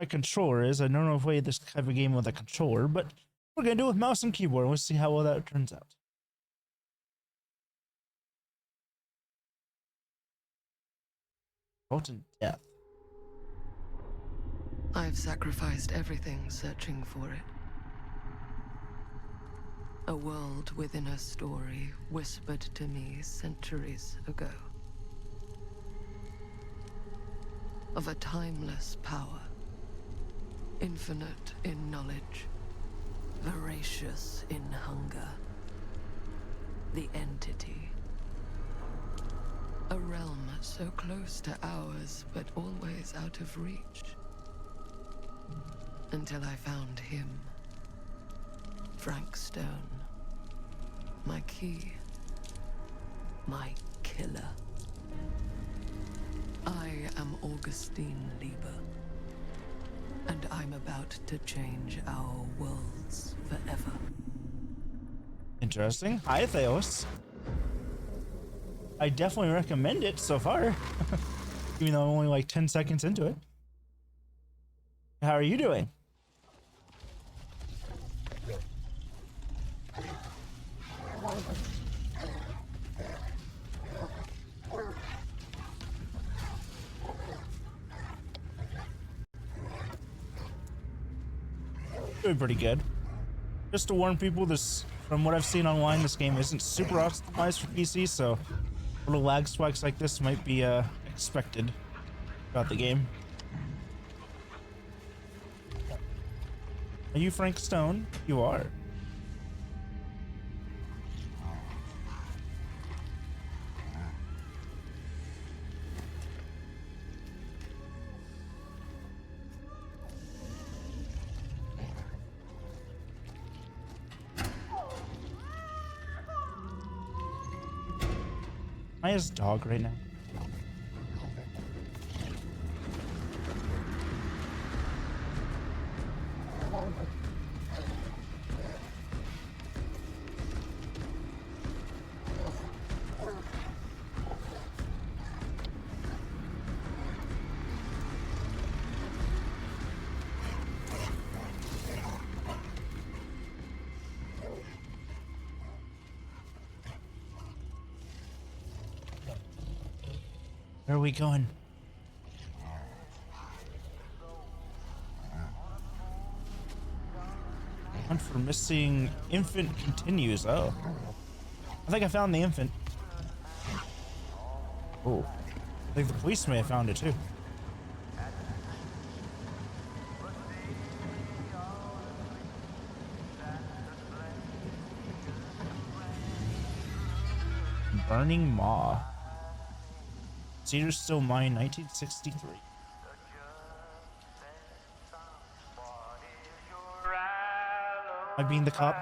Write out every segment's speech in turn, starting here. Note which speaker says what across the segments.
Speaker 1: my controller is. I don't know if I play this type of game with a controller, but we're gonna do it with mouse and keyboard. We'll see how well that turns out. Molten death.
Speaker 2: I've sacrificed everything searching for it. A world within a story whispered to me centuries ago. Of a timeless power, infinite in knowledge, voracious in hunger. The entity. A realm so close to ours, but always out of reach. Until I found him. Frank Stone. My key. My killer. I am Augustine Lieber. And I'm about to change our worlds forever.
Speaker 1: Interesting. Hi, Theos. I definitely recommend it so far. Even though I'm only like 10 seconds into it. How are you doing? Doing pretty good. Just to warn people, this, from what I've seen online, this game isn't super optimized for PC, so little lag spikes like this might be expected throughout the game. Are you Frank Stone? You are. I his dog right now. Where are we going? Hunt for missing infant continues. Oh. I think I found the infant. Oh. I think the police may have found it too. Burning Maw. Cedar Still Mine, 1963. Am I being the cop?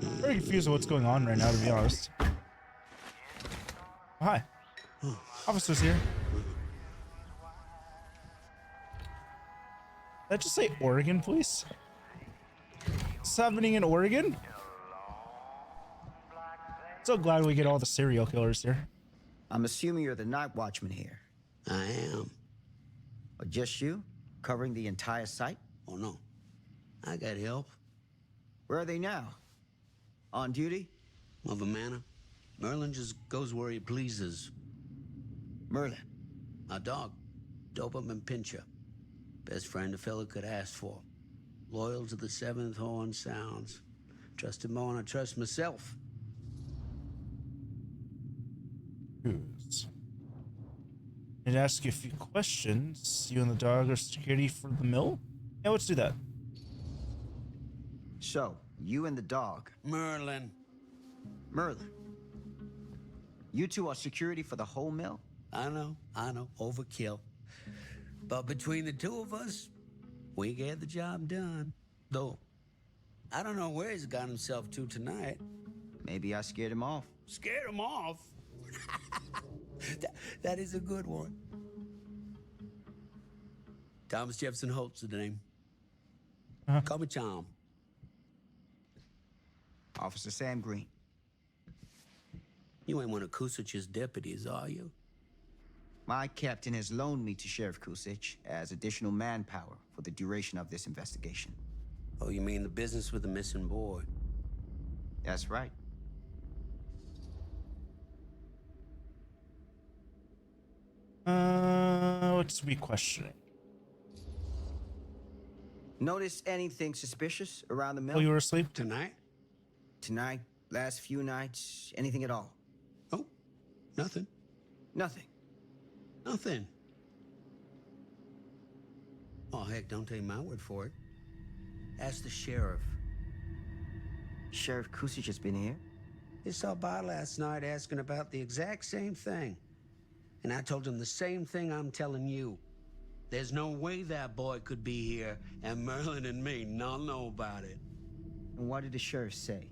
Speaker 1: Very confused with what's going on right now, to be honest. Oh, hi. Officer's here. Did I just say Oregon, please? What's happening in Oregon? So glad we get all the serial killers here.
Speaker 3: I'm assuming you're the night watchman here.
Speaker 4: I am.
Speaker 3: Or just you? Covering the entire site?
Speaker 4: Oh, no. I got help.
Speaker 3: Where are they now? On duty?
Speaker 4: Of a manner. Merlin just goes where he pleases.
Speaker 3: Merlin.
Speaker 4: Our dog. Doberman Pinscher. Best friend a fella could ask for. Loyal to the seventh horn sounds. Trust him more than I trust myself.
Speaker 1: I'd ask you a few questions. You and the dog are security for the mill? Yeah, let's do that.
Speaker 3: So, you and the dog.
Speaker 4: Merlin.
Speaker 3: Merlin. You two are security for the whole mill?
Speaker 4: I know. Overkill. But between the two of us, we get the job done. Though, I don't know where he's got himself to tonight.
Speaker 3: Maybe I scared him off.
Speaker 4: Scared him off? that is a good one. Thomas Jefferson Holt's the name. Call me Tom.
Speaker 3: Officer Sam Green.
Speaker 4: You ain't one of Kusich's deputies, are you?
Speaker 3: My captain has loaned me to Sheriff Kusich as additional manpower for the duration of this investigation.
Speaker 4: Oh, you mean the business with the missing boy?
Speaker 3: That's right.
Speaker 1: What's we questioning?
Speaker 3: Notice anything suspicious around the mill?
Speaker 1: Oh, you were asleep?
Speaker 4: Tonight?
Speaker 3: Tonight, last few nights, anything at all?
Speaker 4: Oh, nothing.
Speaker 3: Nothing.
Speaker 4: Nothing. Oh, heck, don't take my word for it. Ask the sheriff.
Speaker 3: Sheriff Kusich has been here?
Speaker 4: He stopped by last night asking about the exact same thing. And I told him the same thing I'm telling you. There's no way that boy could be here, and Merlin and me not know about it.
Speaker 3: And what did the sheriff say?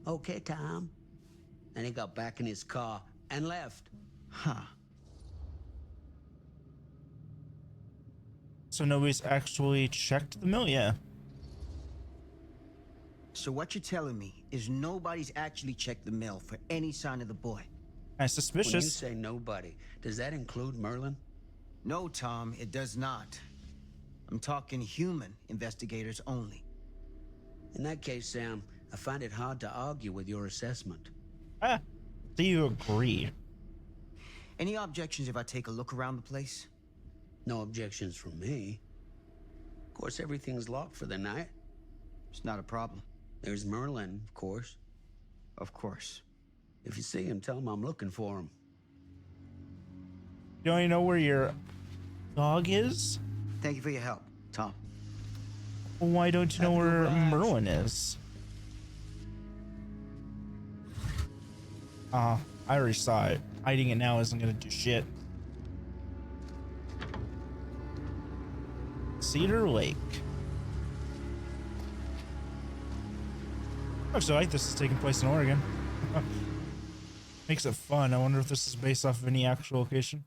Speaker 4: Okay, Tom. And he got back in his car and left.
Speaker 3: Huh.
Speaker 1: So nobody's actually checked the mill yet.
Speaker 3: So what you're telling me is nobody's actually checked the mill for any sign of the boy?
Speaker 1: Kind of
Speaker 4: When you
Speaker 1: suspicious.
Speaker 4: say nobody, does that include Merlin?
Speaker 3: No, Tom, it does not. I'm talking human investigators only.
Speaker 4: In that case, Sam, I find it hard to argue with your assessment.
Speaker 1: Do you agree?
Speaker 3: Any objections if I take a look around the place?
Speaker 4: No objections from me. Of course, everything's locked for the night.
Speaker 3: It's not a problem.
Speaker 4: There's Merlin, of course.
Speaker 3: Of course.
Speaker 4: If you see him, tell him I'm looking for him.
Speaker 1: You don't even know where your dog is?
Speaker 3: Thank you for your help, Tom.
Speaker 1: Well, why don't you know
Speaker 3: Have a
Speaker 1: where
Speaker 3: good ride.
Speaker 1: Merlin is? I already saw it. Hiding it now isn't gonna do shit. Cedar Lake. Actually, I like this is taking place in Oregon. Makes it fun. I wonder if this is based off of any actual location.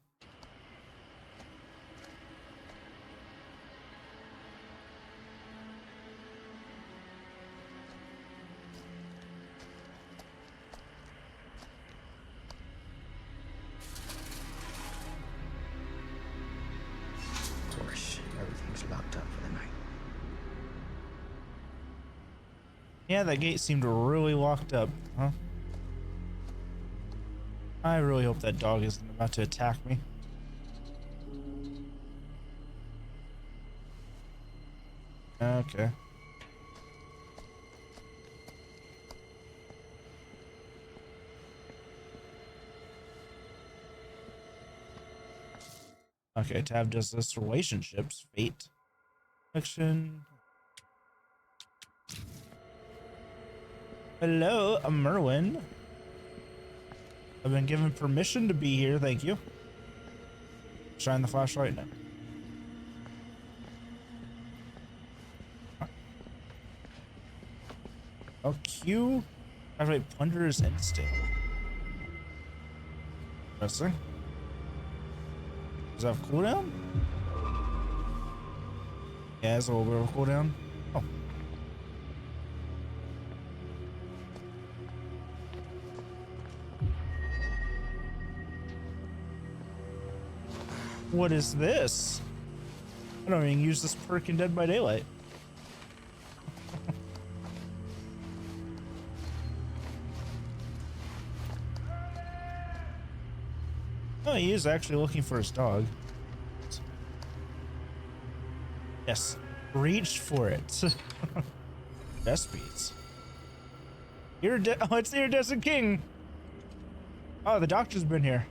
Speaker 3: Of course, everything's locked up for the night.
Speaker 1: Yeah, that gate seemed really locked up, huh? I really hope that dog isn't about to attack me. Okay. Okay, tab does this relationships, fate, fiction. Hello, I'm Merwin. I've been given permission to be here, thank you. Shine the flashlight now. Oh, Q. Activate Plunderer's Instinct. Interesting. Does that have cooldown? Yeah, it has a little bit of a cooldown. Oh. What is this? I don't even use this perk in Dead by Daylight. Oh, he is actually looking for his dog. Yes, reach for it. Best beats. Oh, it's the Iridescent King. Oh, the doctor's been here.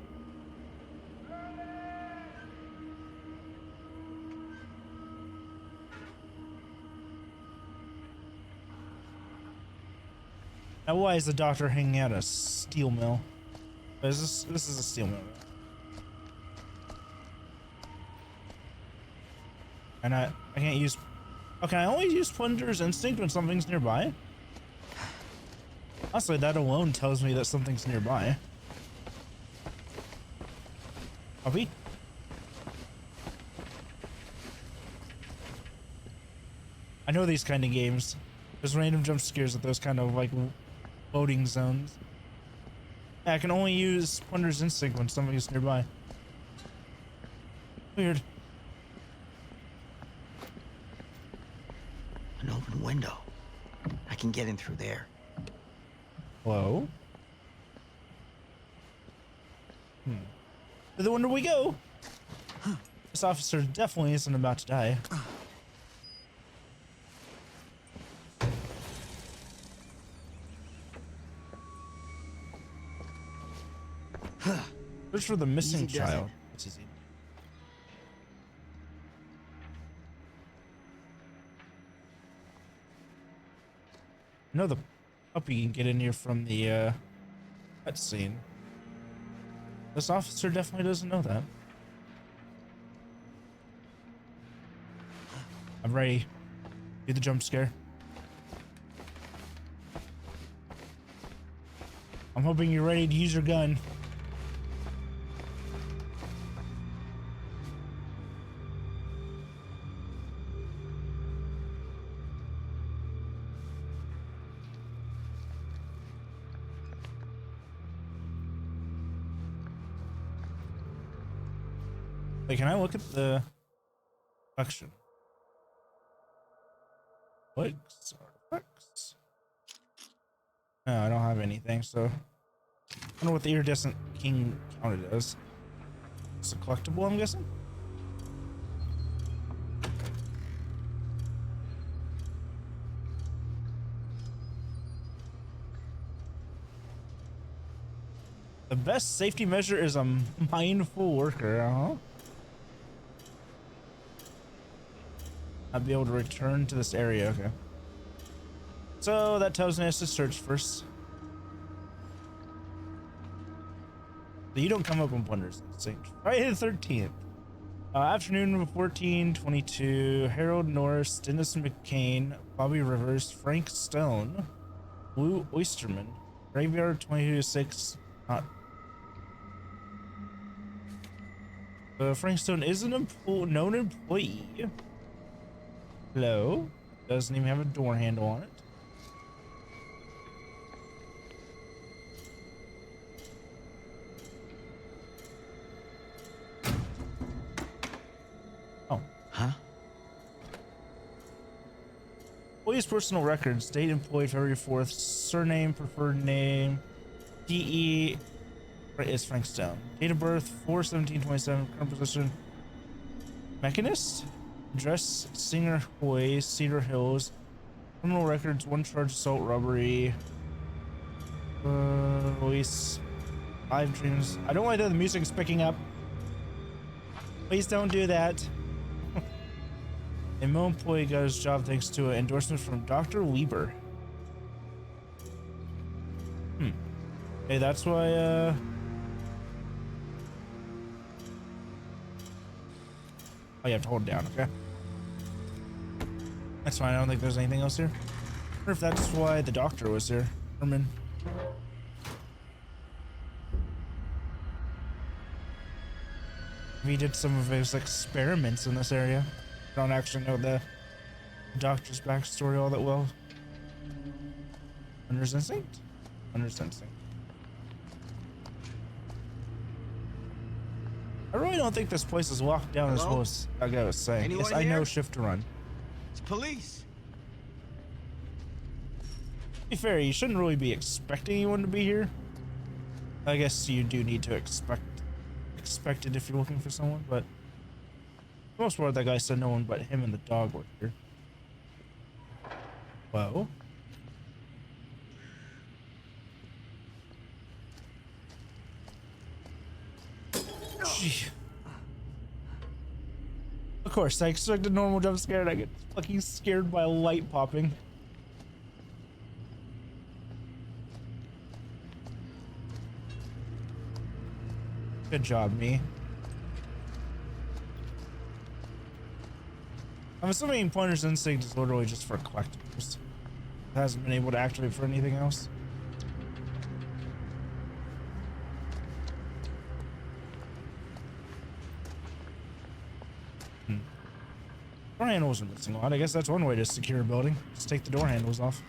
Speaker 1: Now, why is the doctor hanging out a steel mill? This is a steel mill. And I can't use. Oh, can I only use Plunderer's Instinct when something's nearby? Honestly, that alone tells me that something's nearby. Puppy? I know these kind of games. There's random jump scares at those kind of like loading zones. Yeah, I can only use Punter's Instinct when somebody's nearby. Weird.
Speaker 3: An open window. I can get in through there.
Speaker 1: Hello? To the window we go. This officer definitely isn't about to die. Search for the missing
Speaker 3: Easy does
Speaker 1: child.
Speaker 3: it.
Speaker 1: It's easy. I know the puppy can get in here from the cutscene. This officer definitely doesn't know that. I'm ready. Do the jump scare. I'm hoping you're ready to use your gun. Wait, can I look at the collection? Legs, artifacts. No, I don't have anything, so I don't know what the iridescent king counted as. It's a collectible, I'm guessing? The best safety measure is a mindful worker, huh? I'd be able to return to this area, okay. So that tells me I have to search first. So you don't come up on Punter's Instinct. Friday the 13th. Afternoon of 1422. Harold Norris, Dennis McCain, Bobby Rivers, Frank Stone, Blue Oysterman, Graveyard 22 to 6. Frank Stone is an known employee. Hello. Doesn't even have a door handle on it. Oh.
Speaker 3: Huh?
Speaker 1: Employee's personal records. Date employed February 4th. Surname, preferred name. DE is Frank Stone. Date of birth 4/17/27. Current position mechanist. Address Singer Hoy, Cedar Hills. Criminal records, 1 charge assault robbery. Release 5 dreams. I don't like that the music is picking up. Please don't do that. A mill employee got his job thanks to an endorsement from Dr. Lieber. Hey, that's why oh you have to hold it down, okay? That's fine, I don't think there's anything else here. I wonder if that's why the doctor was here. Herman. He did some of his experiments in this area. I don't actually know the doctor's backstory all that well. Punter's Instinct? Punter's Instinct. I really don't think this place is locked down as well as that guy was saying.
Speaker 3: Anyone
Speaker 1: Yes, I know
Speaker 3: here?
Speaker 1: shift to run.
Speaker 3: It's police.
Speaker 1: To be fair, you shouldn't really be expecting anyone to be here. I guess you do need to expect it if you're looking for someone, but for the most part, that guy said no one but him and the dog were here. Whoa. Gee. Of course, I expect a normal jump scare and I get fucking scared by a light popping. Good job, me. I'm assuming Punter's Instinct is literally just for collectibles. It hasn't been able to activate for anything else. I Door handles are missing a lot. I guess that's one way to secure a building. Just take the door handles off.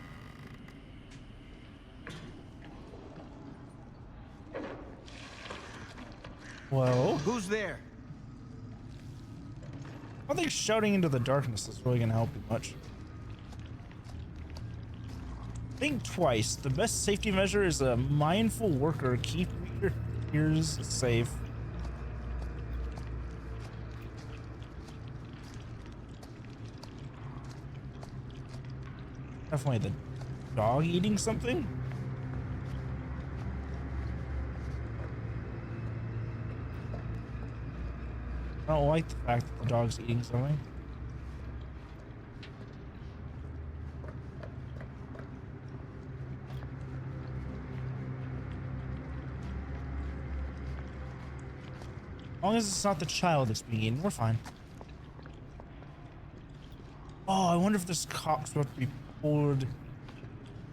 Speaker 1: Whoa.
Speaker 3: Who's there?
Speaker 1: I don't think shouting into the darkness is really going to help you much. Think twice. The best safety measure is a mindful worker. Keep your ears safe. Definitely the dog eating something. I don't like the fact that the dog's eating something. As long as it's not the child that's being eaten, we're fine. Oh, I wonder if this cop's about to be pulled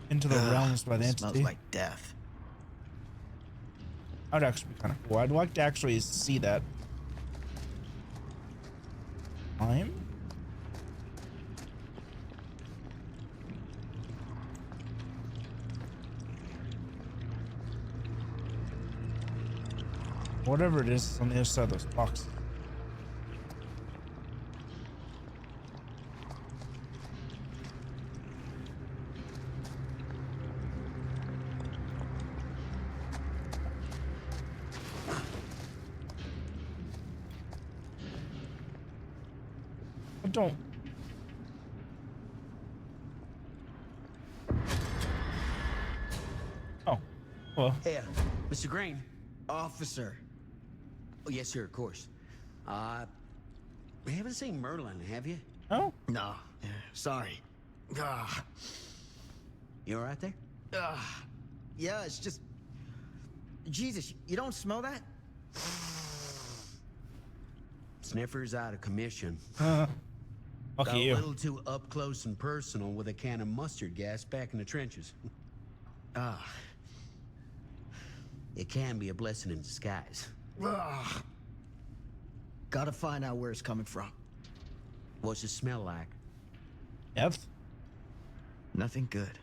Speaker 1: into the realms by the entity.
Speaker 3: Smells like death.
Speaker 1: That'd actually be kind of cool. I'd like to actually see that. Time? Whatever it is on the other side of those boxes. I don't. Oh, well.
Speaker 4: Hey, Mr. Green.
Speaker 3: Officer.
Speaker 4: Oh, yes, sir, of course. We haven't seen Merlin, have you?
Speaker 1: Oh,
Speaker 3: No. Sorry. Ah.
Speaker 4: You all right there?
Speaker 3: Yeah, it's just... Jesus, you don't smell that?
Speaker 4: Sniffer's out of commission.
Speaker 1: fuck
Speaker 4: Got
Speaker 1: you.
Speaker 4: a little too up close and personal with a can of mustard gas back in the trenches. It can be a blessing in disguise.
Speaker 3: Gotta find out where it's coming from.
Speaker 4: What's it smell like?
Speaker 1: Depth?
Speaker 3: Nothing good.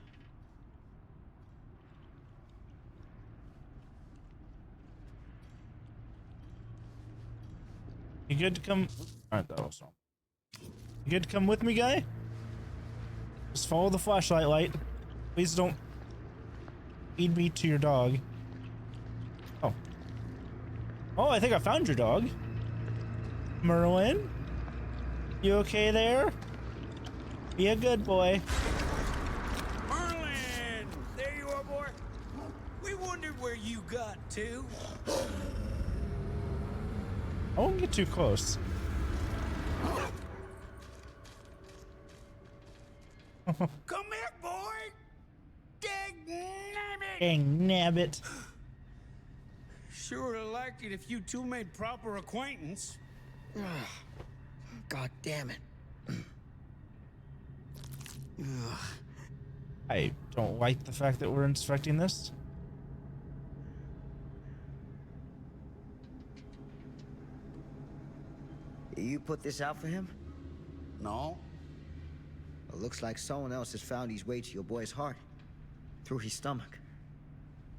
Speaker 1: You good to come? Alright, that was wrong. You good to come with me, guy? Just follow the flashlight light. Please don't feed me to your dog. Oh. Oh, I think I found your dog. Merlin? You okay there? Be a good boy.
Speaker 5: Merlin! There you are, boy. We wondered where you got to.
Speaker 1: I won't get too close.
Speaker 5: Come here, boy! Dagnabbit!
Speaker 1: Dang nabbit.
Speaker 5: Sure would have liked it if you two made proper acquaintance.
Speaker 3: God damn it.
Speaker 1: I don't like the fact that we're inspecting this.
Speaker 3: You put this out for him?
Speaker 5: No?
Speaker 3: It looks like someone else has found his way to your boy's heart. Through his stomach.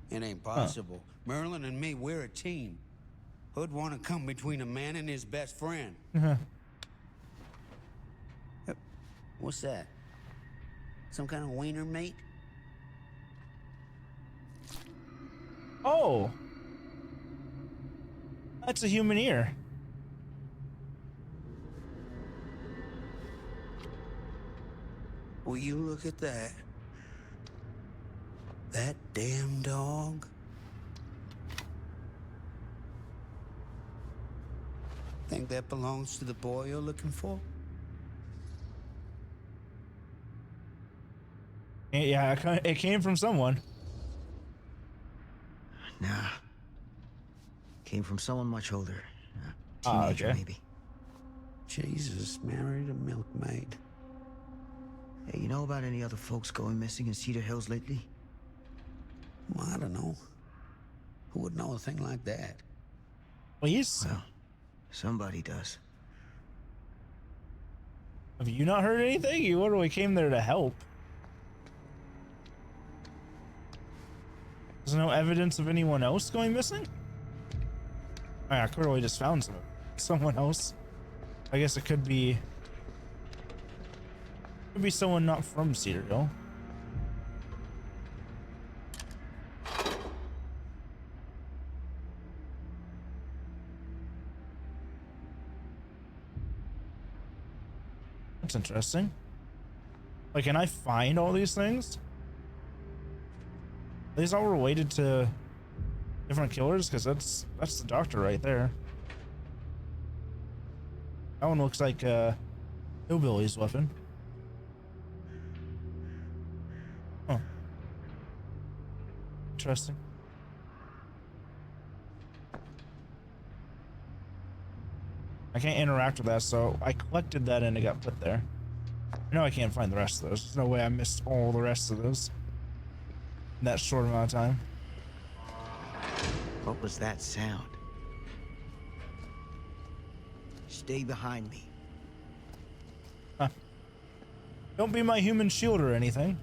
Speaker 5: It ain't possible. Merlin and me, we're a team. Who'd want to come between a man and his best friend? What's that? Some kind of wiener mate?
Speaker 1: Oh. That's a human ear.
Speaker 5: Will you look at that? That damn dog? Think that belongs to the boy you're looking for?
Speaker 1: Yeah, it came from someone.
Speaker 3: Nah. Came from someone much older. Teenager,
Speaker 1: okay.
Speaker 3: maybe.
Speaker 5: Jesus, married a milkmaid.
Speaker 3: Hey, you know about any other folks going missing in Cedar Hills lately?
Speaker 5: Well, I don't know. Who would know a thing like that?
Speaker 1: Please.
Speaker 3: Well, somebody does.
Speaker 1: Have you not heard anything? You literally came there to help. There's no evidence of anyone else going missing? I clearly just found someone else. I guess it could be someone not from Cedar Hill. That's interesting. Like, can I find all these things? Are these all related to different killers? Because that's the doctor right there. That one looks like Hillbilly's weapon. Huh. Interesting. I can't interact with that, so I collected that and it got put there. I know I can't find the rest of those. There's no way I missed all the rest of those in that short amount of time.
Speaker 3: What was that sound? Stay behind me.
Speaker 1: Huh. Don't be my human shield or anything.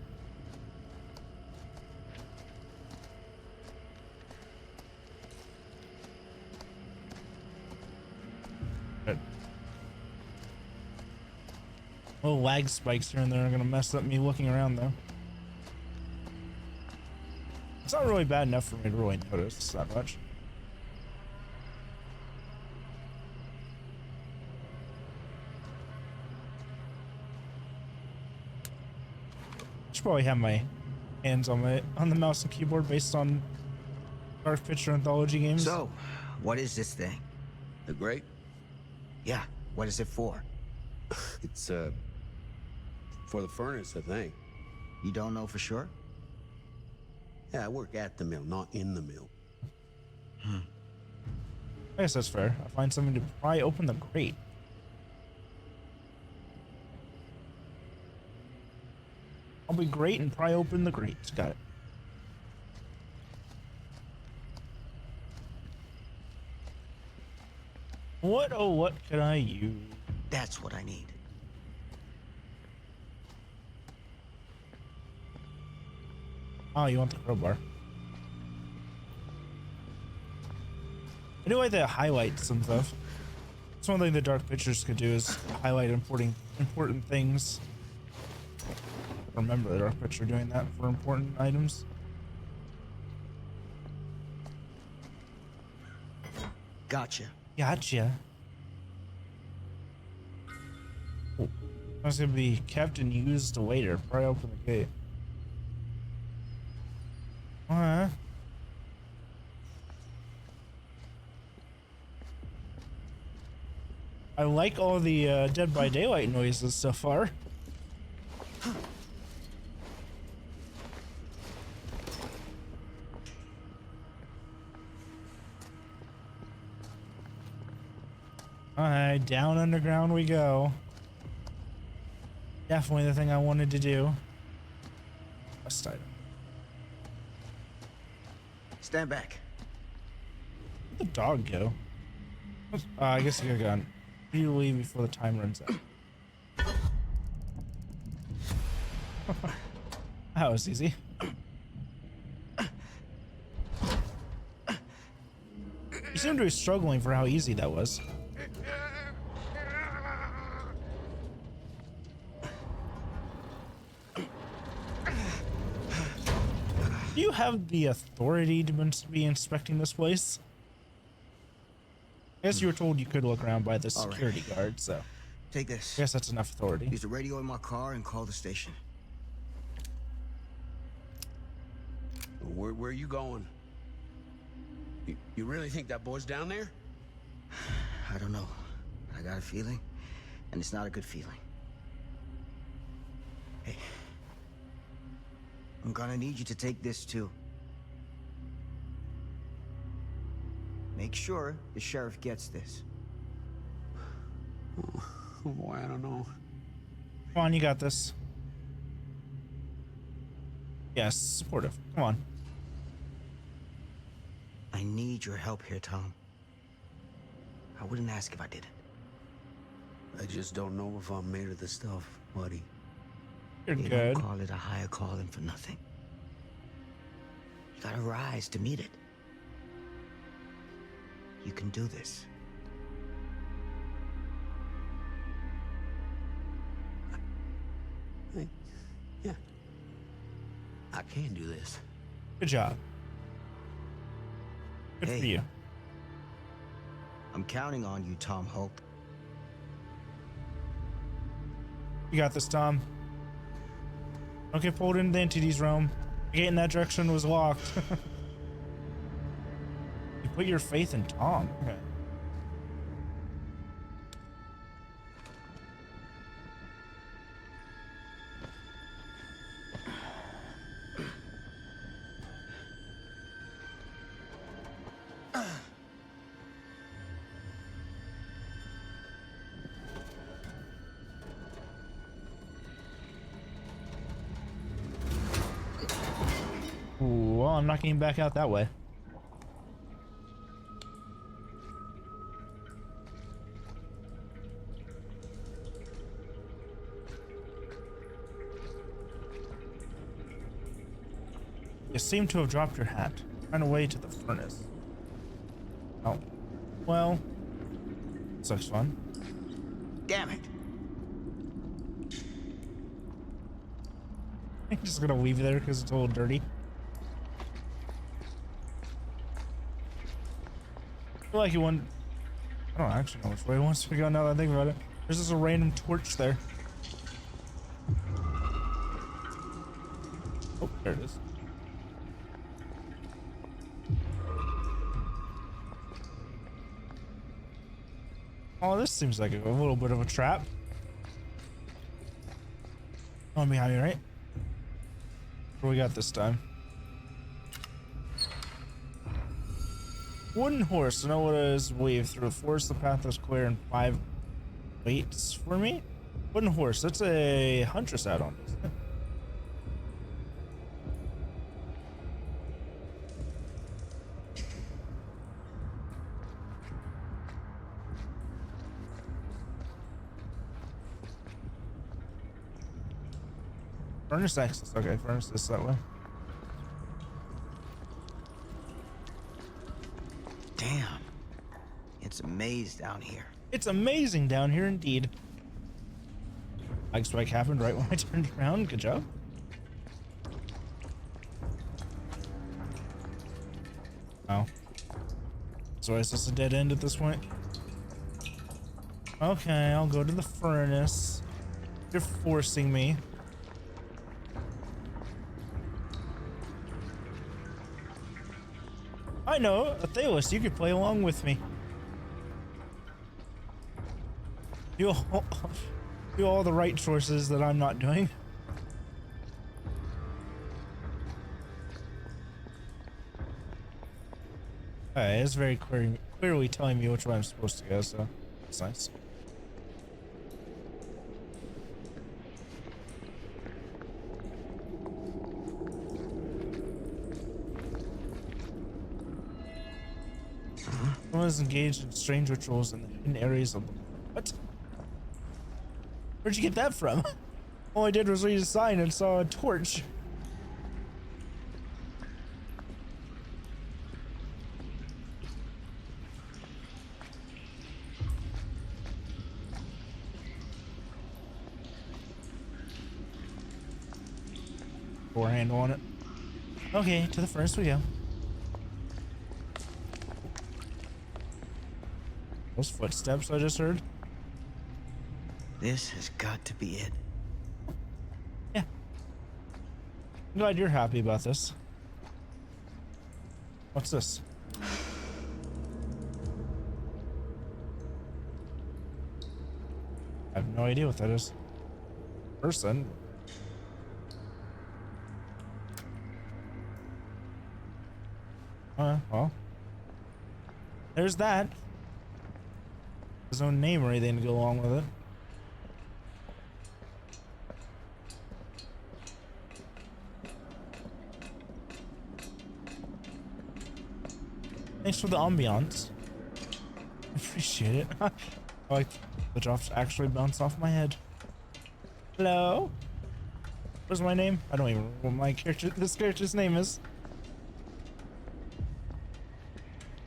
Speaker 1: Good. Little lag spikes here and there are gonna mess up me looking around though. It's not really bad enough for me to really notice that much. Should probably have my hands on the mouse and keyboard based on Dark Picture Anthology games.
Speaker 3: So, what is this thing?
Speaker 5: The grate?
Speaker 3: Yeah, what is it for?
Speaker 5: It's, for the furnace, I think.
Speaker 3: You don't know for sure?
Speaker 5: Yeah, I work at the mill, not in the mill.
Speaker 1: I guess that's fair. I'll find something to pry open the grate. I'll be great and pry open the grate. Got it. What, oh, what could I use?
Speaker 3: That's what I need.
Speaker 1: Oh, you want the crowbar. I do like the highlights and stuff. That's one thing the Dark Pictures could do is highlight important things. Remember the Dark Picture doing that for important items.
Speaker 3: Gotcha.
Speaker 1: Gotcha. Oh, that's gonna be Captain used the waiter. Pry open the gate. Alright. I like all the Dead by Daylight noises so far. Alright, down underground we go. Definitely the thing I wanted to do. Quest item.
Speaker 3: Stand back.
Speaker 1: Where'd the dog go? I guess he got gone. You leave before the time runs out. That was easy. You seem to be struggling for how easy that was. Do you have the authority to be inspecting this place? I guess you were told you could look around by the security guard, so
Speaker 3: Take this.
Speaker 1: I guess that's enough authority.
Speaker 3: Use the radio in my car and call the station.
Speaker 5: Where are you going? You really think that boy's down there?
Speaker 3: I don't know. I got a feeling, and it's not a good feeling. Hey, I'm gonna need you to take this too. Make sure the sheriff gets this.
Speaker 5: Oh boy, I don't know.
Speaker 1: Come on, you got this. Yes, supportive. Come on.
Speaker 3: I need your help here, Tom. I wouldn't ask if I didn't.
Speaker 4: I just don't know if I'm made of the stuff, buddy.
Speaker 1: You're
Speaker 3: You
Speaker 1: good.
Speaker 3: don't call it a higher calling for nothing. You gotta rise to meet it. You can do this.
Speaker 4: Yeah. I can do this.
Speaker 1: Good job. Good for
Speaker 3: Hey.
Speaker 1: you.
Speaker 3: I'm counting on you, Tom Hope.
Speaker 1: You got this, Tom. Don't get pulled into the entity's realm. The gate in that direction was locked. You put your faith in Tom. Okay. Ooh, well, I'm not getting back out that way. You seem to have dropped your hat. Find a way to the furnace. Oh. Well. This looks fun.
Speaker 3: Damn it.
Speaker 1: I'm just gonna leave it there because it's a little dirty. I feel like you want. I don't actually know which way it wants to go now that I think about it. There's just a random torch there. Oh, there it is. Oh, this seems like a little bit of a trap. One behind me, right? What do we got this time? Wooden horse. I know what it is. Wave through a forest. The path is clear and 5 waits for me. Wooden horse. That's a huntress add-on. Furnace access. Okay, furnace is that way.
Speaker 3: Damn. It's a maze down here.
Speaker 1: It's amazing down here indeed. Like strike happened right when I turned around. Good job. Oh. So is this a dead end at this point? Okay, I'll go to the furnace. You're forcing me. I know, Athelis, you could play along with me. Do all the right choices that I'm not doing. Okay, it's very clearly telling me which way I'm supposed to go, so that's nice. Someone is engaged in strange rituals in the hidden areas of the... What? Where'd you get that from? All I did was read a sign and saw a torch. Door handle on it. Okay, to the furnace we go. Those footsteps I just heard.
Speaker 3: This has got to be it.
Speaker 1: Yeah. I'm glad you're happy about this. What's this? I have no idea what that is. Person. Well. There's that. There's no name or anything to go along with it. Thanks for the ambiance. Appreciate it. I like the drops actually bounce off my head. Hello? What's my name? I don't even know what my character, this character's name is.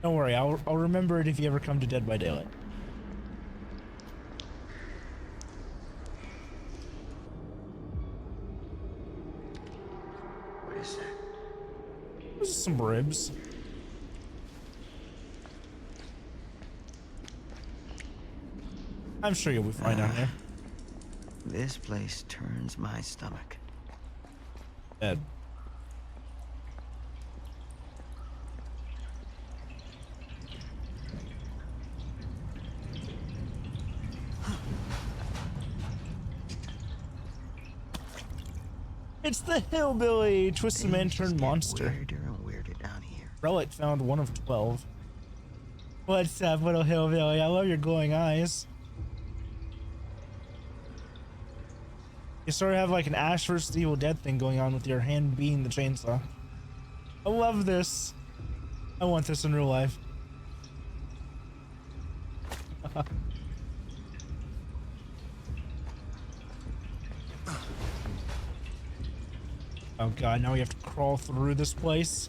Speaker 1: Don't worry, I'll remember it if you ever come to Dead by Daylight.
Speaker 3: What is that?
Speaker 1: This is some ribs. I'm sure you'll be fine down here.
Speaker 3: This place turns my stomach.
Speaker 1: Dead. It's the hillbilly twisted man turned monster.
Speaker 3: Weirder and weirder down here.
Speaker 1: Relic found 1 of 12. What's up, little hillbilly? I love your glowing eyes. You sort of have like an Ash vs. Evil Dead thing going on with your hand being the chainsaw. I love this. I want this in real life. Oh god, now we have to crawl through this place.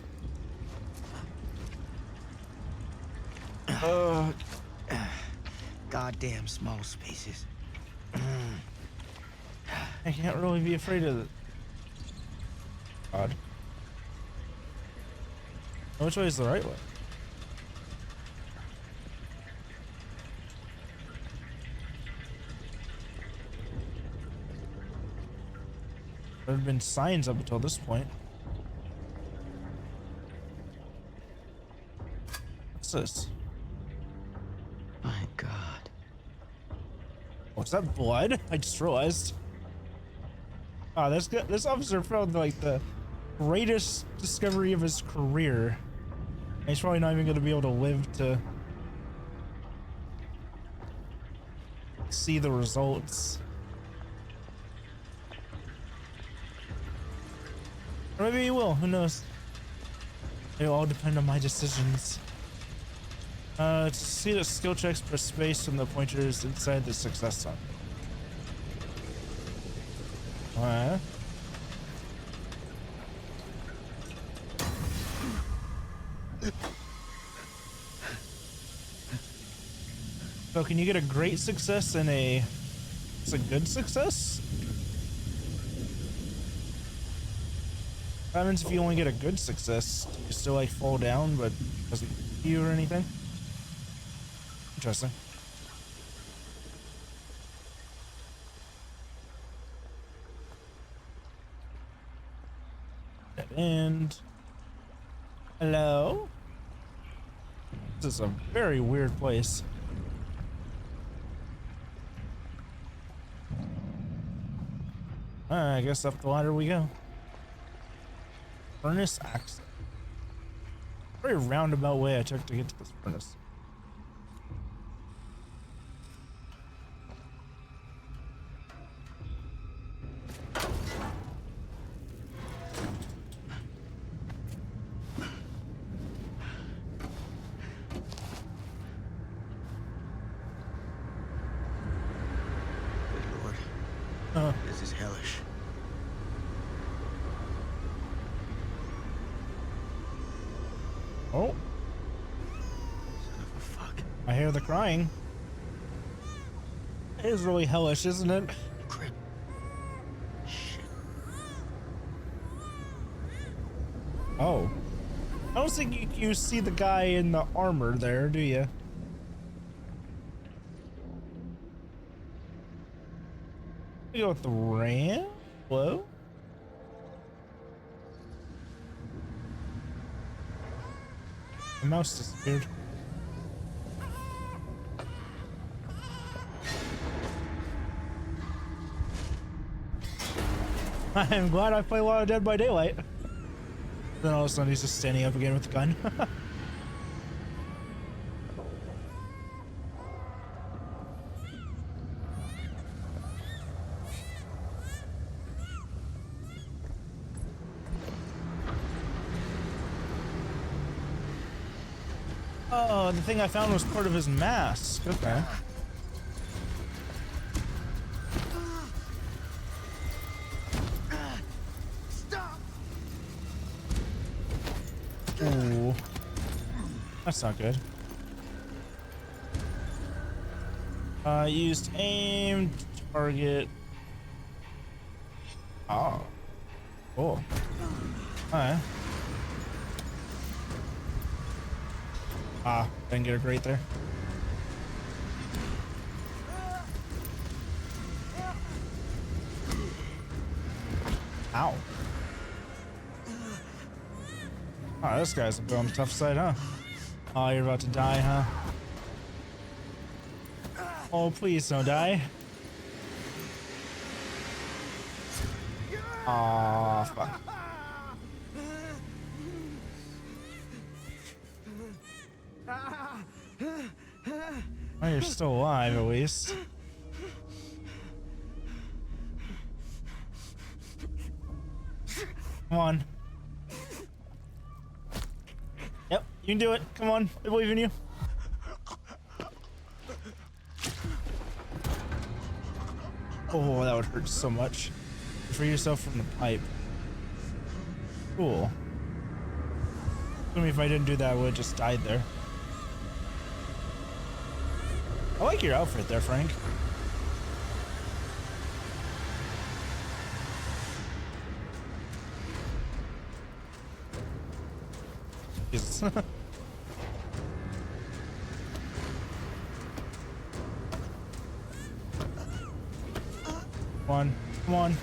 Speaker 3: Goddamn small spaces.
Speaker 1: I can't really be afraid of it. God. Which way is the right way? There have been signs up until this point. What's this?
Speaker 3: My God.
Speaker 1: What's that, blood? I just realized. Ah, this officer found like the greatest discovery of his career. And he's probably not even going to be able to live to see the results. Or maybe he will, who knows? It'll all depend on my decisions. To see the skill checks per space from the pointers inside the success zone. Alright. So can you get a great success and it's a good success? What happens if you only get a good success? Do you still like fall down but doesn't hit you or anything? Interesting. Dead end. Hello? This is a very weird place. Alright, I guess up the ladder we go. Furnace access. Very roundabout way I took to get to this furnace.
Speaker 3: Good Lord. This is hellish.
Speaker 1: Oh.
Speaker 3: Son of a fuck.
Speaker 1: I hear the crying. It is really hellish, isn't it?
Speaker 3: Crap. Shit.
Speaker 1: Oh. I don't think you see the guy in the armor there, do you? We go with the ramp? Hello? The mouse disappeared. I'm glad I play a lot of Dead by Daylight. Then all of a sudden he's just standing up again with the gun. Oh, the thing I found was part of his mask. Okay. That's not good. Used aim to target. Oh. Cool. Alright. Ah, didn't get it great there. Ow. Oh, this guy's a bit on the tough side, huh? Oh, you're about to die, huh? Oh, please don't die. Aw, fuck. Oh, you're still alive, at least. Come on. Yep, you can do it. Come on, I believe in you. Oh, that would hurt so much. Free yourself from the pipe. Cool. I mean, if I didn't do that, I would have just died there. I like your outfit there, Frank. Jesus. Come on, come on.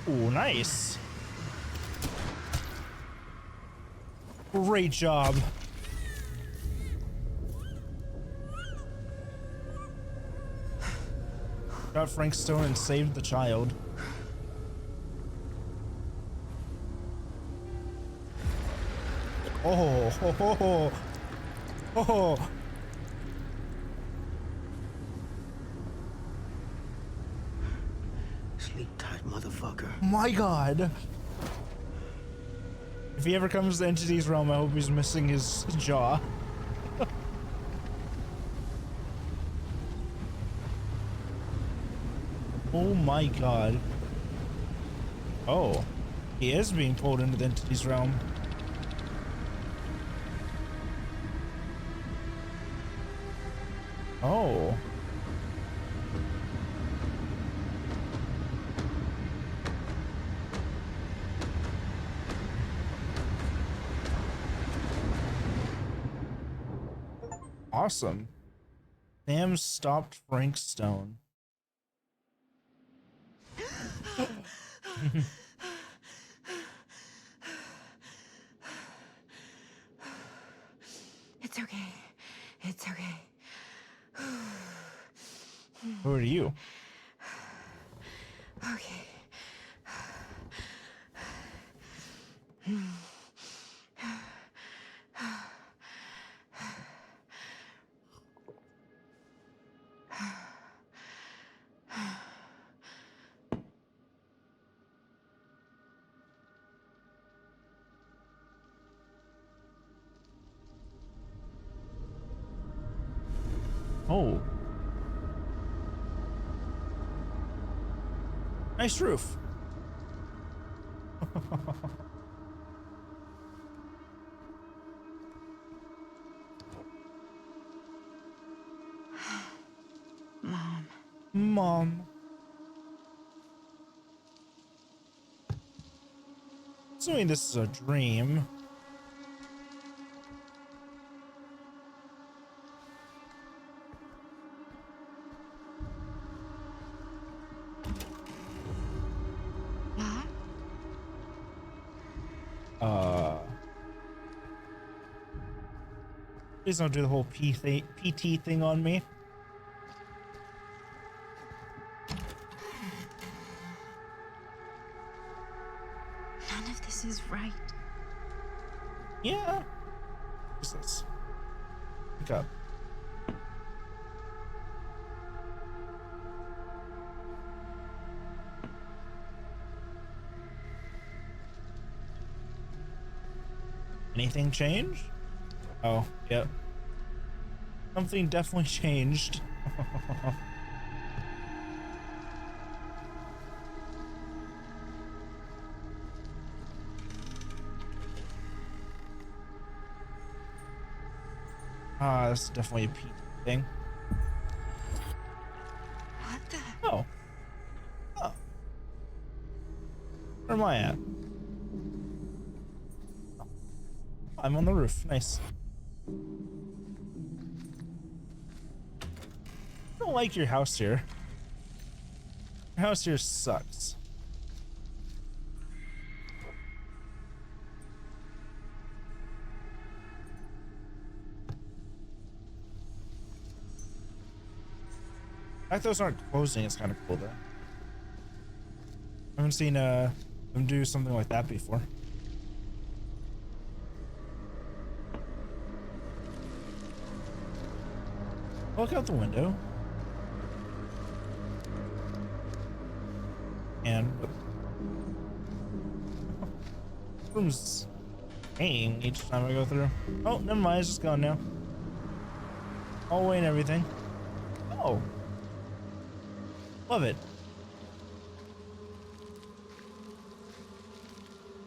Speaker 1: Ooh, nice. Great job. Got Frank Stone and saved the child. Oh, ho, ho, ho. Oh.
Speaker 4: Sleep tight, motherfucker.
Speaker 1: My God. If he ever comes to Entity's realm, I hope he's missing his jaw. Oh my God. Oh, he is being pulled into the Entity's realm. Oh. Awesome. Sam stopped Frank Stone.
Speaker 6: It's okay. It's okay.
Speaker 1: Who are you?
Speaker 6: Okay.
Speaker 1: Oh. Nice roof.
Speaker 6: Mom.
Speaker 1: Mom. Assuming this is a dream.
Speaker 6: Mom?
Speaker 1: Please don't do the whole PT thing on me.
Speaker 6: None of this is right.
Speaker 1: Yeah. What's this? Pick up. Anything change? Oh, yep. Something definitely changed. Ah, this is definitely a Pete thing.
Speaker 6: What the?
Speaker 1: Oh. Oh. Where am I at? Oh. I'm on the roof. Nice. I don't like your house here. Your house here sucks. The fact those aren't closing is kind of cool though. I haven't seen them do something like that before. Look out the window. And room's hanging each time I go through. Oh, never mind, it's just gone now. Hallway and everything. Oh. Love it.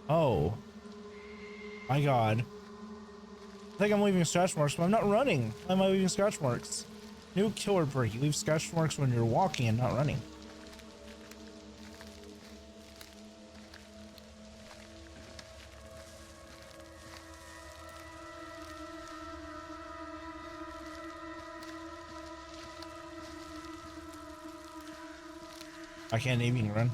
Speaker 1: Oh. My god. I think I'm leaving scratch marks, but I'm not running. Why am I leaving scratch marks? New killer perk. You leave scratch marks when you're walking and not running. I can't even run.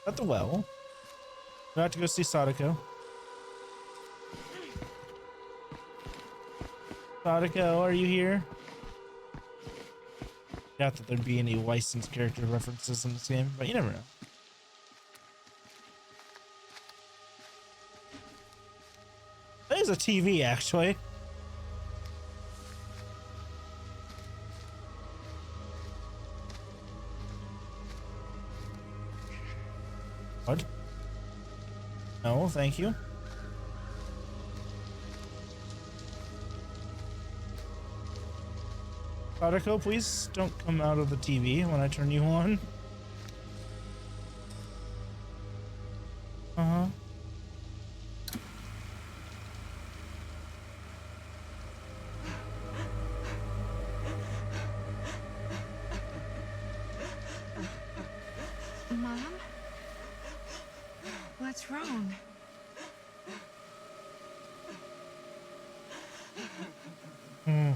Speaker 1: At the well. We have to go see Sadako. Sadako, are you here? Not that there'd be any licensed character references in this game, but you never know. There's a TV, actually. What? No, thank you. Sadako, please don't come out of the TV when I turn you on. Uh-huh.
Speaker 6: Mom? What's wrong?
Speaker 1: Hmm.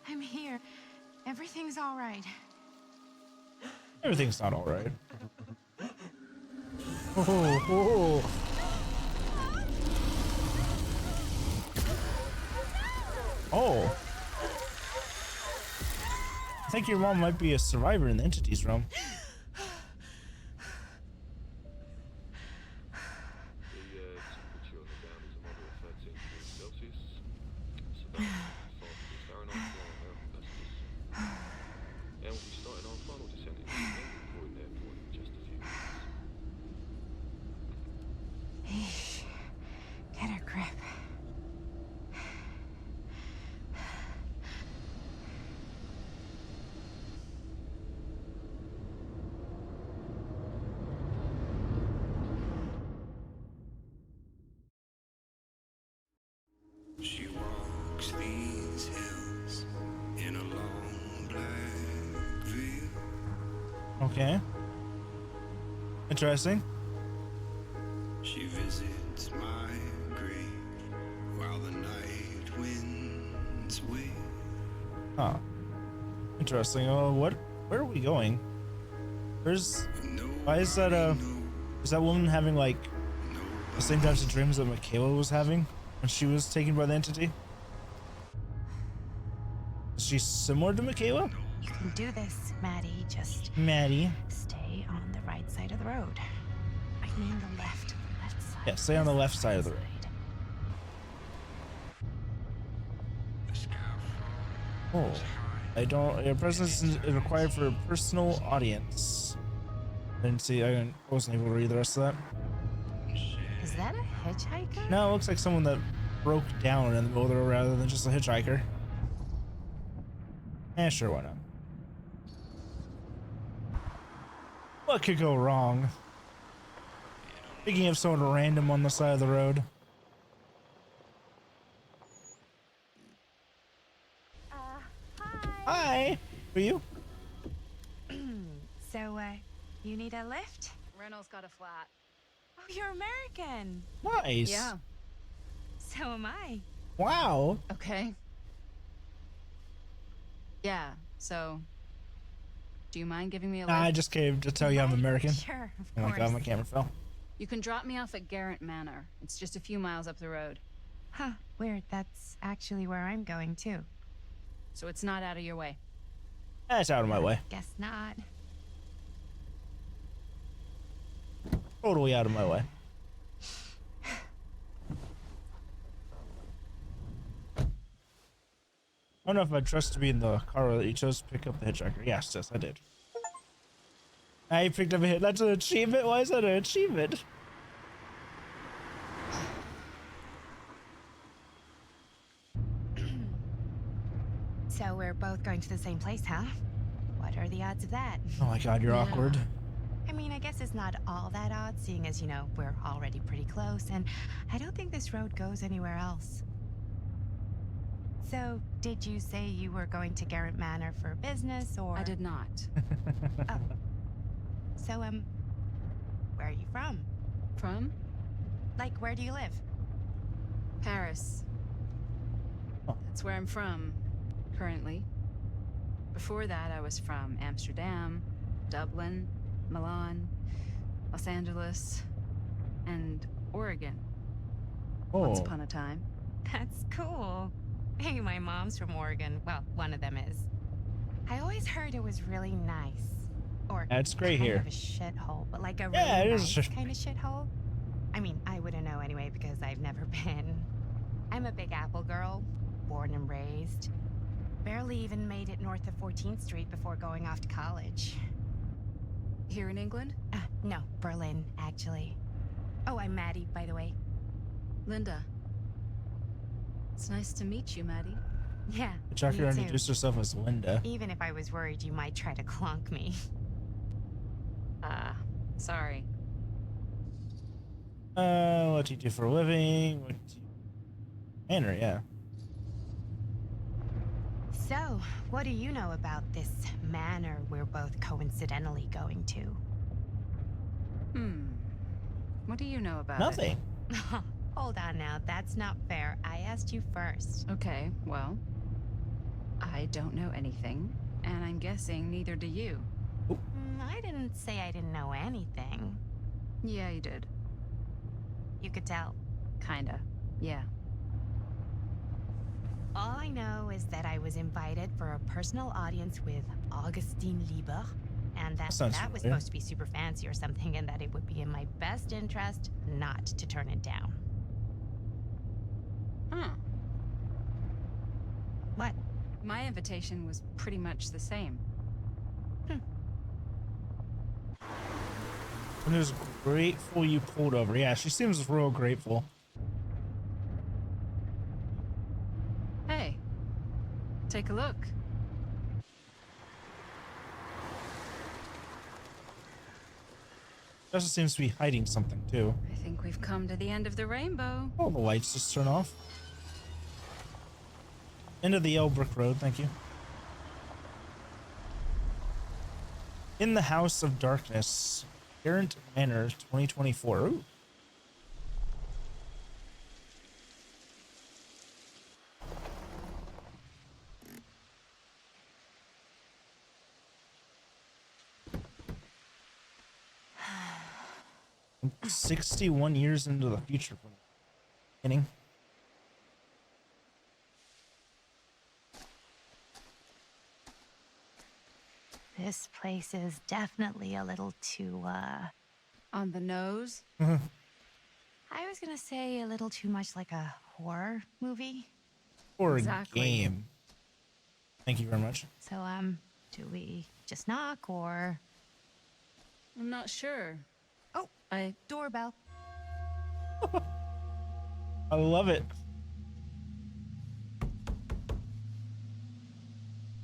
Speaker 6: I'm here. Everything's all right.
Speaker 1: Everything's not all right. Oh. Oh. I think your mom might be a survivor in the entities realm.
Speaker 6: Eesh. Get a grip.
Speaker 7: She walks these hills in a long black veil.
Speaker 1: Okay. Interesting.
Speaker 7: She visits my grave while the night winds wail.
Speaker 1: Huh. Interesting. Where are we going? Why is that is that woman having like the same types of dreams that Michaela was having when she was taken by the entity? Is she similar to Michaela?
Speaker 6: You can do this, Maddie. Just
Speaker 1: Maddie.
Speaker 6: stay on the right side of the road. I mean the left side.
Speaker 1: Yeah, stay on the left side of the road. Oh. Your presence is required for a personal audience. I wasn't able to read the rest of that.
Speaker 6: Is that a hitchhiker?
Speaker 1: No, it looks like someone that broke down in the middle of the road rather than just a hitchhiker. Eh, sure, why not? What could go wrong? Picking up someone random on the side of the road.
Speaker 6: Hi.
Speaker 1: Hi. Who are you?
Speaker 6: So, you need a lift?
Speaker 8: Reynolds got a flat.
Speaker 6: Oh, you're American.
Speaker 1: Nice.
Speaker 8: Yeah.
Speaker 6: So am I.
Speaker 1: Wow.
Speaker 8: Okay. Yeah, so... Do you mind giving me a lift?
Speaker 1: I just came to tell you I'm American.
Speaker 6: Sure, of
Speaker 1: Oh my
Speaker 6: course.
Speaker 1: god, my camera fell.
Speaker 8: You can drop me off at Garrett Manor. It's just a few miles up the road.
Speaker 6: Huh, weird. That's actually where I'm going, too.
Speaker 8: So it's not out of your way.
Speaker 1: That's out of my way.
Speaker 6: Guess not.
Speaker 1: Totally out of my way. I don't know if I trust to be in the car that you chose to pick up the hitchhiker. Yes, I did. I picked up a hit. That's an achievement? Why is that an achievement?
Speaker 6: So we're both going to the same place, huh? What are the odds of that?
Speaker 1: Oh my god, you're
Speaker 8: Yeah.
Speaker 1: awkward.
Speaker 6: I mean, I guess it's not all that odd, seeing as, you know, we're already pretty close, and I don't think this road goes anywhere else. So, did you say you were going to Garrett Manor for business, or...?
Speaker 8: I did not.
Speaker 6: Oh. So, where are you from?
Speaker 8: From?
Speaker 6: Like, where do you live?
Speaker 8: Paris.
Speaker 1: Oh.
Speaker 8: That's where I'm from, currently. Before that, I was from Amsterdam, Dublin, Milan, Los Angeles, and Oregon. Once
Speaker 1: Oh,
Speaker 8: upon a time.
Speaker 6: That's cool. Hey, my mom's from Oregon. Well, one of them is. I always heard it was really nice. Or
Speaker 1: that's great
Speaker 6: kind
Speaker 1: here.
Speaker 6: of a shithole, but like a really
Speaker 1: Yeah, it is
Speaker 6: nice
Speaker 1: a shit-
Speaker 6: kind of shithole. I mean, I wouldn't know anyway because I've never been. I'm a Big Apple girl, born and raised. Barely even made it north of 14th Street before going off to college.
Speaker 8: Here in England?
Speaker 6: No, Berlin, actually. Oh, I'm Maddie, by the way.
Speaker 8: Linda. It's nice to meet you, Maddie.
Speaker 6: Yeah,
Speaker 1: Hitchhiker
Speaker 6: me too.
Speaker 1: introduced herself as Linda.
Speaker 6: Even if I was worried you might try to clunk me.
Speaker 8: Sorry.
Speaker 1: What do you do for a living? What do you... Manor, yeah.
Speaker 6: So, what do you know about this manor we're both coincidentally going to?
Speaker 8: What do you know about
Speaker 1: Nothing.
Speaker 6: Hold on now, that's not fair. I asked you first.
Speaker 8: it? Okay, well, I don't know anything, and I'm guessing neither do you.
Speaker 6: I didn't say I didn't know anything.
Speaker 8: Yeah, you did.
Speaker 6: You could tell.
Speaker 8: Kinda. Yeah.
Speaker 6: All I know is that I was invited for a personal audience with Augustine Lieber, and that
Speaker 1: Sounds
Speaker 6: that was
Speaker 1: familiar.
Speaker 6: supposed to be super fancy or something, and that it would be in my best interest not to turn it down.
Speaker 8: Huh.
Speaker 6: What?
Speaker 8: My invitation was pretty much the same.
Speaker 1: I'm just grateful you pulled over. Yeah, she seems real grateful.
Speaker 8: Hey, take a look.
Speaker 1: She also seems to be hiding something too.
Speaker 8: I think we've come to the end of the rainbow.
Speaker 1: Oh, the lights just turn off. End of the yellow brick road, thank you. In the House of Darkness, Garrett Manor, 2024. Ooh. I'm 61 years into the future from the beginning.
Speaker 6: This place is definitely a little too,
Speaker 8: On the nose?
Speaker 6: I was gonna say a little too much like a horror movie.
Speaker 1: Or
Speaker 8: Exactly.
Speaker 1: a game. Thank you very much.
Speaker 6: So, do we just knock or...
Speaker 8: I'm not sure.
Speaker 6: Oh, doorbell.
Speaker 1: I love it.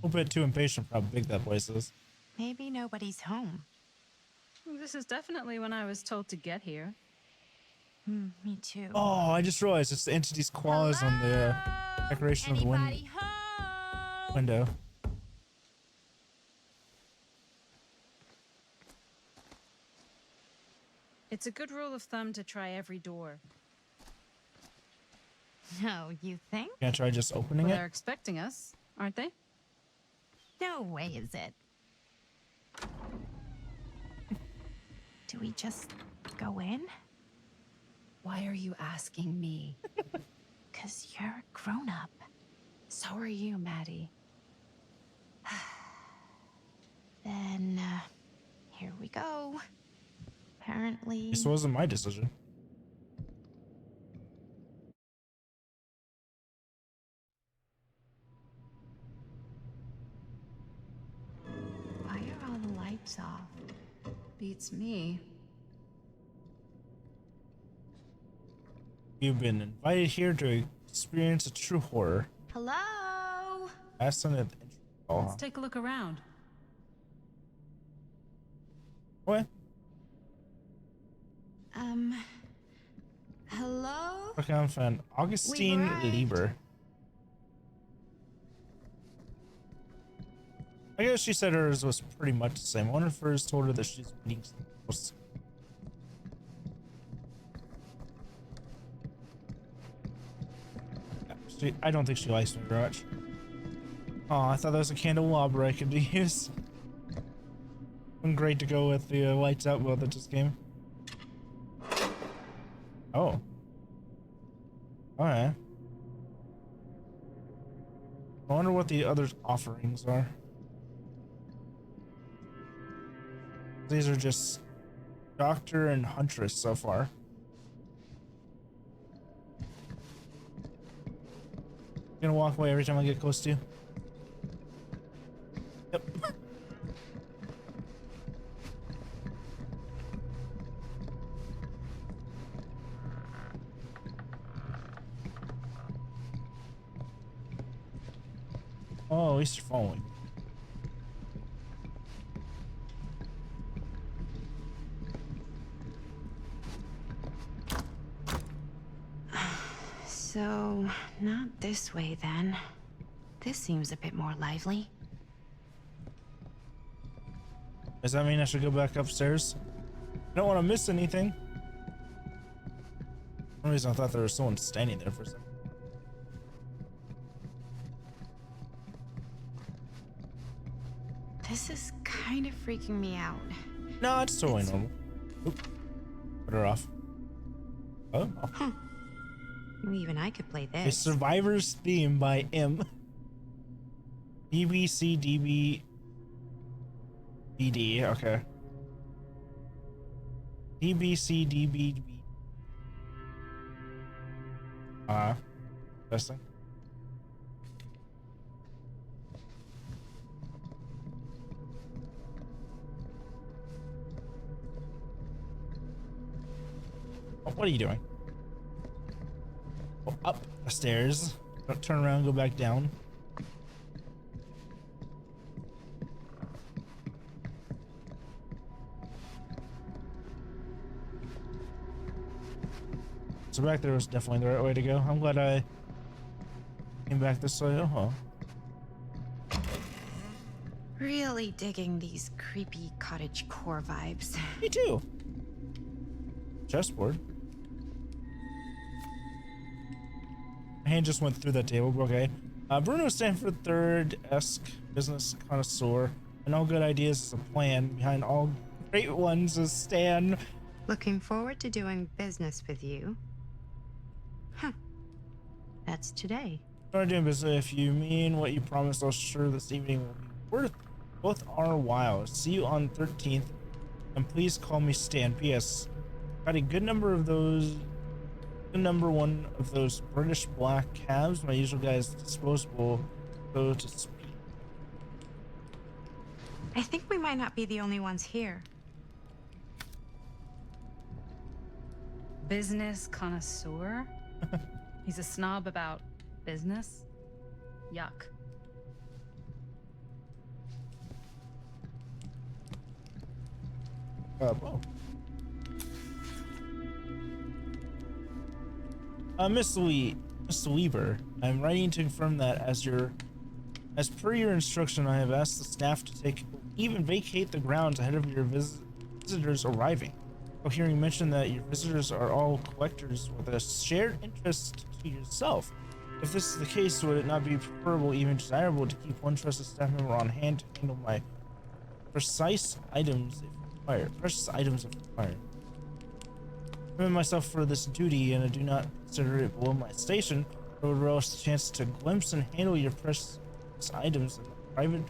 Speaker 1: A bit too impatient for how big that place is.
Speaker 6: Maybe nobody's home.
Speaker 8: This is definitely when I was told to get here.
Speaker 6: Me too.
Speaker 1: Oh, I just realized it's the entity's claws on the decoration of the
Speaker 6: Anybody home?
Speaker 1: window.
Speaker 8: It's a good rule of thumb to try every door.
Speaker 6: No, you think?
Speaker 1: Can't try just opening
Speaker 8: Well,
Speaker 1: it?
Speaker 8: they're expecting us, aren't they?
Speaker 6: No way is it. Do we just go in?
Speaker 8: Why are you asking me?
Speaker 6: 'Cause you're a grown-up.
Speaker 8: So are you, Maddie.
Speaker 6: Then, here we go. Apparently...
Speaker 1: This wasn't my decision.
Speaker 6: Why are all the lights off?
Speaker 8: Beats me.
Speaker 1: You've been invited here to experience a true horror.
Speaker 6: Hello?
Speaker 1: That's an
Speaker 8: Let's take a look around.
Speaker 1: What?
Speaker 6: Hello?
Speaker 1: Okay, I'm fan. Augustine
Speaker 6: arrived.
Speaker 1: Lieber. I guess she said hers was pretty much the same. I wonder if hers told her that she's meeting something else. I don't think she likes me very much. Oh, I thought that was a candelabra I could use. Great to go with the lights out mode that just came. Oh. Alright. I wonder what the other offerings are. These are just Doctor and Huntress so far. Gonna walk away every time I get close to you. Yep. Oh, at least you're following.
Speaker 6: So, not this way then. This seems a bit more lively.
Speaker 1: Does that mean I should go back upstairs? I don't want to miss anything. For some reason I thought there was someone standing there for a second.
Speaker 6: This is kind of freaking me out.
Speaker 1: No, it's totally normal. Oop. Put her off. Oh.
Speaker 6: Well, even I could play
Speaker 1: A
Speaker 6: this.
Speaker 1: Survivor's Theme by M. DBCDBD. Okay. DBCDBD. Testing. Oh, what are you doing? Oh, up the stairs. Don't turn around and go back down. So back there was definitely the right way to go. I'm glad I came back this way. Oh,
Speaker 6: Really digging these creepy cottage core vibes.
Speaker 1: me too. Chessboard. My hand just went through that table. Okay. Bruno Stanford III-esque business connoisseur. And all good ideas is a plan. Behind all great ones is Stan.
Speaker 6: Looking forward to doing business with you. Huh. That's today.
Speaker 1: Start doing business. If you mean what you promised, I'll sure this evening will be worth both our while. See you on 13th. And please call me Stan. P.S. Got a good number of those. One of those British black cabs. My usual guy is disposable, so to speak.
Speaker 6: I think we might not be the only ones here.
Speaker 8: Business connoisseur? He's a snob about business? Yuck.
Speaker 1: Whoa. Miss Weaver, I'm writing to confirm that as per your instruction, I have asked the staff to take even vacate the grounds ahead of your visitors arriving. Hearing mention that your visitors are all collectors with a shared interest to yourself. If this is the case, would it not be preferable, even desirable, to keep one trusted staff member on hand to handle my precious items if required? I commit myself for this duty, and I do not consider it below my station, but would relish the chance to glimpse and handle your precious items in the private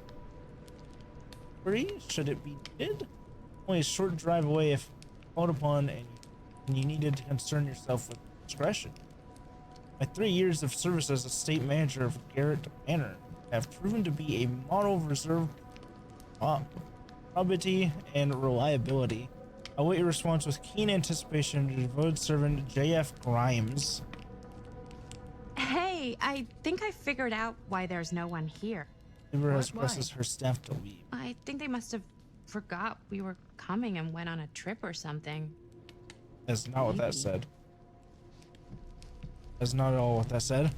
Speaker 1: property, should it be needed. Only a short drive away if called upon, and you needed to concern yourself with discretion. My 3 years of service as a state manager of Garrett Manor have proven to be a model of reserve, probity, and reliability. I await your response with keen anticipation. Your devoted servant, J.F. Grimes.
Speaker 6: Hey, I think I figured out why there's no one here.
Speaker 1: Weaver has presses her staff to leave.
Speaker 6: I think they must have forgot we were coming and went on a trip or something.
Speaker 1: That's not what that said. That's not at all what that said.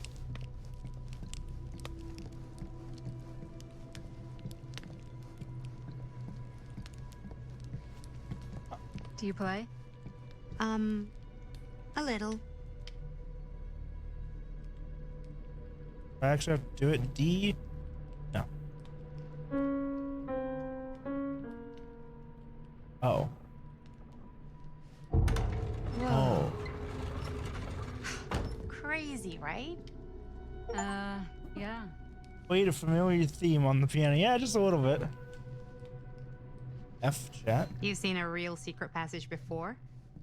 Speaker 8: Do you play?
Speaker 6: A little.
Speaker 1: I actually have to do it. D. No. Oh.
Speaker 6: Whoa.
Speaker 1: Oh.
Speaker 6: Crazy, right?
Speaker 8: Yeah.
Speaker 1: Played a familiar theme on the piano. Yeah, just a little bit. F chat.
Speaker 6: You've seen a real secret passage before?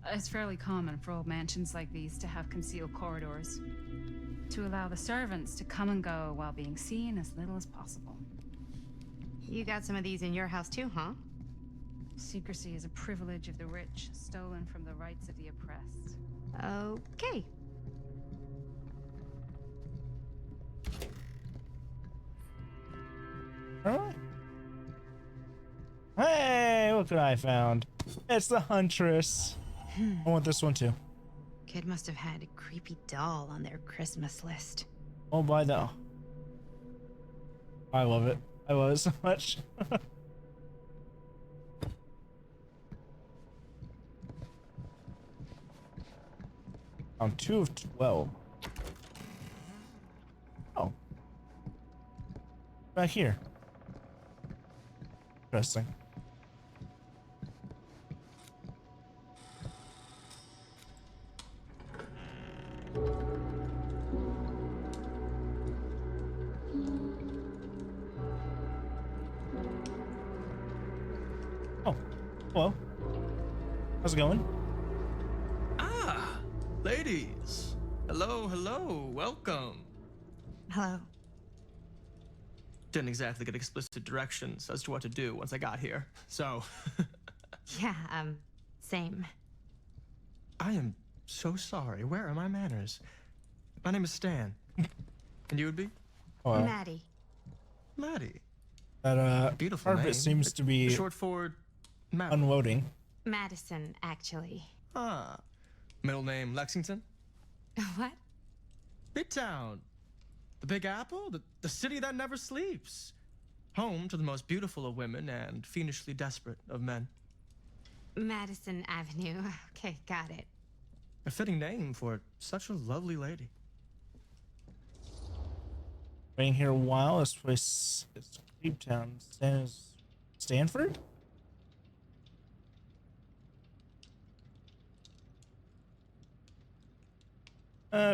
Speaker 8: It's fairly common for old mansions like these to have concealed corridors, to allow the servants to come and go while being seen as little as possible.
Speaker 6: You got some of these in your house too, huh?
Speaker 8: Secrecy is a privilege of the rich, stolen from the rights of the oppressed.
Speaker 6: Okay.
Speaker 1: Alright. Hey, look what I found. It's the Huntress. I want this one too.
Speaker 6: Kid must have had a creepy doll on their Christmas list.
Speaker 1: I'll buy that. I love it. I love it so much. On 2 of 12. Oh. Back here. Interesting. Oh, hello. How's it going?
Speaker 9: Ah, ladies. Hello, hello, welcome.
Speaker 6: Hello.
Speaker 9: Didn't exactly get explicit directions as to what to do once I got here, so.
Speaker 6: Yeah, same.
Speaker 9: I am so sorry. Where are my manners? My name is Stan. And you would be?
Speaker 1: Oh,
Speaker 6: Maddie.
Speaker 9: Maddie.
Speaker 1: that
Speaker 9: Beautiful
Speaker 1: carpet
Speaker 9: name.
Speaker 1: seems to be
Speaker 9: Short for Matt.
Speaker 1: unloading.
Speaker 6: Madison, actually.
Speaker 9: Ah. Middle name Lexington?
Speaker 6: What?
Speaker 9: Midtown. The Big Apple? The city that never sleeps. Home to the most beautiful of women and fiendishly desperate of men.
Speaker 6: Madison Avenue. Okay, got it.
Speaker 9: A fitting name for such a lovely lady.
Speaker 1: Been here a while. This place is Cape Town. Stanford?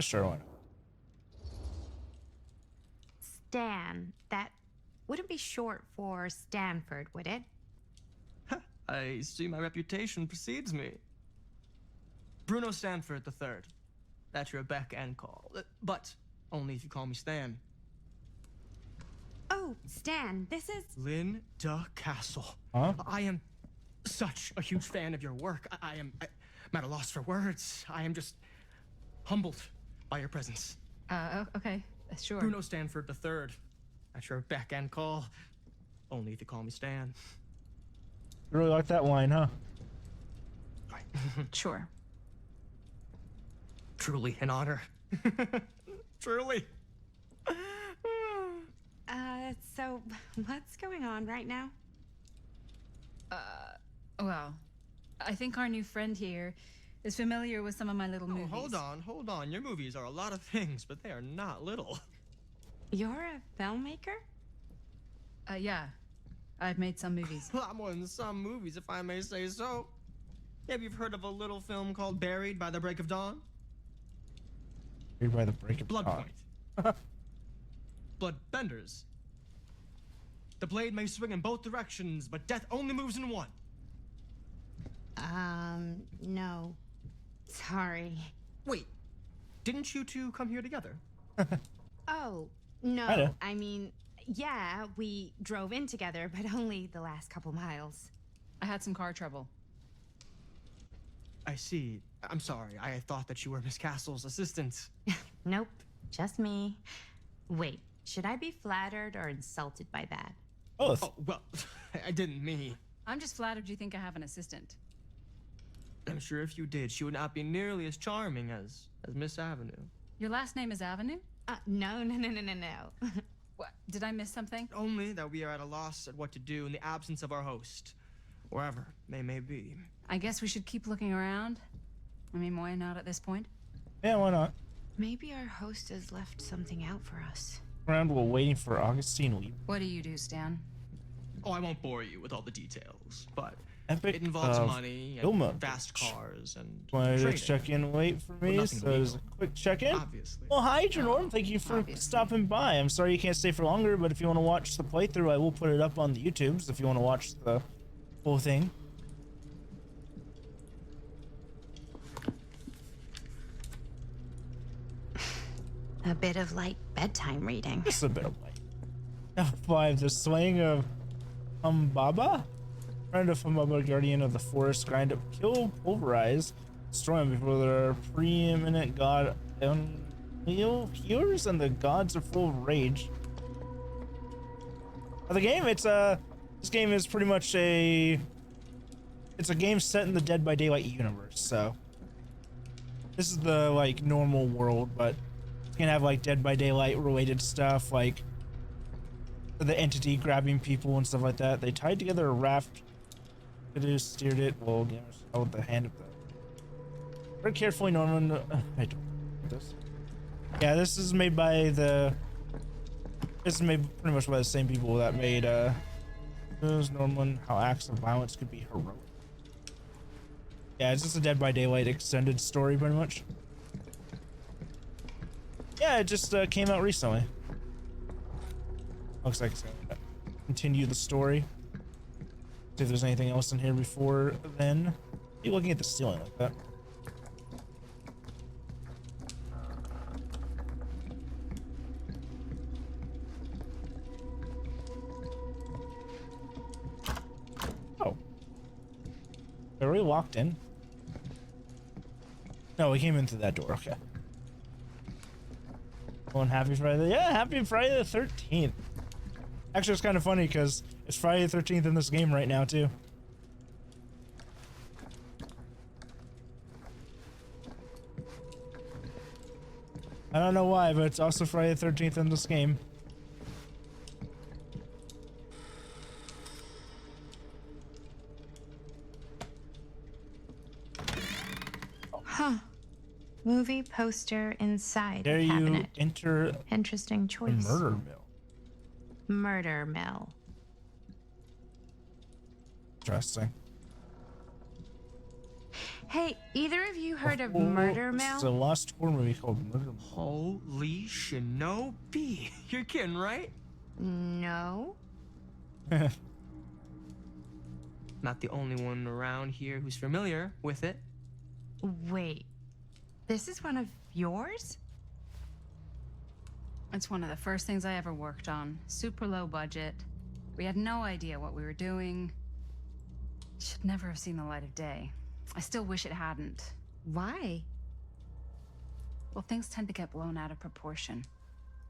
Speaker 1: Sure, why not?
Speaker 6: Stan. That wouldn't be short for Stanford, would it?
Speaker 9: I see my reputation precedes me. Bruno Stanford III. At your beck and call. But only if you call me Stan.
Speaker 6: Oh, Stan, this is...
Speaker 9: Linda Castle.
Speaker 1: Huh?
Speaker 9: I am such a huge fan of your work. I'm at a loss for words. I am just humbled by your presence.
Speaker 8: Okay, sure.
Speaker 9: Bruno Stanford III. At your beck and call. Only if you call me Stan.
Speaker 1: You really like that line, huh?
Speaker 8: Sure.
Speaker 9: Truly an honor. Truly.
Speaker 6: So what's going on right now?
Speaker 8: Well, I think our new friend here is familiar with some of my little movies.
Speaker 9: Hold on. Your movies are a lot of things, but they are not little.
Speaker 6: You're a filmmaker?
Speaker 8: Yeah. I've made some movies.
Speaker 9: A lot more than some movies, if I may say so. Maybe you've heard of a little film called Buried by the Break of Dawn?
Speaker 1: Buried by the Break of Dawn.
Speaker 9: Bloodpoint. Bloodbenders. The blade may swing in both directions, but death only moves in one.
Speaker 6: No. Sorry.
Speaker 9: Wait, didn't you two come here together?
Speaker 6: Oh, no.
Speaker 1: Kinda.
Speaker 6: I mean, yeah, we drove in together, but only the last couple miles.
Speaker 8: I had some car trouble.
Speaker 9: I see. I'm sorry. I thought that you were Miss Castle's assistant.
Speaker 6: Nope, just me. Wait, should I be flattered or insulted by that?
Speaker 1: Both.
Speaker 9: Oh, well, I didn't mean.
Speaker 8: I'm just flattered you think I have an assistant.
Speaker 9: I'm sure if you did, she would not be nearly as charming as Miss Avenue.
Speaker 8: Your last name is Avenue?
Speaker 6: No.
Speaker 8: What? Did I miss something?
Speaker 9: Only that we are at a loss at what to do in the absence of our host, wherever they may be.
Speaker 8: I guess we should keep looking around. I mean, why not at this point?
Speaker 1: Yeah, why not?
Speaker 6: Maybe our host has left something out for us.
Speaker 1: Around while waiting for Augustine Weep.
Speaker 8: What do you do, Stan?
Speaker 9: Oh, I won't bore you with all the details, but
Speaker 1: Epic
Speaker 9: it involves
Speaker 1: of
Speaker 9: money
Speaker 1: film
Speaker 9: and
Speaker 1: mode.
Speaker 9: fast cars and
Speaker 1: Wanted to
Speaker 9: trading.
Speaker 1: check in and wait for me,
Speaker 9: nothing
Speaker 1: so there's a
Speaker 9: illegal.
Speaker 1: quick check-in.
Speaker 9: Obviously.
Speaker 1: Well, hi, Jerome. Thank you for
Speaker 8: Obviously.
Speaker 1: stopping by. I'm sorry you can't stay for longer, but if you want to watch the playthrough, I will put it up on the YouTubes if you want to watch the whole thing.
Speaker 6: A bit of light bedtime reading.
Speaker 1: Just a bit of light. Number 5, the Slaying of Humbaba. Friend of Humbaba, guardian of the forest, grind up, kill, pulverize, destroy them before their preeminent god hears and the gods are full of rage. The game, this game is pretty much it's a game set in the Dead by Daylight universe, so this is the like normal world, but it's gonna have like Dead by Daylight related stuff, like the entity grabbing people and stuff like that. They tied together a raft. It steered it. Well, gamers held the hand of the. Very carefully, Norman. I don't know this. Yeah, this is made by the. This is made pretty much by the same people that made Norman. How acts of violence could be heroic. Yeah, it's just a Dead by Daylight extended story, pretty much. Yeah, it just came out recently. Looks like it's gonna continue the story. See if there's anything else in here before then. Keep looking at the ceiling like that. Oh. Are we locked in? No, we came in through that door. Okay. Going happy Friday. Yeah, happy Friday the 13th. Actually, it's kind of funny because it's Friday the 13th in this game right now, too. I don't know why, but it's also Friday the 13th in this game.
Speaker 6: Huh. Movie poster inside
Speaker 1: Dare
Speaker 6: the
Speaker 1: you
Speaker 6: cabinet.
Speaker 1: enter
Speaker 6: Interesting
Speaker 1: a
Speaker 6: choice.
Speaker 1: murder mill?
Speaker 6: Murder mill.
Speaker 1: Interesting.
Speaker 6: Hey, either of you heard of
Speaker 1: Oh,
Speaker 6: Murder
Speaker 1: This
Speaker 6: Mill?
Speaker 1: is a lost horror movie called Murder Mill.
Speaker 9: Holy shinobi. You're kidding, right?
Speaker 6: No.
Speaker 9: Not the only one around here who's familiar with it.
Speaker 6: Wait. This is one of yours?
Speaker 8: It's one of the first things I ever worked on. Super low budget. We had no idea what we were doing. Should never have seen the light of day. I still wish it hadn't.
Speaker 6: Why?
Speaker 8: Well, things tend to get blown out of proportion.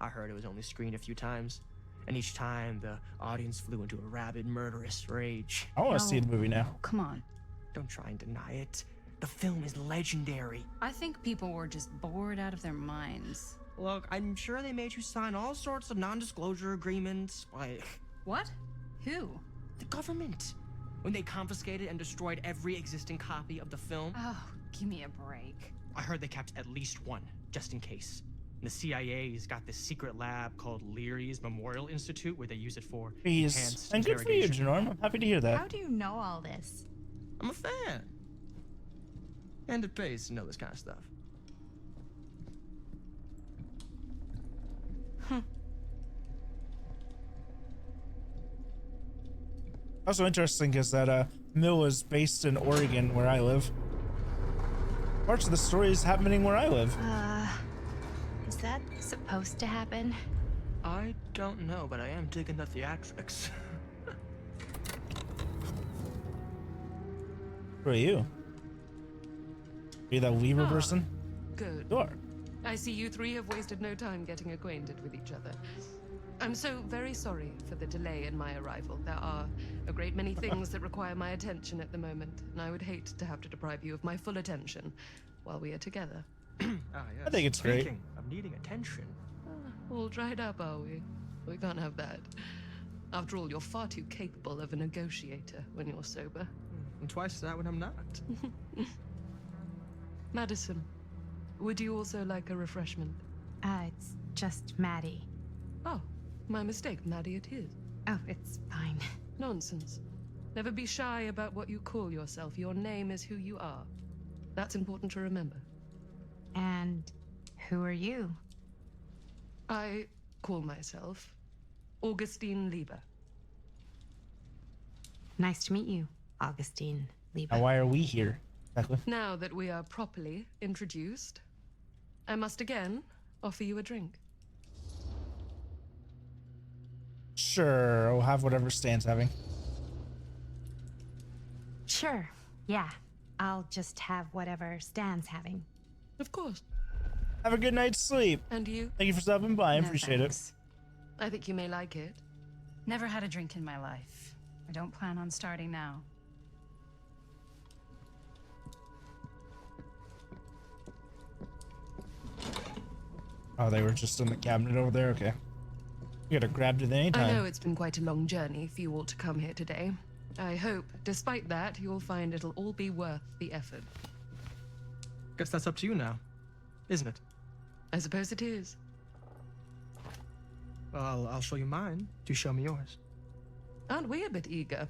Speaker 9: I heard it was only screened a few times, and each time the audience flew into a rabid, murderous rage.
Speaker 1: I want to see the movie now.
Speaker 8: Come on.
Speaker 9: Don't try and deny it. The film is legendary.
Speaker 8: I think people were just bored out of their minds.
Speaker 9: Look, I'm sure they made you sign all sorts of non-disclosure agreements. Like,
Speaker 8: What? Who?
Speaker 9: the government. When they confiscated and destroyed every existing copy of the film.
Speaker 8: Oh, give me a break.
Speaker 9: I heard they kept at least one, just in case. The CIA's got this secret lab called Leary's Memorial Institute where they use it for enhanced
Speaker 1: And good for you,
Speaker 9: interrogation.
Speaker 1: Jerome. I'm happy to hear that.
Speaker 6: How do you know all this?
Speaker 9: I'm a fan. And it pays to know this kind of stuff.
Speaker 1: Also interesting is that Mill is based in Oregon, where I live. Parts of the story is happening where I live.
Speaker 6: Is that supposed to happen?
Speaker 9: I don't know, but I am digging the theatrics.
Speaker 1: Who are you? Are you that Weaver person?
Speaker 2: Good.
Speaker 1: You are.
Speaker 2: I see you three have wasted no time getting acquainted with each other. I'm so very sorry for the delay in my arrival. There are a great many things that require my attention at the moment, and I would hate to have to deprive you of my full attention while we are together.
Speaker 9: Yes.
Speaker 1: I think it's great.
Speaker 9: Speaking of needing attention.
Speaker 2: All dried up, are we? We can't have that. After all, you're far too capable of a negotiator when you're sober.
Speaker 9: And twice that when I'm not.
Speaker 2: Madison, would you also like a refreshment?
Speaker 6: It's just Maddie.
Speaker 2: Oh, my mistake. Maddie it is.
Speaker 6: Oh, it's fine.
Speaker 2: Nonsense. Never be shy about what you call yourself. Your name is who you are. That's important to remember.
Speaker 6: And who are you?
Speaker 2: I call myself Augustine Lieber.
Speaker 6: Nice to meet you, Augustine Lieber.
Speaker 1: Now, why are we here? Exactly.
Speaker 2: Now that we are properly introduced, I must again offer you a drink.
Speaker 1: Sure, I'll have whatever Stan's having.
Speaker 6: Sure, yeah. I'll just have whatever Stan's having.
Speaker 2: Of course.
Speaker 1: Have a good night's sleep.
Speaker 2: And you?
Speaker 1: Thank you for stopping by. I
Speaker 8: No,
Speaker 1: appreciate
Speaker 8: thanks.
Speaker 2: I think you may like it.
Speaker 8: Never had a drink in my life. I don't plan on starting now.
Speaker 1: it. Oh, they were just in the cabinet over there? Okay. You could have grabbed it anytime.
Speaker 2: I know it's been quite a long journey for you all to come here today. I hope, despite that, you'll find it'll all be worth the effort.
Speaker 9: Guess that's up to you now, isn't it?
Speaker 2: I suppose it is.
Speaker 9: Well, I'll show you mine. Do show me yours.
Speaker 2: Aren't we a bit eager?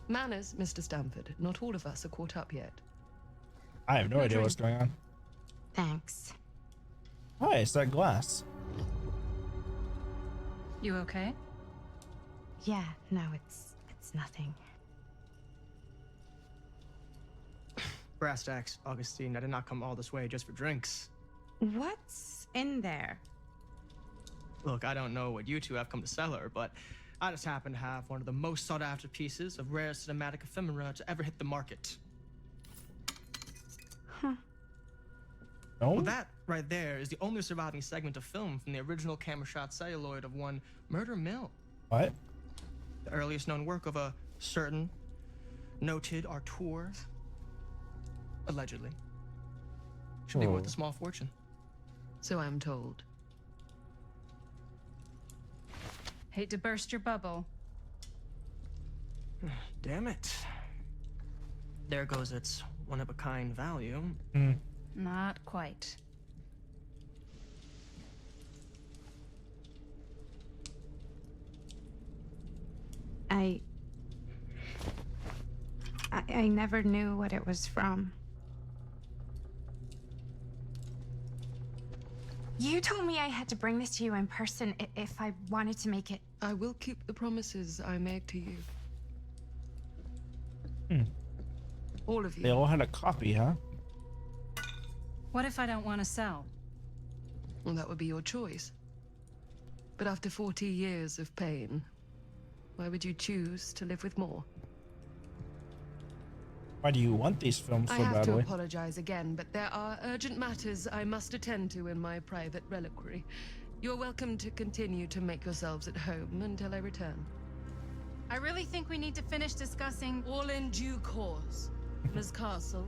Speaker 2: Manners, Mr. Stamford. Not all of us are caught up yet.
Speaker 1: I have no idea what's going on.
Speaker 6: Thanks.
Speaker 1: Hi, it's that glass.
Speaker 8: You okay?
Speaker 6: Yeah, no, it's nothing.
Speaker 9: Brass tacks, Augustine. I did not come all this way just for drinks.
Speaker 6: What's in there?
Speaker 9: Look, I don't know what you two have come to sell her, but I just happen to have one of the most sought-after pieces of rare cinematic ephemera to ever hit the market.
Speaker 1: No?
Speaker 9: Well, that right there is the only surviving segment of film from the original camera shot celluloid of one Murder Mill,
Speaker 1: What?
Speaker 9: the earliest known work of a certain noted auteur. Allegedly. Should be worth
Speaker 1: Oh.
Speaker 9: a small fortune.
Speaker 2: So I'm told.
Speaker 8: Hate to burst your bubble.
Speaker 9: Damn it. There goes its one-of-a-kind value.
Speaker 8: Not quite.
Speaker 6: I never knew what it was from. You told me I had to bring this to you in person if I wanted to make it.
Speaker 2: I will keep the promises I make to you. All of you.
Speaker 1: They all had a copy, huh?
Speaker 8: What if I don't want to sell?
Speaker 2: Well, that would be your choice. But after 40 years of pain, why would you choose to live with more?
Speaker 1: Why do you want these films so
Speaker 2: I have to
Speaker 1: badly?
Speaker 2: apologize again, but there are urgent matters I must attend to in my private reliquary. You're welcome to continue to make yourselves at home until I return.
Speaker 8: I really think we need to finish discussing.
Speaker 2: All in due course. Ms. Castle,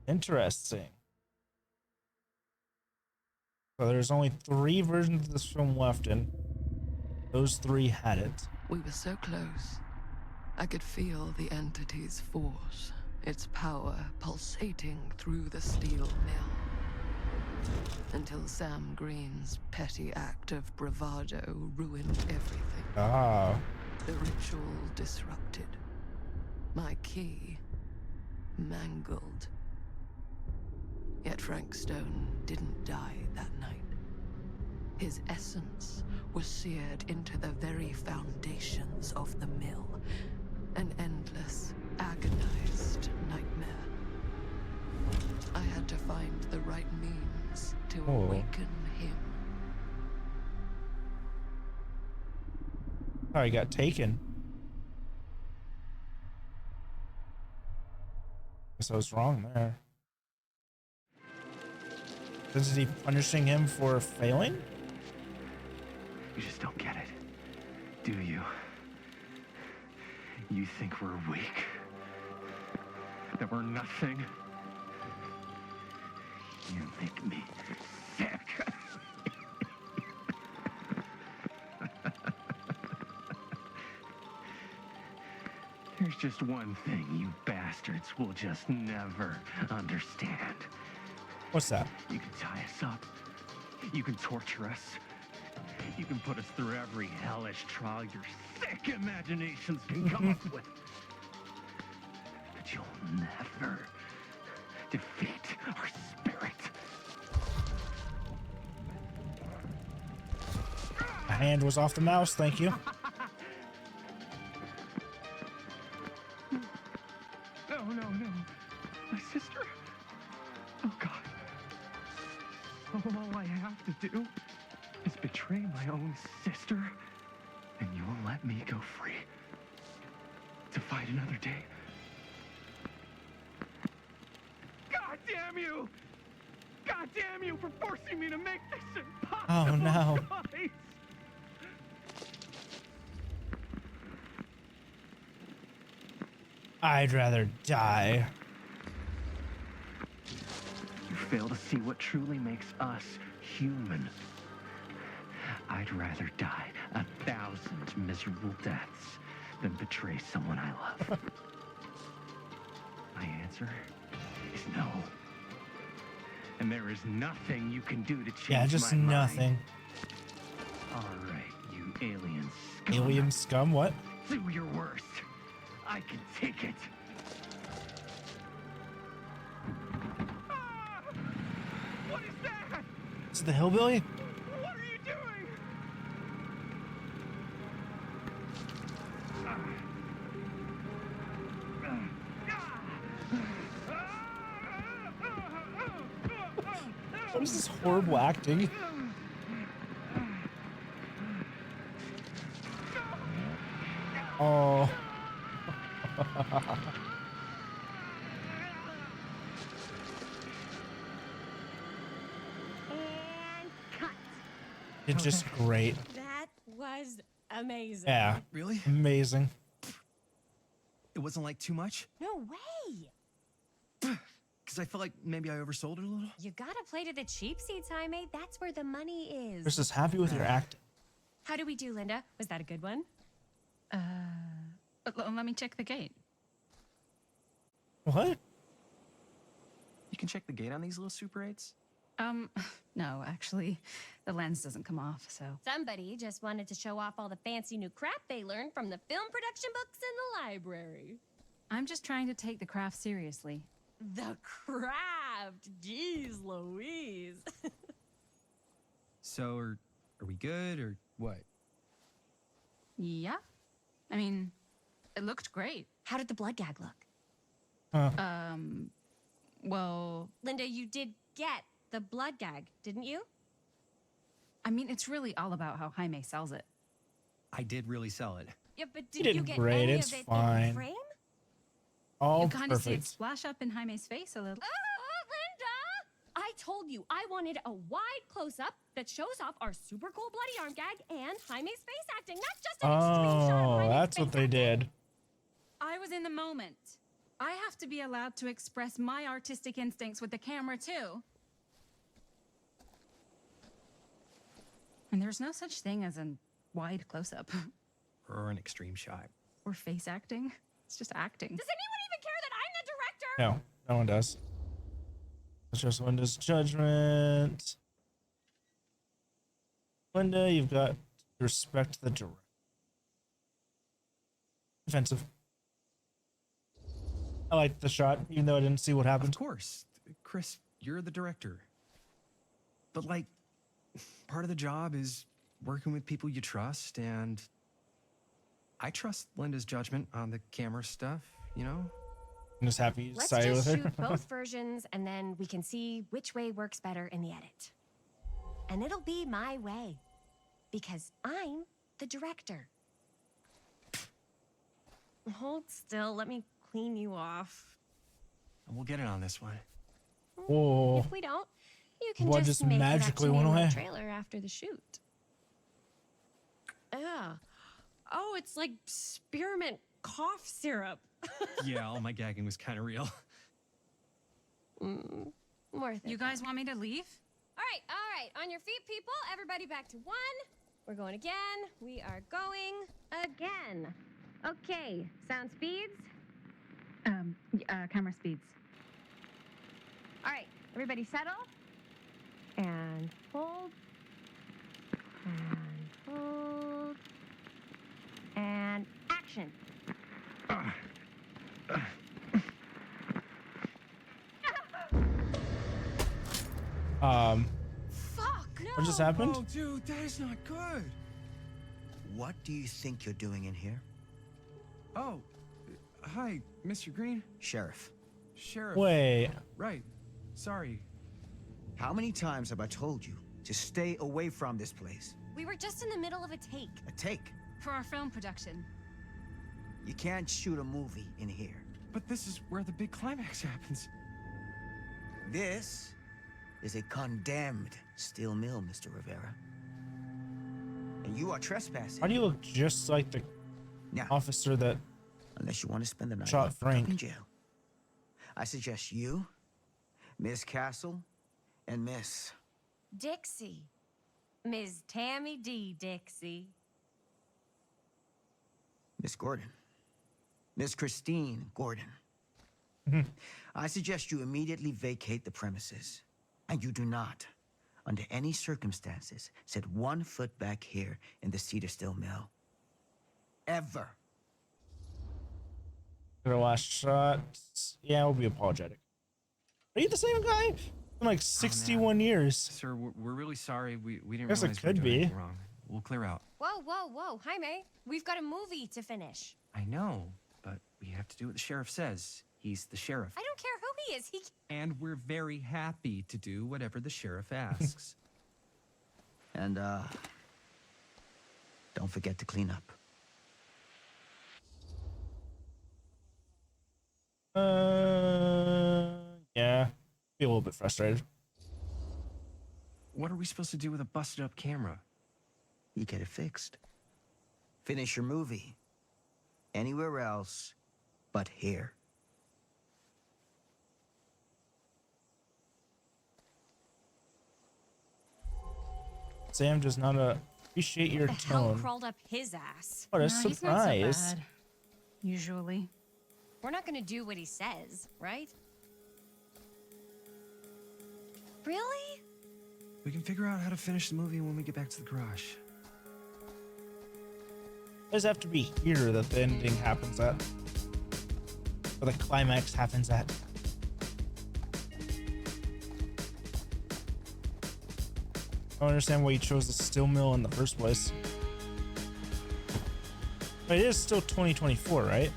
Speaker 1: Interesting. So there's only 3 versions of this film left, and those 3 had it.
Speaker 2: We were so close. I could feel the entity's force, its power pulsating through the steel mill. Until Sam Green's petty act of bravado ruined everything.
Speaker 1: Ah.
Speaker 2: The ritual disrupted. My key mangled. Yet Frank Stone didn't die that night. His essence was seared into the very foundations of the mill. An endless, agonized nightmare. I had to find the right means to awaken him.
Speaker 1: Oh, he got taken. Guess I was wrong there. Is he punishing him for failing?
Speaker 10: You just don't get it, do you? You think we're weak? That we're nothing? You make me sick. There's just one thing you bastards will just never understand.
Speaker 1: What's that?
Speaker 10: You can tie us up. You can torture us. You can put us through every hellish trial your sick imaginations can come up with. But you'll never defeat our spirit.
Speaker 1: My hand was off the mouse, thank you.
Speaker 10: No, no, no. My sister? Oh, God. All I have to do is betray my own sister, and you will let me go free to fight another day. God damn you! God damn you for forcing me to make this impossible
Speaker 1: Oh, no.
Speaker 10: choice!
Speaker 1: I'd rather die.
Speaker 10: You fail to see what truly makes us human. I'd rather die 1,000 miserable deaths than betray someone I love. My answer is no. And there is nothing you can do to change
Speaker 1: Yeah, just
Speaker 10: my
Speaker 1: nothing.
Speaker 10: mind. All right, you alien scum.
Speaker 1: Alien scum, what?
Speaker 10: Do your worst. I can take it. Ah! What is that?
Speaker 1: Is it the hillbilly?
Speaker 10: What are you doing?
Speaker 1: What is this horrible acting? Oh.
Speaker 11: And cut.
Speaker 1: It's just great.
Speaker 11: That was amazing.
Speaker 1: Yeah.
Speaker 12: Really?
Speaker 1: Amazing.
Speaker 12: It wasn't like too much?
Speaker 11: No way.
Speaker 12: Because I felt like maybe I oversold it a little.
Speaker 11: You gotta play to the cheap seats, Jaime. That's where the money is.
Speaker 1: Chris is happy with your acting.
Speaker 11: How do we do, Linda? Was that a good one?
Speaker 8: Let me check the gate.
Speaker 1: What?
Speaker 12: You can check the gate on these little Super 8s?
Speaker 8: No, actually, the lens doesn't come off, so.
Speaker 11: Somebody just wanted to show off all the fancy new crap they learned from the film production books in the library.
Speaker 8: I'm just trying to take the craft seriously.
Speaker 11: The craft! Jeez Louise.
Speaker 12: So, are we good, or what?
Speaker 8: Yeah. I mean, it looked great.
Speaker 11: How did the blood gag look?
Speaker 8: Well,
Speaker 11: Linda, you did get the blood gag, didn't you?
Speaker 8: I mean, it's really all about how Jaime sells it.
Speaker 12: I did really sell it.
Speaker 11: Yeah, but
Speaker 1: You
Speaker 11: did
Speaker 1: did
Speaker 11: you get
Speaker 1: great,
Speaker 11: any
Speaker 1: it's
Speaker 11: of it
Speaker 1: fine.
Speaker 11: in frame?
Speaker 1: All
Speaker 8: You kind of see it
Speaker 1: perfect.
Speaker 8: splash up in Jaime's face a little.
Speaker 11: Linda! I told you I wanted a wide close-up that shows off our super cool bloody arm gag and Jaime's face acting, not just an extreme shot of
Speaker 1: Oh,
Speaker 11: Jaime's
Speaker 1: that's
Speaker 11: face
Speaker 1: what they
Speaker 11: acting.
Speaker 1: did.
Speaker 8: I was in the moment. I have to be allowed to express my artistic instincts with the camera, too. And there's no such thing as a wide close-up.
Speaker 12: Or an extreme shot.
Speaker 8: Or face acting. It's just acting.
Speaker 11: Does anyone even care that I'm the director?
Speaker 1: No, no one does. It's just Linda's judgment. Linda, you've got to respect the director. Offensive. I liked the shot, even though I didn't see what happened.
Speaker 12: Of course. Chris, you're the director. But, like, part of the job is working with people you trust, and I trust Linda's judgment on the camera stuff, you know?
Speaker 1: I'm just happy you
Speaker 11: Let's
Speaker 1: decided with
Speaker 11: just
Speaker 1: her.
Speaker 11: shoot both versions, and then we can see which way works better in the edit. And it'll be my way, because I'm the director. Hold still, let me clean you off.
Speaker 12: And we'll get it on this one.
Speaker 1: Whoa.
Speaker 11: If we don't, you can
Speaker 1: What
Speaker 11: just
Speaker 1: just
Speaker 11: make
Speaker 1: magically
Speaker 11: it up to
Speaker 1: went
Speaker 11: me in
Speaker 1: away?
Speaker 11: the trailer after the shoot. Oh, it's like spearmint cough syrup.
Speaker 12: Yeah, all my gagging was kind of real.
Speaker 11: Worth it.
Speaker 8: You guys want me to leave?
Speaker 11: All right. On your feet, people. Everybody back to 1. We're going again. We are going again. Okay, sound speeds.
Speaker 8: Camera speeds.
Speaker 11: All right, everybody settle. And hold. And hold. And action. Fuck.
Speaker 1: What just happened?
Speaker 12: Oh, dude, that is not good.
Speaker 3: What do you think you're doing in here?
Speaker 12: Oh, hi, Mr. Green.
Speaker 3: Sheriff.
Speaker 12: Sheriff.
Speaker 1: Wait.
Speaker 12: Right. Sorry.
Speaker 3: How many times have I told you to stay away from this place?
Speaker 11: We were just in the middle of a take.
Speaker 3: A take.
Speaker 8: For our film production.
Speaker 3: You can't shoot a movie in here.
Speaker 12: But this is where the big climax happens.
Speaker 3: This is a condemned steel mill, Mr. Rivera. And you are trespassing.
Speaker 1: Why do you look just like the
Speaker 3: Now,
Speaker 1: officer that
Speaker 3: unless you want to spend the night
Speaker 1: shot
Speaker 3: locked up
Speaker 1: Frank?
Speaker 3: in jail, I suggest you, Miss Castle, and Miss...
Speaker 11: Dixie. Ms. Tammy D. Dixie.
Speaker 3: Miss Gordon. Miss Christine Gordon. I suggest you immediately vacate the premises. And you do not, under any circumstances, set 1 foot back here in the Cedar Still Mill. Ever.
Speaker 1: Your last shot. Yeah, we'll be apologetic. Are you the same guy? In like 61 years.
Speaker 12: Sir, we're really sorry. We didn't
Speaker 1: Guess it
Speaker 12: realize we
Speaker 1: could
Speaker 12: were doing
Speaker 1: be.
Speaker 12: anything wrong. We'll clear out.
Speaker 11: Whoa. Jaime, we've got a movie to finish.
Speaker 12: I know, but we have to do what the sheriff says. He's the sheriff.
Speaker 11: I don't care who he is.
Speaker 12: And we're very happy to do whatever the sheriff asks.
Speaker 3: And, don't forget to clean up.
Speaker 1: Yeah. Be a little bit frustrated.
Speaker 12: What are we supposed to do with a busted up camera?
Speaker 3: You get it fixed. Finish your movie. Anywhere else but here.
Speaker 1: Sam does not appreciate your
Speaker 11: The hell
Speaker 1: tone.
Speaker 11: crawled up his ass?
Speaker 1: What a
Speaker 8: No, he's not so
Speaker 1: surprise.
Speaker 8: bad. Usually.
Speaker 11: We're not gonna do what he says, right? Really?
Speaker 12: We can figure out how to finish the movie when we get back to the garage.
Speaker 1: It does have to be here that the ending happens at. Or the climax happens at. I don't understand why you chose the steel mill in the first place. But it is still 2024, right?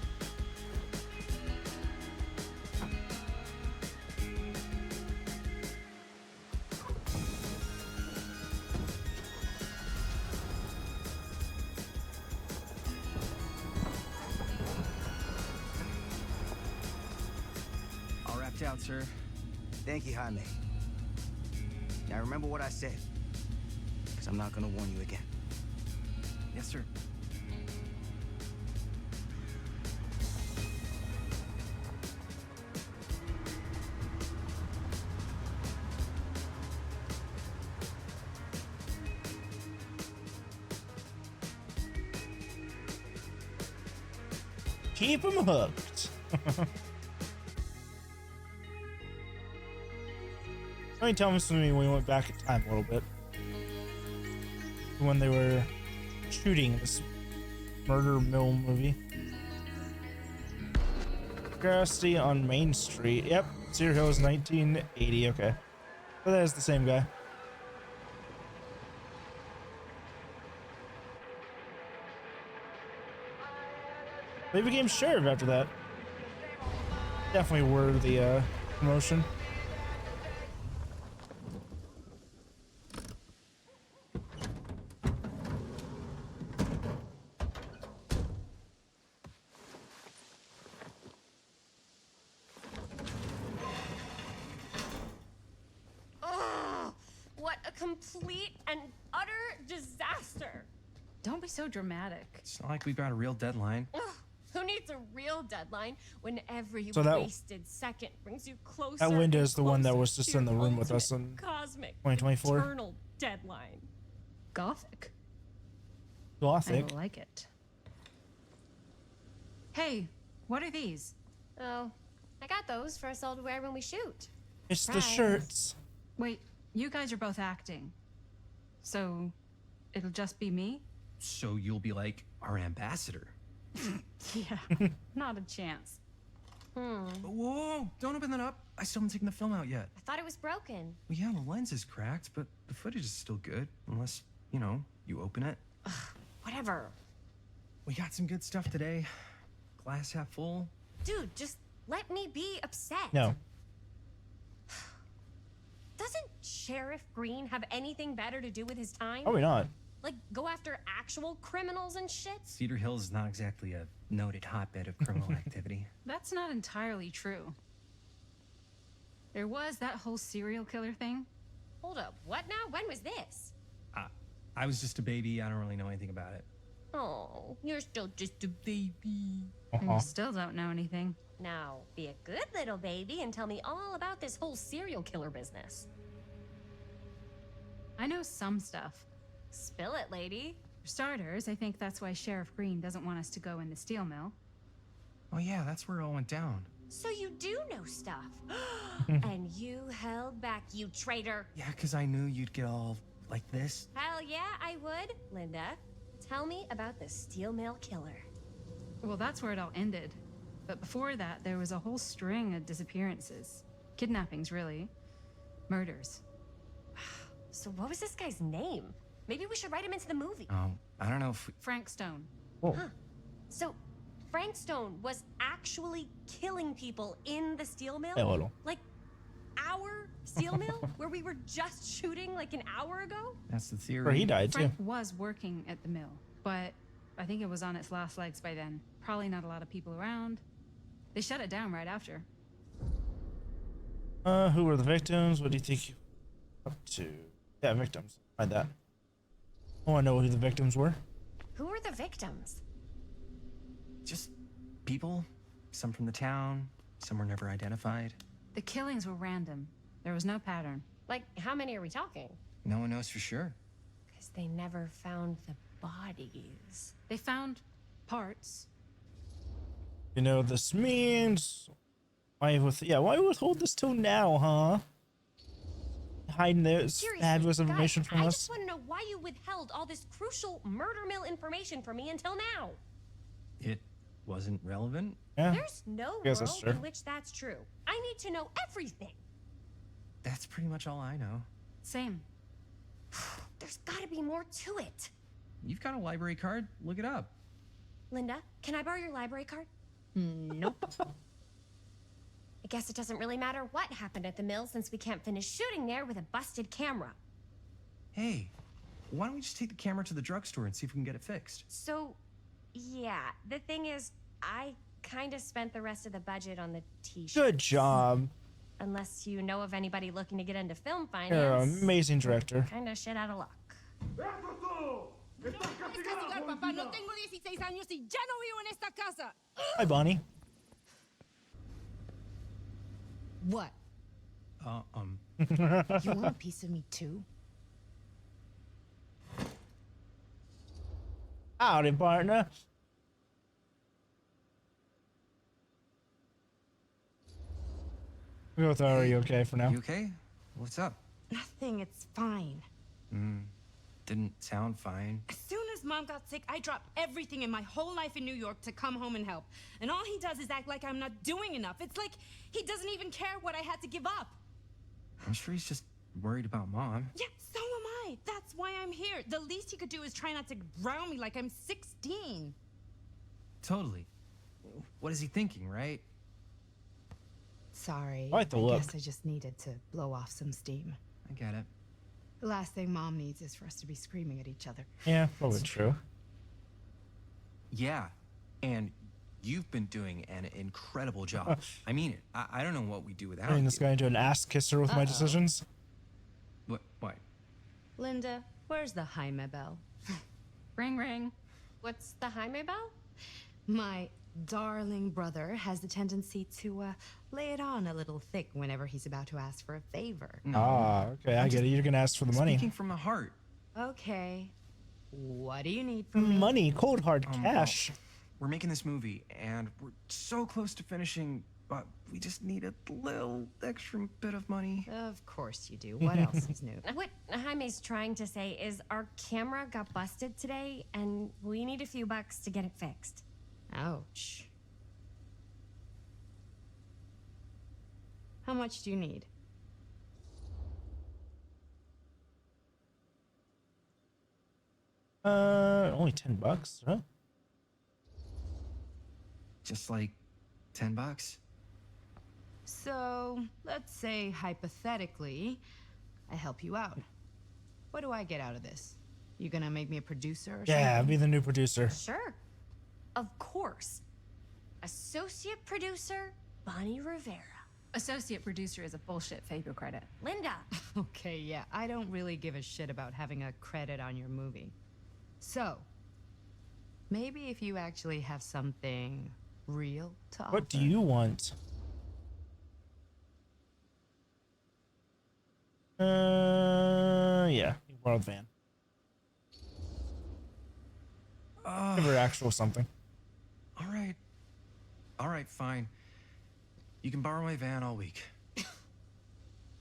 Speaker 12: All wrapped out, sir.
Speaker 3: Thank you, Jaime. Now remember what I said, because I'm not going to warn you again.
Speaker 12: Yes, sir.
Speaker 1: keep them hooked. Somebody tell me when we went back in time a little bit. When they were shooting this murder mill movie. Grassy on Main Street. Yep, Cedar Hill is 1980. Okay. So that is the same guy. They became sheriff after that. Definitely worthy promotion.
Speaker 11: Oh, what a complete and utter disaster.
Speaker 8: Don't be so dramatic.
Speaker 12: It's not like we've got a real deadline.
Speaker 11: Ugh, who needs a real deadline when every
Speaker 1: So that-
Speaker 11: wasted second brings you closer?
Speaker 1: That window
Speaker 11: and
Speaker 1: is the one that
Speaker 11: closer
Speaker 1: was just
Speaker 11: to
Speaker 1: in the
Speaker 11: your
Speaker 1: room with us
Speaker 11: ultimate
Speaker 1: in
Speaker 11: cosmic
Speaker 1: 2024.
Speaker 11: eternal deadline.
Speaker 8: Gothic.
Speaker 1: Gothic.
Speaker 8: I like it. Hey, what are these?
Speaker 11: Oh, I got those for us all to wear when we shoot.
Speaker 1: It's the
Speaker 11: Surprise.
Speaker 1: shirts.
Speaker 8: Wait, you guys are both acting. So, it'll just be me?
Speaker 12: So you'll be like our ambassador.
Speaker 8: Yeah, not a chance.
Speaker 12: Whoa, don't open that up. I still haven't taken the film out yet.
Speaker 11: I thought it was broken.
Speaker 12: Well, yeah, the lens is cracked, but the footage is still good. Unless, you know, you open it.
Speaker 11: Whatever.
Speaker 12: We got some good stuff today. Glass half full.
Speaker 11: Dude, just let me be upset.
Speaker 1: No.
Speaker 11: Doesn't Sheriff Green have anything better to do with his time?
Speaker 1: Probably not.
Speaker 11: Like, go after actual criminals and shit?
Speaker 12: Cedar Hills is not exactly a noted hotbed of criminal activity.
Speaker 8: That's not entirely true. There was that whole serial killer thing.
Speaker 11: Hold up, what now? When was this?
Speaker 12: I was just a baby. I don't really know anything about it.
Speaker 11: Oh, you're still just a baby.
Speaker 8: And you still don't know anything.
Speaker 11: Now, be a good little baby and tell me all about this whole serial killer business.
Speaker 8: I know some stuff.
Speaker 11: Spill it, lady.
Speaker 8: For starters, I think that's why Sheriff Green doesn't want us to go in the steel mill.
Speaker 12: Oh yeah, that's where it all went down.
Speaker 11: So you do know stuff. And you held back, you traitor.
Speaker 12: Yeah, because I knew you'd get all like this.
Speaker 11: Hell yeah, I would. Linda, tell me about the steel mill killer.
Speaker 8: Well, that's where it all ended. But before that, there was a whole string of disappearances. Kidnappings, really. Murders.
Speaker 11: So what was this guy's name? Maybe we should write him into the movie.
Speaker 12: Oh, I don't know if we...
Speaker 8: Frank Stone.
Speaker 1: Oh.
Speaker 11: Huh. So Frank Stone was actually killing people in the steel mill?
Speaker 1: Hey, little.
Speaker 11: Like our steel mill? Where we were just shooting like an hour ago?
Speaker 12: That's the theory.
Speaker 1: Or he died too.
Speaker 8: Frank was working at the mill, but I think it was on its last legs by then. Probably not a lot of people around. They shut it down right after.
Speaker 1: Who were the victims? What do you think you up to? Yeah, victims. Find that. I want to know who the victims were.
Speaker 11: Who were the victims?
Speaker 12: Just people. Some from the town. Some were never identified.
Speaker 8: The killings were random. There was no pattern.
Speaker 11: Like, how many are we talking?
Speaker 12: No one knows for sure.
Speaker 11: Because they never found the bodies.
Speaker 8: They found parts.
Speaker 1: You know this means. Why withhold this till now, huh? Hiding this
Speaker 11: Seriously,
Speaker 1: fabulous
Speaker 11: guys,
Speaker 1: information from
Speaker 11: I
Speaker 1: us.
Speaker 11: just want to know why you withheld all this crucial murder mill information from me until now.
Speaker 12: It wasn't relevant.
Speaker 1: Yeah.
Speaker 11: There's no
Speaker 1: Guess
Speaker 11: world
Speaker 1: that's true.
Speaker 11: in which that's true. I need to know everything.
Speaker 12: That's pretty much all I know.
Speaker 8: Same.
Speaker 11: There's got to be more to it.
Speaker 12: You've got a library card. Look it up.
Speaker 11: Linda, can I borrow your library card?
Speaker 8: Nope.
Speaker 11: I guess it doesn't really matter what happened at the mill since we can't finish shooting there with a busted camera.
Speaker 12: Hey, why don't we just take the camera to the drugstore and see if we can get it fixed?
Speaker 11: So, yeah, the thing is, I kind of spent the rest of the budget on the t-shirts.
Speaker 1: Good job.
Speaker 11: Unless you know of anybody looking to get into film finance.
Speaker 1: You're an amazing director.
Speaker 11: Kind of shit out of luck.
Speaker 1: Hi, Bonnie.
Speaker 6: What? You want a piece of me too?
Speaker 1: Howdy, partner. We'll go with are you okay for now?
Speaker 12: You okay? What's up?
Speaker 6: Nothing, it's fine.
Speaker 12: Didn't sound fine.
Speaker 6: As soon as Mom got sick, I dropped everything in my whole life in New York to come home and help. And all he does is act like I'm not doing enough. It's like he doesn't even care what I had to give up.
Speaker 12: I'm sure he's just worried about Mom.
Speaker 6: Yeah, so am I. That's why I'm here. The least he could do is try not to ground me like I'm 16.
Speaker 12: Totally. What is he thinking, right?
Speaker 6: Sorry.
Speaker 1: I like the
Speaker 6: I
Speaker 1: look.
Speaker 6: guess I just needed to blow off some steam.
Speaker 12: I get it.
Speaker 6: The last thing Mom needs is for us to be screaming at each other.
Speaker 1: Yeah, probably true.
Speaker 12: Yeah, and you've been doing an incredible job. I mean it. I don't know what we do without
Speaker 1: Turning
Speaker 12: you.
Speaker 1: this guy into an ass kisser with my decisions.
Speaker 12: What?
Speaker 6: Linda, where's the Jaime bell?
Speaker 8: Ring, ring.
Speaker 11: What's the Jaime bell?
Speaker 6: My darling brother has the tendency to lay it on a little thick whenever he's about to ask for a favor.
Speaker 1: Ah, okay, I get it. You're gonna ask for the money.
Speaker 12: Speaking from the heart.
Speaker 6: Okay. What do you need from me?
Speaker 1: Money, cold hard cash.
Speaker 12: Well, we're making this movie, and we're so close to finishing, but we just need a little extra bit of money.
Speaker 6: Of course you do. What else is new?
Speaker 11: What Jaime's trying to say is our camera got busted today, and we need a few bucks to get it fixed.
Speaker 6: Ouch. How much do you need?
Speaker 1: Only $10, huh?
Speaker 12: Just like $10.
Speaker 6: So, let's say hypothetically, I help you out. What do I get out of this? You gonna make me a producer or
Speaker 1: Yeah,
Speaker 6: something?
Speaker 1: be the new producer.
Speaker 11: Sure. Of course. Associate producer, Bonnie Rivera.
Speaker 8: Associate producer is a bullshit Fago credit.
Speaker 11: Linda.
Speaker 6: Okay, yeah, I don't really give a shit about having a credit on your movie. So, maybe if you actually have something real to offer.
Speaker 1: What do you want? Yeah, borrowed van. Give her actual something.
Speaker 12: All right, fine. You can borrow my van all week.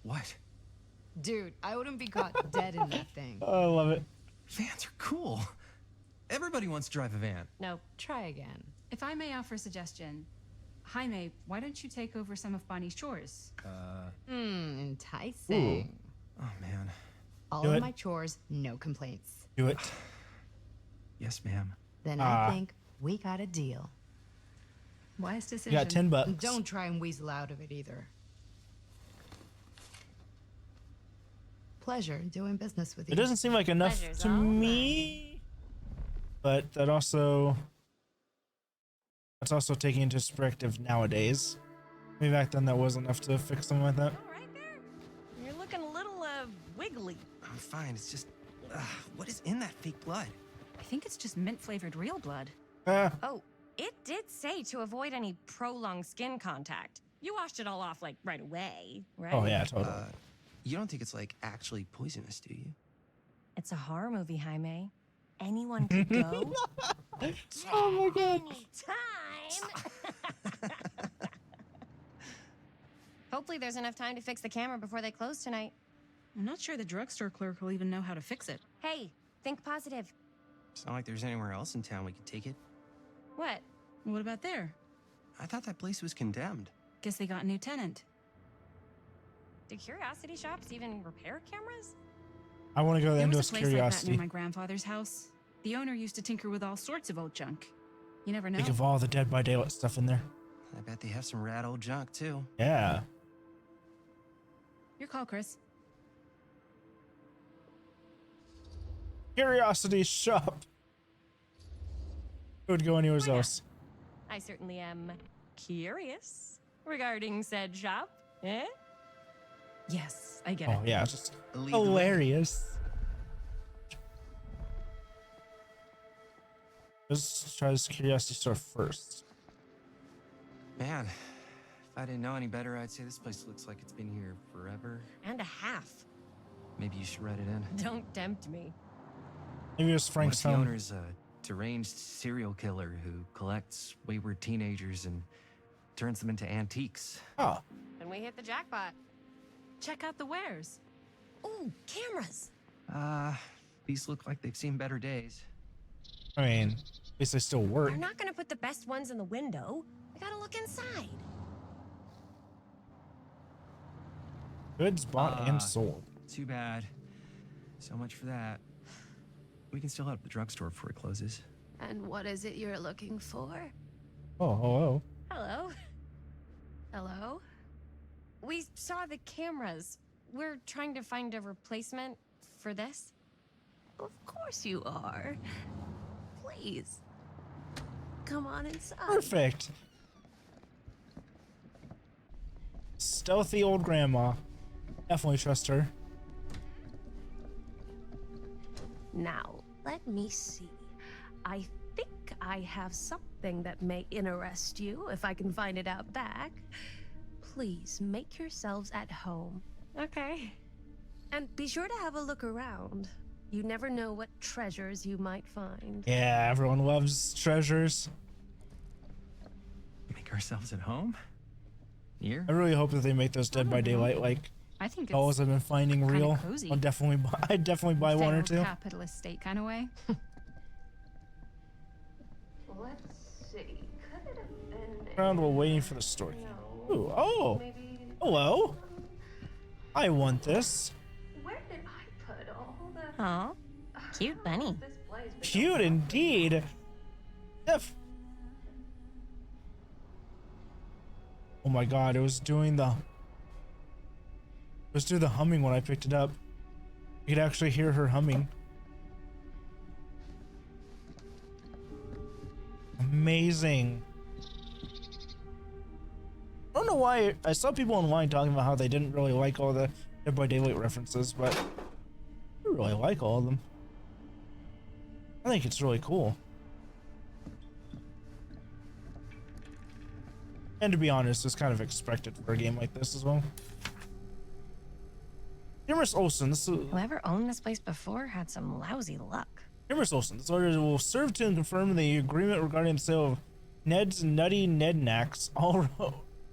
Speaker 12: What?
Speaker 6: Dude, I wouldn't be caught dead in that thing.
Speaker 1: Oh, I love it.
Speaker 12: Vans are cool. Everybody wants to drive a van.
Speaker 6: No, try again.
Speaker 8: If I may offer a suggestion, Jaime, why don't you take over some of Bonnie's chores?
Speaker 6: Enticing.
Speaker 12: Oh, man.
Speaker 6: All
Speaker 1: Do
Speaker 6: of
Speaker 1: it.
Speaker 6: my chores, no complaints.
Speaker 1: Do it.
Speaker 12: Yes, ma'am.
Speaker 6: Then I think we got a deal.
Speaker 8: Wise
Speaker 1: You
Speaker 8: decision.
Speaker 1: got $10.
Speaker 6: Don't try and weasel out of it either. Pleasure doing business with you.
Speaker 1: It doesn't seem like enough
Speaker 11: Pleasure's
Speaker 1: to
Speaker 11: all
Speaker 1: me, but that's also taking into perspective nowadays. Maybe back then that was enough to fix something like that.
Speaker 11: All right there. You're looking a little, wiggly.
Speaker 12: I'm fine. It's just, what is in that fake blood?
Speaker 8: I think it's just mint-flavored real blood.
Speaker 11: Oh, it did say to avoid any prolonged skin contact. You washed it all off, like, right away, right?
Speaker 1: Oh yeah, totally.
Speaker 12: You don't think it's, like, actually poisonous, do you?
Speaker 11: It's a horror movie, Jaime. Anyone could go.
Speaker 1: Oh my god.
Speaker 11: Time! Hopefully there's enough time to fix the camera before they close tonight.
Speaker 8: I'm not sure the drugstore clerk will even know how to fix it.
Speaker 11: Hey, think positive.
Speaker 12: It's not like there's anywhere else in town we could take it.
Speaker 11: What?
Speaker 8: What about there?
Speaker 12: I thought that place was condemned.
Speaker 8: Guess they got a new tenant.
Speaker 11: Do curiosity shops even repair cameras?
Speaker 1: I want to go to the
Speaker 8: There
Speaker 1: end
Speaker 8: was
Speaker 1: of
Speaker 8: a place like that
Speaker 1: curiosity.
Speaker 8: near my grandfather's house. The owner used to tinker with all sorts of old junk. You never know.
Speaker 1: Think of all the Dead by Daylight stuff in there.
Speaker 12: I bet they have some rad old junk, too.
Speaker 1: Yeah.
Speaker 8: Your call, Chris.
Speaker 1: Curiosity shop. Who would go anywhere else?
Speaker 11: I certainly am curious regarding said shop. Eh?
Speaker 8: Yes, I get
Speaker 1: Oh
Speaker 8: it.
Speaker 1: yeah, just
Speaker 12: Lead the way.
Speaker 1: hilarious. Let's try this curiosity store first.
Speaker 12: Man, if I didn't know any better, I'd say this place looks like it's been here forever.
Speaker 11: And a half.
Speaker 12: Maybe you should write it in.
Speaker 11: Don't tempt me.
Speaker 1: Maybe it was
Speaker 12: What
Speaker 1: Frank's
Speaker 12: if the
Speaker 1: home.
Speaker 12: owner's a deranged serial killer who collects wayward teenagers and turns them into antiques.
Speaker 1: Oh,
Speaker 11: And we hit the jackpot.
Speaker 8: Check out the wares.
Speaker 11: Ooh, cameras.
Speaker 12: These look like they've seen better days.
Speaker 1: I mean, at least they still work.
Speaker 11: They're not gonna put the best ones in the window. We gotta look inside.
Speaker 1: Goods bought and sold.
Speaker 12: Too bad. So much for that. We can still head up the drugstore before it closes.
Speaker 11: And what is it you're looking for?
Speaker 1: Oh, hello.
Speaker 11: Hello. Hello. We saw the cameras. We're trying to find a replacement for this. Of course you are. Please. Come on inside.
Speaker 1: Perfect. Stealthy old grandma. Definitely trust her.
Speaker 11: Now, let me see. I think I have something that may interest you, if I can find it out back. Please make yourselves at home. Okay. And be sure to have a look around. You never know what treasures you might find.
Speaker 1: Yeah, everyone loves treasures.
Speaker 12: Make ourselves at home? Here?
Speaker 1: I really hope that they make those Dead by Daylight like
Speaker 8: I think
Speaker 1: dolls
Speaker 8: it's
Speaker 1: I've been finding
Speaker 8: kinda
Speaker 1: real.
Speaker 8: cozy.
Speaker 1: I'd definitely buy one or
Speaker 8: failed
Speaker 1: two.
Speaker 8: capitalist state kind of way.
Speaker 11: Let's see. Could it have been
Speaker 1: Around while waiting for the story. Ooh, oh, hello. I want this.
Speaker 11: Where did I put all the... Aw, cute bunny.
Speaker 1: Cute indeed. Oh my god, it was doing the humming when I picked it up. You could actually hear her humming. Amazing. I don't know why I saw people online talking about how they didn't really like all the Dead by Daylight references, but I really like all of them. I think it's really cool. And to be honest, it's kind of expected for a game like this as well. Dear Miss Olsen,
Speaker 11: Whoever owned this place before had some lousy luck.
Speaker 1: Dear Miss Olsen, this order will serve to confirm the agreement regarding the sale of Ned's Nutty Nednacks. All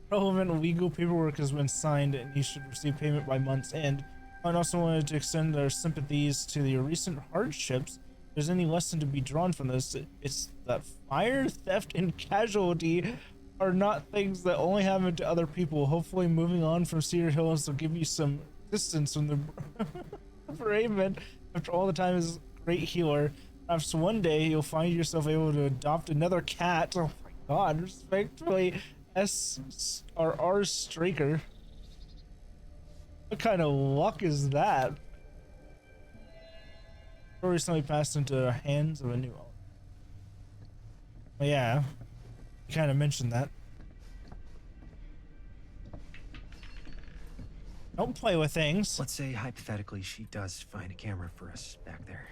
Speaker 1: relevant legal paperwork has been signed and you should receive payment by month's end. I also wanted to extend our sympathies to your recent hardships. If there's any lesson to be drawn from this, it's that fire, theft, and casualty are not things that only happen to other people. Hopefully moving on from Cedar Hills will give you some distance from the bereavement after all the time as a great healer. Perhaps one day you'll find yourself able to adopt another cat. Oh my god, respectfully, S.R.R. Straker. What kind of luck is that? Or recently passed into the hands of a new owner. Well, yeah, you kind of mentioned that. Don't play with things.
Speaker 12: Let's say hypothetically she does find a camera for us back there.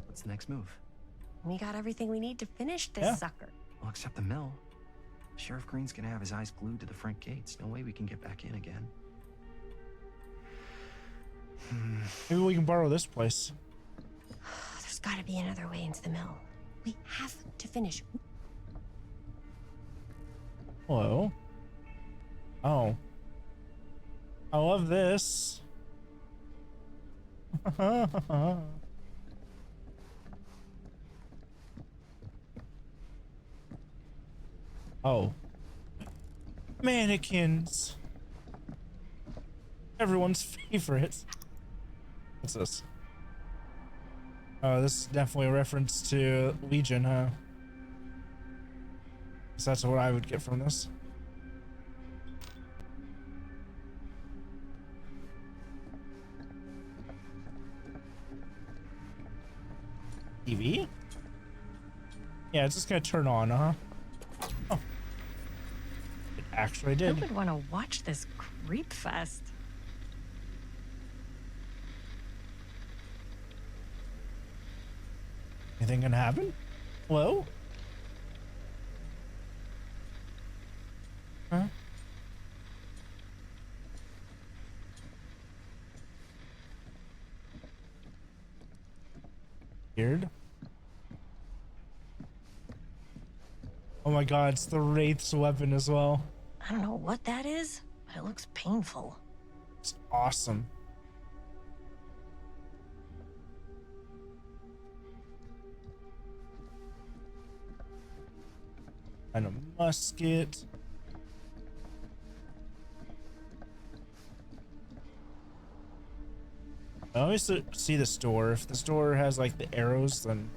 Speaker 12: What's the next move?
Speaker 11: We got everything we need to finish this sucker.
Speaker 12: Well, except the mill. Sheriff Green's gonna have his eyes glued to the front gates. No way we can get back in again.
Speaker 1: Maybe we can borrow this place.
Speaker 11: There's gotta be another way into the mill. We have to finish.
Speaker 1: Hello. Oh. I love this. Oh. Mannequins. Everyone's favorite. What's this? Oh, this is definitely a reference to Legion, huh? So that's what I would get from this. TV? Yeah, it's just gonna turn on, huh? Oh. It actually did.
Speaker 11: Who would want to watch this creep fest?
Speaker 1: Anything gonna happen? Hello? Huh? Weird. Oh my god, it's the Wraith's weapon as well.
Speaker 11: I don't know what that is, but it looks painful.
Speaker 1: It's awesome. And a musket. I always see this door. If this door has like the arrows, then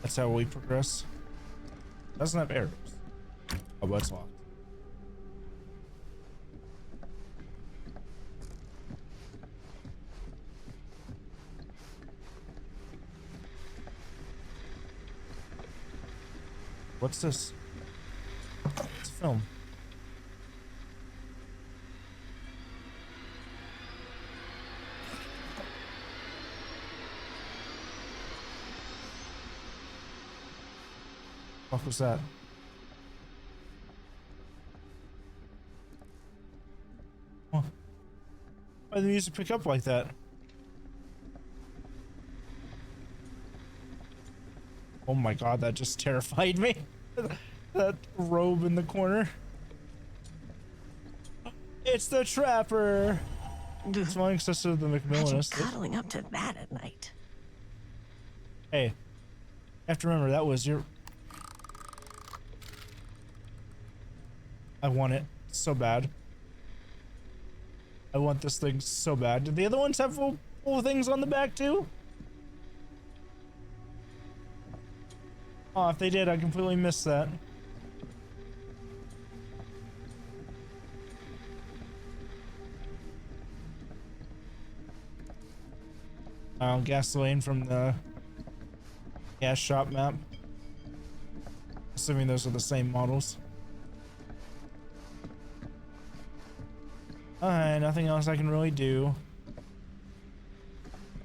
Speaker 1: that's how we progress. It doesn't have arrows. Oh, but it's locked. What's this? It's a film. What was that? Oh. Why did the music pick up like that? Oh my god, that just terrified me. That robe in the corner. It's the Trapper. It's my successor to the Macmillanist.
Speaker 11: Cuddling up to that at night.
Speaker 1: Hey, you have to remember that was your. I want it so bad. I want this thing so bad. Did the other ones have full things on the back too? Oh, if they did, I completely missed that. Gasoline from the gas shop map. Assuming those are the same models. Alright, nothing else I can really do.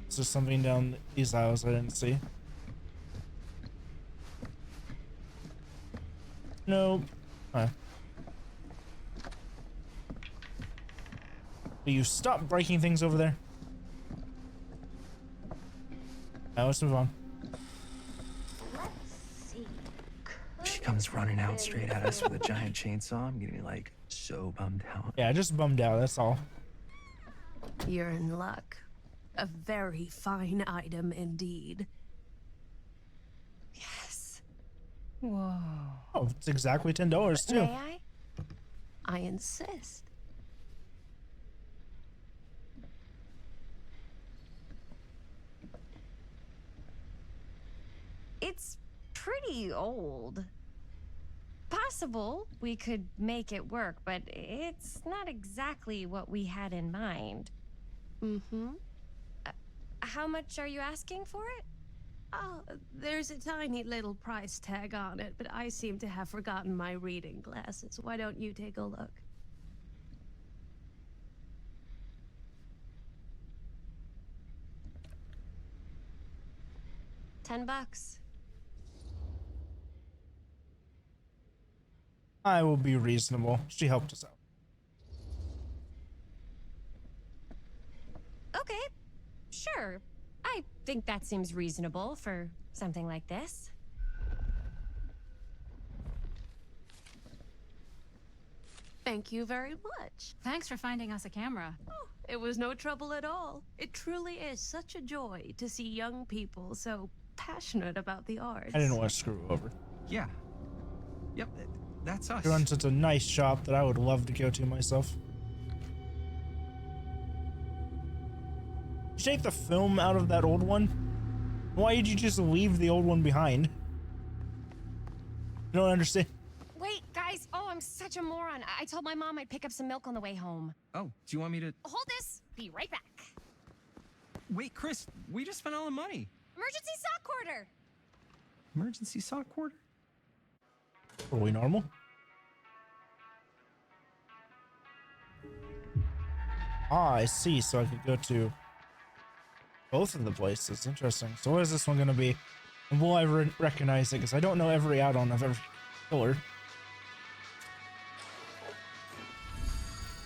Speaker 1: Is there something down these aisles I didn't see? Nope. Huh. Do you stop breaking things over there? Now let's move on.
Speaker 12: She comes running out straight at us with a giant chainsaw. I'm getting like so bummed out.
Speaker 1: Yeah, just bummed out, that's all.
Speaker 11: You're in luck. A very fine item indeed.
Speaker 6: Yes. Whoa.
Speaker 1: Oh, it's exactly $10 too.
Speaker 6: May I?
Speaker 11: I insist.
Speaker 6: It's pretty old. Possible we could make it work, but it's not exactly what we had in mind.
Speaker 11: Mm-hmm.
Speaker 6: How much are you asking for it?
Speaker 11: Oh, there's a tiny little price tag on it, but I seem to have forgotten my reading glasses. Why don't you take a look?
Speaker 6: $10.
Speaker 1: I will be reasonable. She helped us out.
Speaker 6: Okay, sure. I think that seems reasonable for something like this.
Speaker 11: Thank you very much.
Speaker 8: Thanks for finding us a camera.
Speaker 11: Oh, it was no trouble at all. It truly is such a joy to see young people so passionate about the arts.
Speaker 1: I didn't want to screw her over.
Speaker 12: Yeah. Yep, that's us.
Speaker 1: She runs such a nice shop that I would love to go to myself. You take the film out of that old one? Why did you just leave the old one behind? I don't understand.
Speaker 6: Wait, guys. Oh, I'm such a moron. I told my mom I'd pick up some milk on the way home.
Speaker 12: Oh, do you want me to...
Speaker 6: Hold this. Be right back.
Speaker 12: Wait, Chris, we just spent all the money.
Speaker 6: Emergency sock quarter.
Speaker 12: Emergency sock quarter?
Speaker 1: Are we normal? Ah, I see. So I could go to both of the places. Interesting. So what is this one going to be? And will I recognize it? Because I don't know every add-on of every killer.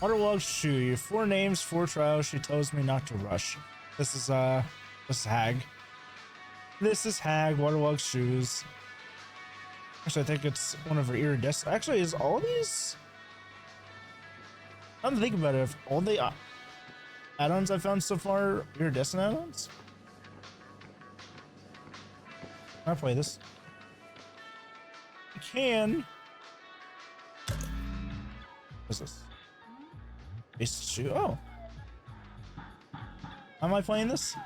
Speaker 1: Waterlogged shoe. You have 4 names, 4 trials. She tells me not to rush. This is Hag. This is Hag. Waterlogged shoes. Actually, I think it's one of her iridescent. Actually, is all these I'm thinking about it. If all the add-ons I found so far are iridescent add-ons, can I play this? I can. What's this? Base shoe. Oh. Am I playing this?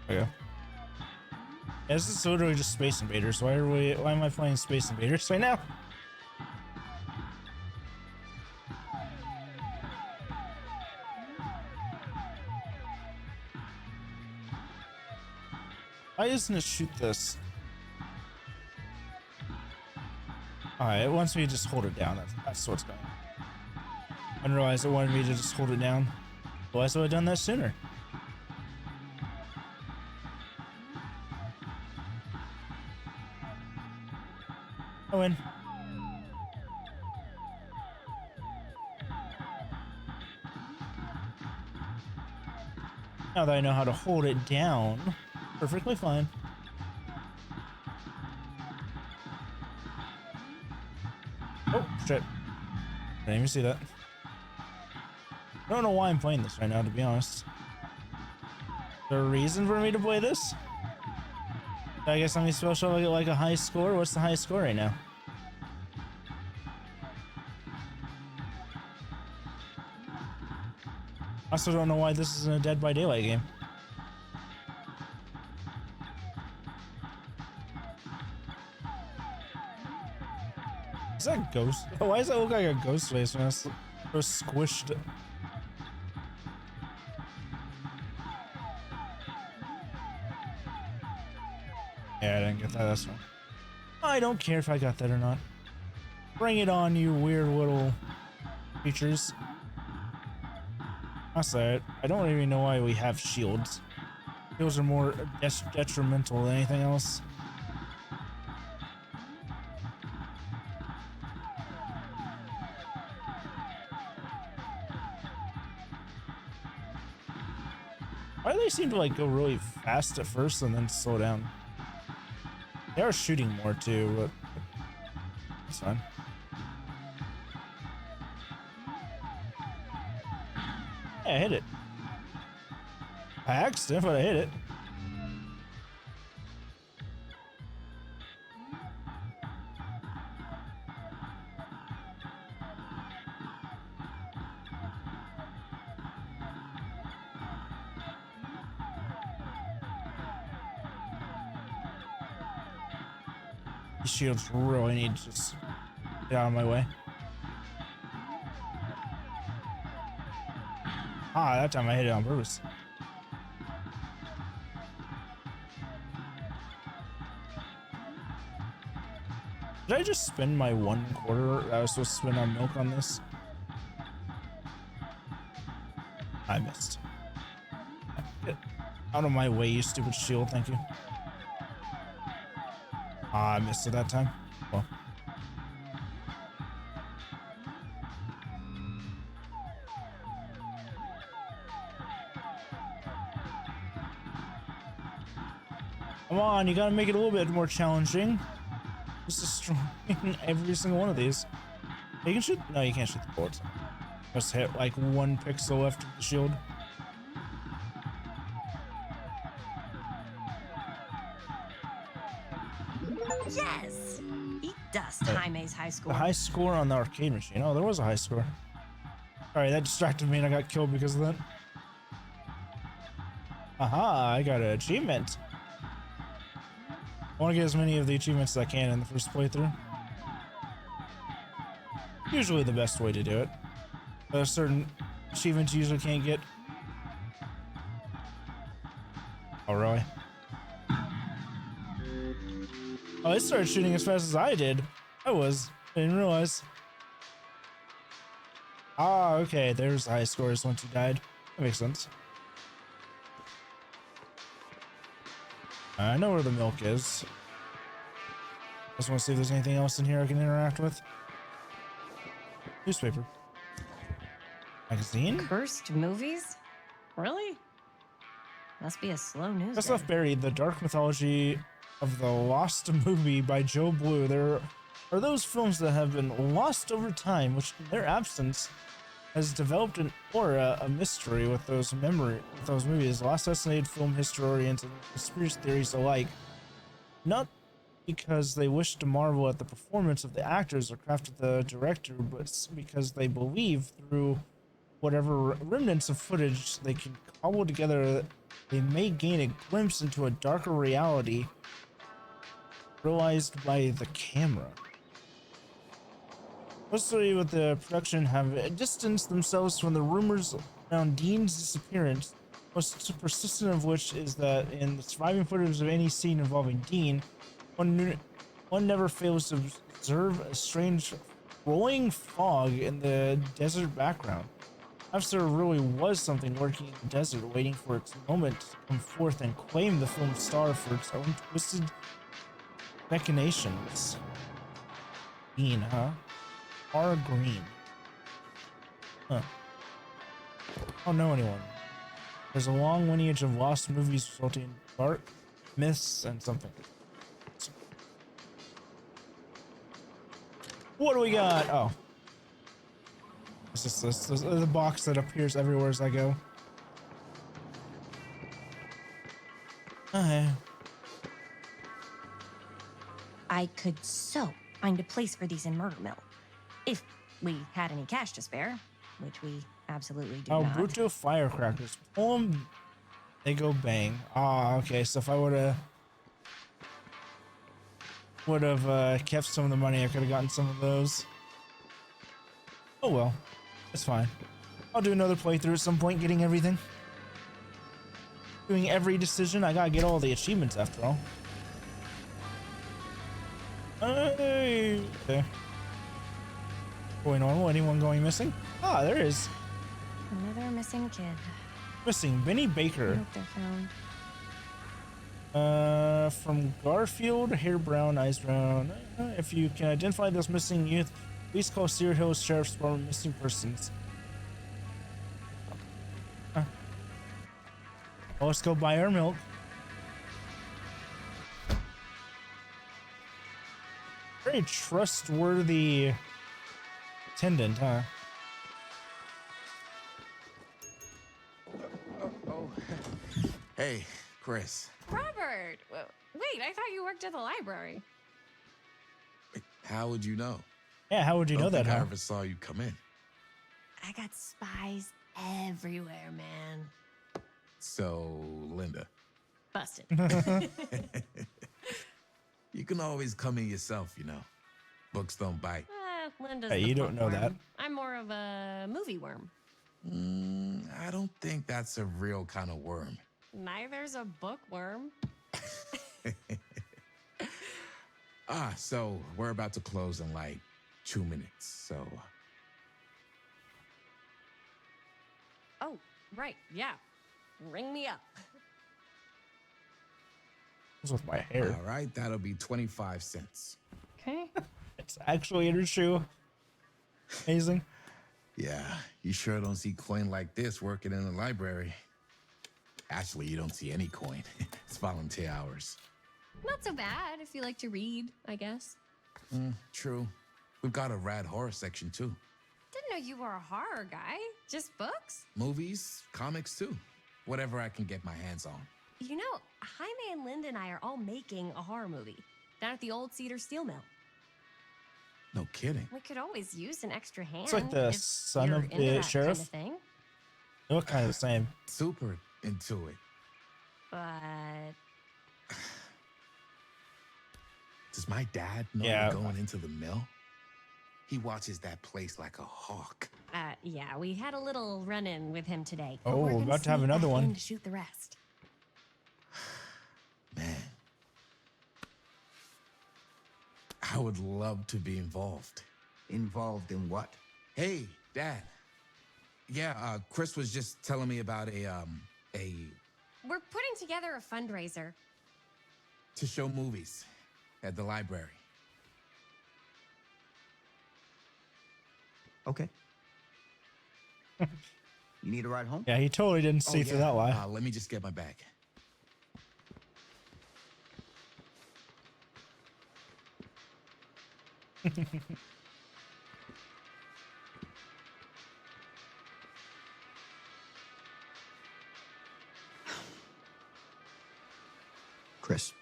Speaker 1: There we go. Yeah, this is literally just Space Invaders. Why am I playing Space Invaders right now? Why doesn't it shoot this? Alright, it wants me to just hold it down. That's what's going on. I didn't realize it wanted me to just hold it down. Why would I have done that sooner? I win. Now that I know how to hold it down, perfectly fine. Oh, shit. I didn't even see that. I don't know why I'm playing this right now, to be honest. Is there a reason for me to play this? I guess I'm supposed to get like a high score. What's the highest score right now? I also don't know why this isn't a Dead by Daylight game. Is that ghost? Oh, why does that look like a ghost face when it's so squished? Yeah, I didn't get that. That's fine. I don't care if I got that or not. Bring it on, you weird little creatures. That's it. I don't even know why we have shields. Shields are more detrimental than anything else. Why do they seem to like go really fast at first and then slow down? They are shooting more too, but it's fine. Yeah, I hit it. By accident, but I hit it. These shields really need to just get out of my way. Ah, that time I hit it on purpose. Did I just spend my 1/4 that I was supposed to spend on milk on this? I missed. Get out of my way, you stupid shield, thank you. Ah, I missed it that time. Well. Come on, you gotta make it a little bit more challenging. Just destroying every single one of these. You can shoot. No, you can't shoot the bullets. Just hit like 1 pixel left of the shield.
Speaker 13: Yes! Eat dust, Jaime's high score.
Speaker 1: The high score on the arcade machine. Oh, there was a high score. Alright, that distracted me and I got killed because of that. Aha, I got an achievement. I want to get as many of the achievements as I can in the first playthrough. Usually the best way to do it. There are certain achievements you usually can't get. Oh, really? Oh, it started shooting as fast as I did. I didn't realize. Ah, okay. There's high scores once you died. That makes sense. I know where the milk is. Just want to see if there's anything else in here I can interact with. Newspaper. Magazine?
Speaker 13: Cursed movies? Really? Must be a slow news
Speaker 1: Best
Speaker 13: day.
Speaker 1: Left Buried, the dark mythology of the lost movie by Joe Blue. There are those films that have been lost over time, which in their absence has developed an aura, a mystery with those movies. Lost estimated film history-oriented conspiracy theories alike. Not because they wish to marvel at the performance of the actors or craft of the director, but because they believe through whatever remnants of footage they can cobble together, they may gain a glimpse into a darker reality realized by the camera. Mostly with the production have distanced themselves from the rumors around Dean's disappearance, most persistent of which is that in the surviving footage of any scene involving Dean, one never fails to observe a strange rolling fog in the desert background. Perhaps there really was something lurking in the desert, waiting for its moment to come forth and claim the film star for its own twisted machinations. Dean, huh? R. Green. Huh. I don't know anyone. There's a long lineage of lost movies resulting in dark myths and something. What do we got? Oh. It's just this the box that appears everywhere as I go. Okay.
Speaker 13: I could so find a place for these in Murder Mill. If we had any cash to spare, which we absolutely do not.
Speaker 1: Bruto firecrackers. Poem. They go bang. Ah, okay. So if I would have kept some of the money, I could have gotten some of those. Oh well. That's fine. I'll do another playthrough at some point, getting everything. Doing every decision. I gotta get all the achievements after all. Hey. Okay. Going normal. Anyone going missing? Ah, there is.
Speaker 13: Another missing kid.
Speaker 1: Missing Benny
Speaker 13: I
Speaker 1: Baker.
Speaker 13: hope they're found.
Speaker 1: From Garfield, hair brown, eyes brown. If you can identify this missing youth, please call Cedar Hills Sheriff's Department missing persons. Well, let's go buy our milk. Very trustworthy attendant, huh?
Speaker 14: Hey, Chris.
Speaker 15: Robert! Wait, I thought you worked at the library.
Speaker 14: How would you know?
Speaker 1: Yeah, how would you know that,
Speaker 14: I
Speaker 1: huh?
Speaker 14: ever saw you come in.
Speaker 13: I got spies everywhere, man.
Speaker 14: So, Linda.
Speaker 13: Busted.
Speaker 14: You can always come in yourself, you know. Books don't bite.
Speaker 13: Linda's
Speaker 1: Hey,
Speaker 13: the
Speaker 1: you don't know
Speaker 13: bookworm.
Speaker 1: that.
Speaker 13: I'm more of a movie worm.
Speaker 14: I don't think that's a real kind of worm.
Speaker 13: Neither's a bookworm.
Speaker 14: So we're about to close in like 2 minutes, so...
Speaker 13: Oh, right, yeah. Ring me up.
Speaker 1: What's with my hair?
Speaker 14: All right, that'll be 25 cents.
Speaker 13: Okay.
Speaker 1: It's actually in her shoe. Amazing.
Speaker 14: Yeah, you sure don't see coin like this working in the library. Actually, you don't see any coin. It's volunteer hours.
Speaker 15: Not so bad if you like to read, I guess.
Speaker 14: True. We've got a rad horror section, too.
Speaker 15: Didn't know you were a horror guy. Just books?
Speaker 14: Movies, comics, too. Whatever I can get my hands on.
Speaker 13: You know, Jaime and Linda and I are all making a horror movie down at the old Cedar Steel Mill.
Speaker 14: No kidding.
Speaker 13: We could always use an extra hand.
Speaker 1: It's like the
Speaker 13: if
Speaker 1: son
Speaker 13: you're
Speaker 1: of
Speaker 13: into
Speaker 1: the
Speaker 13: that
Speaker 1: sheriff.
Speaker 13: Kind of thing.
Speaker 1: They look kind of the same.
Speaker 14: Super into it.
Speaker 13: But
Speaker 14: Does my dad know
Speaker 1: Yeah.
Speaker 14: we're going into the mill? He watches that place like a hawk.
Speaker 13: yeah, we had a little run-in with him today.
Speaker 1: Oh,
Speaker 13: but we're
Speaker 1: we're
Speaker 13: gonna
Speaker 1: about to have
Speaker 13: sneak
Speaker 1: another
Speaker 13: back
Speaker 1: one.
Speaker 13: in to shoot the rest.
Speaker 14: Man. I would love to be involved.
Speaker 3: Involved in what?
Speaker 14: Hey, Dad, Yeah, Chris was just telling me about a
Speaker 15: We're putting together a fundraiser.
Speaker 14: to show movies at the library.
Speaker 3: Okay. You need a ride home?
Speaker 1: Yeah, he totally didn't see through that lie.
Speaker 14: Let me just get my bag.
Speaker 3: Chris,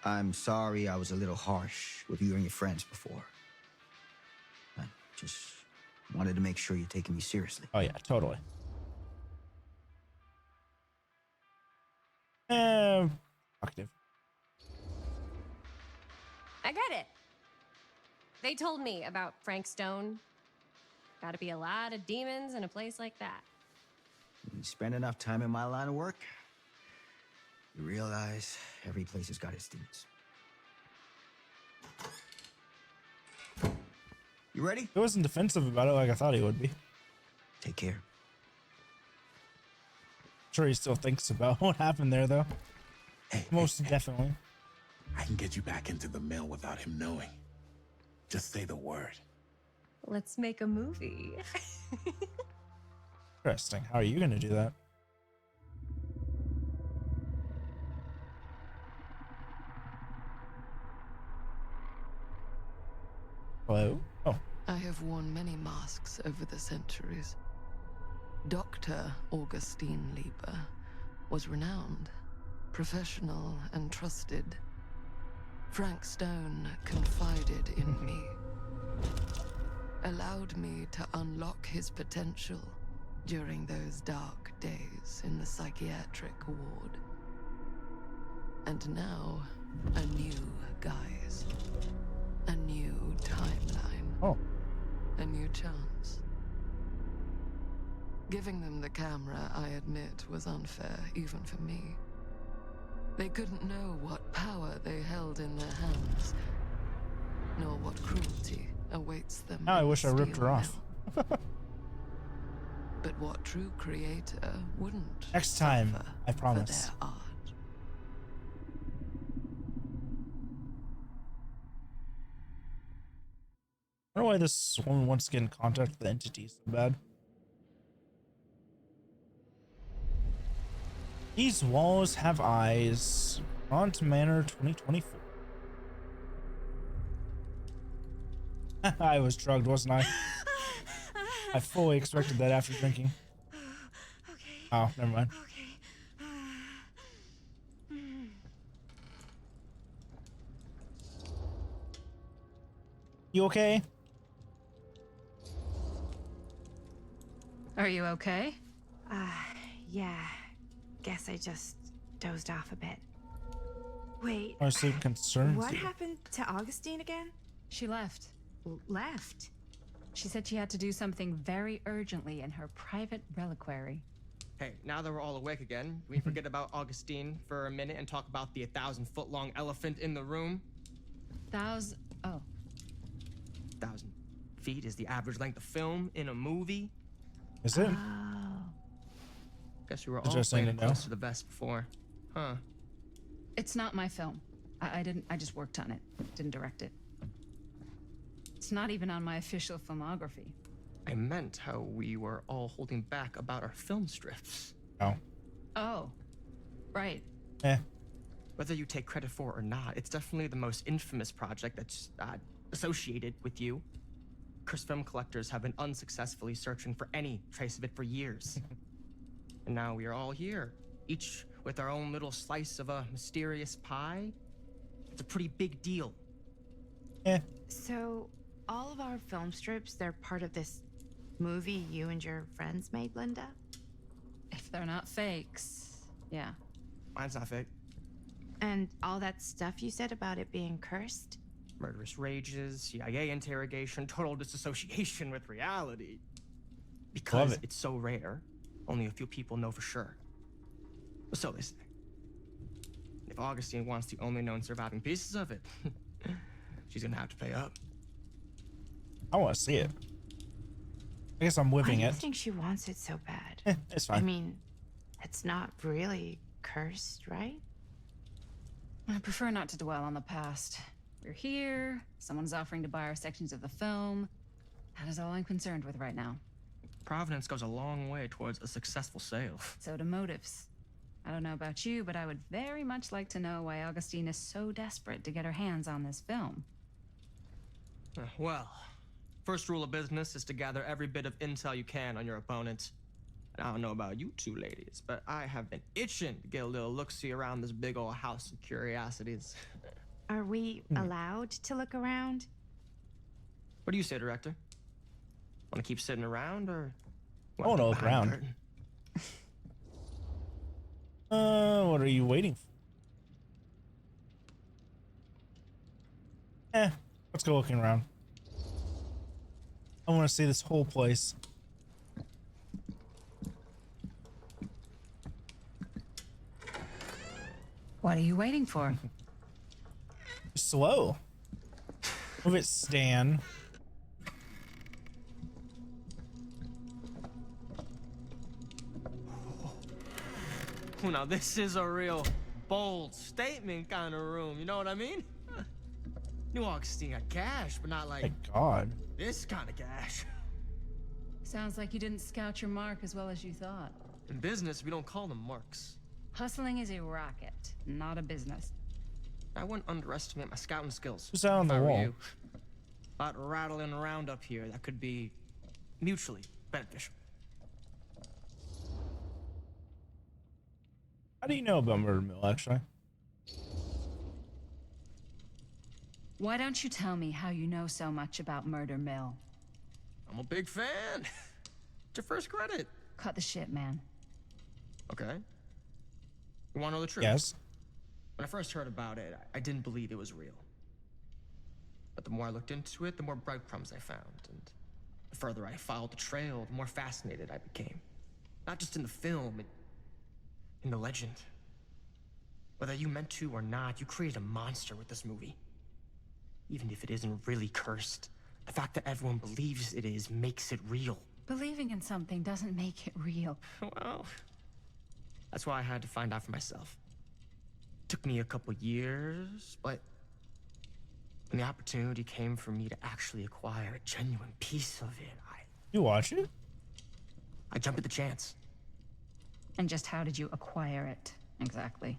Speaker 3: I'm sorry I was a little harsh with you and your friends before. I just wanted to make sure you're taking me seriously.
Speaker 1: Oh yeah, totally. Active.
Speaker 15: I get it. They told me about Frank Stone. Gotta be a lot of demons in a place like that.
Speaker 3: When you spend enough time in my line of work, you realize every place has got its demons. You ready?
Speaker 1: He wasn't defensive about it like I thought he would be.
Speaker 3: Take care.
Speaker 1: Sure, he still thinks about what happened there, though. Most definitely.
Speaker 14: I can get you back into the mill without him knowing. Just say the word.
Speaker 15: Let's make a movie.
Speaker 1: Interesting. How are you going to do that? Hello? Oh.
Speaker 2: I have worn many masks over the centuries. Dr. Augustine Lieber was renowned, professional, and trusted. Frank Stone confided in me, allowed me to unlock his potential during those dark days in the psychiatric ward. And now, a new guise, a new timeline,
Speaker 1: oh,
Speaker 2: a new chance. Giving them the camera, I admit, was unfair, even for me. They couldn't know what power they held in their hands, nor what cruelty awaits them.
Speaker 1: Now I
Speaker 2: in
Speaker 1: wish I
Speaker 2: the
Speaker 1: ripped
Speaker 2: steel
Speaker 1: her off.
Speaker 2: mill. But what true creator wouldn't
Speaker 1: Next time,
Speaker 2: suffer
Speaker 1: I promise.
Speaker 2: for their art?
Speaker 1: I don't know why this woman wants to get in contact with the entity so bad. These walls have eyes. On to Manor 2024. I was drugged, wasn't I? I fully expected that after drinking. Oh, never mind. You okay?
Speaker 8: Are you okay?
Speaker 6: Yeah. Guess I just dozed off a bit. Wait.
Speaker 1: Our sleep concerns
Speaker 6: What
Speaker 1: you.
Speaker 6: happened to Augustine again?
Speaker 8: She left.
Speaker 6: Left?
Speaker 8: She said she had to do something very urgently in her private reliquary.
Speaker 9: Hey, now that we're all awake again, we forget about Augustine for a minute and talk about the 1,000-foot-long elephant in the room.
Speaker 8: 1,000. Oh.
Speaker 9: 1,000 feet is the average length of film in a movie.
Speaker 1: Is it?
Speaker 9: Guess we were all
Speaker 1: Interesting
Speaker 9: playing
Speaker 1: to know.
Speaker 9: close to the vest before. Huh.
Speaker 8: It's not my film. I just worked on it. Didn't direct it. It's not even on my official filmography.
Speaker 9: I meant how we were all holding back about our film strips.
Speaker 1: Oh.
Speaker 8: Oh. Right.
Speaker 1: Eh.
Speaker 9: Whether you take credit for it or not, it's definitely the most infamous project that's associated with you. Cursed film collectors have been unsuccessfully searching for any trace of it for years. And now we are all here, each with our own little slice of a mysterious pie. It's a pretty big deal.
Speaker 6: So, all of our film strips, they're part of this movie you and your friends made, Linda?
Speaker 8: If they're not fakes, yeah.
Speaker 9: Mine's not fake.
Speaker 6: And all that stuff you said about it being cursed?
Speaker 9: Murderous rages, CIA interrogation, total disassociation with reality. Because it's so rare, only a few people know for sure. So they say. If Augustine wants the only known surviving pieces of it, she's gonna have to pay up.
Speaker 1: I want to see it. I guess I'm whipping
Speaker 6: I
Speaker 1: it.
Speaker 6: don't think she wants it so bad.
Speaker 1: It's fine.
Speaker 6: I mean, it's not really cursed, right?
Speaker 8: I prefer not to dwell on the past. We're here, someone's offering to buy our sections of the film. That is all I'm concerned with right now.
Speaker 9: Providence goes a long way towards a successful sale.
Speaker 8: So do motives. I don't know about you, but I would very much like to know why Augustine is so desperate to get her hands on this film.
Speaker 9: Well, first rule of business is to gather every bit of intel you can on your opponent. And I don't know about you two ladies, but I have been itching to get a little look-see around this big old house of curiosities.
Speaker 6: Are we allowed to look around?
Speaker 9: What do you say, director? Want to keep sitting around, or
Speaker 1: I want to look around. What are you waiting for? Let's go looking around. I want to see this whole place.
Speaker 8: What are you waiting for?
Speaker 1: Slow. Move it, Stan.
Speaker 9: Well, now this is a real bold statement kind of room, you know what I mean? New Augustine got cash, but not like
Speaker 1: Thank God.
Speaker 9: this kind of cash.
Speaker 8: Sounds like you didn't scout your mark as well as you thought.
Speaker 9: In business, we don't call them marks.
Speaker 8: Hustling is a racket, not a business.
Speaker 9: I wouldn't underestimate my scouting skills.
Speaker 1: Who's out on the
Speaker 9: if I were
Speaker 1: wall?
Speaker 9: you. A lot rattling around up here that could be mutually beneficial.
Speaker 1: How do you know about Murder Mill, actually?
Speaker 8: Why don't you tell me how you know so much about Murder Mill?
Speaker 9: I'm a big fan. It's your first credit.
Speaker 8: Cut the shit, man.
Speaker 9: Okay. You want to know the truth?
Speaker 1: Yes.
Speaker 9: When I first heard about it, I didn't believe it was real. But the more I looked into it, the more breadcrumbs I found. And the further I followed the trail, the more fascinated I became. Not just in the film, in the legend. Whether you meant to or not, you created a monster with this movie. Even if it isn't really cursed, the fact that everyone believes it is makes it real.
Speaker 8: Believing in something doesn't make it real.
Speaker 9: Well, that's why I had to find out for myself. Took me a couple years, but when the opportunity came for me to actually acquire a genuine piece of it,
Speaker 1: You watch it?
Speaker 9: I jumped at the chance.
Speaker 8: And just how did you acquire it, exactly?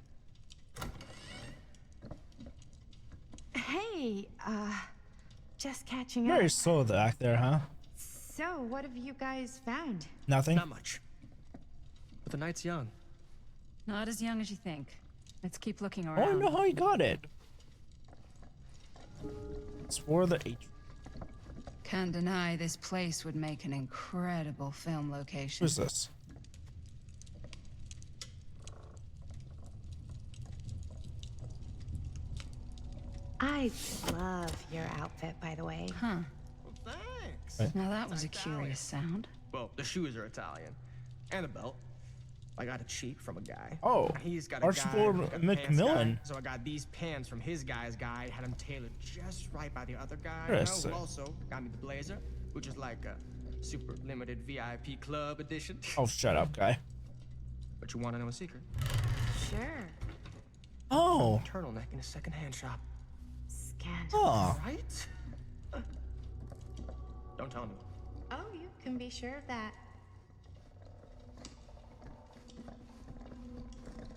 Speaker 6: Hey, just catching
Speaker 1: Very
Speaker 6: up.
Speaker 1: slow the act there, huh?
Speaker 6: So, what have you guys found?
Speaker 1: Nothing.
Speaker 9: Not much. But the night's young.
Speaker 8: Not as young as you think. Let's keep looking
Speaker 1: Oh, I
Speaker 8: around.
Speaker 1: know how he got it. It's for the H.
Speaker 8: Can't deny this place would make an incredible film location.
Speaker 1: Who's this?
Speaker 6: I love your outfit, by the way.
Speaker 8: Huh.
Speaker 9: Well, thanks.
Speaker 1: Right.
Speaker 8: Now that was a curious sound.
Speaker 9: Well, the shoes are Italian. And a belt. I got it cheap from a guy.
Speaker 1: Oh,
Speaker 9: He's got a
Speaker 1: Archibald
Speaker 9: guy, a pants
Speaker 1: McMillan.
Speaker 9: guy, so I got these pants from his guy's guy, had them tailored just right by the other guy.
Speaker 1: Interesting.
Speaker 9: Who also got me the blazer, which is like a super limited VIP club edition.
Speaker 1: Oh, shut up, guy.
Speaker 9: But you want to know a secret?
Speaker 6: Sure.
Speaker 1: Oh.
Speaker 9: Turtleneck in a secondhand shop.
Speaker 6: Scandal.
Speaker 1: Oh.
Speaker 9: Right? Don't tell me.
Speaker 6: Oh, you can be sure of that.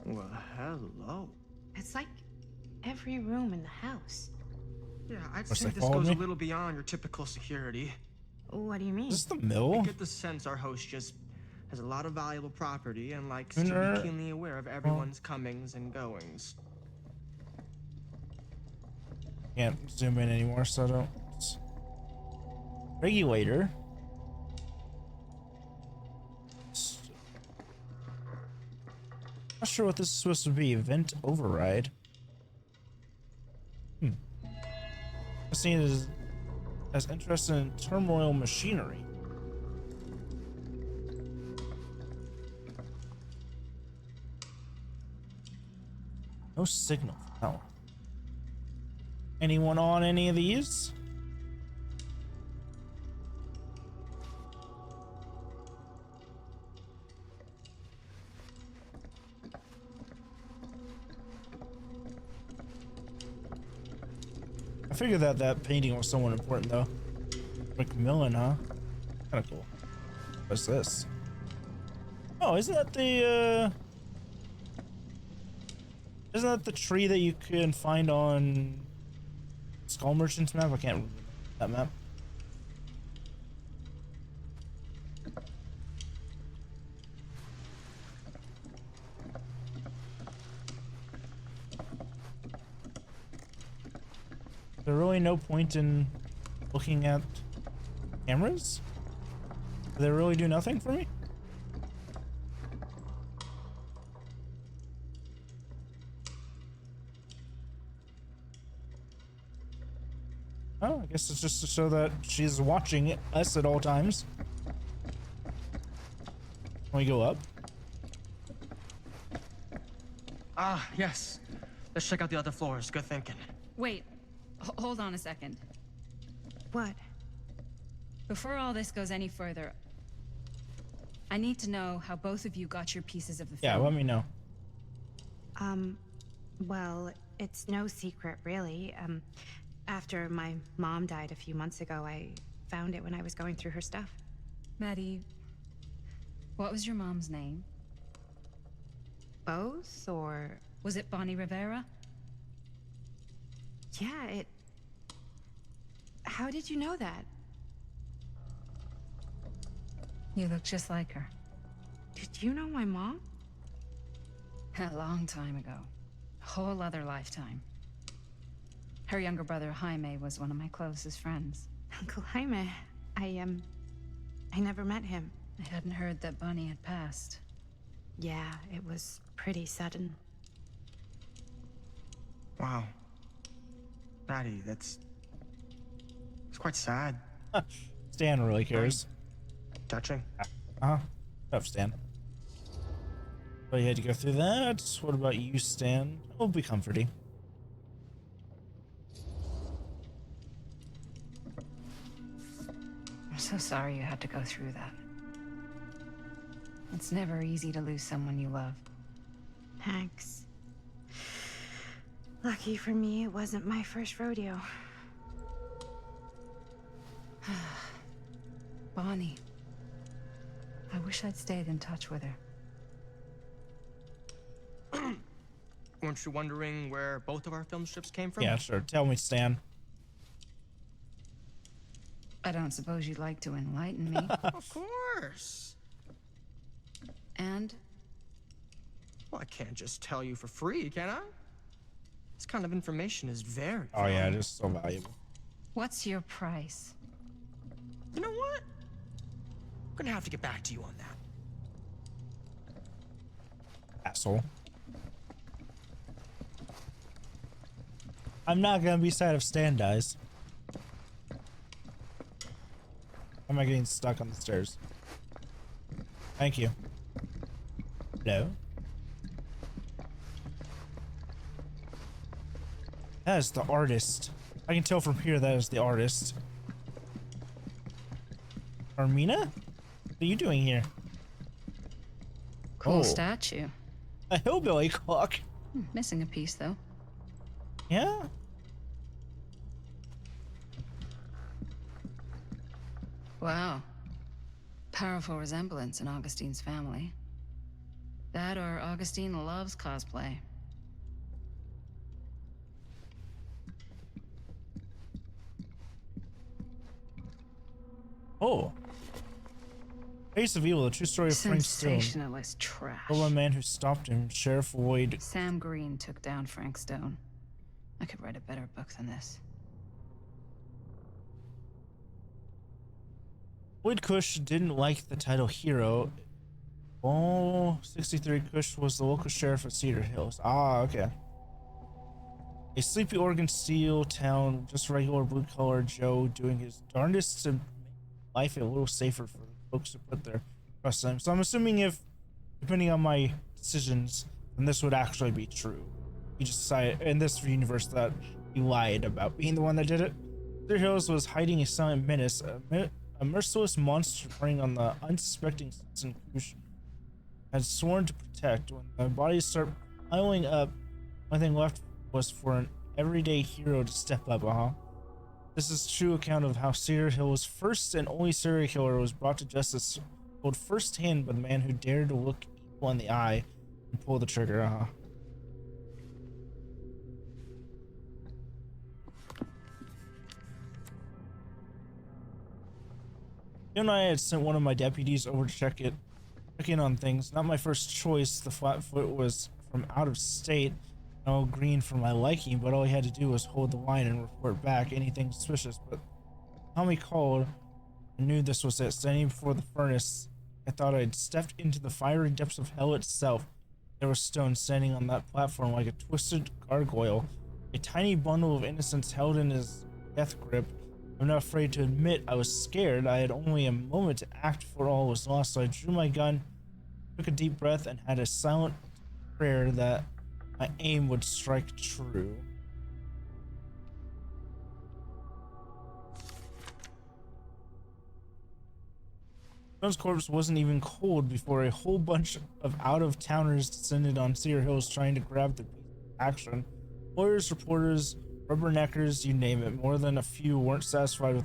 Speaker 9: Well, hello.
Speaker 6: It's like every room in the house.
Speaker 9: Yeah, I'd
Speaker 1: Must
Speaker 9: say
Speaker 1: they
Speaker 9: this
Speaker 1: follow
Speaker 9: goes
Speaker 1: me?
Speaker 9: a little beyond your typical security.
Speaker 6: What do you mean?
Speaker 1: Is this the
Speaker 9: I
Speaker 1: mill?
Speaker 9: get the sense our host just has a lot of valuable property and likes
Speaker 1: And,
Speaker 9: to be keenly aware of everyone's comings and goings.
Speaker 1: Can't zoom in anymore, so I don't. Regulator. Not sure what this is supposed to be. Event override. Seen as interested in turmoil machinery. No signal. No. Anyone on any of these? I figured that that painting was somewhat important though. Macmillan, huh? Kind of cool. What's this? Oh, isn't that the isn't that the tree that you can find on Skull Merchant's map? I can't remember that map. Is there really no point in looking at cameras? Do they really do nothing for me? Oh, I guess it's just to show that she's watching us at all times. Can we go up?
Speaker 9: Ah, yes. Let's check out the other floors. Good thinking.
Speaker 8: Wait, hold on a second.
Speaker 6: What?
Speaker 8: Before all this goes any further, I need to know how both of you got your pieces of the film.
Speaker 1: Yeah, let me know.
Speaker 6: Well, it's no secret, really. After my mom died a few months ago, I found it when I was going through her stuff.
Speaker 8: Maddie, what was your mom's name?
Speaker 6: Both, or...
Speaker 8: Was it Bonnie Rivera?
Speaker 6: Yeah, it... How did you know that?
Speaker 8: You look just like her.
Speaker 6: Did you know my mom?
Speaker 8: A long time ago. A whole other lifetime. Her younger brother, Jaime, was one of my closest friends.
Speaker 6: Uncle Jaime. I never met him.
Speaker 8: I hadn't heard that Bonnie had passed.
Speaker 6: Yeah, it was pretty sudden.
Speaker 9: Wow. Maddie, it's quite sad.
Speaker 1: Stan really cares.
Speaker 9: Touching.
Speaker 1: Uh-huh. Tough, Stan. But you had to go through that. What about you, Stan? It'll be comforting.
Speaker 8: I'm so sorry you had to go through that. It's never easy to lose someone you love.
Speaker 6: Thanks. Lucky for me, it wasn't my first rodeo.
Speaker 8: Bonnie. I wish I'd stayed in touch with her.
Speaker 9: Weren't you wondering where both of our film strips came from?
Speaker 1: Yeah, sure. Tell me, Stan.
Speaker 8: I don't suppose you'd like to enlighten me.
Speaker 9: Of course.
Speaker 8: And?
Speaker 9: Well, I can't just tell you for free, can I? This kind of information is very
Speaker 1: Oh yeah,
Speaker 9: valuable.
Speaker 1: it is so valuable.
Speaker 8: What's your price?
Speaker 9: You know what? I'm gonna have to get back to you on that.
Speaker 1: Asshole. I'm not gonna be sad if Stan dies. Why am I getting stuck on the stairs? Thank you. Hello? That is the artist. I can tell from here that is the artist. Armina? What are you doing here?
Speaker 8: Cool statue.
Speaker 1: A hillbilly clock.
Speaker 8: Missing a piece, though.
Speaker 1: Yeah?
Speaker 8: Wow. Powerful resemblance in Augustine's family. That or Augustine loves cosplay.
Speaker 1: Oh. Face of Evil, the true story of Frank Stone.
Speaker 8: Sensationalist trash.
Speaker 1: The one man who stopped him, Sheriff Lloyd.
Speaker 8: Sam Green took down Frank Stone. I could write a better book than this.
Speaker 1: Lloyd Cush didn't like the title hero. Oh, 63 Cush was the local sheriff of Cedar Hills. Ah, okay. A sleepy Oregon steel town, just regular blue-collar Joe doing his darndest to make life a little safer for folks to put their trust in him. So I'm assuming if, depending on my decisions, then this would actually be true. He just decided in this universe that he lied about being the one that did it. Cedar Hills was hiding a silent menace, a merciless monster preying on the unsuspecting citizen Cush had sworn to protect. When the bodies start piling up, one thing left was for an everyday hero to step up, This is a true account of how Cedar Hill's first and only serial killer was brought to justice, told firsthand by the man who dared to look evil in the eye and pull the trigger. You and I had sent one of my deputies over to check in on things. Not my first choice. The Flatfoot was from out of state, no green for my liking, but all he had to do was hold the line and report back anything suspicious. But Tommy called. I knew this was it. Standing before the furnace, I thought I'd stepped into the fiery depths of hell itself. There was Stone standing on that platform like a twisted gargoyle, a tiny bundle of innocence held in his death grip. I'm not afraid to admit I was scared. I had only a moment to act before all was lost, so I drew my gun, took a deep breath, and had a silent prayer that my aim would strike true. Stone's corpse wasn't even cold before a whole bunch of out-of-towners descended on Cedar Hills trying to grab the action. Lawyers, reporters, rubberneckers, you name it. More than a few weren't satisfied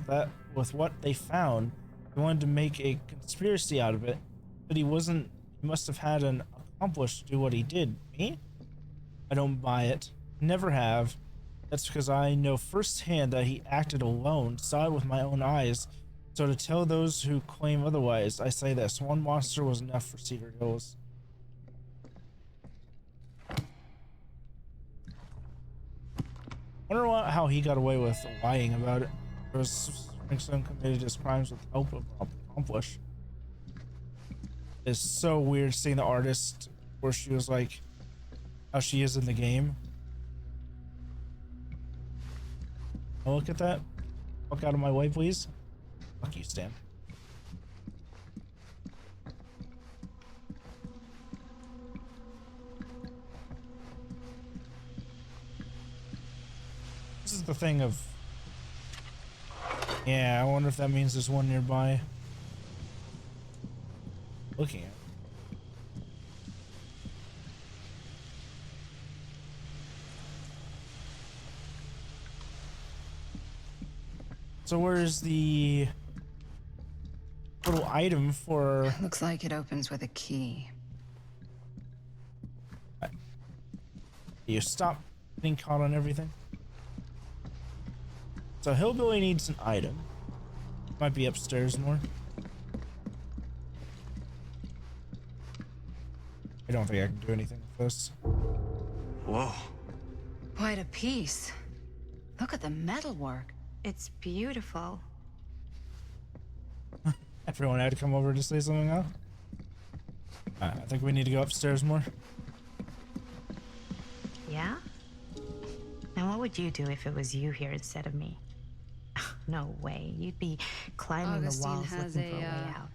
Speaker 1: with what they found. They wanted to make a conspiracy out of it, but he must have had an accomplice to do what he did. Me? I don't buy it. Never have. That's because I know firsthand that he acted alone, saw it with my own eyes. So to tell those who claim otherwise, I say this: one monster was enough for Cedar Hills. Wonder how he got away with lying about it. Frankston committed his crimes with help of an accomplice. It's so weird seeing the artist where she was like how she is in the game. Oh, look at that. Fuck out of my way, please. Fuck you, Stan. This is the thing of... Yeah, I wonder if that means there's one nearby. Looking at. So where's the little item for...
Speaker 8: Looks like it opens with a key.
Speaker 1: You stop getting caught on everything. So Hillbilly needs an item. Might be upstairs more. I don't think I can do anything with this.
Speaker 8: Whoa. Quite a piece. Look at the metalwork.
Speaker 6: It's beautiful.
Speaker 1: Everyone had to come over to say something now. I think we need to go upstairs more.
Speaker 6: Yeah? And what would you do if it was you here instead of me? No way. You'd be climbing the walls looking for a way out.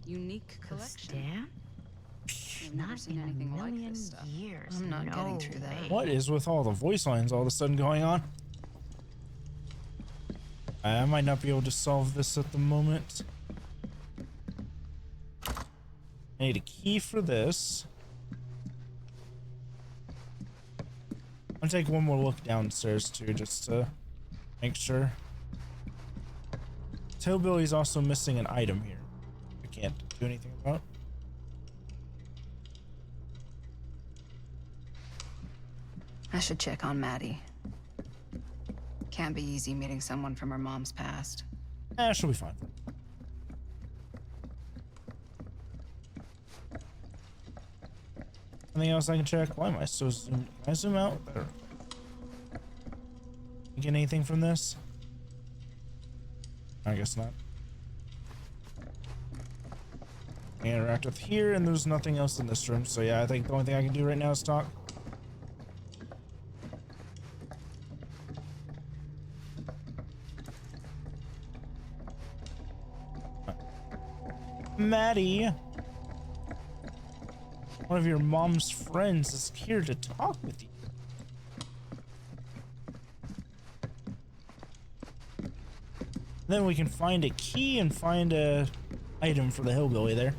Speaker 8: Unique collection.
Speaker 6: Stan?
Speaker 8: I've never seen anything like this stuff.
Speaker 6: Years.
Speaker 8: I'm not getting through that.
Speaker 1: What is with all the voice lines all of a sudden going on? I might not be able to solve this at the moment. I need a key for this. I'm gonna take one more look downstairs too, just to make sure. Hillbilly's also missing an item here. I can't do anything about.
Speaker 8: I should check on Maddie. Can't be easy meeting someone from her mom's past.
Speaker 1: She'll be fine. Anything else I can check? Why am I so zoomed? Can I zoom out? There. You get anything from this? I guess not. I interact with here, and there's nothing else in this room. So yeah, I think the only thing I can do right now is talk. Maddie, one of your mom's friends is here to talk with you. Then we can find a key and find a item for the hillbilly there.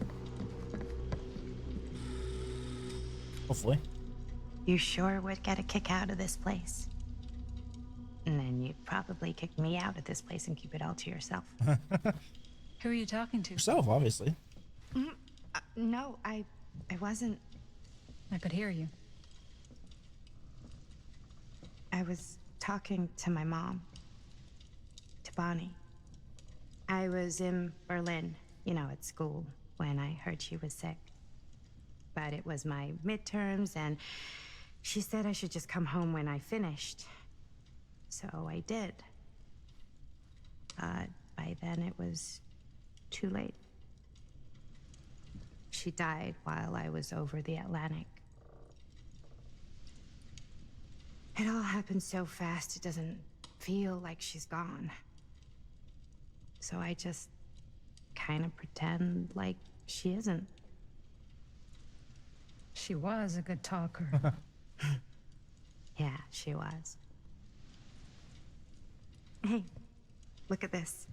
Speaker 1: Hopefully.
Speaker 6: You sure would get a kick out of this place? And then you'd probably kick me out of this place and keep it all to yourself.
Speaker 8: Who are you talking to?
Speaker 1: Yourself, obviously.
Speaker 6: No, I wasn't.
Speaker 8: I could hear you.
Speaker 6: I was talking to my mom. To Bonnie. I was in Berlin, you know, at school, when I heard she was sick. But it was my midterms, and she said I should just come home when I finished. So I did. But by then it was too late. She died while I was over the Atlantic. It all happened so fast, it doesn't feel like she's gone. So I just kind of pretend like she isn't.
Speaker 8: She was a good talker.
Speaker 6: Yeah, she was. Hey, look at this.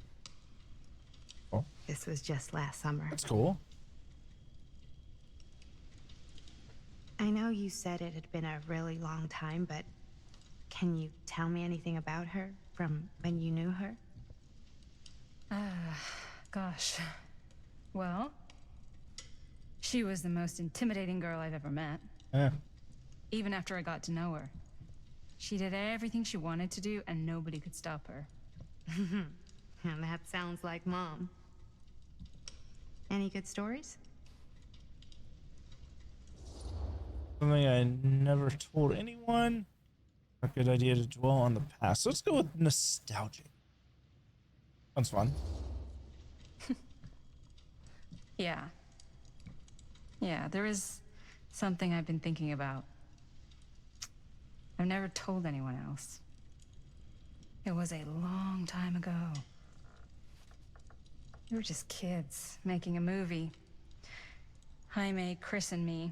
Speaker 1: Oh.
Speaker 6: This was just last summer.
Speaker 1: That's cool.
Speaker 6: I know you said it had been a really long time, but can you tell me anything about her from when you knew her?
Speaker 8: Gosh. Well, she was the most intimidating girl I've ever met.
Speaker 1: Yeah.
Speaker 8: Even after I got to know her. She did everything she wanted to do, and nobody could stop her.
Speaker 6: And that sounds like Mom. Any good stories?
Speaker 1: Something I never told anyone. A good idea to dwell on the past. So let's go with nostalgic. Sounds fun.
Speaker 8: Yeah. Yeah, there is something I've been thinking about. I've never told anyone else. It was a long time ago. We were just kids making a movie. Jaime, Chris, and me.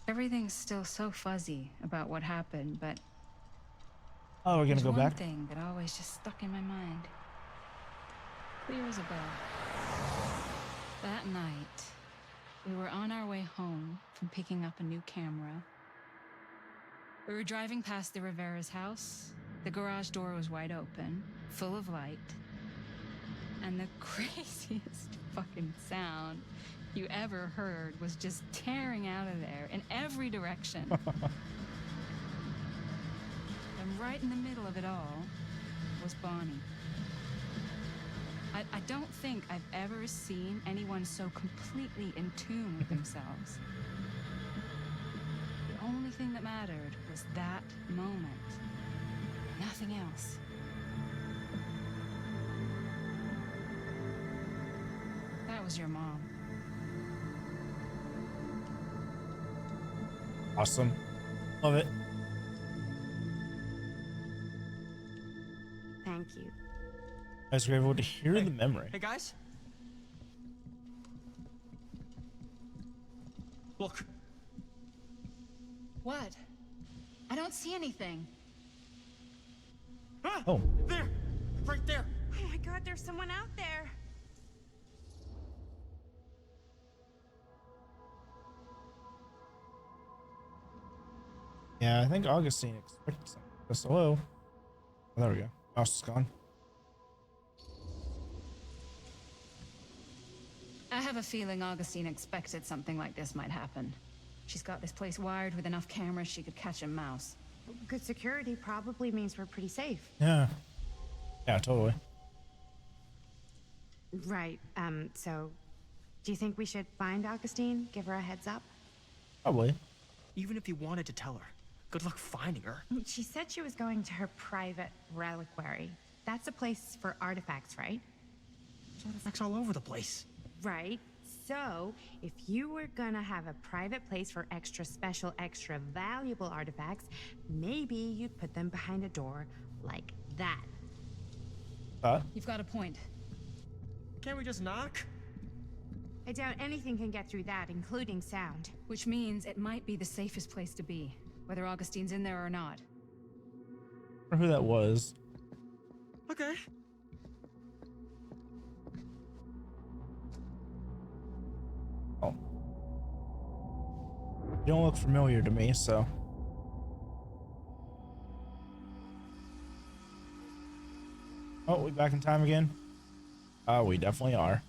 Speaker 8: Everything's still so fuzzy about what happened, but
Speaker 1: Oh, we're gonna go
Speaker 8: one
Speaker 1: back.
Speaker 8: thing that always just stuck in my mind. Clear as a bell. That night, we were on our way home from picking up a new camera. We were driving past the Rivera's house. The garage door was wide open, full of light. And the craziest fucking sound you ever heard was just tearing out of there in every direction. And right in the middle of it all was Bonnie. I don't think I've ever seen anyone so completely in tune with themselves. The only thing that mattered was that moment. Nothing else. That was your mom.
Speaker 1: Awesome. Love it.
Speaker 6: Thank you.
Speaker 1: I was able to hear the memory.
Speaker 9: Hey guys. Look.
Speaker 8: What? I don't see anything.
Speaker 9: Ah,
Speaker 1: Oh.
Speaker 9: there. Right there.
Speaker 6: Oh my God, there's someone out there.
Speaker 1: Yeah, I think Augustine expected something. Just hello. Oh, there we go. Mouse is gone.
Speaker 8: I have a feeling Augustine expected something like this might happen. She's got this place wired with enough cameras she could catch a mouse.
Speaker 6: Good security probably means we're pretty safe.
Speaker 1: Yeah. Yeah, totally.
Speaker 6: Right. So do you think we should find Augustine? Give her a heads up?
Speaker 1: Probably.
Speaker 9: Even if you wanted to tell her, good luck finding her.
Speaker 6: She said she was going to her private reliquary. That's a place for artifacts, right?
Speaker 9: There's artifacts all over the place.
Speaker 6: Right. So, if you were gonna have a private place for extra special, extra valuable artifacts, maybe you'd put them behind a door like that.
Speaker 8: You've got a point.
Speaker 9: Can't we just knock?
Speaker 6: I doubt anything can get through that, including sound.
Speaker 8: Which means it might be the safest place to be, whether Augustine's in there or not.
Speaker 1: I wonder who that was.
Speaker 9: Okay.
Speaker 1: Oh. You don't look familiar to me, so. Oh, we back in time again? Oh, we definitely are.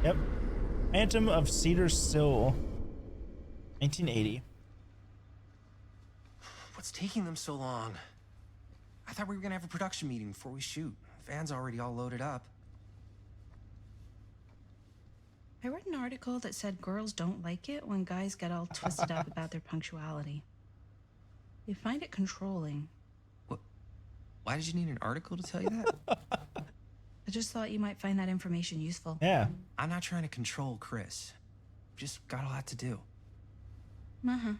Speaker 1: Yep. Phantom of Cedar Sill, 1980.
Speaker 12: What's taking them so long? I thought we were gonna have a production meeting before we shoot. Van's already all loaded up.
Speaker 16: I read an article that said girls don't like it when guys get all twisted up about their punctuality. They find it controlling.
Speaker 12: What? Why did you need an article to tell you that?
Speaker 16: I just thought you might find that information useful.
Speaker 1: Yeah.
Speaker 12: I'm not trying to control Chris. We've just got a lot to do.
Speaker 16: Uh-huh.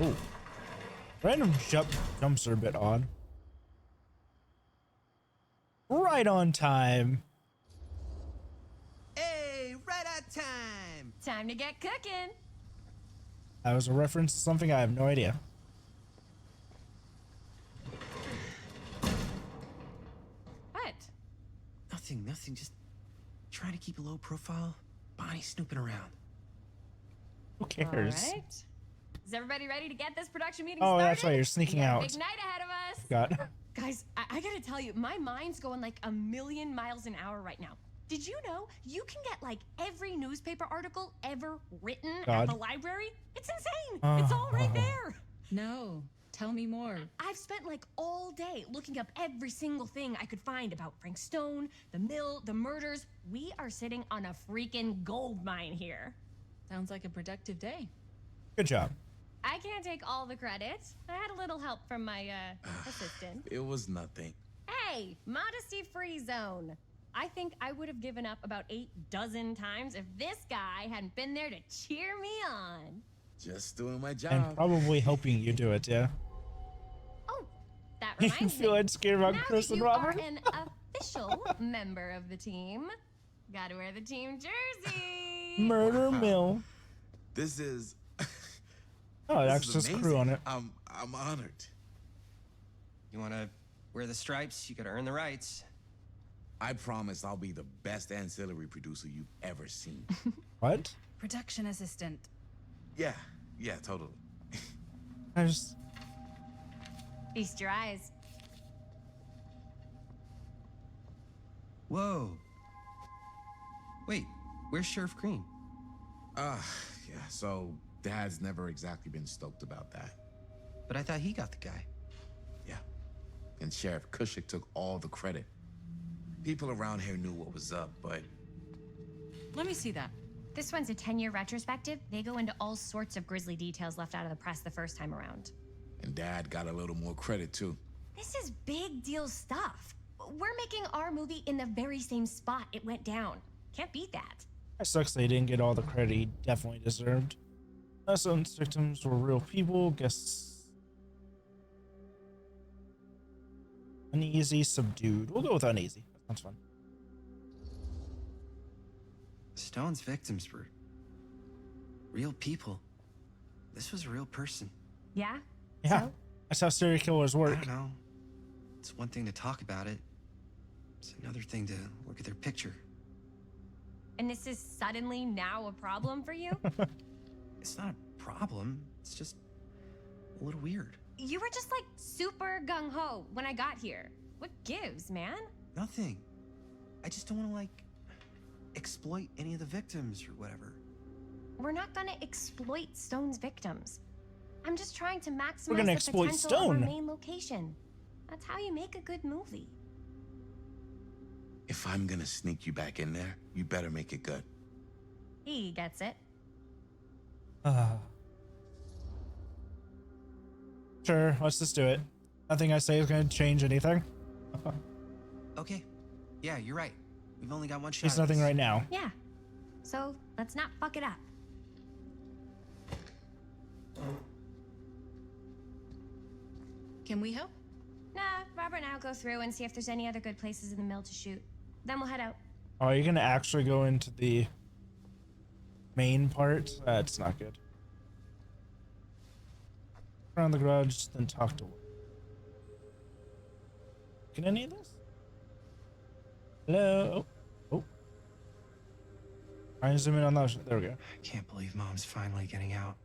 Speaker 1: Oh. Random jumps are a bit odd. Right on time.
Speaker 5: Hey, right on time.
Speaker 15: Time to get cooking.
Speaker 1: That was a reference to something I have no idea.
Speaker 15: What?
Speaker 12: Nothing. Just trying to keep a low profile. Bonnie snooping around.
Speaker 1: Who cares?
Speaker 15: All right. Is everybody ready to get this production meeting
Speaker 1: Oh,
Speaker 15: started?
Speaker 1: that's right. You're sneaking
Speaker 15: We got a
Speaker 1: out.
Speaker 15: Big night ahead of us.
Speaker 1: God.
Speaker 15: Guys, I gotta tell you, my mind's going like a million miles an hour right now. Did you know you can get like every newspaper article ever written
Speaker 1: God.
Speaker 15: at the library? It's insane. It's all right there.
Speaker 16: No, tell me more.
Speaker 15: I've spent like all day looking up every single thing I could find about Frank Stone, the mill, the murders. We are sitting on a freaking gold mine here.
Speaker 16: Sounds like a productive day.
Speaker 1: Good job.
Speaker 15: I can't take all the credit. I had a little help from my assistant.
Speaker 14: It was nothing.
Speaker 15: Hey, modesty-free zone. I think I would have given up about 8 dozen times if this guy hadn't been there to cheer me on.
Speaker 14: Just doing my
Speaker 1: And
Speaker 14: job.
Speaker 1: probably helping you do it, yeah.
Speaker 15: Oh, that
Speaker 1: You
Speaker 15: reminds
Speaker 1: feel
Speaker 15: me.
Speaker 1: insecure about
Speaker 15: Now
Speaker 1: Chris
Speaker 15: that
Speaker 1: and
Speaker 15: you
Speaker 1: Robert?
Speaker 15: are an official member of the team, gotta wear the team jersey.
Speaker 1: Murder Mill.
Speaker 14: This is.
Speaker 1: Oh,
Speaker 14: this
Speaker 1: that's
Speaker 14: is
Speaker 1: just
Speaker 14: amazing.
Speaker 1: crew on it.
Speaker 14: I'm honored.
Speaker 9: You wanna wear the stripes, you gotta earn the rights.
Speaker 14: I promise I'll be the best ancillary producer you've ever seen.
Speaker 1: What?
Speaker 16: Production assistant.
Speaker 14: Yeah, totally.
Speaker 1: I just.
Speaker 15: Feast your eyes.
Speaker 9: Whoa. Wait, where's Sheriff Green?
Speaker 14: Yeah, so Dad's never exactly been stoked about that.
Speaker 9: But I thought he got the guy.
Speaker 14: Yeah. And Sheriff Kushik took all the credit. People around here knew what was up, but
Speaker 16: Let me see that.
Speaker 15: This one's a 10-year retrospective. They go into all sorts of grisly details left out of the press the first time around.
Speaker 14: and Dad got a little more credit too.
Speaker 15: This is big deal stuff. We're making our movie in the very same spot it went down. Can't beat that.
Speaker 1: It sucks they didn't get all the credit he definitely deserved. Some victims were real people. Guess uneasy, subdued. We'll go with uneasy. That sounds fun.
Speaker 9: Stone's victims were real people. This was a real person.
Speaker 15: Yeah?
Speaker 1: Yeah,
Speaker 15: So?
Speaker 1: that's how serial killers
Speaker 9: I
Speaker 1: work.
Speaker 9: don't know. It's one thing to talk about it. It's another thing to look at their picture.
Speaker 15: And this is suddenly now a problem for you?
Speaker 9: It's not a problem. It's just a little weird.
Speaker 15: You were just like super gung-ho when I got here. What gives, man?
Speaker 9: Nothing. I just don't want to, like, exploit any of the victims or whatever.
Speaker 15: We're not gonna exploit Stone's victims. I'm just trying to maximize
Speaker 1: We're gonna
Speaker 15: the
Speaker 1: exploit
Speaker 15: potential of our
Speaker 1: Stone.
Speaker 15: main location. That's how you make a good movie.
Speaker 14: If I'm gonna sneak you back in there, you better make it good.
Speaker 15: He gets it.
Speaker 1: Sure, let's just do it. Nothing I say is going to change anything.
Speaker 9: Okay. Yeah, you're right. We've only got one shot.
Speaker 1: He's
Speaker 9: at
Speaker 1: nothing
Speaker 9: this.
Speaker 1: right now.
Speaker 15: Yeah. So let's not fuck it up.
Speaker 16: Can we help?
Speaker 15: Nah, Robert and I'll go through and see if there's any other good places in the mill to shoot. Then we'll head out.
Speaker 1: Oh, are you going to actually go into the main part? That's not good. Around the garage, then talk to. Can any of this? Hello? Oh. Try and zoom in on those. There we go.
Speaker 12: I can't believe Mom's finally getting out.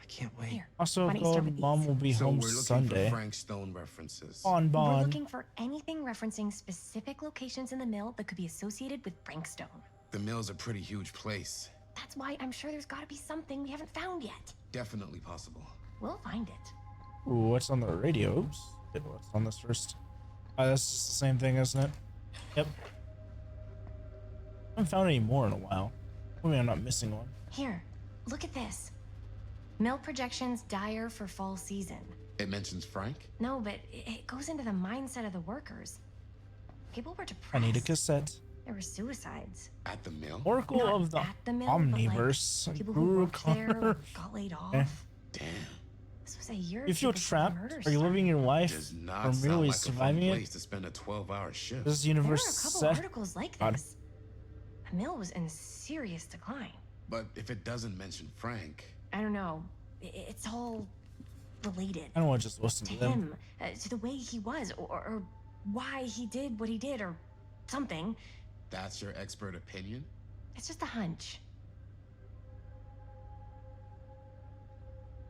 Speaker 12: I can't wait.
Speaker 1: Also
Speaker 13: Why don't you start with
Speaker 1: called Mom
Speaker 13: these?
Speaker 1: Will Be
Speaker 14: So
Speaker 1: Home
Speaker 14: we're looking
Speaker 1: Sunday.
Speaker 14: for Frank Stone references.
Speaker 1: Bon
Speaker 13: We're
Speaker 1: Bon.
Speaker 13: looking for anything referencing specific locations in the mill that could be associated with Frank Stone.
Speaker 14: The mill's a pretty huge place.
Speaker 13: That's why I'm sure there's got to be something we haven't found yet.
Speaker 14: Definitely possible.
Speaker 13: We'll find it.
Speaker 1: Ooh, what's on the radio? Oops. What's on this first? That's just the same thing, isn't it? Yep. I haven't found any more in a while. Maybe I'm not missing one.
Speaker 13: Here, look at this. Mill projections dire for fall season.
Speaker 14: It mentions Frank?
Speaker 13: No, but it goes into the mindset of the workers. People were depressed.
Speaker 1: I need a cassette.
Speaker 13: There were suicides.
Speaker 14: At the mill?
Speaker 1: Oracle
Speaker 13: Not
Speaker 1: of the
Speaker 13: at the mill,
Speaker 1: Omniverse.
Speaker 13: but like people who
Speaker 1: Guru
Speaker 13: worked there
Speaker 1: Connor.
Speaker 13: got laid off.
Speaker 1: Eh.
Speaker 14: Damn.
Speaker 13: This was a year.
Speaker 1: You feel
Speaker 13: before the
Speaker 1: trapped?
Speaker 13: murders
Speaker 1: Are you living your life
Speaker 14: Does
Speaker 1: or
Speaker 14: not sound
Speaker 1: merely
Speaker 14: like a fun
Speaker 1: surviving it?
Speaker 14: place to spend a 12-hour shift.
Speaker 1: This
Speaker 13: There were a
Speaker 1: universe
Speaker 13: couple
Speaker 1: set.
Speaker 13: articles like
Speaker 1: God.
Speaker 13: this. The mill was in serious decline.
Speaker 14: But if it doesn't mention Frank,
Speaker 13: I don't know. It's all related.
Speaker 1: I don't want to just listen
Speaker 13: to
Speaker 1: to them.
Speaker 13: him, to the way he was, or why he did what he did, or something.
Speaker 14: that's your expert opinion?
Speaker 13: It's just a hunch.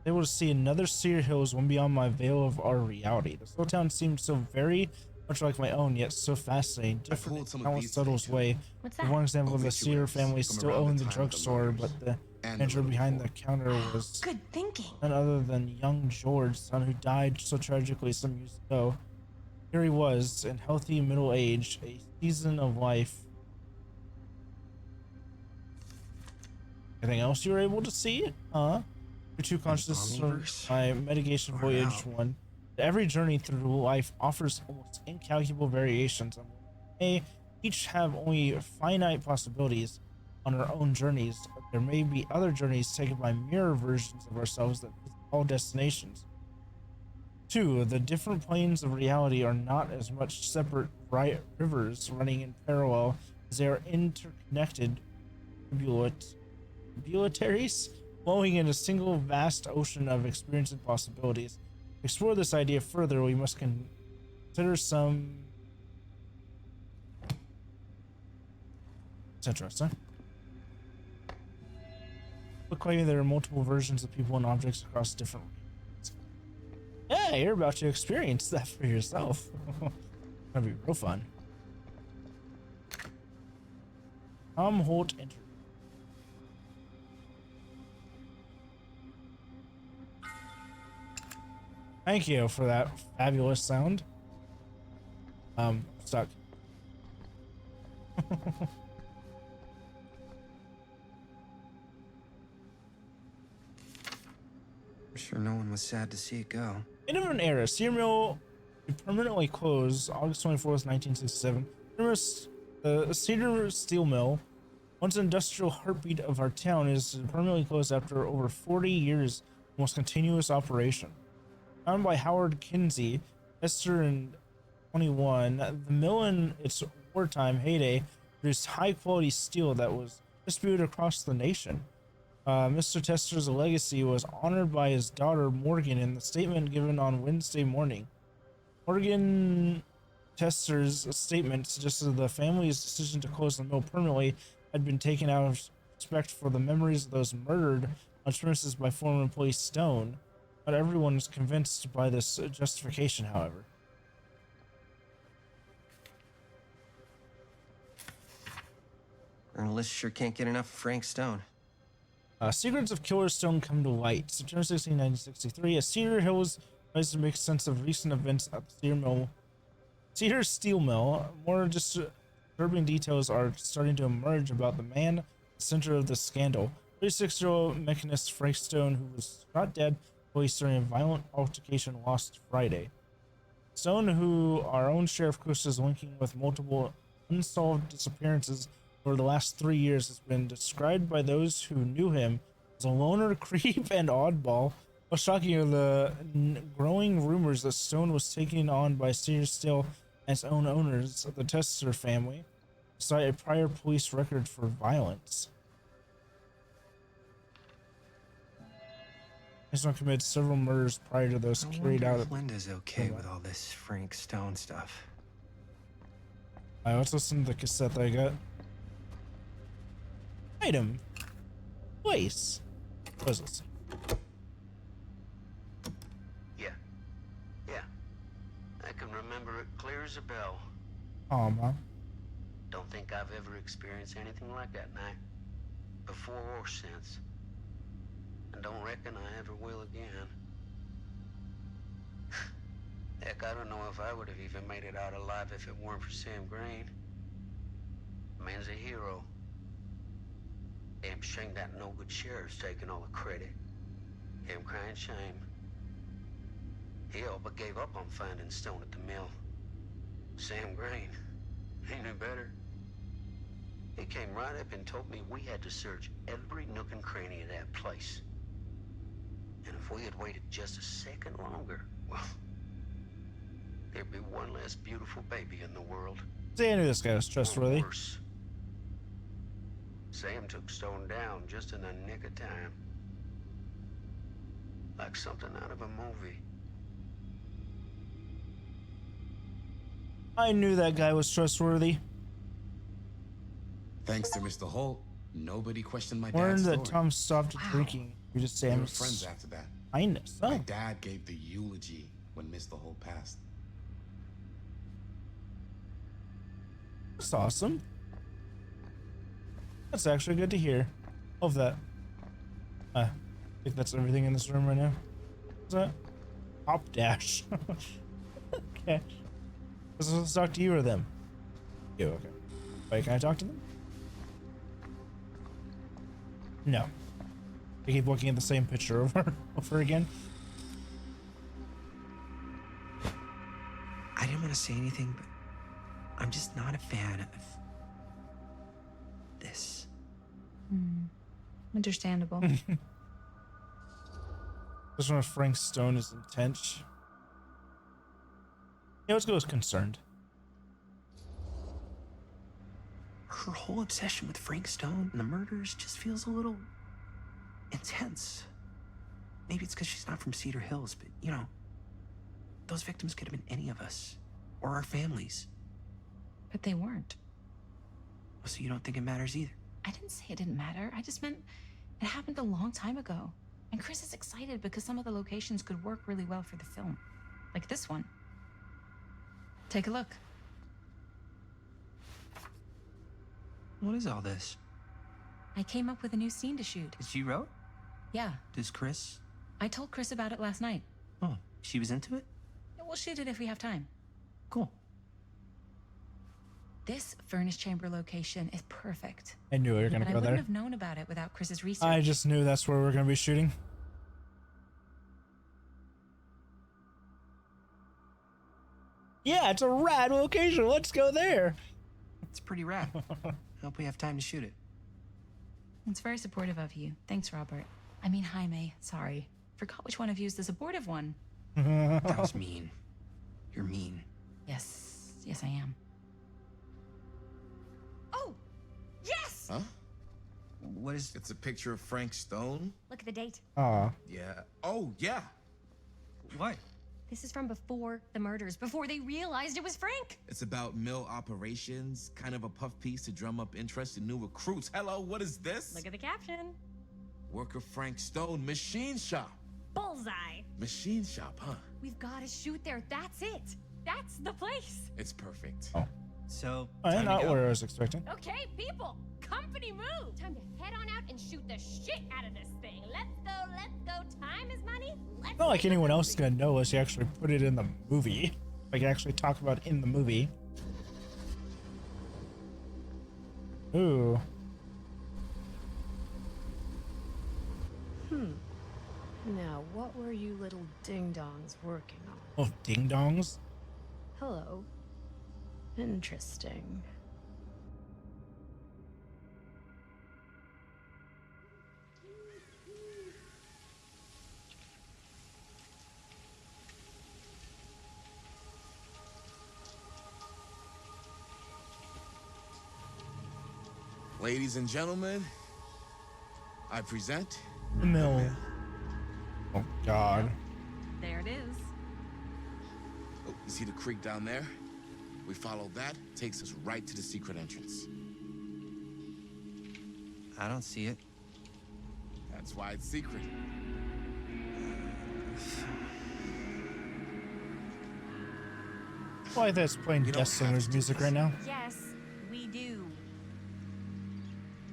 Speaker 1: Able to see another Sear Hills one beyond my veil of our reality. This little town seems so very much like my own, yet so fascinating, different in
Speaker 14: some of
Speaker 1: countless
Speaker 14: these
Speaker 1: subtle way.
Speaker 13: What's
Speaker 1: For
Speaker 13: that?
Speaker 1: one example, the Sear
Speaker 14: Obituaries
Speaker 1: family
Speaker 14: from
Speaker 1: still
Speaker 14: around the
Speaker 1: owned the
Speaker 14: time of the
Speaker 1: drugstore,
Speaker 14: murders
Speaker 1: but the
Speaker 14: and the
Speaker 1: manager
Speaker 14: little
Speaker 1: behind the
Speaker 14: boy.
Speaker 1: counter was
Speaker 13: Good thinking.
Speaker 1: none other than young George, son who died so tragically some years ago. Here he was, in healthy middle age, a season of life. Anything else you were able to see? Huh? Your two consciousness from
Speaker 12: Omniverse?
Speaker 1: my mitigation voyage one. Every journey through life offers almost incalculable variations, and we may each have only finite possibilities on our own journeys. There may be other journeys taken by mirror versions of ourselves that visit all destinations. 2. The different planes of reality are not as much separate rivers running in parallel as they are interconnected tributaries flowing in a single vast ocean of experience and possibilities. To explore this idea further, we must consider some... It's interesting. Look like there are multiple versions of people and objects across different regions. Yeah, you're about to experience that for yourself. That'd be real fun. Tom Holt interview. Thank you for that fabulous sound. Stuck.
Speaker 12: I'm sure no one was sad to see it go.
Speaker 1: End of an era. Sear Mill permanently closed August 24th, 1967. The Cedar Steel Mill, once an industrial heartbeat of our town, is permanently closed after over 40 years of almost continuous operation. Founded by Howard Kinsey, Esther in 21, the mill in its wartime heyday produced high-quality steel that was distributed across the nation. Mr. Tester's legacy was honored by his daughter Morgan in the statement given on Wednesday morning. Morgan Tester's statement suggested the family's decision to close the mill permanently had been taken out of respect for the memories of those murdered on premises by former employee Stone. Not everyone is convinced by this justification, however.
Speaker 12: Journalists sure can't get enough of Frank Stone.
Speaker 1: Secrets of Killer Stone come to light. September 16, 1963, as Cedar Hills tries to make sense of recent events at the Cedar Steel Mill. More disturbing details are starting to emerge about the man at the center of the scandal. 36-year-old mechanist Frank Stone, who was shot dead police during a violent altercation last Friday. Stone, who our own Sheriff Coast is linking with multiple unsolved disappearances over the last 3 years, has been described by those who knew him as a loner, creep, and oddball. What's shocking are the growing rumors that Stone was taken on by Cedar Steel and its own owners, the Tester family, despite a prior police record for violence. Stone committed several murders prior to those carried out.
Speaker 12: If Linda's okay with all this Frank Stone stuff.
Speaker 1: Alright, let's listen to the cassette that I got. Item. Place. What is this? Oh, Mom.
Speaker 4: Don't think I've ever experienced anything like that night, before or since. And don't reckon I ever will again. Heck, I don't know if I would have even made it out alive if it weren't for Sam Green. Man's a hero. Damn shame that no-good sheriff's taking all the credit. Damn crying shame. He all but gave up on finding Stone at the mill. Sam Green, he knew better. He came right up and told me we had to search every nook and cranny of that place. And if we had waited just a second longer, well, there'd be one less beautiful baby in the world.
Speaker 1: See, I knew this guy was trustworthy.
Speaker 4: Or worse. Sam took Stone down just in the nick of time. Like something out of a movie.
Speaker 1: I knew that guy was trustworthy.
Speaker 14: Thanks to Mr. Holt, nobody questioned my
Speaker 1: Learned
Speaker 14: dad's
Speaker 1: that
Speaker 14: story.
Speaker 1: Tom stopped drinking. You just
Speaker 14: We
Speaker 1: Sam's
Speaker 14: were friends after that.
Speaker 1: kindness.
Speaker 14: My
Speaker 1: Oh,
Speaker 14: dad gave the eulogy when Mr. Holt passed.
Speaker 1: that's awesome. That's actually good to hear. Love that. I think that's everything in this room right now. What's that? Hop dash. Okay. Let's talk to you or them. You, okay. Wait, can I talk to them? No. I keep looking at the same picture over again.
Speaker 17: I didn't want to say anything, but I'm just not a fan of this.
Speaker 8: Understandable.
Speaker 1: Just one of Frank Stone is intense. Yeah, let's go with concerned.
Speaker 17: Her whole obsession with Frank Stone and the murders just feels a little intense. Maybe it's because she's not from Cedar Hills, but you know, those victims could have been any of us or our families.
Speaker 8: But they weren't.
Speaker 17: So you don't think it matters either?
Speaker 8: I didn't say it didn't matter. I just meant it happened a long time ago. And Chris is excited because some of the locations could work really well for the film. Like this one. Take a look.
Speaker 17: What is all this?
Speaker 8: I came up with a new scene to shoot.
Speaker 17: She wrote?
Speaker 8: Yeah.
Speaker 17: Does Chris?
Speaker 8: I told Chris about it last night.
Speaker 17: Oh, she was into it?
Speaker 8: We'll shoot it if we have time.
Speaker 17: Cool.
Speaker 8: This furnace chamber location is perfect.
Speaker 1: I knew we were gonna
Speaker 8: But I
Speaker 1: go
Speaker 8: wouldn't
Speaker 1: there.
Speaker 8: have known about it without Chris's research.
Speaker 1: I just knew that's where we're gonna be shooting. Yeah, it's a rad location. Let's go there.
Speaker 17: It's pretty rad. Hope we have time to shoot it.
Speaker 8: It's very supportive of you. Thanks, Robert. I mean, Jaime. Sorry. Forgot which one of you is the supportive one.
Speaker 17: That was mean. You're mean.
Speaker 8: Yes. Yes, I am.
Speaker 15: Oh, yes!
Speaker 14: Huh?
Speaker 17: What is...
Speaker 14: It's a picture of Frank Stone?
Speaker 15: Look at the date.
Speaker 1: Aw.
Speaker 14: Yeah. Oh, yeah.
Speaker 17: What?
Speaker 15: This is from before the murders, before they realized it was Frank.
Speaker 14: It's about mill operations, kind of a puff piece to drum up interest in new recruits. Hello, what is this?
Speaker 15: Look at the caption.
Speaker 14: Worker Frank Stone, machine shop.
Speaker 15: Bullseye.
Speaker 14: Machine shop, huh?
Speaker 15: We've got to shoot there. That's it. That's the place.
Speaker 14: It's perfect.
Speaker 1: Oh.
Speaker 17: So,
Speaker 1: Not what I was expecting.
Speaker 15: Okay, people. Company move. Time to head on out and shoot the shit out of this thing. Let's go, let's go. Time is money. Let's
Speaker 1: Not like anyone else is gonna know unless you actually put it in the movie. Like actually talk about it in the movie. Ooh.
Speaker 2: Now, what were you little ding-dongs working on?
Speaker 1: Oh, ding-dongs?
Speaker 2: Hello. Interesting.
Speaker 14: Ladies and gentlemen, I present
Speaker 1: The mill. Oh, God.
Speaker 8: There it is.
Speaker 14: Oh, you see the creek down there? We follow that, takes us right to the secret entrance.
Speaker 17: I don't see it.
Speaker 14: That's why it's secret.
Speaker 1: Why that's playing
Speaker 14: You don't
Speaker 1: Guest
Speaker 14: have
Speaker 1: Singer's
Speaker 14: to do
Speaker 1: music
Speaker 14: this.
Speaker 1: right now.
Speaker 15: Yes, we do.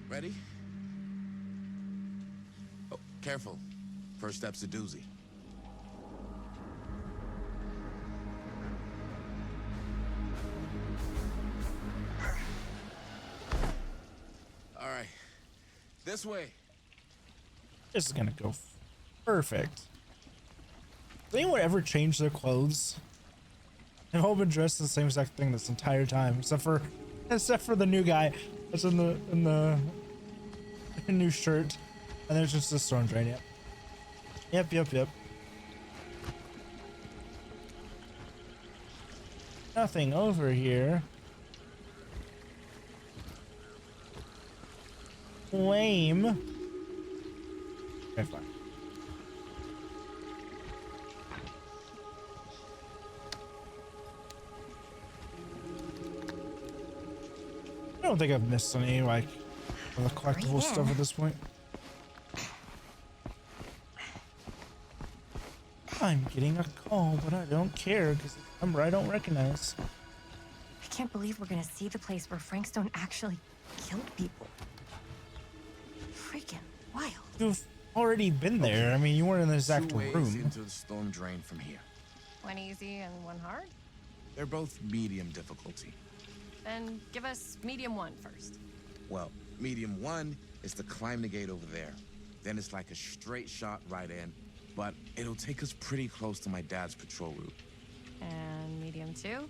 Speaker 14: Ready? Oh, careful. First step's a doozy. All right. This way.
Speaker 1: This is gonna go perfect. Does anyone ever change their clothes? They've all been dressed the same exact thing this entire time, except for the new guy that's in the new shirt, and there's just a storm drain. Yep. Nothing over here. Lame. Okay, fine. I don't think I've missed any, like, of the collectible stuff at this point. I'm getting a call, but I don't care because it's a number I don't recognize.
Speaker 13: I can't believe we're gonna see the place where Frank Stone actually killed people. Freaking wild.
Speaker 1: You've already been there. I mean, you weren't in the exact
Speaker 14: 2 ways
Speaker 1: room.
Speaker 14: into the storm drain from here.
Speaker 15: One easy and one hard?
Speaker 14: They're both medium difficulty.
Speaker 15: Then give us medium one first.
Speaker 14: Well, medium 1 is to climb the gate over there. Then it's like a straight shot right in, but it'll take us pretty close to my dad's patrol route.
Speaker 15: And medium two?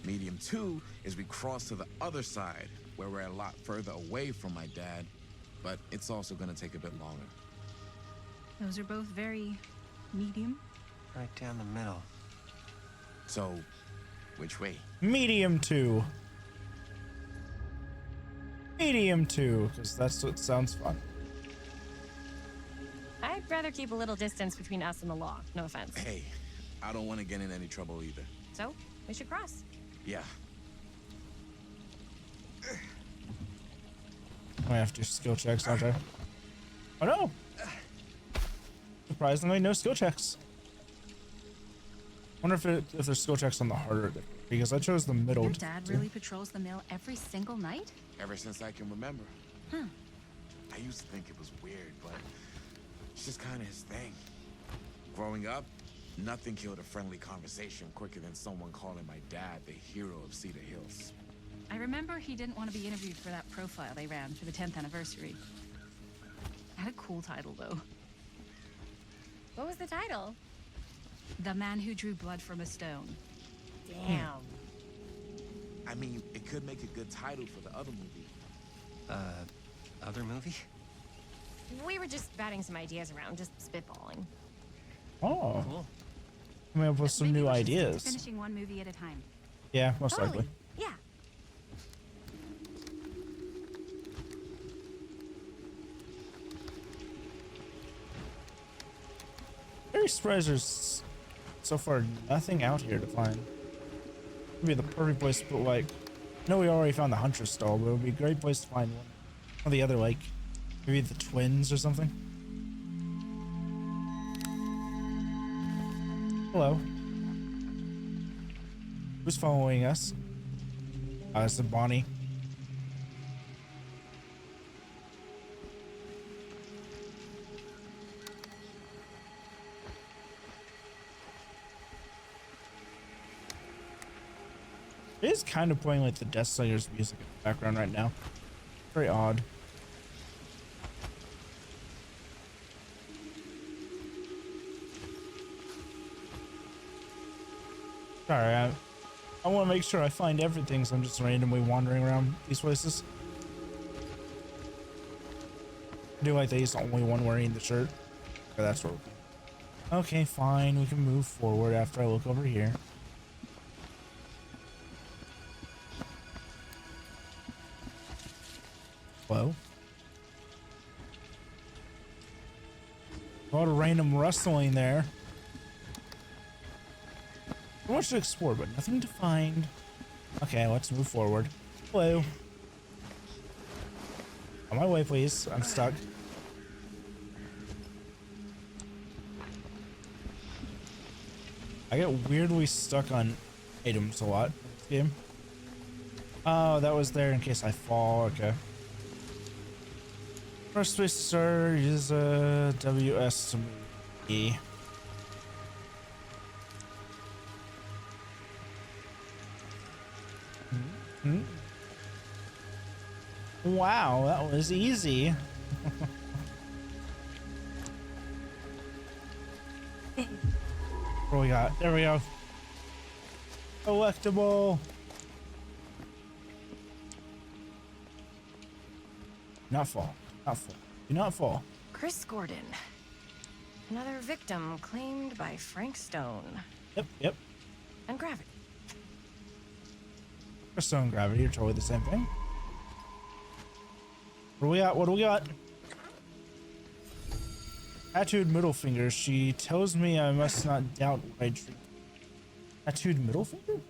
Speaker 14: Medium 2 is we cross to the other side, where we're a lot further away from my dad, but it's also gonna take a bit longer.
Speaker 16: Those are both very medium.
Speaker 17: Right down the middle.
Speaker 14: So, which way?
Speaker 1: Medium 2. Medium 2, because that's what sounds fun.
Speaker 15: I'd rather keep a little distance between us and the law. No offense.
Speaker 14: Hey, I don't want to get in any trouble either.
Speaker 15: So, we should cross.
Speaker 14: Yeah.
Speaker 1: I have to do skill checks, don't I? Oh no! Surprisingly, no skill checks. Wonder if there's skill checks on the harder, because I chose the middle.
Speaker 8: Your dad really patrols the mill every single night?
Speaker 14: Ever since I can remember.
Speaker 8: Huh.
Speaker 14: I used to think it was weird, but it's just kind of his thing. Growing up, nothing killed a friendly conversation quicker than someone calling my dad the hero of Cedar Hills.
Speaker 8: I remember he didn't want to be interviewed for that profile they ran for the 10th anniversary. Had a cool title, though.
Speaker 15: What was the title?
Speaker 8: The Man Who Drew Blood from a Stone.
Speaker 15: Damn.
Speaker 14: I mean, it could make a good title for the other movie.
Speaker 17: Other movie?
Speaker 15: We were just batting some ideas around, just spitballing.
Speaker 1: Oh.
Speaker 17: Cool.
Speaker 1: Coming up with some new
Speaker 8: Maybe we should stick to
Speaker 1: ideas.
Speaker 8: finishing one movie at a time.
Speaker 1: Yeah, most likely.
Speaker 8: Yeah.
Speaker 1: Very surprised there's so far nothing out here to find. Would be the perfect place to put, like, I know we already found the Huntress stall, but it would be a great place to find one. Or the other, like, maybe the twins or something. Hello. Who's following us? It's Bonnie. It is kind of playing like the Death Slayer's music in the background right now. Very odd. Sorry, I want to make sure I find everything, so I'm just randomly wandering around these places. I do like that he's the only one wearing the shirt. Okay, that's where. Okay, fine. We can move forward after I look over here. Hello? A lot of random rustling there. So much to explore, but nothing to find. Okay, let's move forward. Hello. On my way, please. I'm stuck. I get weirdly stuck on items a lot in this game. Oh, that was there in case I fall. Okay. First place to start is WS to me. Wow, that was easy. What do we got? There we go. Collectible. Not fall. Not fall. Do not fall.
Speaker 11: Chris Gordon. Another victim claimed by Frank Stone.
Speaker 1: Yep.
Speaker 11: And gravity.
Speaker 1: Stone gravity are totally the same thing. What do we got? What do we got? Tattooed middle finger. She tells me I must not doubt what I dream. Tattooed middle finger?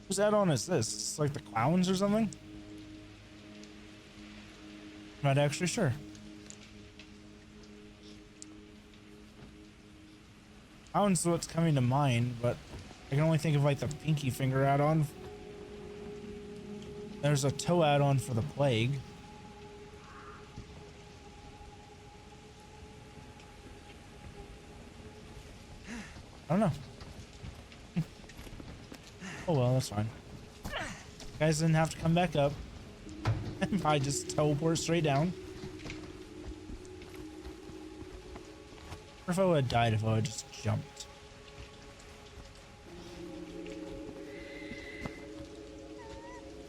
Speaker 1: Whose add-on is this? It's like the clowns or something? Not actually sure. Clowns is what's coming to mind, but I can only think of like the pinky finger add-on. There's a toe add-on for the plague. I don't know. Oh well, that's fine. You guys didn't have to come back up. I just teleport straight down. Or if I would have died if I would have just jumped.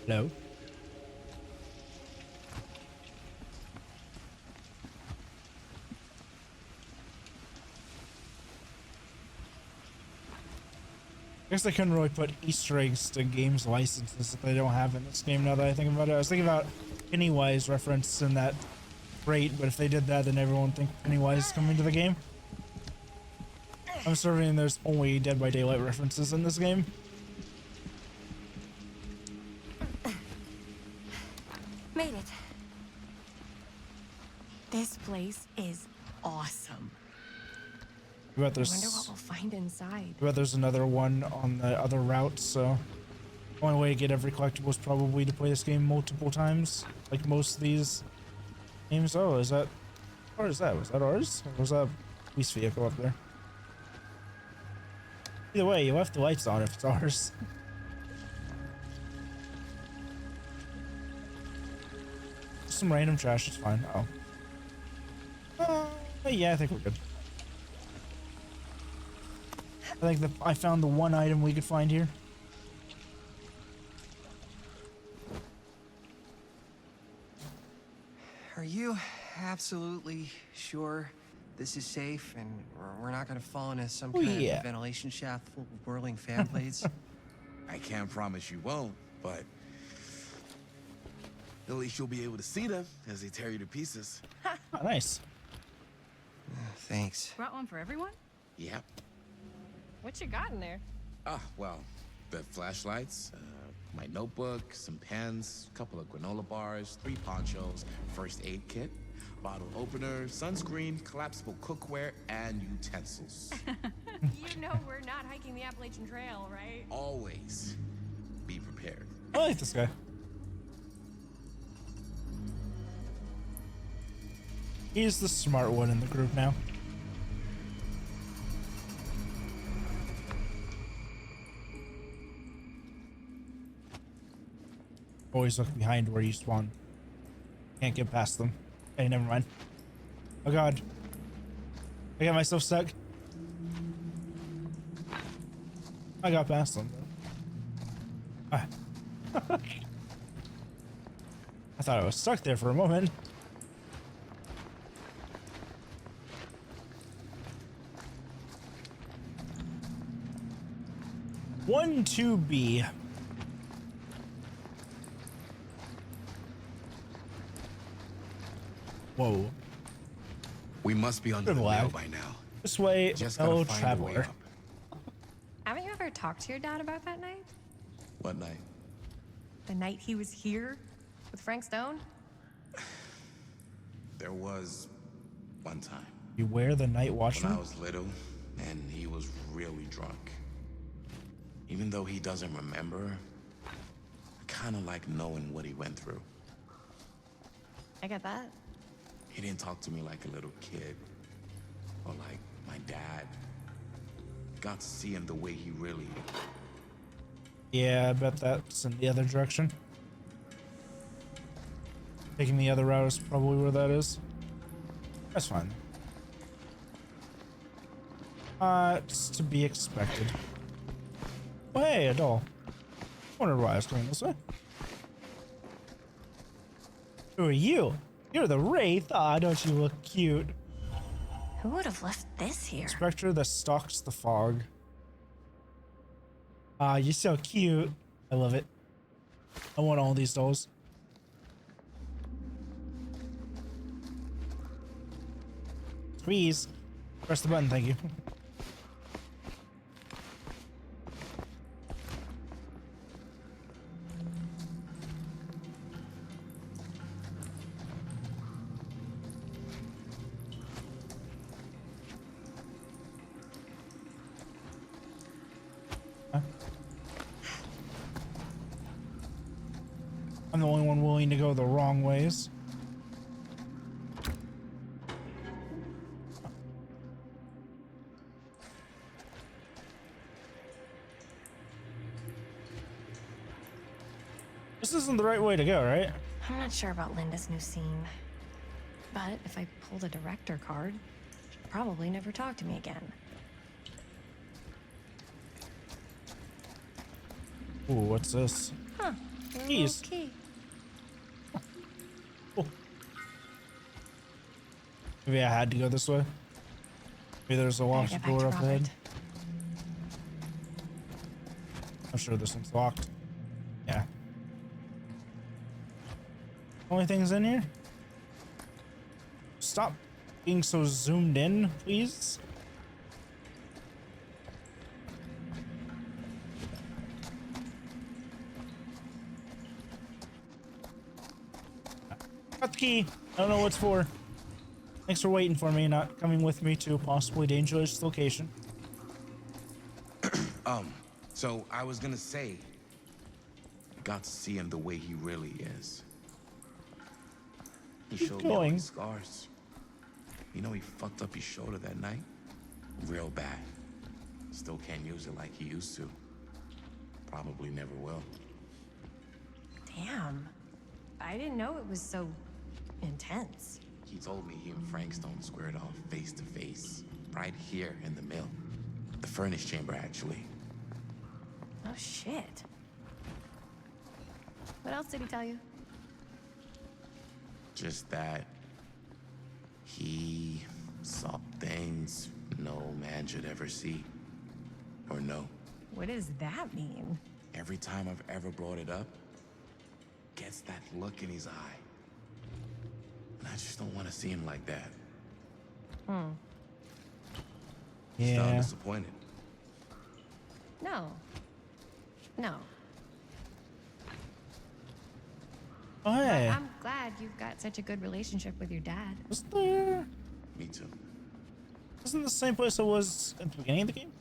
Speaker 1: Hello? I guess they couldn't really put Easter eggs to games licenses that they don't have in this game now that I think about it. I was thinking about Pennywise reference in that. Great, but if they did that, then everyone would think Pennywise is coming to the game. I'm certain there's only Dead by Daylight references in this game.
Speaker 11: Made it. This place is awesome.
Speaker 1: I bet
Speaker 11: I wonder what we'll find inside.
Speaker 1: I bet there's another one on the other route, so the only way to get every collectible is probably to play this game multiple times, like most of these games. Oh, is that... Or is that? Was that ours? Or was that a police vehicle up there? Either way, you left the lights on if it's ours. Some random trash is fine. Oh. Yeah, I think we're good. I think that I found the one item we could find here.
Speaker 9: Are you absolutely sure this is safe and we're not going to fall into some kind of ventilation shaft full of whirling fan blades?
Speaker 14: I can't promise you won't, but at least you'll be able to see them as they tear you to pieces.
Speaker 1: Oh, nice.
Speaker 9: Thanks.
Speaker 8: Brought one for everyone?
Speaker 14: Yep.
Speaker 15: What you got in there?
Speaker 14: Well, the flashlights, my notebook, some pens, a couple of granola bars, 3 ponchos, first aid kit, bottle opener, sunscreen, collapsible cookware, and utensils.
Speaker 15: You know we're not hiking the Appalachian Trail, right?
Speaker 14: Always be prepared.
Speaker 1: I like this guy. He's the smart one in the group now. Always look behind where you spawn. Can't get past them. Hey, never mind. Oh god. I got myself stuck. I got past them. Ah. I thought I was stuck there for a moment. One 2B. Whoa.
Speaker 14: We must be under the mail by now.
Speaker 1: This way, fellow
Speaker 14: find a way
Speaker 1: traveler.
Speaker 14: up.
Speaker 15: Haven't you ever talked to your dad about that night?
Speaker 14: What night?
Speaker 15: The night he was here with Frank Stone?
Speaker 14: There was one time.
Speaker 1: Beware the night watchman.
Speaker 14: When I was little, and he was really drunk. Even though he doesn't remember, I kind of like knowing what he went through.
Speaker 13: I get that.
Speaker 14: He didn't talk to me like a little kid, or like my dad. Got to see him the way he really is.
Speaker 1: Yeah, I bet that's in the other direction. Taking the other route is probably where that is. That's fine. It's to be expected. Oh, hey, a doll. Wondered why I was going this way. Who are you? You're the Wraith. Aw, don't you look cute?
Speaker 13: Who would have left this here?
Speaker 1: Spectre that stalks the fog. Ah, you're so cute. I love it. I want all these dolls. Squeeze. Press the button, thank you. I'm the only one willing to go the wrong ways. This isn't the right way to go, right?
Speaker 13: I'm not sure about Linda's new scene. But if I pull the director card, she'll probably never talk to me again.
Speaker 1: Ooh, what's this?
Speaker 13: Huh.
Speaker 1: Keys.
Speaker 13: Key.
Speaker 1: Oh. Maybe I had to go this way. Maybe there's a locked
Speaker 13: get back
Speaker 1: door
Speaker 13: to
Speaker 1: up ahead.
Speaker 13: Robert.
Speaker 1: I'm sure this one's locked. Yeah. Only things in here? Stop being so zoomed in, please. Got the key. I don't know what it's for. Thanks for waiting for me, not coming with me to a possibly dangerous location.
Speaker 14: So I was gonna say, got to see him the way he really is. He
Speaker 1: Keep
Speaker 14: showed me all
Speaker 1: going.
Speaker 14: his scars. You know he fucked up his shoulder that night? Real bad. Still can't use it like he used to. Probably never will.
Speaker 13: Damn. I didn't know it was so intense.
Speaker 14: He told me he and Frank Stone squared off face to face. Right here in the mill. The furnace chamber, actually.
Speaker 13: Oh, shit. What else did he tell you?
Speaker 14: Just that he saw things no man should ever see or know.
Speaker 13: What does that mean?
Speaker 14: Every time I've ever brought it up, gets that look in his eye. And I just don't want to see him like that. Still
Speaker 1: Yeah.
Speaker 14: disappointed.
Speaker 13: No. No.
Speaker 1: Oh, hey.
Speaker 13: I'm glad you've got such a good relationship with your dad.
Speaker 1: Was there?
Speaker 14: Me too.
Speaker 1: Isn't the same place I was at the beginning of the game?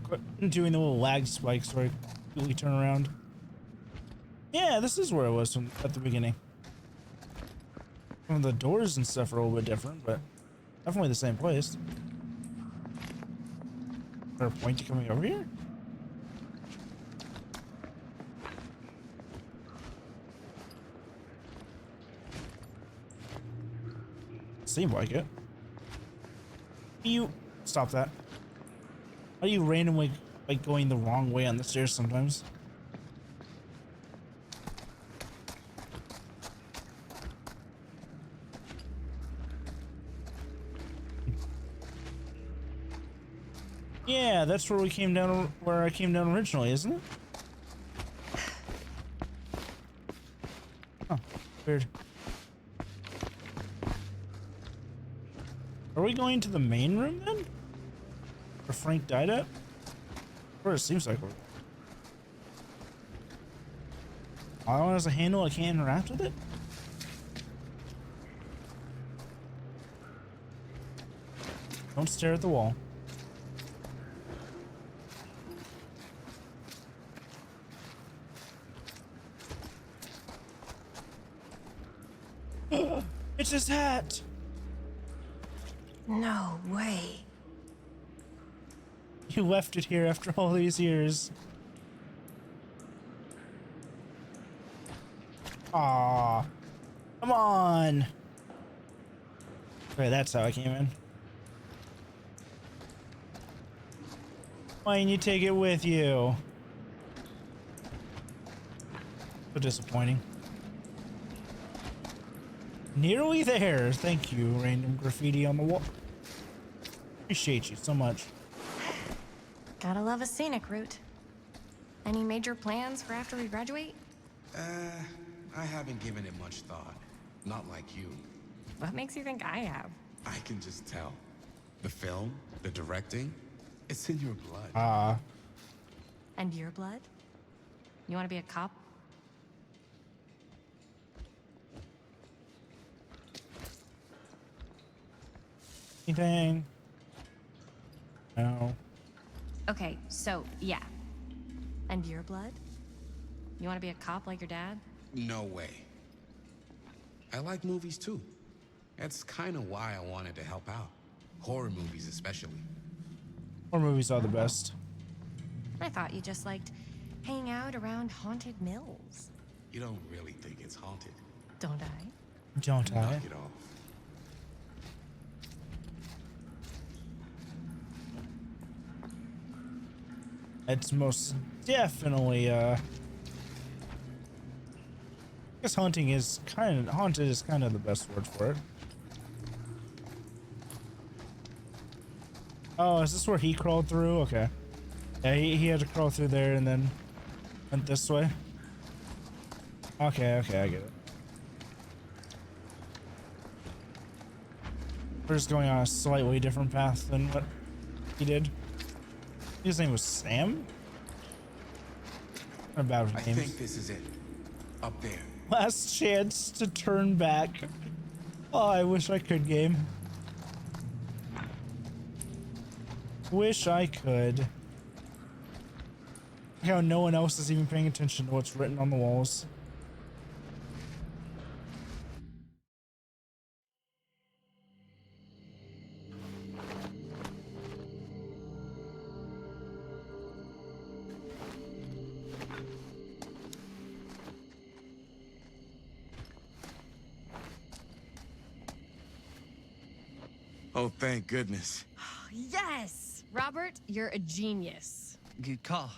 Speaker 1: Quit doing the little lag spikes where I completely turn around. Yeah, this is where I was at the beginning. Some of the doors and stuff are a little bit different, but definitely the same place. Is there a point to coming over here? Seemed like it. You stop that. Are you randomly like going the wrong way on the stairs sometimes? Yeah, that's where we came down, where I came down originally, isn't it? Oh, weird. Are we going to the main room then? Where Frank died at? Or it seems like we're... All I want is a handle. I can't interact with it. Don't stare at the wall. It's his hat.
Speaker 11: No way.
Speaker 1: You left it here after all these years. Aw. Come on. Wait, that's how I came in. Why didn't you take it with you? So disappointing. Nearly there. Thank you, random graffiti on the wall. Appreciate you so much.
Speaker 13: Gotta love a scenic route. Any major plans for after we graduate?
Speaker 14: I haven't given it much thought. Not like you.
Speaker 13: What makes you think I have?
Speaker 14: I can just tell. The film, the directing, it's in your blood.
Speaker 13: And your blood? You want to be a cop?
Speaker 1: Anything? No.
Speaker 13: Okay, so yeah. And your blood? You want to be a cop like your dad?
Speaker 14: No way. I like movies too. That's kind of why I wanted to help out. Horror movies especially.
Speaker 1: Horror movies are the best.
Speaker 13: I thought you just liked hanging out around haunted mills.
Speaker 14: You don't really think it's haunted.
Speaker 13: Don't I?
Speaker 1: Don't I?
Speaker 14: Knock it off.
Speaker 1: It's most definitely I guess haunted is kind of the best word for it. Oh, is this where he crawled through? Okay. Yeah, he had to crawl through there and then went this way. Okay, I get it. We're just going on a slightly different path than what he did. His name was Sam? What about
Speaker 14: I
Speaker 1: names?
Speaker 14: think this is it. Up there.
Speaker 1: Last chance to turn back. Oh, I wish I could, game. Wish I could. How no one else is even paying attention to what's written on the walls.
Speaker 14: Oh, thank goodness.
Speaker 15: Yes! Robert, you're a genius.
Speaker 9: Good call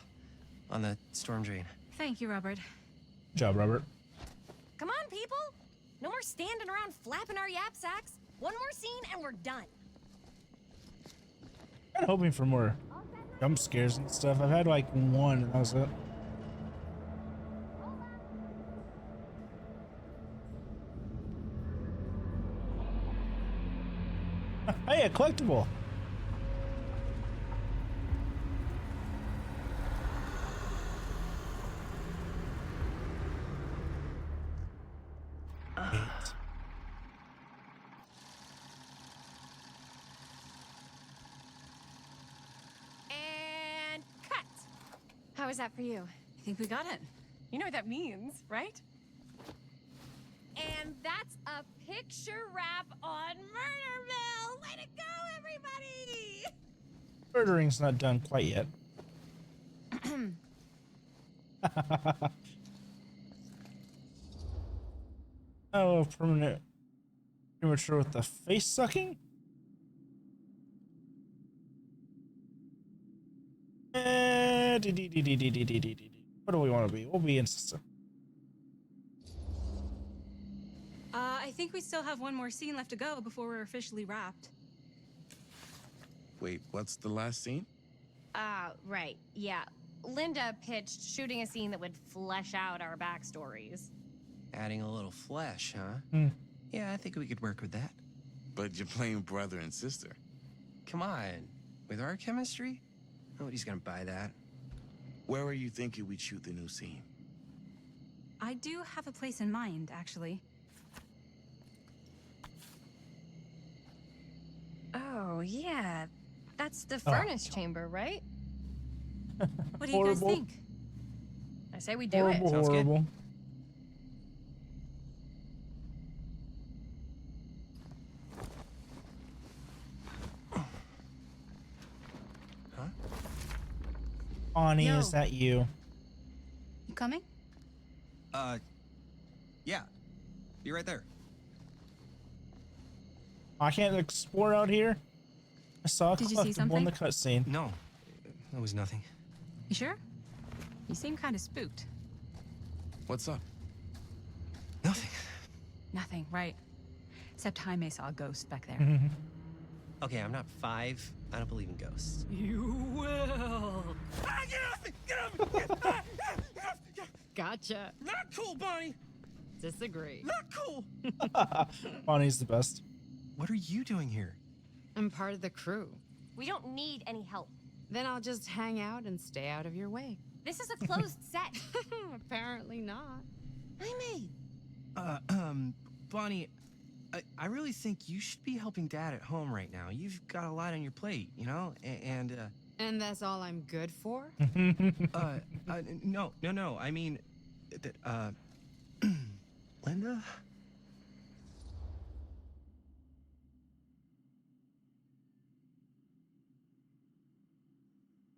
Speaker 9: on the storm drain.
Speaker 8: Thank you, Robert.
Speaker 1: Good job, Robert.
Speaker 15: Come on, people! No more standing around flapping our yap sacks. One more scene and we're done.
Speaker 1: I'm hoping for more jump scares and stuff. I've had like one and that was it. Hey, a collectible.
Speaker 15: And cut! How was that for you?
Speaker 8: I think we got it.
Speaker 15: You know what that means, right? And that's a picture wrap on Murder Mill! Way to go, everybody!
Speaker 1: Murdering's not done quite yet. Oh, permanent premature with the face sucking? What do we want to be? We'll be insistent.
Speaker 8: I think we still have one more scene left to go before we're officially wrapped.
Speaker 14: Wait, what's the last scene?
Speaker 15: Right, yeah. Linda pitched shooting a scene that would flesh out our backstories.
Speaker 17: Adding a little flesh, huh? Yeah, I think we could work with that.
Speaker 14: But you're playing brother and sister.
Speaker 17: Come on. With our chemistry? Nobody's gonna buy that.
Speaker 14: Where are you thinking we'd shoot the new scene?
Speaker 8: I do have a place in mind, actually.
Speaker 11: Oh, yeah. That's the
Speaker 1: Oh.
Speaker 11: furnace chamber, right?
Speaker 8: What do you guys
Speaker 1: Horrible.
Speaker 8: think?
Speaker 11: I say we do
Speaker 1: Horrible,
Speaker 11: it.
Speaker 12: Sounds good.
Speaker 1: horrible.
Speaker 12: Huh?
Speaker 1: Bonnie,
Speaker 8: Yo.
Speaker 1: is that you?
Speaker 8: You coming?
Speaker 12: Yeah. Be right there.
Speaker 1: I can't explore out here. I saw a
Speaker 8: Did you see
Speaker 1: collectible in the
Speaker 8: something?
Speaker 1: cutscene.
Speaker 12: No, that was nothing.
Speaker 8: You sure? You seem kind of spooked.
Speaker 14: What's up?
Speaker 12: Nothing.
Speaker 8: Nothing, right? Except Jaime saw a ghost back there.
Speaker 1: Mm-hmm.
Speaker 18: Okay, I'm not 5. I don't believe in ghosts.
Speaker 8: You will.
Speaker 17: Get off me! Get off me! Get off!
Speaker 8: Gotcha.
Speaker 17: Not cool, Bonnie!
Speaker 8: Disagree.
Speaker 17: Not cool!
Speaker 1: Bonnie's the best.
Speaker 12: What are you doing here?
Speaker 6: I'm part of the crew.
Speaker 15: We don't need any help.
Speaker 6: Then I'll just hang out and stay out of your way.
Speaker 15: This is a closed set.
Speaker 6: Apparently not.
Speaker 12: Bonnie, I really think you should be helping Dad at home right now. You've got a lot on your plate, you know? And
Speaker 6: And that's all I'm good for?
Speaker 12: no. I mean, that, Linda?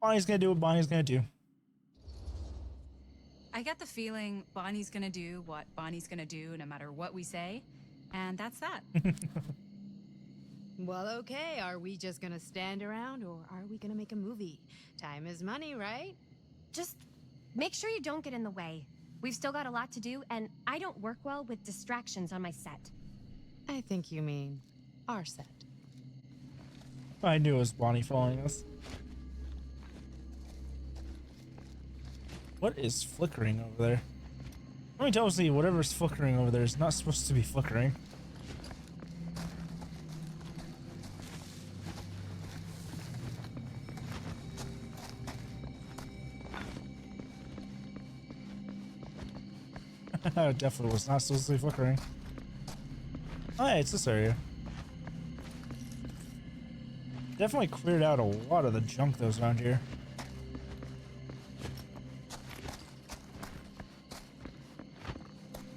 Speaker 1: Bonnie's gonna do what Bonnie's gonna do.
Speaker 8: I get the feeling Bonnie's gonna do what Bonnie's gonna do no matter what we say, and that's that.
Speaker 6: Well, okay. Are we just gonna stand around or are we gonna make a movie? Time is money, right?
Speaker 15: Just make sure you don't get in the way. We've still got a lot to do, and I don't work well with distractions on my set.
Speaker 6: I think you mean our set.
Speaker 1: I knew it was Bonnie following us. What is flickering over there? Let me tell you, whatever's flickering over there is not supposed to be flickering. It definitely was not supposed to be flickering. Oh, yeah, it's this area. Definitely cleared out a lot of the junk that was around here.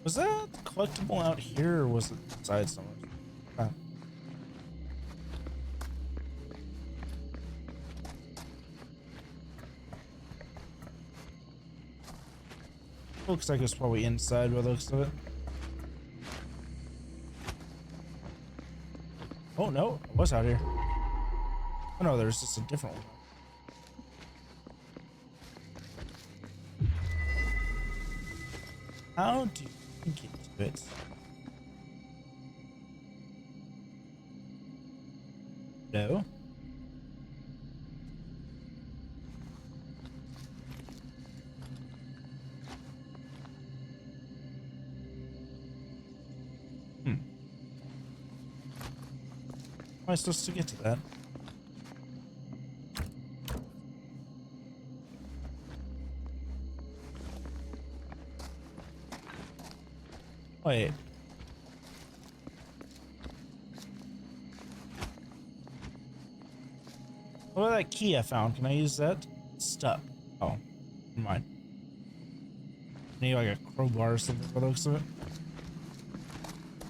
Speaker 1: Was that collectible out here or was it inside somewhere? Looks like it's probably inside by the looks of it. Oh no, it was out here. Oh no, there's just a different one. How do you get to it? No. How am I supposed to get to that? Wait. What about that key I found? Can I use that? It's stuck. Oh, never mind. Need like a crowbar or something for the looks of it.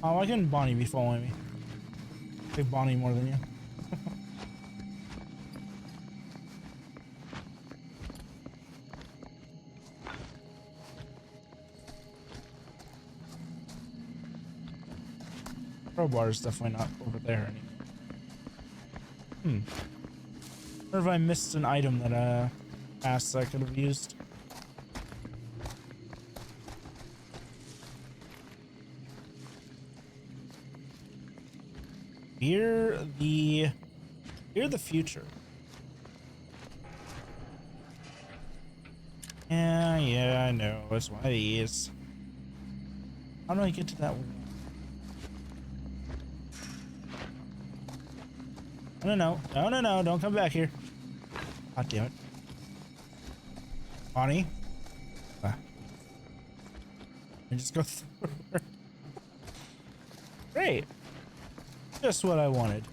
Speaker 1: Oh, why couldn't Bonnie be following me? I think Bonnie more than you. Crowbar is definitely not over there anymore. Or have I missed an item that asked I could have used? Fear the future. Yeah, I know. It's one of these. How do I get to that one? No, don't come back here. God damn it. Bonnie? And just go through her. Great. Just what I wanted.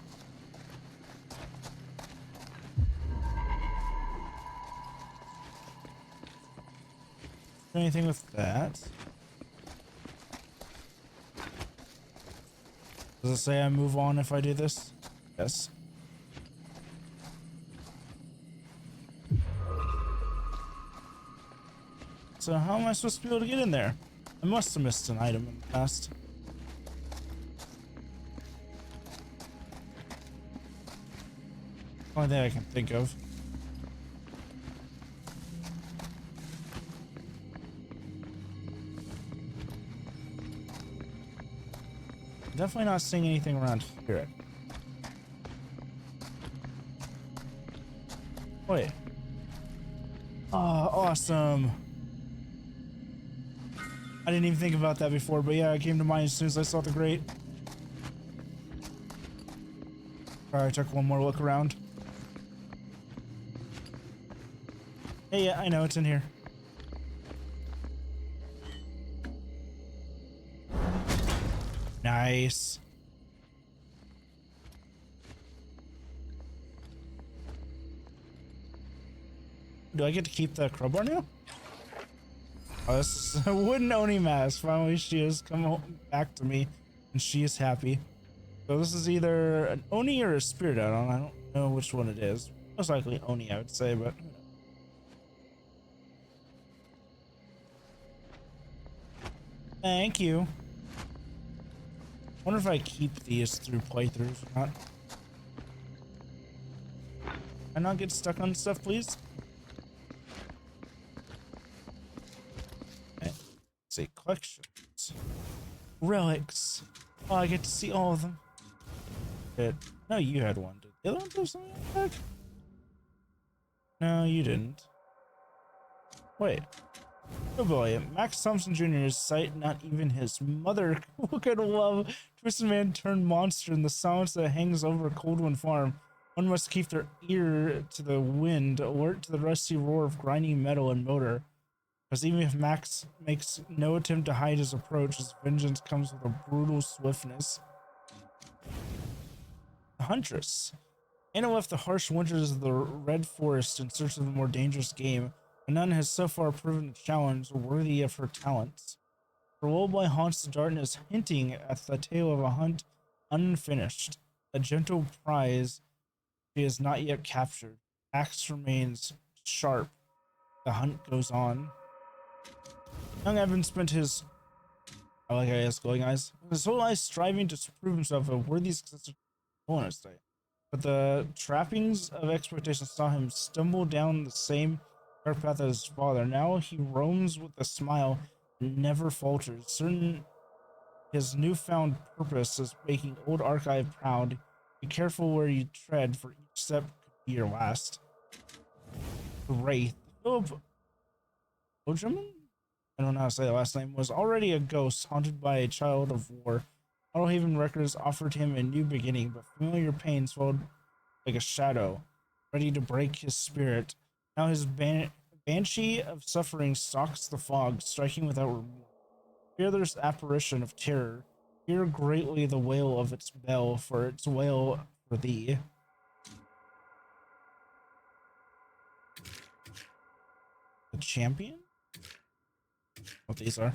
Speaker 1: Anything with that? Does it say I move on if I do this? Yes. So how am I supposed to be able to get in there? I must have missed an item in the past. Only thing I can think of. Definitely not seeing anything around here. Wait. Oh, awesome. I didn't even think about that before, but yeah, it came to mind as soon as I saw the grate. Alright, I took one more look around. Hey, yeah, I know it's in here. Nice. Do I get to keep the crowbar now? Oh, this is a wooden Oni mask. Finally, she has come back to me, and she is happy. So this is either an Oni or a spirit add-on. I don't know which one it is. Most likely Oni, I would say, but... Thank you. Wonder if I keep these through playthroughs or not. Can I not get stuck on stuff, please? Okay. Let's see, collections. Relics. Oh, I get to see all of them. Good. No, you had one. Did the other one have something like that? No, you didn't. Wait. Oh boy, Max Thompson Jr.'s sight, not even his mother could love. Twisted Man turned monster in the silence that hangs over Coldwind Farm. One must keep their ear to the wind, alert to the rusty roar of grinding metal and motor. Because even if Max makes no attempt to hide his approach, his vengeance comes with a brutal swiftness. The Huntress. Anna left the harsh winters of the Red Forest in search of a more dangerous game, but none has so far proven the challenge worthy of her talents. Her lullaby haunts the darkness, hinting at the tale of a hunt unfinished, a gentle prize she has not yet captured. Axe remains sharp. The hunt goes on. Young Evan spent his glowing eyes. His whole life striving to prove himself a worthy successor to bonus day. But the trappings of expectation saw him stumble down the same dark path as his father. Now he roams with a smile and never falters, certain his newfound purpose is making old Archive proud. Be careful where you tread, for each step could be your last. The Wraith. Philip Ojerman? I don't know how to say the last name. Was already a ghost haunted by a child of war. Autohaven Records offered him a new beginning, but familiar pain swelled like a shadow, ready to break his spirit. Now his banshee of suffering stalks the fog, striking without remorse. Fear this apparition of terror. Hear greatly the wail of its bell, for its wail for thee. The champion? What these are?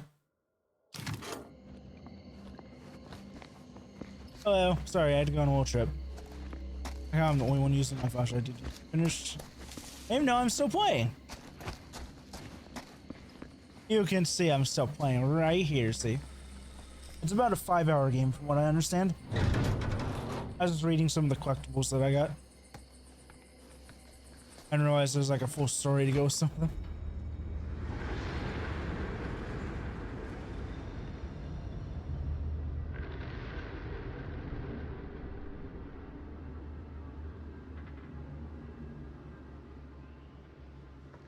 Speaker 1: Hello. Sorry, I had to go on a little trip. I'm the only one using my flashlight. Did you finish? No, I'm still playing. You can see I'm still playing right here, see? It's about a 5-hour game from what I understand. I was just reading some of the collectibles that I got. I didn't realize there's like a full story to go with some of them.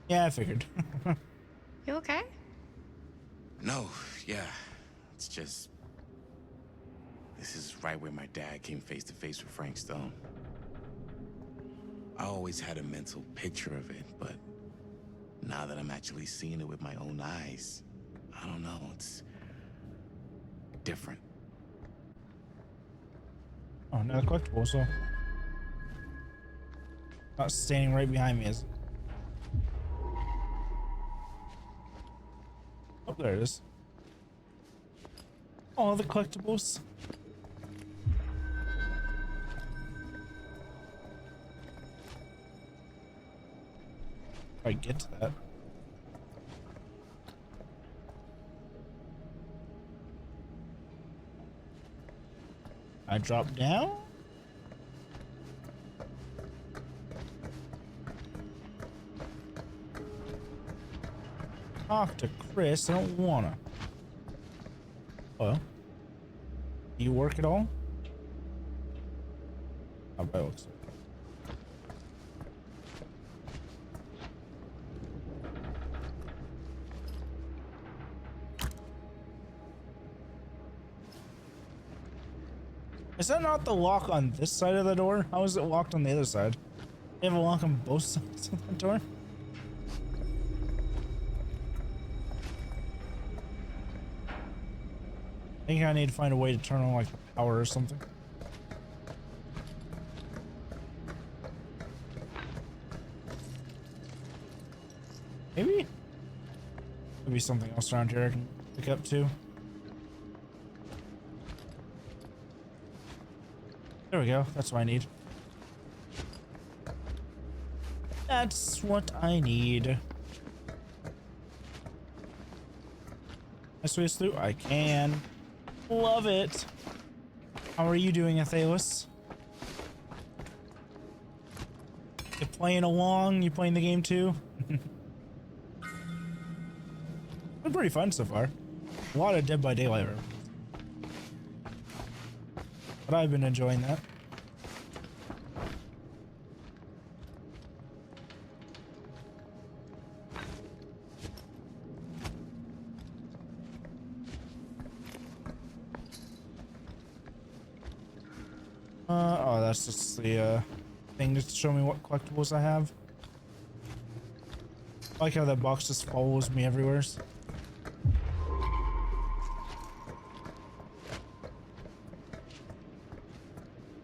Speaker 1: Yeah, I figured.
Speaker 15: You okay?
Speaker 14: No, yeah. It's just... This is right where my dad came face to face with Frank Stone. I always had a mental picture of it, but now that I'm actually seeing it with my own eyes, I don't know, it's different.
Speaker 1: Oh, another collectible, so not standing right behind me, is it? Oh, there it is. All the collectibles. If I get to that. I drop down. Talk to Chris. I don't wanna. Well, do you work at all? How about looks? Is that not the lock on this side of the door? How is it locked on the other side? They have a lock on both sides of the door? I think I need to find a way to turn on like the power or something. Maybe? Maybe something else around here I can pick up too. There we go. That's what I need. That's what I need. Can I squeeze through? I can. Love it. How are you doing, Athelis? You playing along? You playing the game too? Been pretty fun so far. A lot of Dead by Daylight. But I've been enjoying that. Oh, that's just the thing just to show me what collectibles I have. I like how that box just follows me everywhere.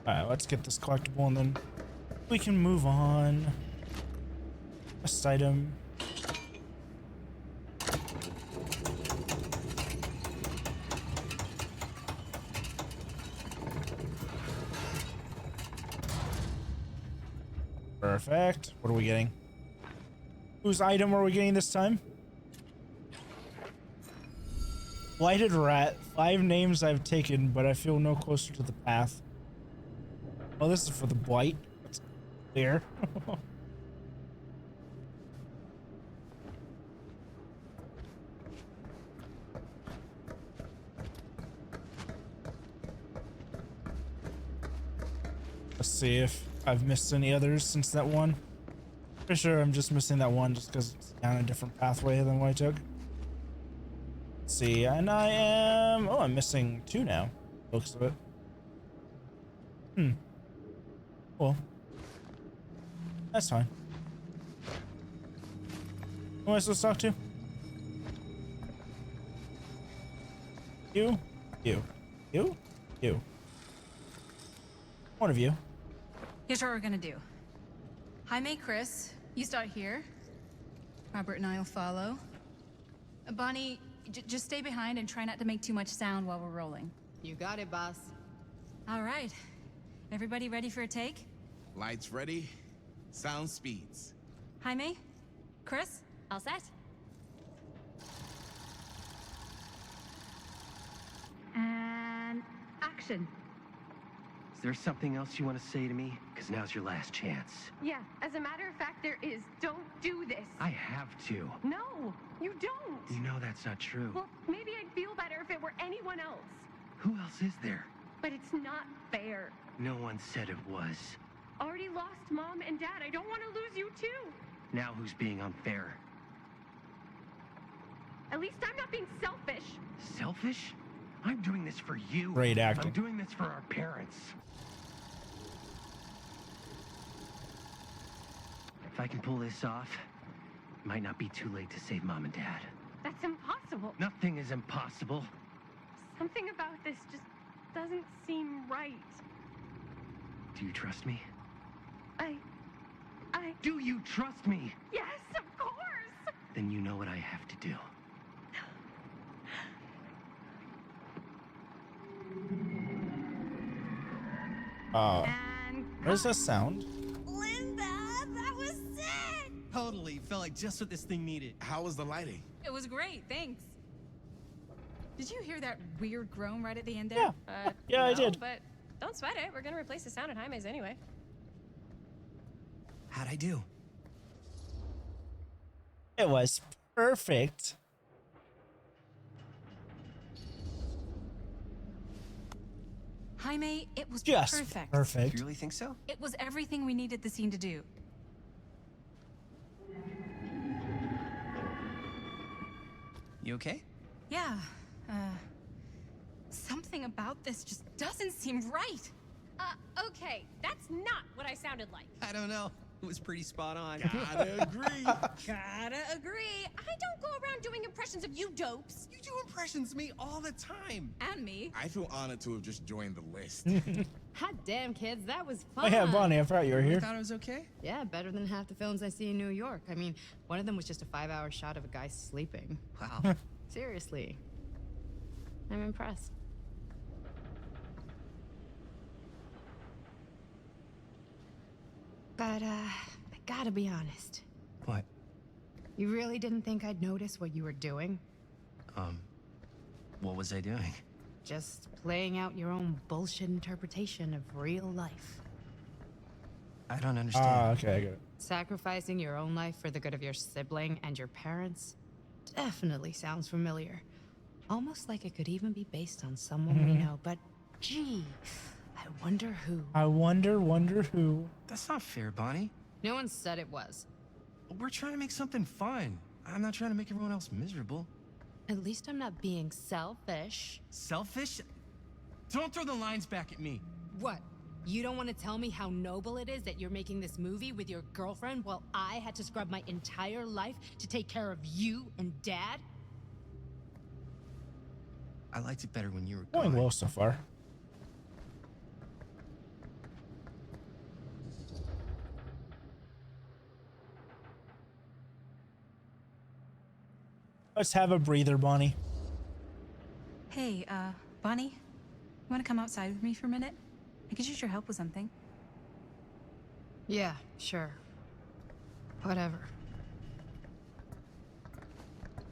Speaker 1: Alright, let's get this collectible and then we can move on. Best item. Perfect. What are we getting? Whose item are we getting this time? Blighted Rat. 5 names I've taken, but I feel no closer to the path. Oh, this is for the blight. That's clear. Let's see if I've missed any others since that one. Pretty sure I'm just missing that one just because it's down a different pathway than what I took. Let's see, and I am... Oh, I'm missing 2 now. Looks of it. Cool. That's fine. Who am I supposed to talk to? You? You. One of you.
Speaker 8: Here's what we're gonna do. Jaime, Chris, you start here. Robert and I'll follow. Bonnie, just stay behind and try not to make too much sound while we're rolling.
Speaker 2: You got it, boss.
Speaker 8: All right. Everybody ready for a take?
Speaker 14: Lights ready, sound speeds.
Speaker 8: Jaime? Chris? All set? And action.
Speaker 10: Is there something else you want to say to me? Because now's your last chance.
Speaker 15: Yeah, as a matter of fact, there is. Don't do this.
Speaker 10: I have to.
Speaker 15: No, you don't.
Speaker 10: You know that's not true.
Speaker 15: Well, maybe I'd feel better if it were anyone else.
Speaker 10: Who else is there?
Speaker 15: But it's not fair.
Speaker 10: No one said it was.
Speaker 15: Already lost Mom and Dad. I don't want to lose you too.
Speaker 10: Now who's being unfair?
Speaker 15: At least I'm not being selfish.
Speaker 10: Selfish? I'm doing this for you.
Speaker 1: Great acting.
Speaker 10: I'm doing this for our parents. If I can pull this off, it might not be too late to save Mom and Dad.
Speaker 15: That's impossible.
Speaker 10: Nothing is impossible.
Speaker 15: Something about this just doesn't seem right.
Speaker 10: Do you trust me?
Speaker 15: I...
Speaker 10: Do you trust me?
Speaker 15: Yes, of course!
Speaker 10: Then you know what I have to do.
Speaker 1: What does that sound?
Speaker 11: Linda, that was sick!
Speaker 18: Totally. Felt like just what this thing needed.
Speaker 14: How was the lighting?
Speaker 8: It was great, thanks. Did you hear that weird groan right at the end
Speaker 1: Yeah.
Speaker 8: there?
Speaker 1: Yeah, I
Speaker 15: No,
Speaker 1: did.
Speaker 15: But don't sweat it. We're gonna replace the sound at Jaime's anyway.
Speaker 12: How'd I do?
Speaker 1: It was perfect.
Speaker 8: Jaime, it was
Speaker 1: Just
Speaker 8: perfect.
Speaker 1: perfect.
Speaker 12: You really think so?
Speaker 8: It was everything we needed the scene to do.
Speaker 12: You okay?
Speaker 8: Yeah. Something about this just doesn't seem right.
Speaker 15: Okay, that's not what I sounded like.
Speaker 18: I don't know. It was pretty spot on.
Speaker 14: Gotta agree.
Speaker 15: Gotta agree. I don't go around doing impressions of you dopes.
Speaker 18: You do impressions of me all the time.
Speaker 8: And me.
Speaker 14: I feel honored to have just joined the list.
Speaker 19: Hot damn, kids, that was
Speaker 1: Oh
Speaker 19: fun.
Speaker 1: yeah, Bonnie, I forgot you were
Speaker 18: You
Speaker 1: here.
Speaker 18: thought it was okay?
Speaker 19: Yeah, better than half the films I see in New York. I mean, one of them was just a 5-hour shot of a guy sleeping.
Speaker 18: Wow.
Speaker 19: Seriously. I'm impressed. But, I gotta be honest.
Speaker 12: What?
Speaker 19: You really didn't think I'd notice what you were doing?
Speaker 12: What was I doing?
Speaker 19: Just playing out your own bullshit interpretation of real life.
Speaker 12: I don't understand.
Speaker 1: Okay, I get it.
Speaker 19: Sacrificing your own life for the good of your sibling and your parents definitely sounds familiar. Almost like it could even be based on someone we know, but gee, I wonder who.
Speaker 1: I wonder who.
Speaker 12: That's not fair, Bonnie.
Speaker 19: No one said it was.
Speaker 12: We're trying to make something fun. I'm not trying to make everyone else miserable.
Speaker 19: At least I'm not being selfish.
Speaker 12: Selfish? Don't throw the lines back at me.
Speaker 19: What? You don't want to tell me how noble it is that you're making this movie with your girlfriend while I had to scrub my entire life to take care of you and Dad?
Speaker 12: I liked it better when you were
Speaker 1: Going
Speaker 12: gone.
Speaker 1: well so far. Let's have a breather, Bonnie.
Speaker 8: Hey, Bonnie, you want to come outside with me for a minute? I could use your help with something.
Speaker 19: Yeah, sure. Whatever.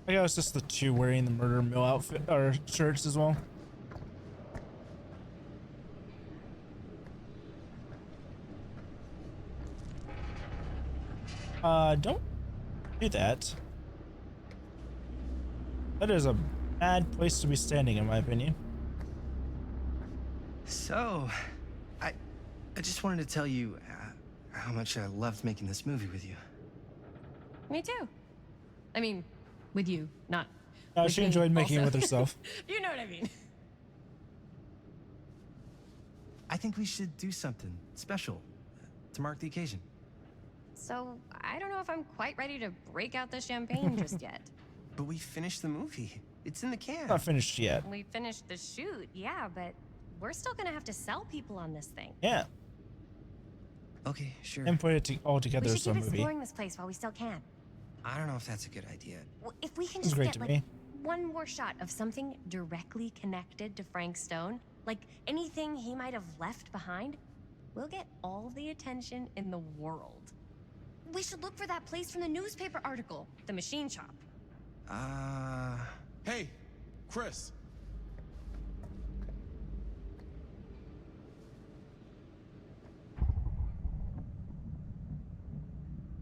Speaker 1: I guess it's just the two wearing the murder mill outfit or shirts as well. Don't do that. That is a bad place to be standing, in my opinion.
Speaker 12: So, I just wanted to tell you how much I loved making this movie with you.
Speaker 15: Me too. I mean, with you, not.
Speaker 1: Oh, she enjoyed making it with herself.
Speaker 15: You know what I mean.
Speaker 12: I think we should do something special to mark the occasion.
Speaker 15: So, I don't know if I'm quite ready to break out the champagne just yet.
Speaker 12: But we finished the movie. It's in the can.
Speaker 1: Not finished yet.
Speaker 15: We finished the shoot, yeah, but we're still gonna have to sell people on this thing.
Speaker 1: Yeah.
Speaker 12: Okay, sure.
Speaker 1: And put it all together
Speaker 15: We
Speaker 1: as
Speaker 15: should
Speaker 1: a
Speaker 15: keep
Speaker 1: movie.
Speaker 15: exploring this place while we still can.
Speaker 12: I don't know if that's a good idea.
Speaker 15: Well, if we can
Speaker 1: Seems
Speaker 15: just
Speaker 1: great
Speaker 15: get
Speaker 1: to
Speaker 15: like
Speaker 1: me.
Speaker 15: one more shot of something directly connected to Frank Stone, like anything he might have left behind, we'll get all the attention in the world. We should look for that place from the newspaper article, the machine shop.
Speaker 14: Hey, Chris.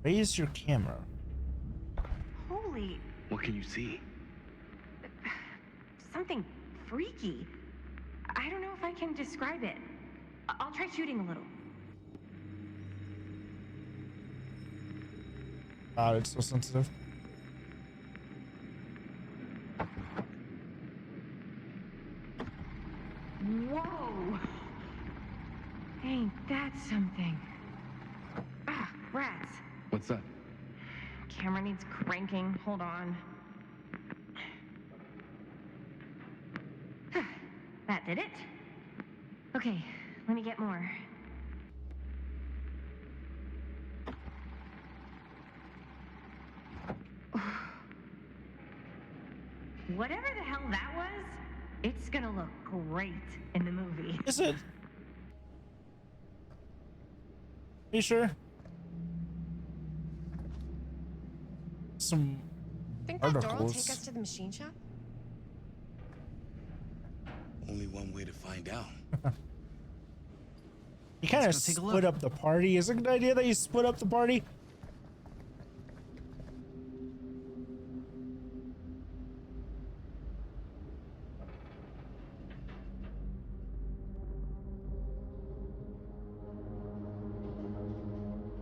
Speaker 1: Raise your camera.
Speaker 15: Holy,
Speaker 10: What can you see?
Speaker 15: something freaky. I don't know if I can describe it. I'll try shooting a little.
Speaker 1: God, it's so sensitive.
Speaker 15: Whoa! Ain't that something? Ah, rats.
Speaker 10: What's that?
Speaker 15: Camera needs cranking. Hold on. That did it? Okay, let me get more. Whatever the hell that was, it's gonna look great in the movie.
Speaker 1: Is it? You sure? Some
Speaker 15: Think that door will
Speaker 1: articles.
Speaker 15: take us to the machine shop?
Speaker 14: Only one way to find out.
Speaker 1: You kind of
Speaker 12: Let's go take a
Speaker 1: split
Speaker 12: look.
Speaker 1: up the party. Is it a good idea that you split up the party?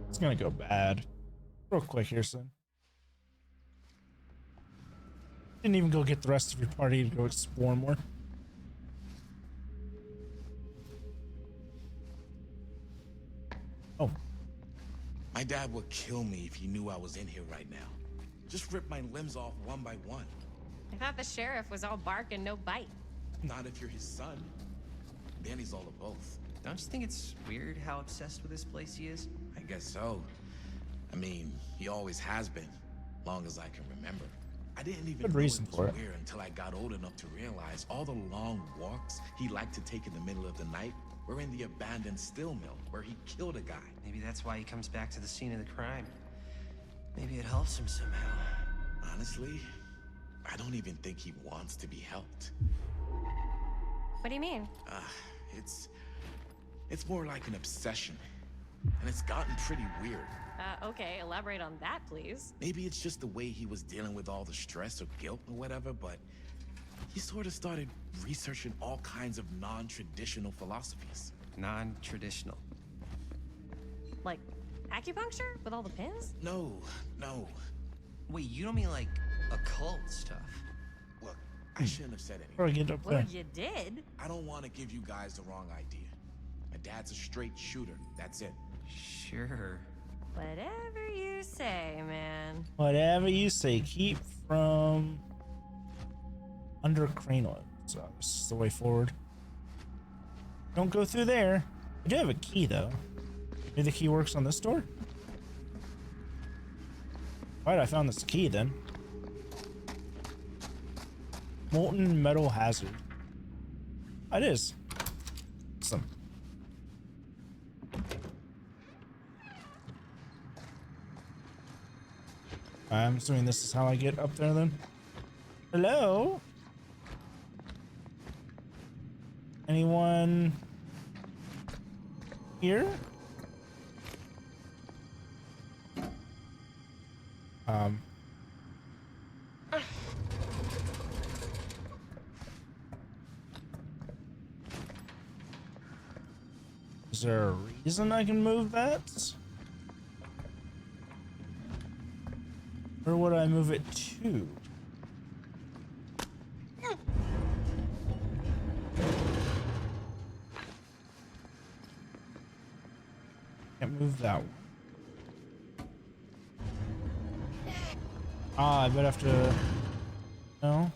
Speaker 1: It's gonna go bad real quick here soon. Didn't even go get the rest of your party to go explore more. Oh.
Speaker 14: My dad would kill me if he knew I was in here right now. Just rip my limbs off one by one.
Speaker 15: I thought the sheriff was all bark and no bite.
Speaker 14: Not if you're his son. Danny's all of both.
Speaker 18: Don't you think it's weird how obsessed with this place he is?
Speaker 14: I guess so. I mean, he always has been, long as I can remember. I didn't even
Speaker 1: Good
Speaker 14: know
Speaker 1: reason
Speaker 14: it was
Speaker 1: for it.
Speaker 14: weird until I got old enough to realize all the long walks he liked to take in the middle of the night were in the abandoned steel mill where he killed a guy.
Speaker 18: Maybe that's why he comes back to the scene of the crime. Maybe it helps him somehow.
Speaker 14: Honestly, I don't even think he wants to be helped.
Speaker 15: What do you mean?
Speaker 14: It's more like an obsession, and it's gotten pretty weird.
Speaker 15: Okay, elaborate on that, please.
Speaker 14: Maybe it's just the way he was dealing with all the stress or guilt or whatever, but he sort of started researching all kinds of non-traditional philosophies.
Speaker 18: Non-traditional.
Speaker 15: Like acupuncture with all the pins?
Speaker 14: No.
Speaker 18: Wait, you don't mean like occult stuff?
Speaker 14: Look, I shouldn't have said anything.
Speaker 1: Or get up
Speaker 15: Well,
Speaker 1: there.
Speaker 15: you did.
Speaker 14: I don't want to give you guys the wrong idea. My dad's a straight shooter. That's it.
Speaker 18: Sure.
Speaker 15: Whatever you say, man.
Speaker 1: Whatever you say, keep from under cranial. So this is the way forward. Don't go through there. I do have a key though. Maybe the key works on this door? Alright, I found this key then. Molten metal hazard. It is. Awesome. I'm assuming this is how I get up there then. Hello? Anyone here? Is there a reason I can move that? Where would I move it to? Can't move that one. I bet I have to... No?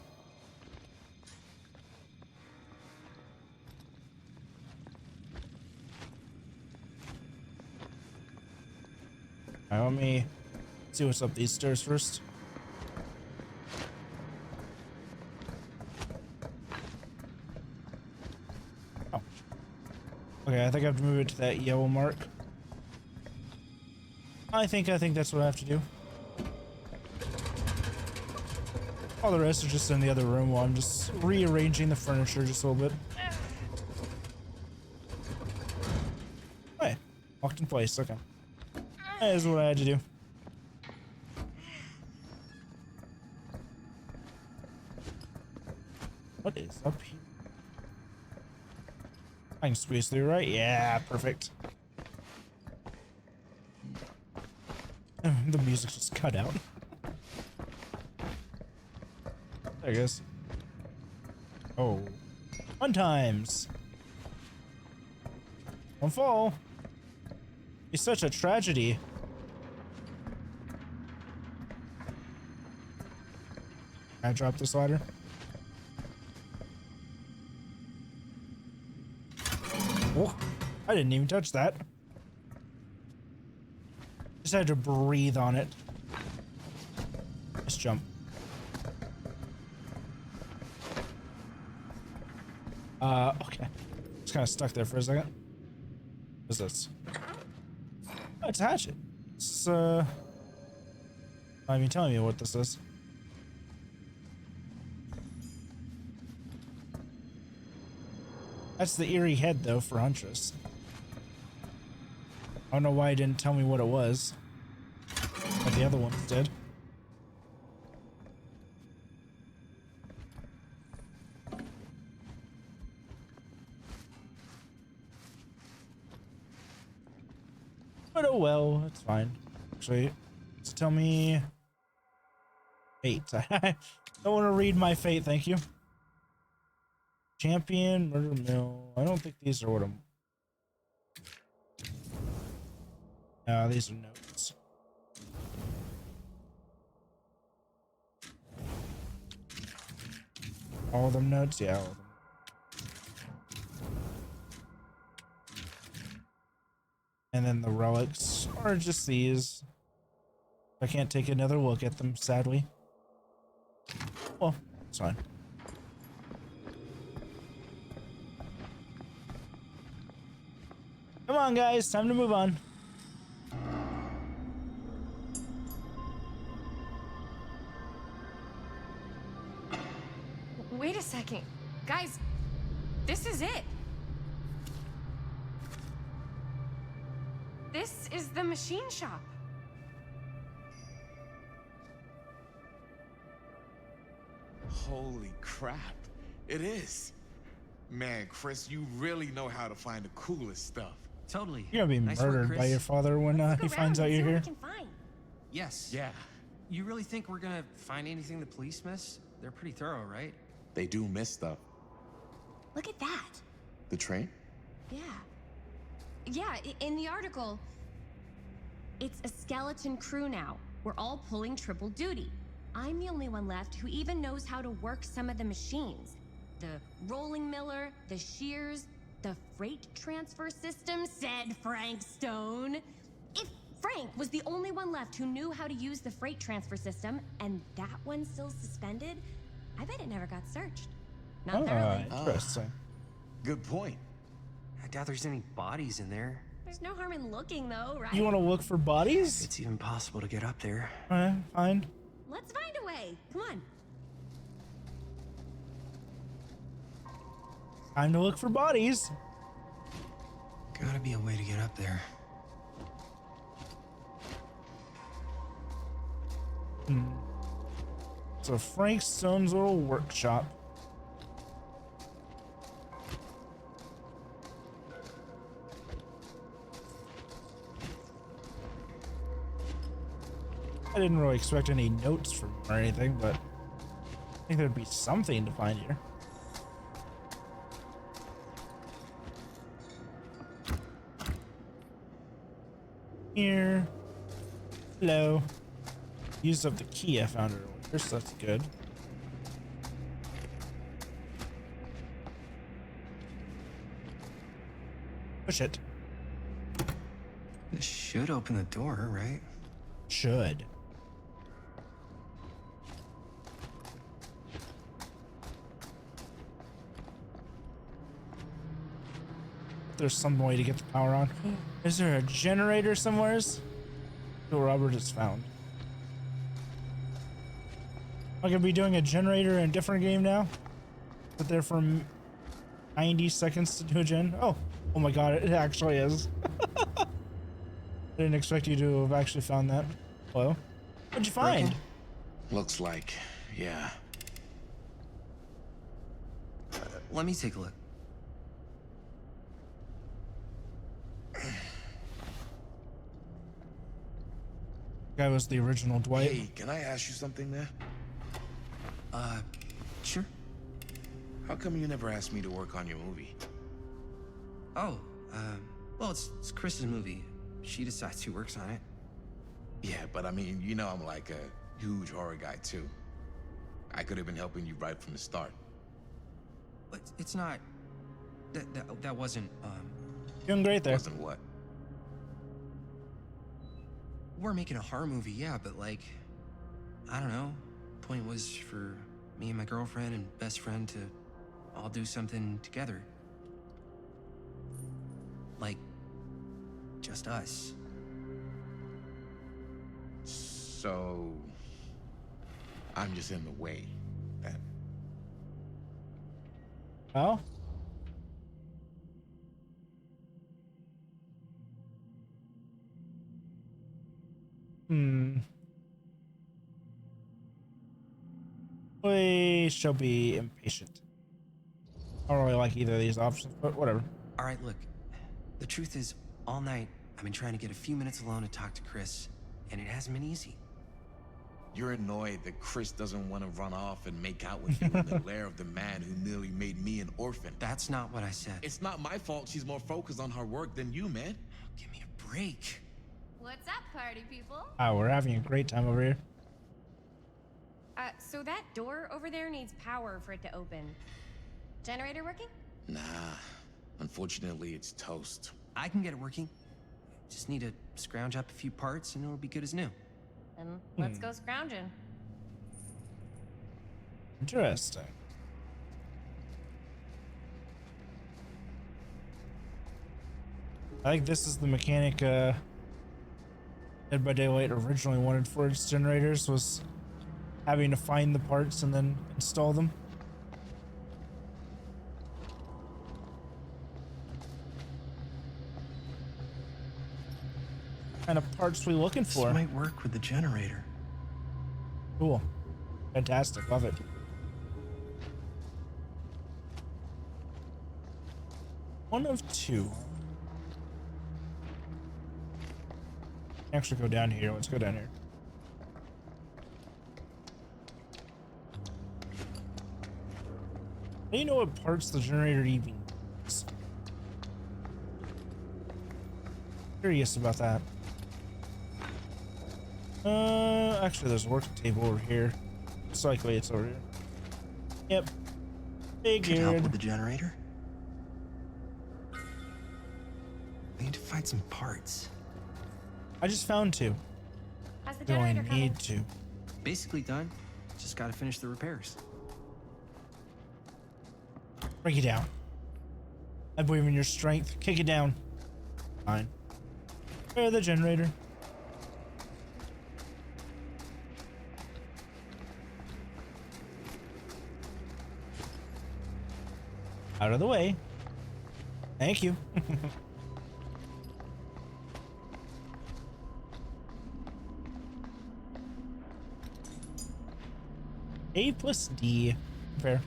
Speaker 1: Alright, let me see what's up these stairs first. Oh. Okay, I think I have to move it to that yellow mark. I think that's what I have to do. All the rest are just in the other room while I'm just rearranging the furniture just a little bit. Hey, locked in place, okay. That is what I had to do. What is up here? I can squeeze through, right? Yeah, perfect. The music just cut out. I guess. Oh. Fun times. Don't fall. It's such a tragedy. Can I drop this ladder? Oh, I didn't even touch that. Just had to breathe on it. Let's jump. Okay. Just kind of stuck there for a second. What's this? Oh, it's a hatchet. This is, not even telling me what this is. That's the eerie head, though, for Huntress. I don't know why it didn't tell me what it was, but the other ones did. But oh well, it's fine. Actually, just tell me fate. I don't want to read my fate, thank you. Champion, murder mill. I don't think these are what I'm. No, these are notes. All of them notes? Yeah, all of them. And then the relics are just these. I can't take another look at them, sadly. Well, it's fine. Come on, guys. Time to move on.
Speaker 15: Wait a second. Guys, this is it. This is the machine shop.
Speaker 14: Holy crap. It is. Man, Chris, you really know how to find the coolest stuff.
Speaker 17: Totally.
Speaker 1: You're gonna be
Speaker 17: Nice work,
Speaker 1: murdered
Speaker 17: Chris.
Speaker 1: by your father when he finds out you're here.
Speaker 17: Yes.
Speaker 14: Yeah.
Speaker 17: You really think we're gonna find anything the police miss? They're pretty thorough, right?
Speaker 14: They do miss stuff.
Speaker 15: Look at that.
Speaker 14: The train?
Speaker 15: Yeah. Yeah, in the article, it's a skeleton crew now. We're all pulling triple duty. I'm the only one left who even knows how to work some of the machines. The rolling miller, the shears, the freight transfer system, said Frank Stone. If Frank was the only one left who knew how to use the freight transfer system, and that one's still suspended, I bet it never got searched. Not thoroughly.
Speaker 1: Interesting.
Speaker 14: Good point.
Speaker 17: I doubt there's any bodies in there.
Speaker 15: There's no harm in looking, though, right?
Speaker 1: You want to look for bodies?
Speaker 17: It's even possible to get up there.
Speaker 1: Alright, fine.
Speaker 15: Let's find a way. Come on.
Speaker 1: Time to look for bodies.
Speaker 17: Gotta be a way to get up there.
Speaker 1: So Frank Stone's little workshop. I didn't really expect any notes from him or anything, but I think there'd be something to find here. Here. Hello. Used up the key I found earlier, so that's good. Push it.
Speaker 17: This should open the door, right?
Speaker 1: Should. There's some way to get the power on. Is there a generator somewhere? That Robert has found. Am I gonna be doing a generator in a different game now? Sit there for 90 seconds to do a gen? Oh my god, it actually is. I didn't expect you to have actually found that. Hello? What'd you find?
Speaker 14: Broken? Looks like, yeah.
Speaker 17: Let me take a look.
Speaker 1: Guy was the original Dwight.
Speaker 14: Hey, can I ask you something there?
Speaker 17: Sure.
Speaker 14: How come you never asked me to work on your movie?
Speaker 17: Oh, well, it's Chris's movie. She decides who works on it.
Speaker 14: Yeah, but I mean, you know I'm like a huge horror guy too. I could have been helping you right from the start.
Speaker 17: But it's not... That wasn't,
Speaker 1: Doing great there.
Speaker 14: Wasn't what?
Speaker 12: We're making a horror movie, yeah, but like, I don't know. Point was for me and my girlfriend and best friend to all do something together. Like, just us.
Speaker 14: So, I'm just in the way, then.
Speaker 1: Oh? We shall be impatient. I don't really like either of these options, but whatever.
Speaker 12: All right, look. The truth is, all night, I've been trying to get a few minutes alone to talk to Chris, and it hasn't been easy.
Speaker 14: You're annoyed that Chris doesn't want to run off and make out with you in the lair of the man who nearly made me an orphan.
Speaker 12: That's not what I said.
Speaker 14: It's not my fault she's more focused on her work than you, man.
Speaker 12: Give me a break.
Speaker 15: What's up, party people?
Speaker 1: We're having a great time over here.
Speaker 15: So that door over there needs power for it to open. Generator working?
Speaker 14: Nah. Unfortunately, it's toast.
Speaker 12: I can get it working. Just need to scrounge up a few parts and it'll be good as new.
Speaker 15: Then let's go scrounging.
Speaker 1: Interesting. I think this is the mechanic Dead by Daylight originally wanted for its generators, was having to find the parts and then install them. What kind of parts we looking for?
Speaker 17: This might work with the generator.
Speaker 1: Cool. Fantastic. Love it. One of two. Actually go down here. Let's go down here. Do you know what parts the generator even needs? Curious about that. Actually there's a working table over here. Most likely it's over here. Yep.
Speaker 17: Could help
Speaker 1: Figured.
Speaker 17: with the generator. We need to find some parts.
Speaker 1: I just found two.
Speaker 15: How's the
Speaker 1: Do I
Speaker 15: generator coming?
Speaker 1: need to?
Speaker 12: Basically done. Just gotta finish the repairs.
Speaker 1: Break it down. I believe in your strength. Kick it down. Fine. Repair the generator. Out of the way. Thank you. A plus D. Fair.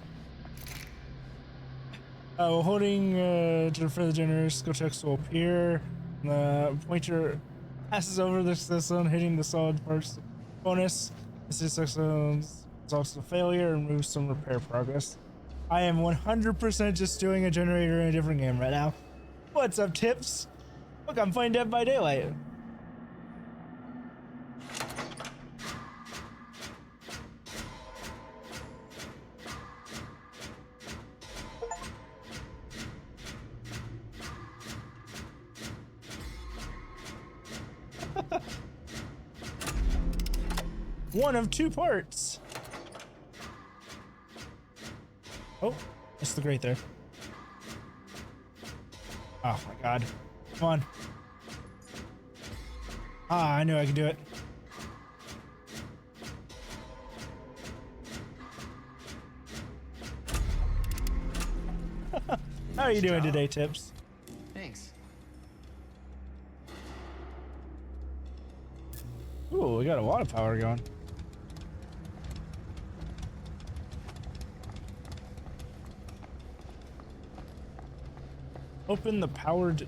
Speaker 1: Holding to refer the generators, skill checks will appear. The pointer passes over the system, hitting the solid parts bonus. This is results in failure and removes some repair progress. I am 100% just doing a generator in a different game right now. What's up, Tips? Look, I'm playing Dead by Daylight. One of two parts. Oh, that's the grate there. Oh my god. Come on. Ah, I knew I could do it. How are you doing today, Tips?
Speaker 12: Thanks.
Speaker 1: Ooh, we got a lot of power going. Open the powered.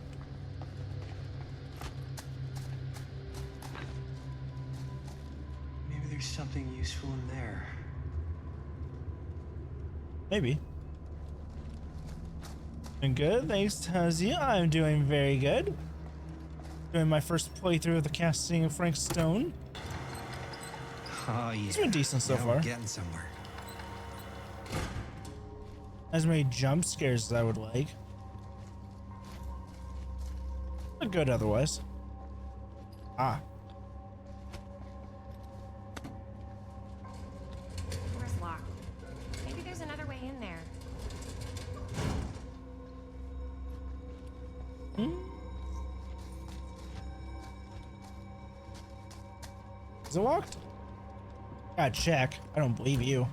Speaker 17: Maybe there's something useful in there.
Speaker 1: Maybe. Doing good, thanks, Tazia. I'm doing very good. Doing my first playthrough of the casting of Frank Stone.
Speaker 17: Oh yeah.
Speaker 1: It's been decent so
Speaker 17: Now
Speaker 1: far.
Speaker 17: we're getting somewhere.
Speaker 1: As many jump scares as I would like. good otherwise. Ah.
Speaker 15: Door's locked. Maybe there's another way in there.
Speaker 1: Is it locked? Gotta check. I don't believe you.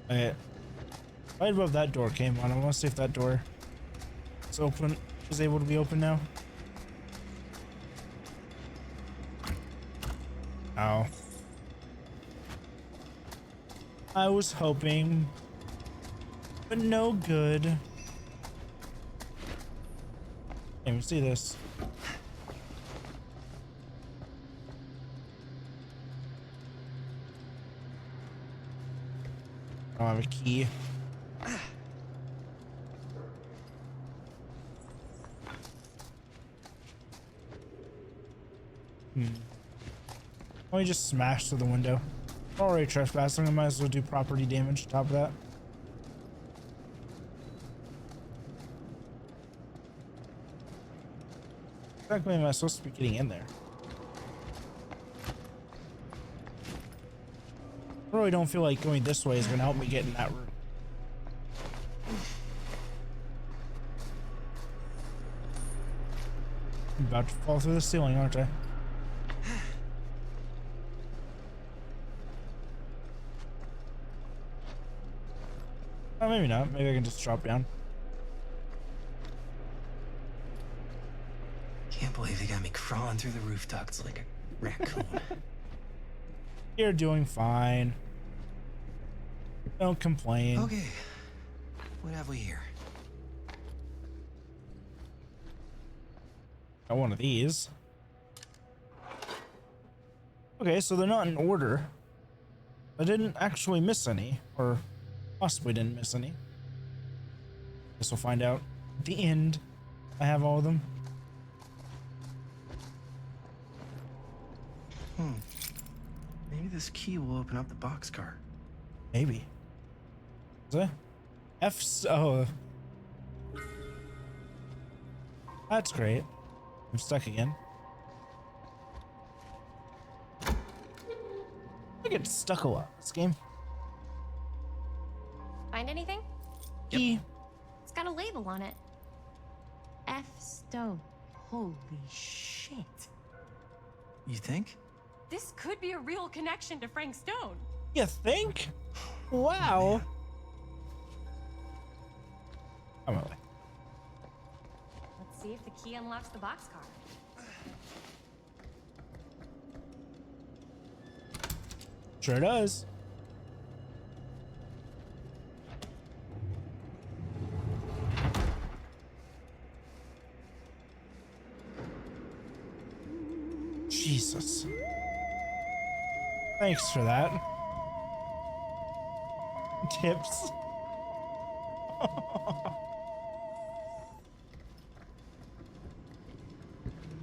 Speaker 1: Okay. Right above that door came on. I want to see if that door is open. Is able to be open now. Oh. I was hoping, but no good. Can't even see this. I don't have a key. Let me just smash through the window. Already trespassing, I might as well do property damage on top of that. Exactly am I supposed to be getting in there? I really don't feel like going this way is going to help me get in that room. I'm about to fall through the ceiling, aren't I? Oh, maybe not. Maybe I can just drop down.
Speaker 17: Can't believe they got me crawling through the roof ducts like a raccoon.
Speaker 1: You're doing fine. Don't complain.
Speaker 17: Okay. What have we here?
Speaker 1: Got one of these. Okay, so they're not in order. I didn't actually miss any, or possibly didn't miss any. Guess we'll find out at the end. I have all of them.
Speaker 17: Maybe this key will open up the boxcar.
Speaker 1: Maybe. Is it? Oh. That's great. I'm stuck again. I get stuck a lot in this game.
Speaker 15: Find anything?
Speaker 1: Key.
Speaker 15: It's got a label on it. F. Stone. Holy shit.
Speaker 17: You think?
Speaker 15: This could be a real connection to Frank Stone.
Speaker 1: You think? Wow. I'm away.
Speaker 15: Let's see if the key unlocks the boxcar.
Speaker 1: Sure does. Jesus. Thanks for that. Tips.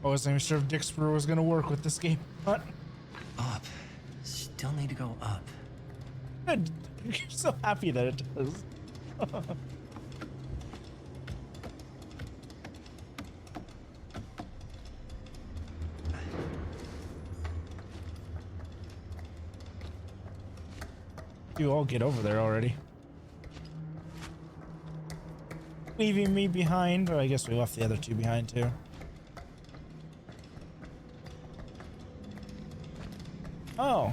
Speaker 1: I wasn't even sure if Dixper was gonna work with this game. What?
Speaker 17: Up. Still need to go up.
Speaker 1: Good. You're so happy that it does. You all get over there already. Leaving me behind. Oh, I guess we left the other two behind too. Oh.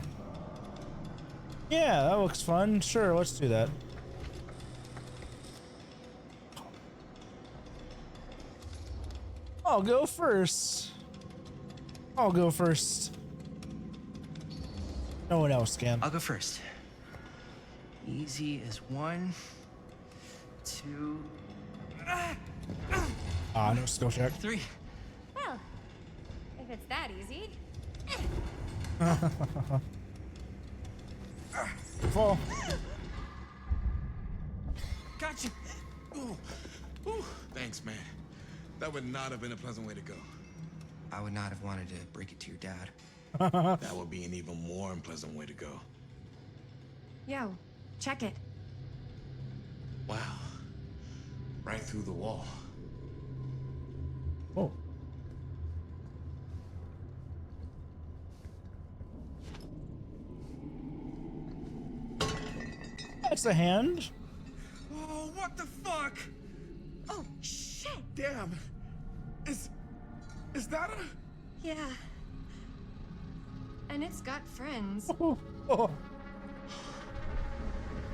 Speaker 1: Yeah, that looks fun. Sure, let's do that. I'll go first. I'll go first. No one else can.
Speaker 17: I'll go first. Easy as 1, 2.
Speaker 1: No skill check.
Speaker 17: 3.
Speaker 15: Well, if it's that easy.
Speaker 1: Fall.
Speaker 14: Gotcha. Ooh. Ooh. Thanks, man. That would not have been a pleasant way to go.
Speaker 17: I would not have wanted to break it to your dad.
Speaker 14: That would be an even more unpleasant way to go.
Speaker 15: Yo, check it.
Speaker 14: Wow. Right through the wall.
Speaker 1: Oh. That's a hand.
Speaker 14: Oh, what the fuck?
Speaker 11: Oh, shit!
Speaker 14: Damn. Is that a...
Speaker 15: Yeah. And it's got friends.
Speaker 1: Oh, oh.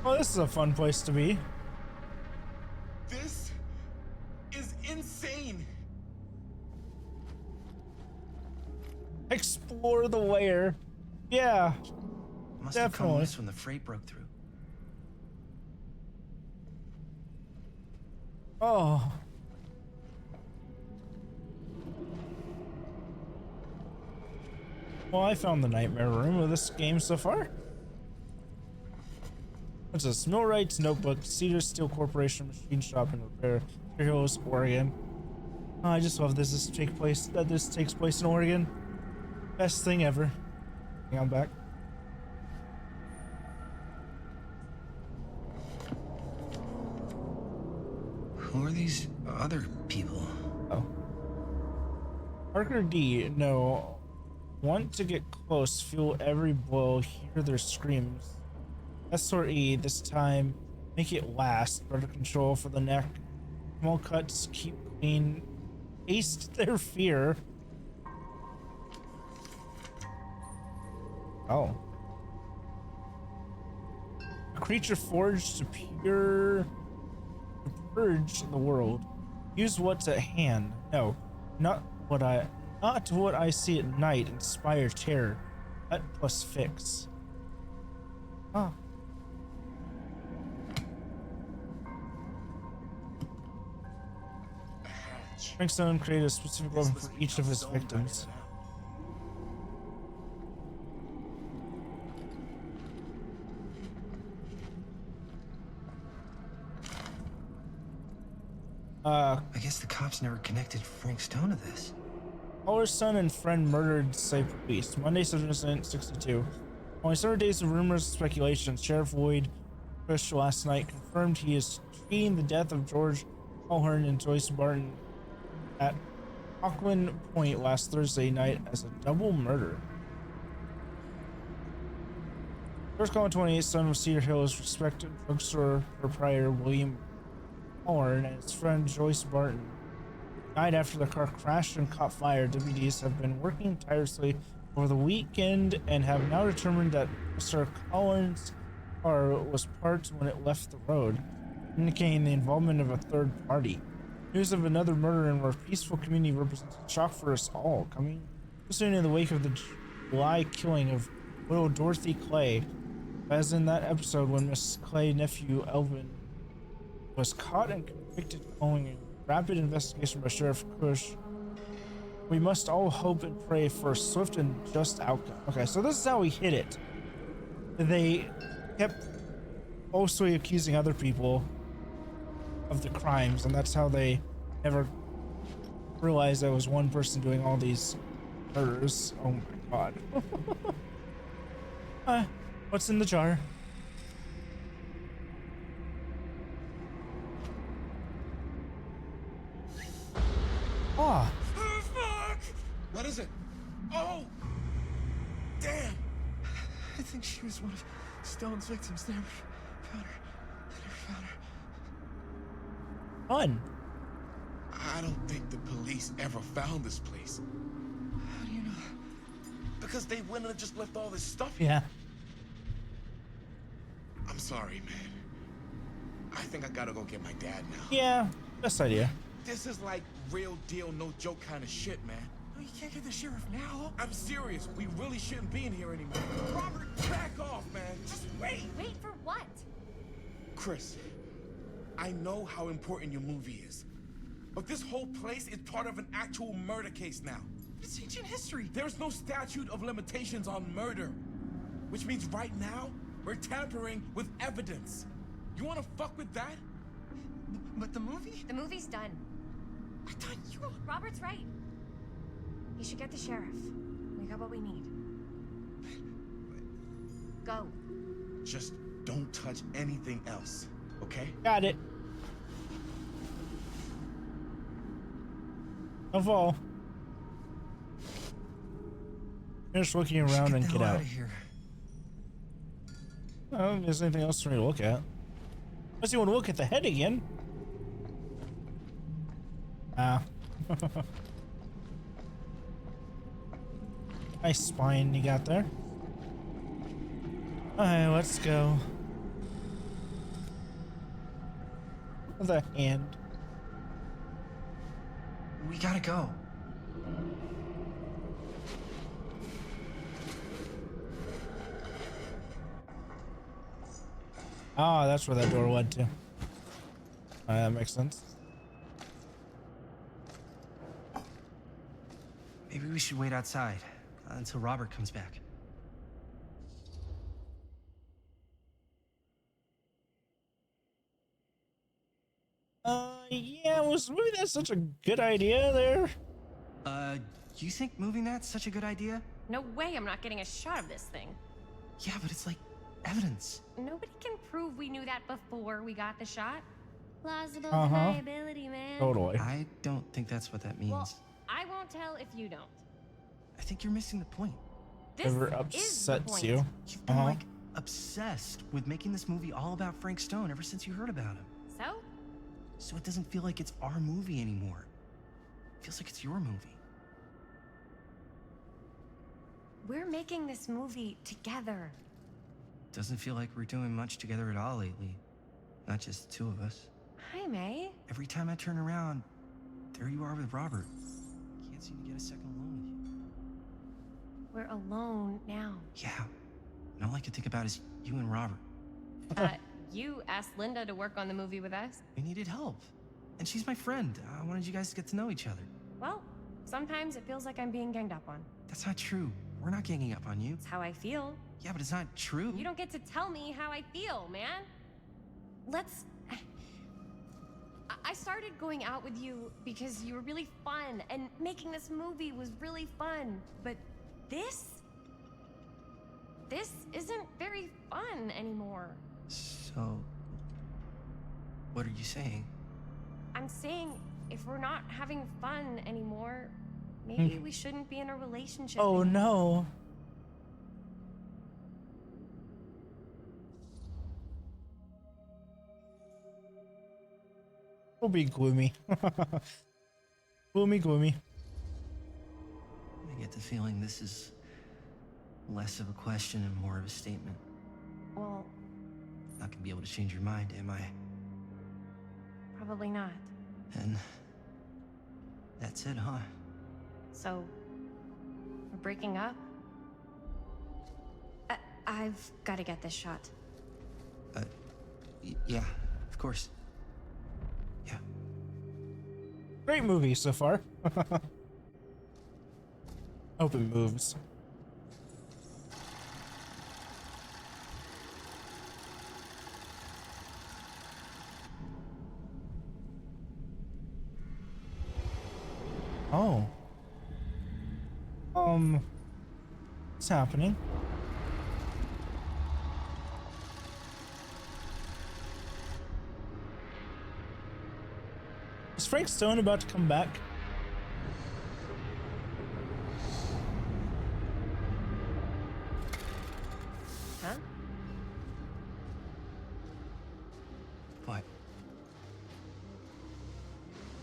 Speaker 1: Oh, this is a fun place to be.
Speaker 14: This is insane.
Speaker 1: Explore the lair. Yeah.
Speaker 17: Must have come
Speaker 1: definitely.
Speaker 17: loose when the freight broke through.
Speaker 1: Oh. Well, I found the nightmare room of this game so far. It's a Millwright's Notebook, Cedar Steel Corporation Machine Shop and Repair, Cedar Hills, Oregon. Oh, I just love this takes place in Oregon. Best thing ever. Hang on back.
Speaker 17: Who are these other people?
Speaker 1: Oh. Parker D. No. Want to get close, feel every blow, hear their screams. SR E. This time, make it last. Better control for the neck. Small cuts, keep clean. Taste their fear. Oh. A creature forged to purge the world. Use what's at hand. No, not what I see at night. Inspire terror. Cut plus fix. Ah. Frankstone created a specific weapon for each of his victims.
Speaker 17: I guess the cops never connected Frank Stone to this.
Speaker 1: Caller's son and friend murdered, say police. Monday, September 62. Only several days of rumors and speculation. Sheriff Lloyd Bush last night confirmed he is treating the death of George Mulhern and Joyce Barton at Auckland Point last Thursday night as a double murder. First Colin 28, son of Cedar Hills, respected drugstore proprietor William Mulhern and his friend Joyce Barton died after the car crashed and caught fire. WDs have been working tirelessly over the weekend and have now determined that Mr. Collins' car was parked when it left the road, indicating the involvement of a third party. News of another murder in our peaceful community represents a shock for us all, coming soon in the wake of the July killing of widow Dorothy Clay, as in that episode when Miss Clay's nephew Elvin was caught and convicted following a rapid investigation by Sheriff Cush. We must all hope and pray for a swift and just outcome. Okay, so this is how we hit it. They kept falsely accusing other people of the crimes, and that's how they never realized there was one person doing all these murders. Oh my god. What's in the jar? Ah.
Speaker 14: Oh, fuck! What is it? Oh! Damn!
Speaker 17: I think she was one of Stone's victims. They never found her. They never found her.
Speaker 1: Fun.
Speaker 14: I don't think the police ever found this place.
Speaker 17: How do you know?
Speaker 14: Because they wouldn't have just left all this stuff here.
Speaker 1: Yeah.
Speaker 14: I'm sorry, man. I think I gotta go get my dad now.
Speaker 1: Yeah, best idea.
Speaker 14: This is like real deal, no joke kind of shit, man.
Speaker 17: No, you can't get the sheriff now.
Speaker 14: I'm serious. We really shouldn't be in here anymore. Robert, back off, man. Just wait.
Speaker 15: Wait for what?
Speaker 14: Chris, I know how important your movie is, but this whole place is part of an actual murder case now.
Speaker 17: It's ancient history.
Speaker 14: There's no statute of limitations on murder, which means right now, we're tampering with evidence. You wanna fuck with that?
Speaker 17: But the movie?
Speaker 15: The movie's done.
Speaker 17: I thought you...
Speaker 15: Robert's right. You should get the sheriff. We got what we need. Go.
Speaker 14: Just don't touch anything else.
Speaker 3: okay?
Speaker 1: Got it. Don't fall. Finish looking around and get out.
Speaker 12: Of here.
Speaker 1: I don't think there's anything else for me to look at. Unless you want to look at the head again. Ah. Nice spine you got there. Alright, let's go. The hand.
Speaker 12: We gotta go.
Speaker 1: Ah, that's where that door led to. That makes sense.
Speaker 12: Maybe we should wait outside until Robert comes back.
Speaker 1: Yeah, was maybe that's such a good idea there?
Speaker 12: You think moving that's such a good idea?
Speaker 15: No way I'm not getting a shot of this thing.
Speaker 12: Yeah, but it's like evidence.
Speaker 15: Nobody can prove we knew that before we got the shot. Plausible
Speaker 1: Uh-huh.
Speaker 15: deniability, man.
Speaker 1: Totally.
Speaker 12: I don't think that's what that means.
Speaker 15: Well, I won't tell if you don't.
Speaker 12: I think you're missing the point.
Speaker 15: This
Speaker 1: Ever
Speaker 15: is the
Speaker 1: upsets
Speaker 15: point.
Speaker 1: you?
Speaker 12: You've been like obsessed with making this movie all about Frank Stone ever since you heard about him.
Speaker 15: So?
Speaker 12: So it doesn't feel like it's our movie anymore. It feels like it's your movie.
Speaker 15: We're making this movie together.
Speaker 12: Doesn't feel like we're doing much together at all lately. Not just the two of us.
Speaker 15: Hi, May.
Speaker 12: Every time I turn around, there you are with Robert. Can't seem to get a second alone with you.
Speaker 15: We're alone now.
Speaker 12: Yeah. And all I can think about is you and Robert.
Speaker 15: You asked Linda to work on the movie with us?
Speaker 12: We needed help. And she's my friend. I wanted you guys to get to know each other.
Speaker 15: Well, sometimes it feels like I'm being ganged up on.
Speaker 12: That's not true. We're not ganging up on you.
Speaker 15: It's how I feel.
Speaker 12: Yeah, but it's not true.
Speaker 15: You don't get to tell me how I feel, man. Let's... I started going out with you because you were really fun, and making this movie was really fun. But this isn't very fun anymore.
Speaker 12: So, what are you saying?
Speaker 15: I'm saying if we're not having fun anymore, maybe we shouldn't be in a relationship.
Speaker 1: Oh no. We'll be gloomy. Gloomy.
Speaker 12: I get the feeling this is less of a question and more of a statement.
Speaker 15: Well,
Speaker 12: Not gonna be able to change your mind, am I?
Speaker 15: probably not.
Speaker 12: And that's it, huh?
Speaker 15: So, we're breaking up? I've got to get this shot.
Speaker 12: Yeah, of course. Yeah.
Speaker 1: Great movie so far. Hope it moves. Oh. What's happening? Is Frank Stone about to come back?
Speaker 15: Huh?
Speaker 12: What?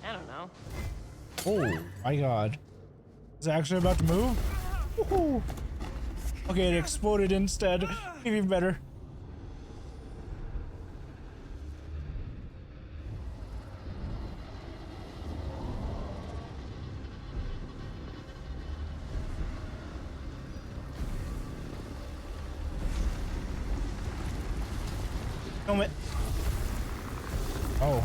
Speaker 15: I don't know.
Speaker 1: Oh my god. Is it actually about to move? Woohoo. Okay, it exploded instead. Even better. Film it. Oh.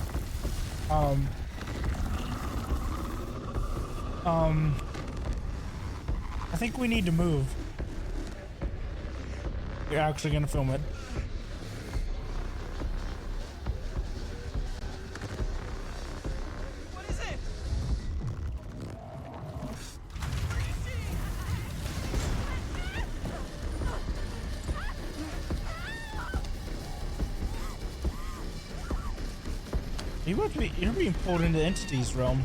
Speaker 1: I think we need to move. You're actually gonna film it.
Speaker 9: What is it?
Speaker 1: You're being pulled into the entity's realm.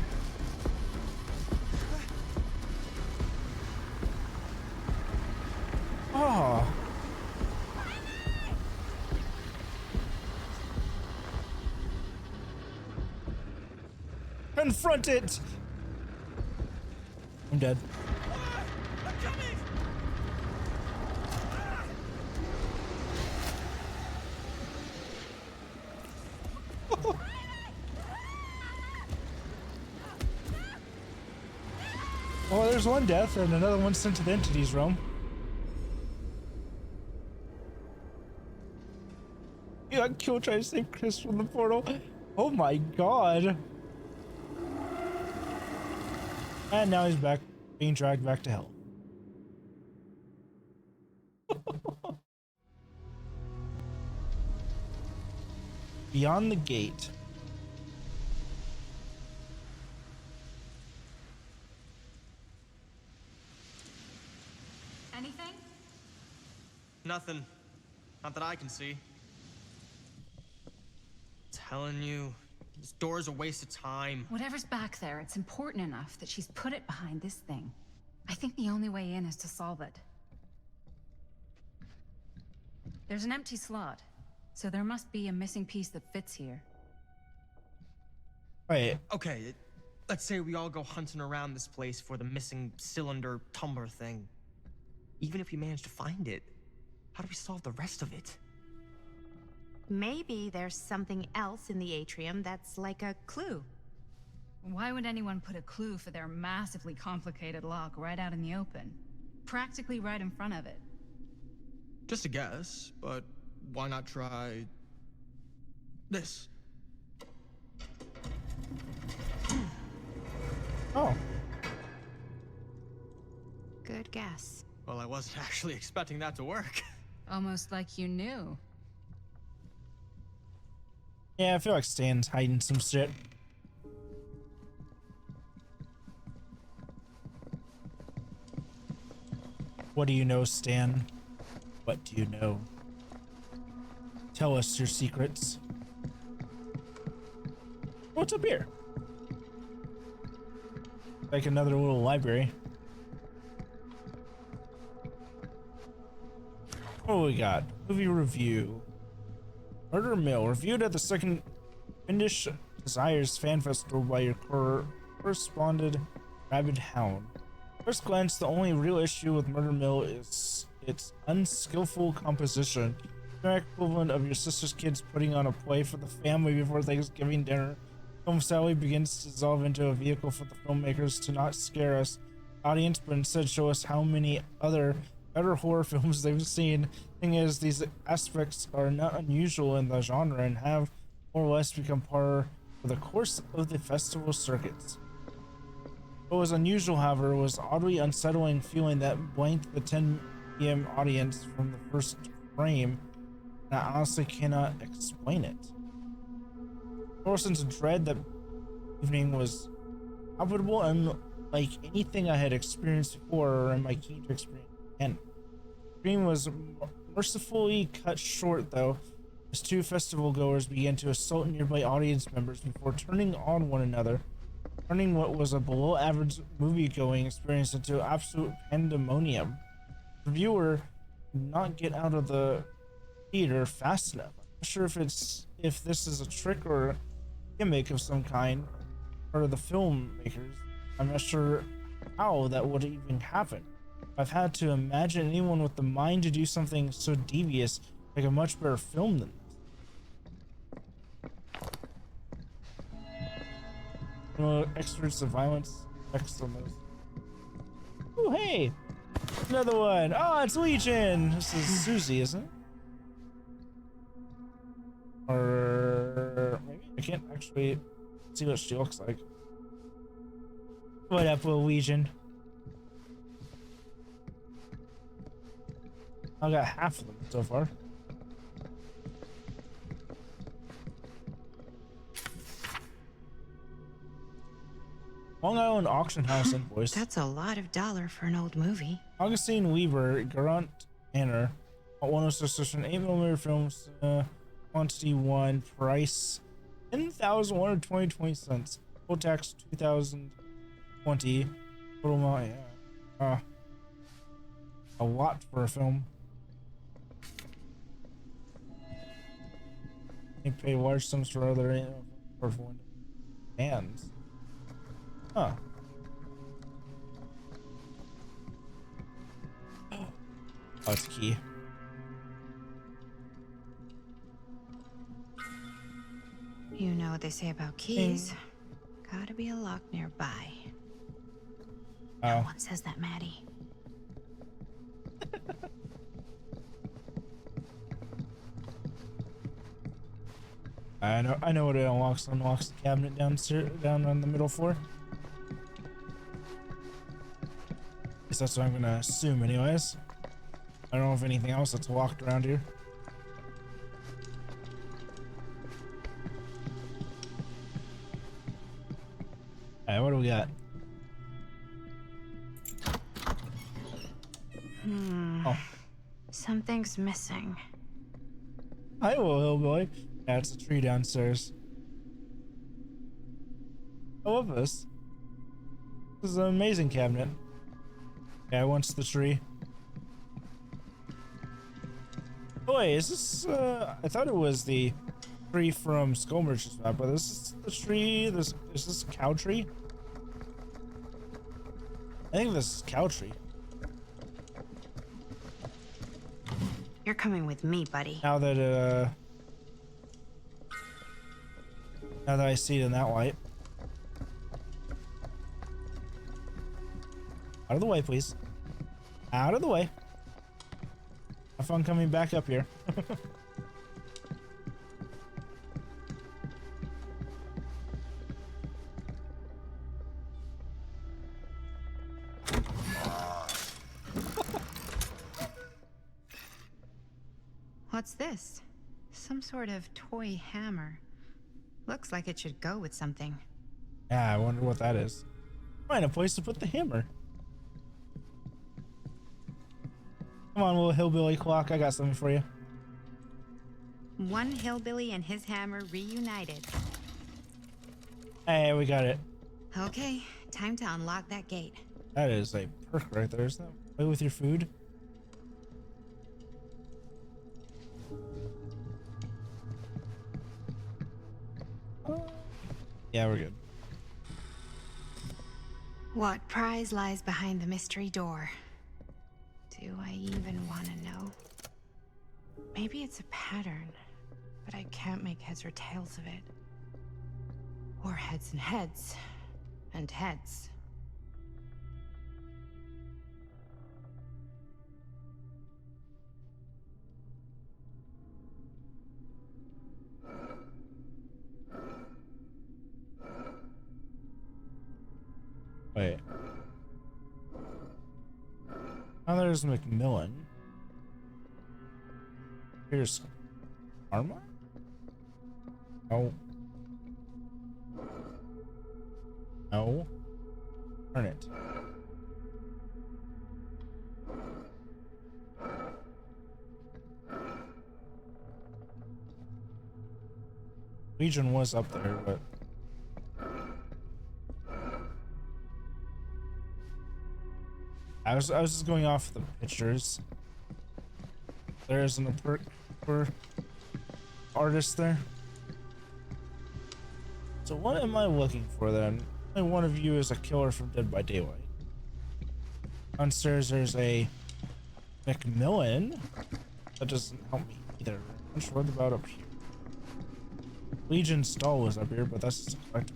Speaker 1: Oh. Confront it! I'm dead. Well, there's one death and another one sent to the entity's realm. He got killed trying to save Chris from the portal. Oh my god. And now he's back, being dragged back to hell. Beyond the gate.
Speaker 8: Anything?
Speaker 9: Nothing. Not that I can see. Telling you, this door's a waste of time.
Speaker 8: Whatever's back there, it's important enough that she's put it behind this thing. I think the only way in is to solve it. There's an empty slot, so there must be a missing piece that fits here.
Speaker 1: Wait.
Speaker 9: Okay, let's say we all go hunting around this place for the missing cylinder tumbler thing. Even if we manage to find it, how do we solve the rest of it?
Speaker 6: Maybe there's something else in the atrium that's like a clue.
Speaker 8: Why would anyone put a clue for their massively complicated lock right out in the open? Practically right in front of it.
Speaker 9: Just a guess, but why not try this?
Speaker 1: Oh.
Speaker 6: Good guess.
Speaker 9: Well, I wasn't actually expecting that to work.
Speaker 8: Almost like you knew.
Speaker 1: Yeah, I feel like Stan's hiding some shit. What do you know, Stan? What do you know? Tell us your secrets. What's up here? Like another little library. What we got? Movie review. Murder Mill, reviewed at the second Finnish Desires Fan Festival by your correspondent Rabid Hound. First glance, the only real issue with Murder Mill is its unskillful composition. The equivalent of your sister's kids putting on a play for the family before Thanksgiving dinner. Film sadly begins to dissolve into a vehicle for the filmmakers to not scare us, audience, but instead show us how many other better horror films they've seen. Thing is, these aspects are not unusual in the genre and have more or less become par for the course of the festival circuits. What was unusual, however, was the oddly unsettling feeling that blanked the 10 p.m. audience from the first frame, and I honestly cannot explain it. Morrison's dread that evening was palpable and unlike anything I had experienced before or am I keen to experience again. The scream was mercifully cut short, though, as two festival goers began to assault nearby audience members before turning on one another, turning what was a below average movie-going experience into absolute pandemonium. The viewer could not get out of the theater fast enough. I'm not sure if this is a trick or a gimmick of some kind, or the filmmakers. I'm not sure how that would even happen. I've had to imagine anyone with the mind to do something so devious like a much better film than this. Experts of violence, effects on those. Oh, hey! Another one! Oh, it's Legion! This is Susie, isn't it? Or maybe I can't actually see what she looks like. What up, Legion? I got half of them so far. Long Island Auction House invoice.
Speaker 6: That's a lot of dollar for an old movie.
Speaker 1: Augustine Weaver, Garant Manor, 106 8mm films, quantity 1, price $10,120 cents. Full tax 2020. Total amount, yeah. A lot for a film. They pay large sums for other for bands. Huh. Oh, it's key.
Speaker 6: You know what they say about keys. Gotta be a lock nearby. No
Speaker 1: Oh.
Speaker 6: one says that, Maddie.
Speaker 1: I know what it unlocks. Unlocks the cabinet down on the middle floor. At least that's what I'm gonna assume anyways. I don't know if anything else that's locked around here. Alright, what do we got? Oh.
Speaker 6: Something's missing.
Speaker 1: Hi, little hillbilly. Yeah, it's a tree downstairs. I love this. This is an amazing cabinet. Yeah, once the tree. Oh wait, is this, I thought it was the tree from Skull Merchant's map, but this is the tree, is this cow tree? I think this is cow tree.
Speaker 6: You're coming with me, buddy.
Speaker 1: Now that I see it in that light. Out of the way, please. Out of the way. Have fun coming back up here.
Speaker 6: What's this? Some sort of toy hammer. Looks like it should go with something.
Speaker 1: Yeah, I wonder what that is. Find a place to put the hammer. Come on, little hillbilly clock. I got something for you.
Speaker 6: One hillbilly and his hammer reunited.
Speaker 1: Hey, we got it.
Speaker 6: Okay, time to unlock that gate.
Speaker 1: That is a perk right there. Isn't that play with your food? Yeah, we're good.
Speaker 6: What prize lies behind the mystery door? Do I even want to know? Maybe it's a pattern, but I can't make heads or tails of it. Or heads and heads, and heads.
Speaker 1: Wait. Now there's Macmillan. Here's Arma? No. No. Turn it. Legion was up there, but I was just going off the pictures. There isn't a perk for artist there. So what am I looking for then? Only one of you is a killer from Dead by Daylight. Downstairs there's a Macmillan. That doesn't help me either. I'm sure about up here. Legion stall was up here, but that's just a collectible.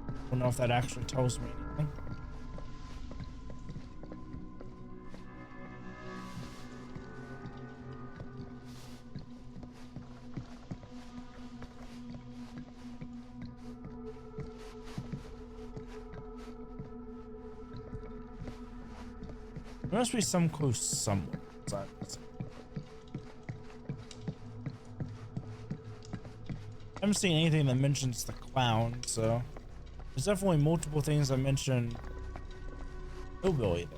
Speaker 1: I don't know if that actually tells me anything. There must be some clue somewhere. I haven't seen anything that mentions the clown, so there's definitely multiple things that mention hillbilly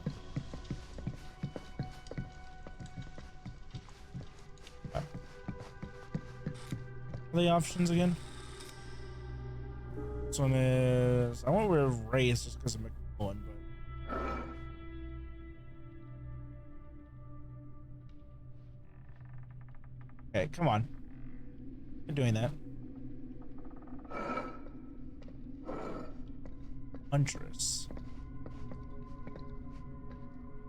Speaker 1: though. What are the options again? This one is... I went with race just because of McMillan, but... Okay, come on. You're doing that. Huntress.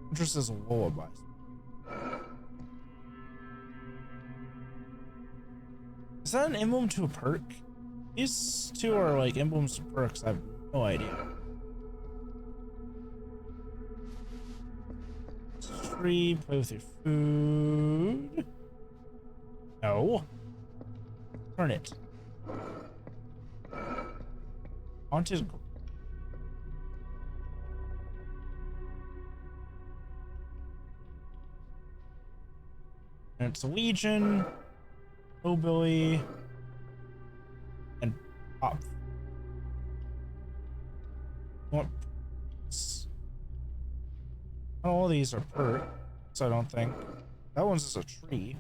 Speaker 1: Huntress is a lullaby. Is that an emblem to a perk? These two are like emblems to perks. I have no idea. Tree, play with your food. No. Turn it. Haunted. And it's a Legion, Hillbilly, and Pop. What? Not all these are perks, I don't think. That one's just a tree.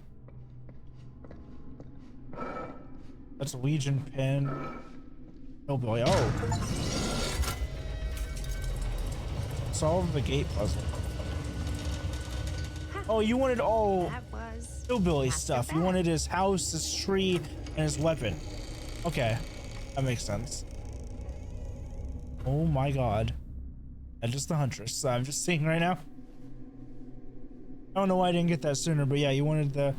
Speaker 1: That's a Legion pin. Hillbilly. Oh. Solve the gate puzzle. Oh, you wanted all Hillbilly stuff. You wanted his house, his tree, and his weapon. Okay. That makes sense. Oh my god. That is the Huntress. I'm just seeing right now. I don't know why I didn't get that sooner, but yeah, you wanted the...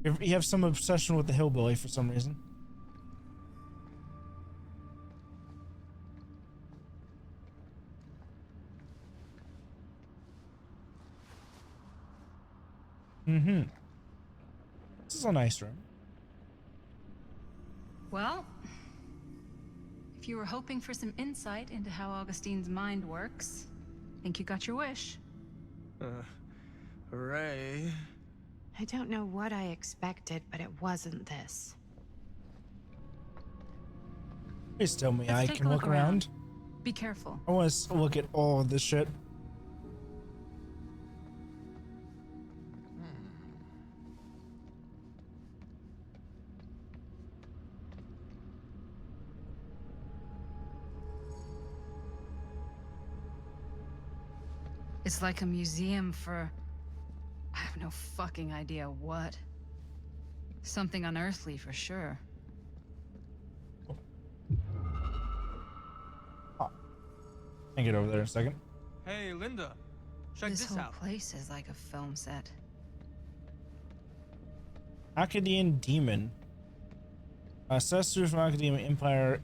Speaker 1: You have some obsession with the Hillbilly for some reason. Mm-hmm. This is a nice room.
Speaker 8: Well, if you were hoping for some insight into how Augustine's mind works, I think you got your wish.
Speaker 17: Hooray.
Speaker 6: I don't know what I expected, but it wasn't this.
Speaker 1: Please tell me
Speaker 8: Let's
Speaker 1: I
Speaker 8: take
Speaker 1: can
Speaker 8: a
Speaker 1: look around.
Speaker 8: Be careful.
Speaker 1: I want to look at all of this shit.
Speaker 8: It's like a museum for... I have no fucking idea what. Something unearthly for sure.
Speaker 1: Can get over there in a second.
Speaker 9: Hey, Linda. Check
Speaker 8: This
Speaker 9: this
Speaker 8: whole
Speaker 9: out.
Speaker 8: place is like a film set.
Speaker 1: Akkadian Demon. Ancestors from Akkadian Empire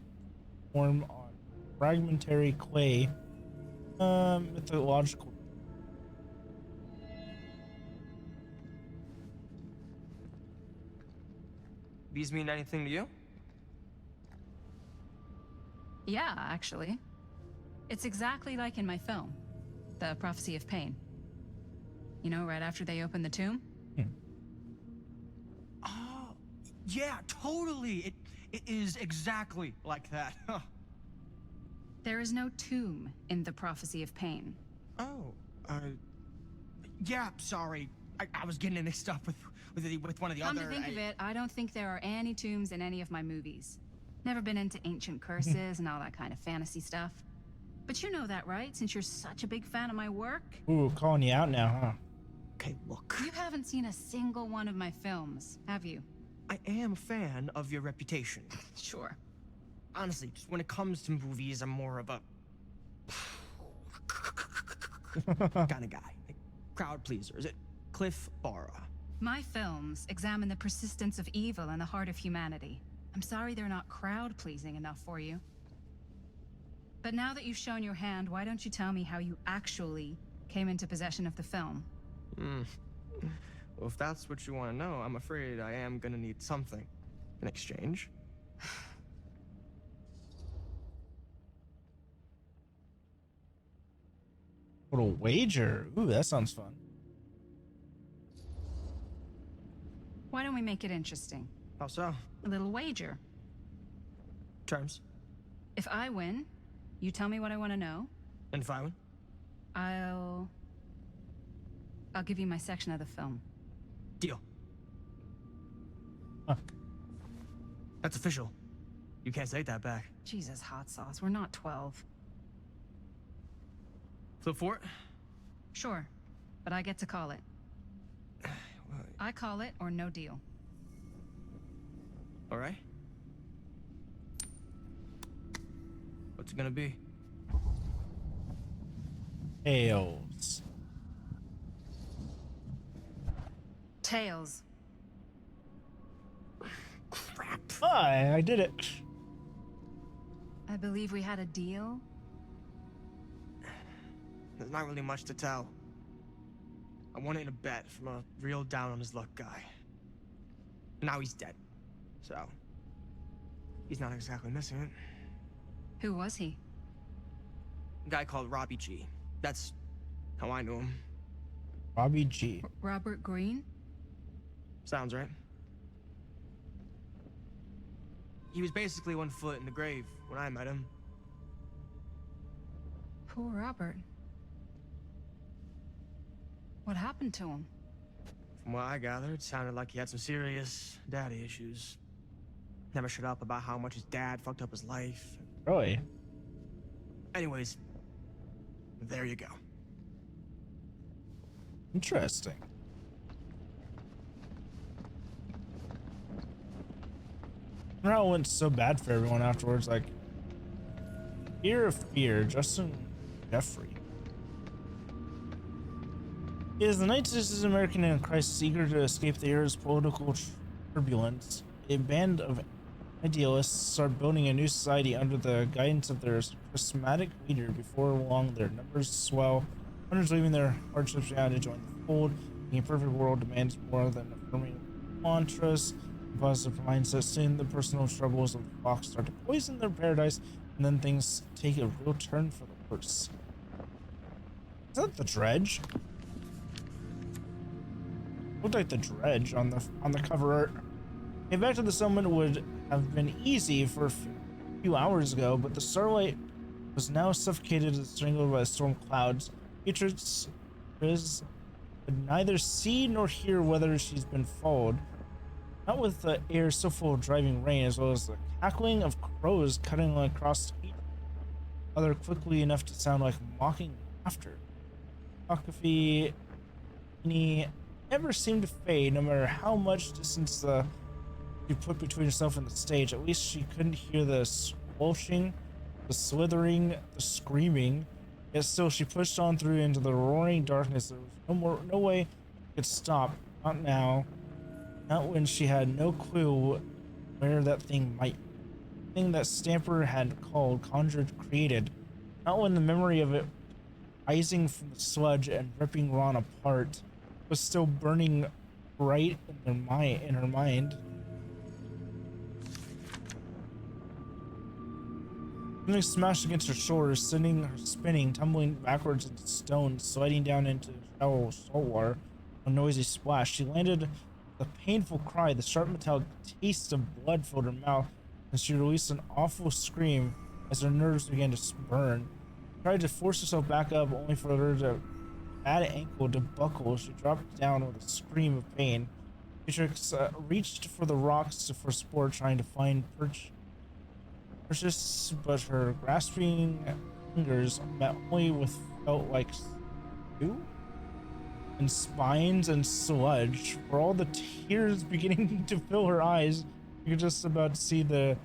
Speaker 1: form on fragmentary clay. Mythological.
Speaker 9: These mean anything to you?
Speaker 8: Yeah, actually. It's exactly like in my film, The Prophecy of Pain. You know, right after they open the tomb?
Speaker 9: Oh, yeah, totally. It is exactly like that. Huh.
Speaker 8: There is no tomb in The Prophecy of Pain.
Speaker 9: Oh, yeah, sorry. I was getting mixed up with one of the
Speaker 8: Come
Speaker 9: other...
Speaker 8: to think of it, I don't think there are any tombs in any of my movies. Never been into ancient curses and all that kind of fantasy stuff. But you know that, right? Since you're such a big fan of my work.
Speaker 1: Ooh, calling you out now, huh?
Speaker 9: Okay, look.
Speaker 8: You haven't seen a single one of my films, have you?
Speaker 9: I am a fan of your reputation.
Speaker 8: Sure.
Speaker 9: Honestly, just when it comes to movies, I'm more of a... kind of guy. Like, crowd pleaser. Is it Cliff Barra?
Speaker 8: My films examine the persistence of evil in the heart of humanity. I'm sorry they're not crowd-pleasing enough for you. But now that you've shown your hand, why don't you tell me how you actually came into possession of the film?
Speaker 9: Well, if that's what you want to know, I'm afraid I am gonna need something in exchange.
Speaker 1: Little wager. Ooh, that sounds fun.
Speaker 8: Why don't we make it interesting?
Speaker 9: How so?
Speaker 8: A little wager.
Speaker 9: Terms.
Speaker 8: If I win, you tell me what I want to know.
Speaker 9: And if I win?
Speaker 8: I'll give you my section of the film.
Speaker 9: Deal.
Speaker 1: Huh.
Speaker 9: That's official. You can't take that back.
Speaker 8: Jesus, hot sauce. We're not 12.
Speaker 9: Flip for it?
Speaker 8: Sure, but I get to call it. I call it or no deal.
Speaker 9: All right. What's it gonna be?
Speaker 1: Tails.
Speaker 8: Tails.
Speaker 9: Crap.
Speaker 1: Hi, I did it.
Speaker 8: I believe we had a deal.
Speaker 9: There's not really much to tell. I won it in a bet from a real down on his luck guy. Now he's dead. So, he's not exactly missing it.
Speaker 8: Who was he?
Speaker 9: A guy called Robbie G. That's how I knew him.
Speaker 1: Robbie G.
Speaker 8: Robert Green?
Speaker 9: Sounds right. He was basically 1 foot in the grave when I met him.
Speaker 8: Poor Robert. What happened to him?
Speaker 9: From what I gathered, it sounded like he had some serious daddy issues. Never shut up about how much his dad fucked up his life.
Speaker 1: Really?
Speaker 9: Anyways, there you go.
Speaker 1: Interesting. I wonder how it went so bad for everyone afterwards. Like, Fear of Fear, Justin Jeffrey. Is the 1960s American in a crisis eager to escape the era's political turbulence? A band of idealists start building a new society under the guidance of their charismatic leader. Before long, their numbers swell, hundreds leaving their hardships behind to join the fold. A perfect world demands more than affirming mantras. Positive mindset. Soon, the personal struggles of the Fox start to poison their paradise, and then things take a real turn for the worse. Is that the Dredge? Looked like the Dredge on the cover art. Getting back to the settlement would have been easy for a few hours ago, but the starlight was now suffocated and strangled by the storm clouds. Beatrice could neither see nor hear whether she's been followed. Not with the air so full of driving rain, as well as the cackling of crows cutting across each other quickly enough to sound like mocking laughter. Coffee never seemed to fade, no matter how much distance she put between herself and the stage. At least she couldn't hear the squelching, the slithering, the screaming. Yet still, she pushed on through into the roaring darkness. There was no way she could stop. Not now. Not when she had no clue where that thing might be. The thing that Stamper had called, conjured, created. Not when the memory of it rising from the sludge and ripping Ron apart was still burning bright in her mind. Something smashed against her shoulders, sending her spinning, tumbling backwards into stones, sliding down into shallow salt water. A noisy splash. She landed with a painful cry. The sharp metallic taste of blood filled her mouth, and she released an awful scream as her nerves began to burn. She tried to force herself back up, only for her to bad ankle to buckle. She dropped down with a scream of pain. Beatrix reached for the rocks for support, trying to find purchase, but her grasping fingers met only with felt like stew and spines and sludge. For all the tears beginning to fill her eyes, you're just about to see the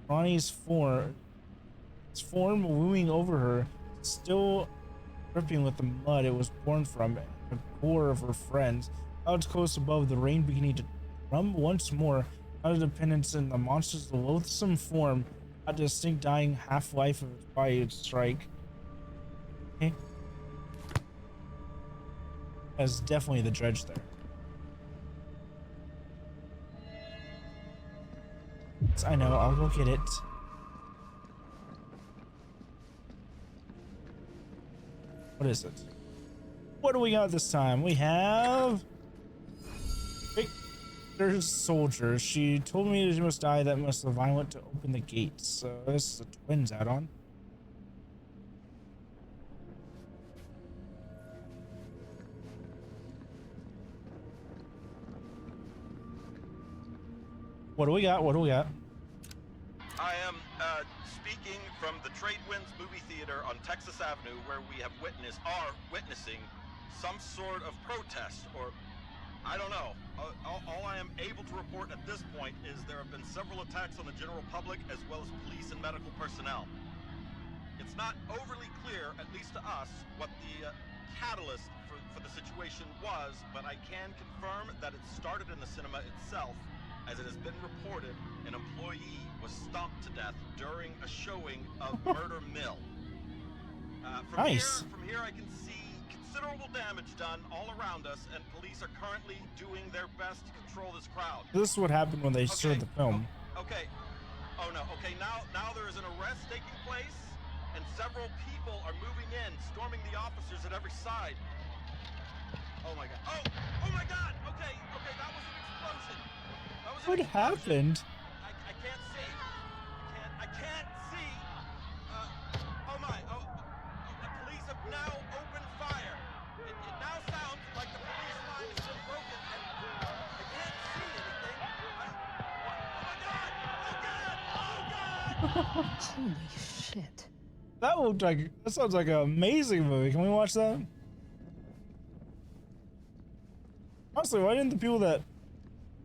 Speaker 1: Ronnie's form looming over her, still dripping with the mud it was born from, and the gore of her friends. Clouds close above, the rain beginning to drum once more. Not a dependence in the monster's loathsome form, not distinct dying half-life of its body would strike. Okay. That's definitely the Dredge there. I know, I'll go get it. What is it? What do we got this time? We have Victor's soldier. She told me that she must die. That must have violent to open the gates. So this is the twins add-on. What do we got? What do we got?
Speaker 20: I am speaking from the Trade Winds Movie Theater on Texas Avenue, where we are witnessing some sort of protest, or I don't know. All I am able to report at this point is there have been several attacks on the general public as well as police and medical personnel. It's not overly clear, at least to us, what the catalyst for the situation was, but I can confirm that it started in the cinema itself, as it has been reported an employee was stomped to death during a showing of Murder Mill.
Speaker 1: Nice.
Speaker 20: From here I can see considerable damage done all around us, and police are currently doing their best to control this crowd.
Speaker 1: This is what happened when they showed the film.
Speaker 20: Okay. Oh no. Okay, now there is an arrest taking place, and several people are moving in, storming the officers at every side. Oh my god. Oh my god! Okay, that was an explosion.
Speaker 1: What happened?
Speaker 20: I can't see. I can't see. The police have now opened fire. It now sounds like the police line has been broken, and I can't see anything. Oh my god!
Speaker 2: Holy shit.
Speaker 1: That sounds like an amazing movie. Can we watch that? Honestly, why didn't the people that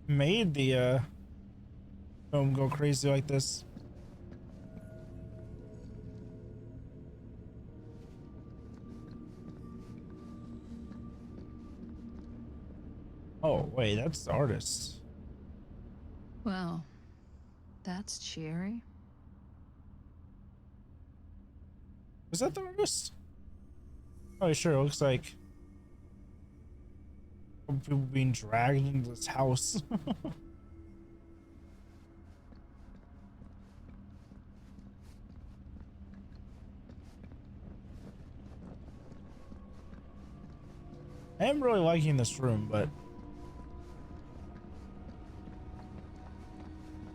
Speaker 1: made the film go crazy like this? Oh wait, that's the artist.
Speaker 8: Well, that's cheery.
Speaker 1: Is that the artist? Oh sure, it looks like people being dragged into this house. I am really liking this room, but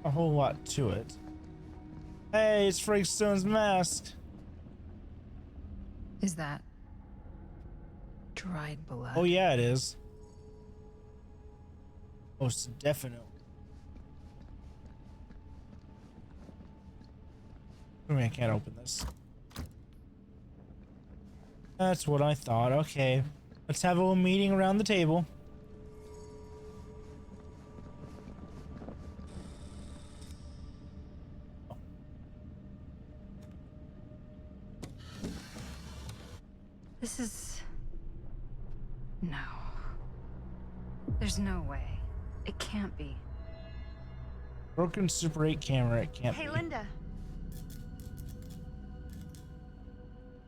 Speaker 1: a whole lot to it. Hey, it's Frank Stone's mask.
Speaker 8: Is that dried blood?
Speaker 1: Oh yeah, it is. Most definitely. I mean, I can't open this. That's what I thought. Okay. Let's have a little meeting around the table.
Speaker 8: This is... No. There's no way. It can't be.
Speaker 1: Broken Super 8 camera, it can't be.
Speaker 6: Hey, Linda.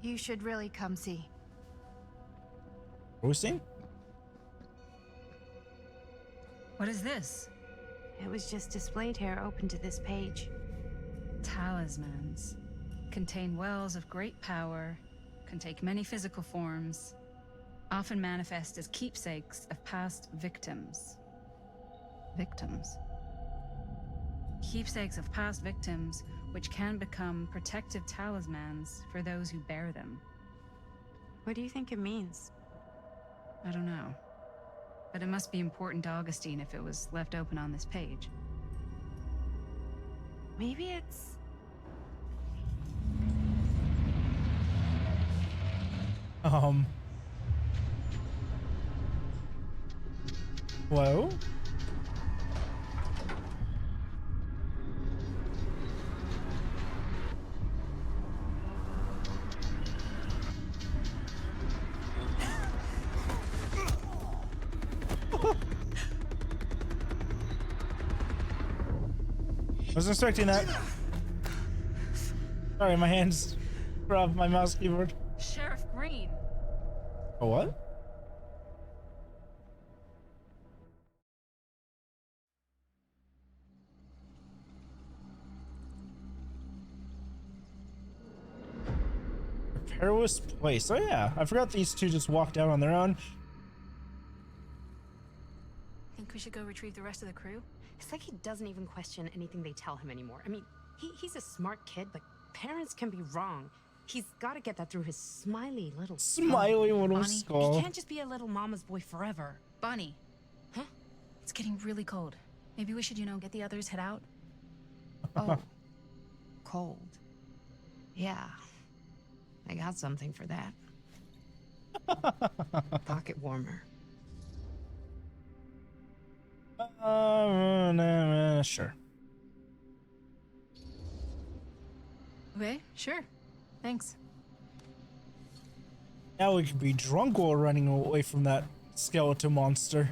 Speaker 6: You should really come see.
Speaker 1: What are we seeing?
Speaker 8: What is this?
Speaker 6: It was just displayed here, open to this page.
Speaker 8: Talismans. Contain wells of great power, can take many physical forms, often manifest as keepsakes of past victims. Victims? Keepsakes of past victims, which can become protective talismans for those who bear them.
Speaker 6: What do you think it means?
Speaker 8: I don't know. But it must be important to Augustine if it was left open on this page.
Speaker 6: Maybe it's...
Speaker 1: Hello? I was expecting that. Sorry, my hands were off my mouse keyboard.
Speaker 8: Sheriff Green.
Speaker 1: A what? A perilous place. Oh yeah, I forgot these two just walked out on their own.
Speaker 8: Think we should go retrieve the rest of the crew?
Speaker 6: It's like he doesn't even question anything they tell him anymore. I mean, he's a smart kid, but parents can be wrong. He's got to get that through his smiley little skull. He can't just be a little mama's boy forever.
Speaker 8: Bonnie.
Speaker 6: Huh?
Speaker 8: It's getting really cold. Maybe we should, get the others head out.
Speaker 19: Oh, cold. Yeah, I got something for that. Pocket warmer.
Speaker 1: Sure.
Speaker 8: Okay, sure. Thanks.
Speaker 1: Now we can be drunk while running away from that skeleton monster.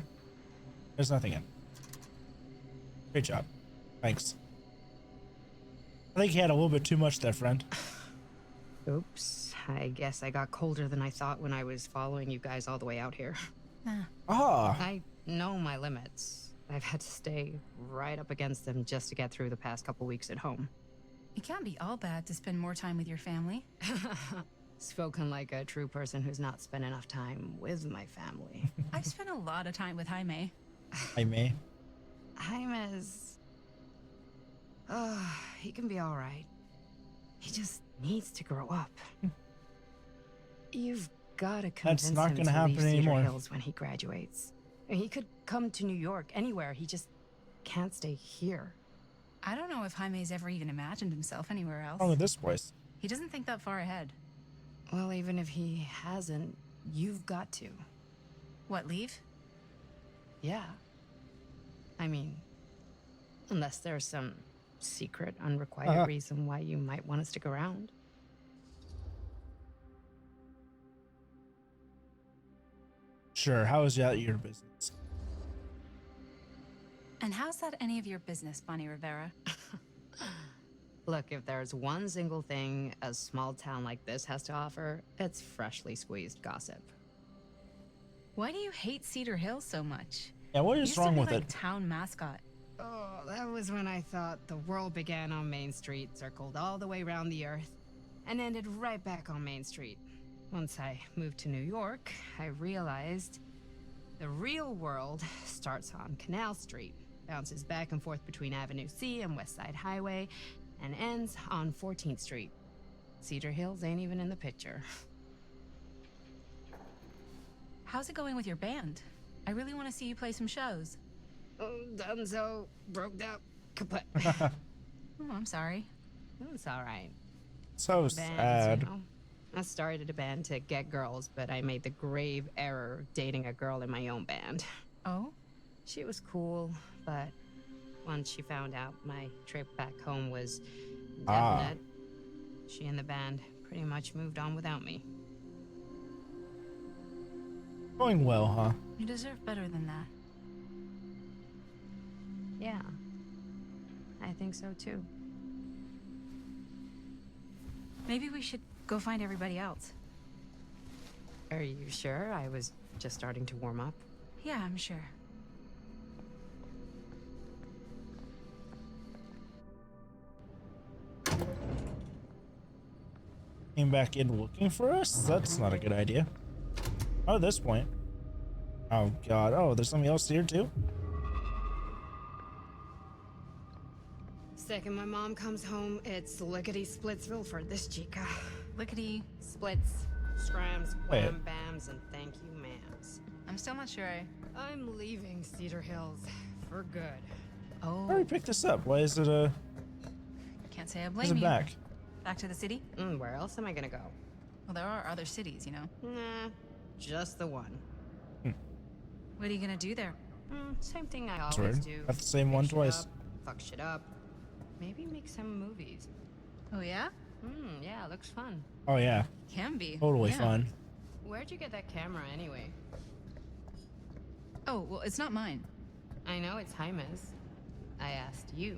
Speaker 1: There's nothing in. Great job. Thanks. I think he had a little bit too much there, friend.
Speaker 19: Oops. I guess I got colder than I thought when I was following you guys all the way out here.
Speaker 1: Ah.
Speaker 19: I know my limits. I've had to stay right up against them just to get through the past couple weeks at home.
Speaker 8: It can't be all bad to spend more time with your family.
Speaker 19: Spoken like a true person who's not spent enough time with my family.
Speaker 8: I've spent a lot of time with Jaime.
Speaker 1: Jaime?
Speaker 19: Jaime's... he can be all right. He just needs to grow up. You've got to convince
Speaker 1: That's not
Speaker 19: him
Speaker 1: gonna
Speaker 19: to
Speaker 1: happen
Speaker 19: leave Cedar
Speaker 1: anymore.
Speaker 19: Hills when he graduates. He could come to New York, anywhere. He just can't stay here.
Speaker 8: I don't know if Jaime's ever even imagined himself anywhere else.
Speaker 1: What's wrong with this place?
Speaker 8: He doesn't think that far ahead.
Speaker 19: Well, even if he hasn't, you've got to.
Speaker 8: What, leave?
Speaker 19: Yeah. I mean, unless there's some secret, unrequited reason why you might want to stick around.
Speaker 1: Sure, how is that your business?
Speaker 8: And how's that any of your business, Bonnie Rivera?
Speaker 19: Look, if there's one single thing a small town like this has to offer, it's freshly squeezed gossip.
Speaker 8: Why do you hate Cedar Hills so much?
Speaker 1: Yeah, what is
Speaker 8: Used
Speaker 1: wrong
Speaker 8: to be
Speaker 1: with
Speaker 8: like
Speaker 1: it?
Speaker 8: Town mascot.
Speaker 19: Oh, that was when I thought the world began on Main Street, circled all the way around the earth, and ended right back on Main Street. Once I moved to New York, I realized the real world starts on Canal Street, bounces back and forth between Avenue C and West Side Highway, and ends on 14th Street. Cedar Hills ain't even in the picture.
Speaker 8: How's it going with your band? I really want to see you play some shows.
Speaker 19: Oh, donezo, broke up, kaput.
Speaker 8: Oh, I'm sorry.
Speaker 19: It's all right.
Speaker 1: So
Speaker 19: Bands,
Speaker 1: sad.
Speaker 19: you know. I started a band to get girls, but I made the grave error of dating a girl in my own band.
Speaker 8: Oh?
Speaker 19: She was cool, but once she found out my trip back home was definite, she and the band pretty much moved on without me.
Speaker 1: Going well, huh?
Speaker 8: You deserve better than that.
Speaker 19: Yeah, I think so too.
Speaker 8: Maybe we should go find everybody else.
Speaker 19: Are you sure? I was just starting to warm up.
Speaker 8: Yeah, I'm sure.
Speaker 1: Came back in looking for us? That's not a good idea. Not at this point. Oh god. Oh, there's somebody else here too?
Speaker 19: Second my mom comes home, it's lickety-splitsville for this chica.
Speaker 8: Lickety.
Speaker 19: Splits, scrams,
Speaker 1: Wait.
Speaker 19: wham bams, and thank you ma'ams.
Speaker 8: I'm still not sure
Speaker 19: I'm leaving Cedar Hills for good.
Speaker 8: Oh.
Speaker 1: I already picked this up. Why is it
Speaker 8: Can't say I
Speaker 1: is
Speaker 8: blame
Speaker 1: it
Speaker 8: you.
Speaker 1: back?
Speaker 8: Back to the city?
Speaker 19: Where else am I gonna go?
Speaker 8: Well, there are other cities, you know.
Speaker 19: Nah, just the one.
Speaker 8: What are you gonna do there?
Speaker 19: Same thing I
Speaker 1: That's
Speaker 19: always
Speaker 1: weird.
Speaker 19: do.
Speaker 1: Got the same one
Speaker 19: Pick shit
Speaker 1: twice.
Speaker 19: up, fuck shit up. Maybe make some movies.
Speaker 8: Oh, yeah?
Speaker 19: Yeah, looks fun.
Speaker 1: Oh yeah.
Speaker 8: Can be.
Speaker 1: Totally
Speaker 8: Yeah.
Speaker 1: fun.
Speaker 19: Where'd you get that camera anyway?
Speaker 8: Oh, well, it's not mine.
Speaker 19: I know it's Jaime's. I asked you.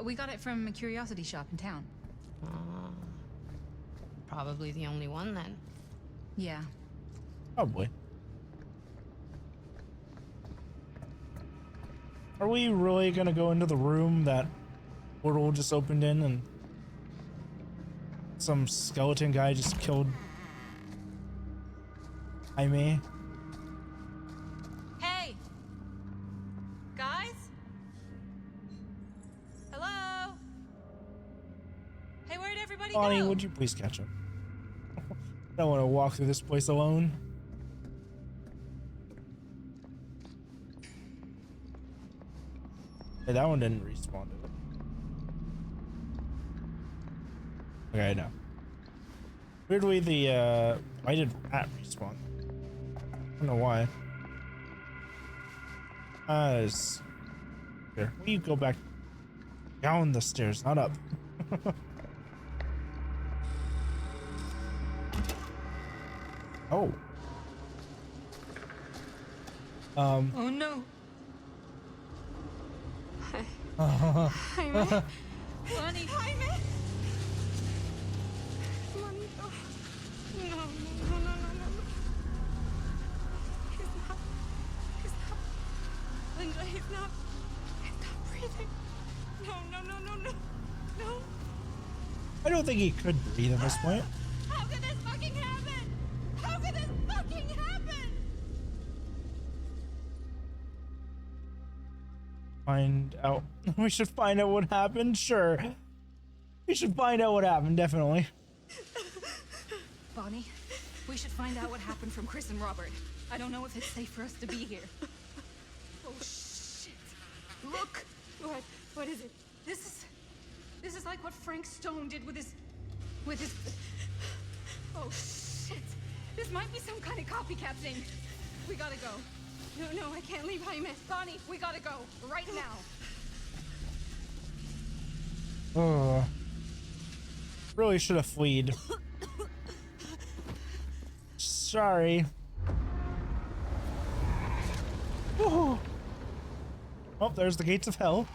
Speaker 8: We got it from a curiosity shop in town.
Speaker 19: Probably the only one then.
Speaker 8: Yeah.
Speaker 1: Probably. Are we really gonna go into the room that portal just opened in and some skeleton guy just killed Jaime?
Speaker 8: Hey! Guys? Hello? Hey, where'd everybody
Speaker 1: Bonnie,
Speaker 8: go?
Speaker 1: would you please catch him? I don't want to walk through this place alone. Hey, that one didn't respawn, did it? Okay, I know. Weirdly, the why did that respawn? I don't know why. Here, will you go back down the stairs, not up? Oh.
Speaker 2: Oh no. Jaime. Bunny. Jaime. Bunny. Oh. No, no, no, no, no, no. He's not. Linda, he's not breathing. No, no, no, no, no. No.
Speaker 1: I don't think he could breathe at this point.
Speaker 2: How could this fucking happen? How could this fucking happen?
Speaker 1: Find out. We should find out what happened. Sure. We should find out what happened, definitely.
Speaker 21: Bonnie, we should find out what happened from Chris and Robert. I don't know if it's safe for us to be here. Oh shit. Look!
Speaker 2: What is it?
Speaker 21: This is like what Frank Stone did with his... Oh shit. This might be some kind of copycat thing. We gotta go.
Speaker 2: No, I can't leave Jaime.
Speaker 21: Bonnie, we gotta go. Right now.
Speaker 1: Oh. Really should have fleed. Sorry. Oh. Oh, there's the gates of hell.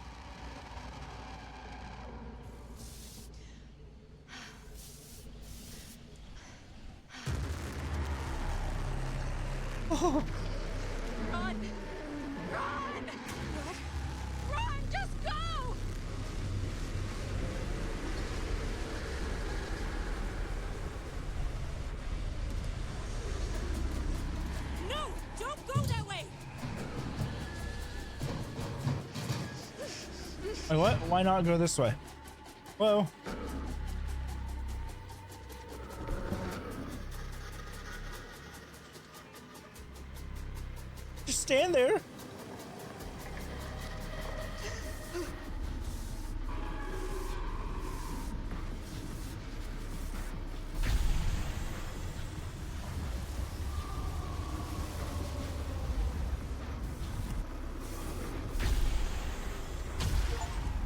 Speaker 1: Oh.
Speaker 21: Run! Run! Run! Just go!
Speaker 2: No! Don't go that way!
Speaker 1: Wait, what? Why not go this way? Whoa. Just stand there.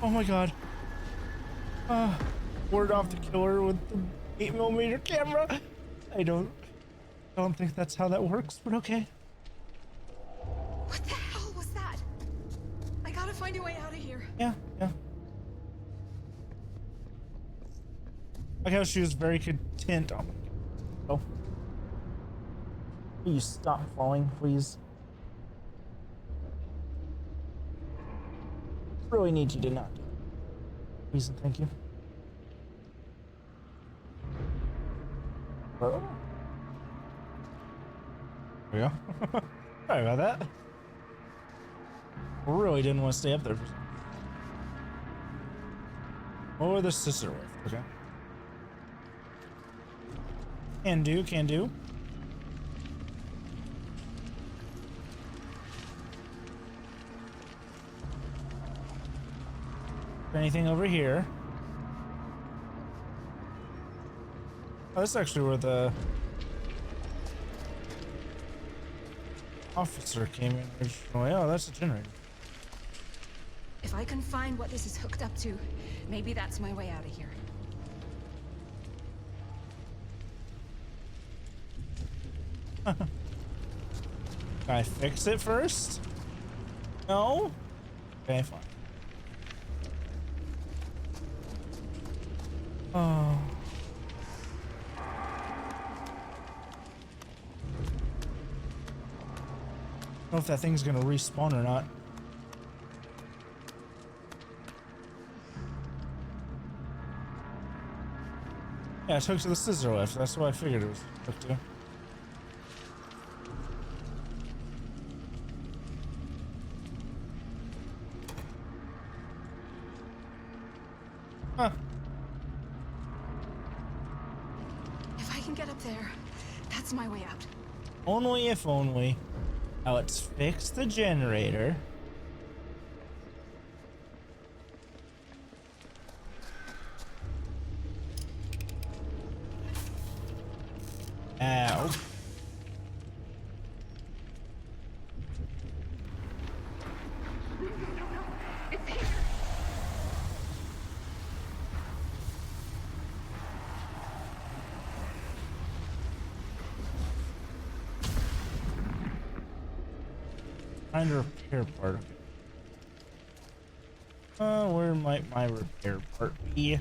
Speaker 1: Oh my god. Ward off the killer with the 8mm camera. I don't think that's how that works, but okay.
Speaker 21: What the hell was that? I gotta find a way out of here.
Speaker 1: Yeah. Like how she was very content. Oh my god. Oh. Will you stop falling, please? Really need you to not do that. Please and thank you. Oh. There we go. Sorry about that. Really didn't want to stay up there for some. Or the sister with. Okay. Can do. Anything over here? Oh, that's actually where the officer came in originally. Oh, that's a generator.
Speaker 21: If I can find what this is hooked up to, maybe that's my way out of here.
Speaker 1: Can I fix it first? No? Okay, fine. Oh. I don't know if that thing's gonna respawn or not. Yeah, it's hooked to the scissor lift. That's what I figured it was hooked to. Huh.
Speaker 21: If I can get up there, that's my way out.
Speaker 1: Only if only. Now let's fix the generator. Ow. Trying to repair part. Where might my repair part be? It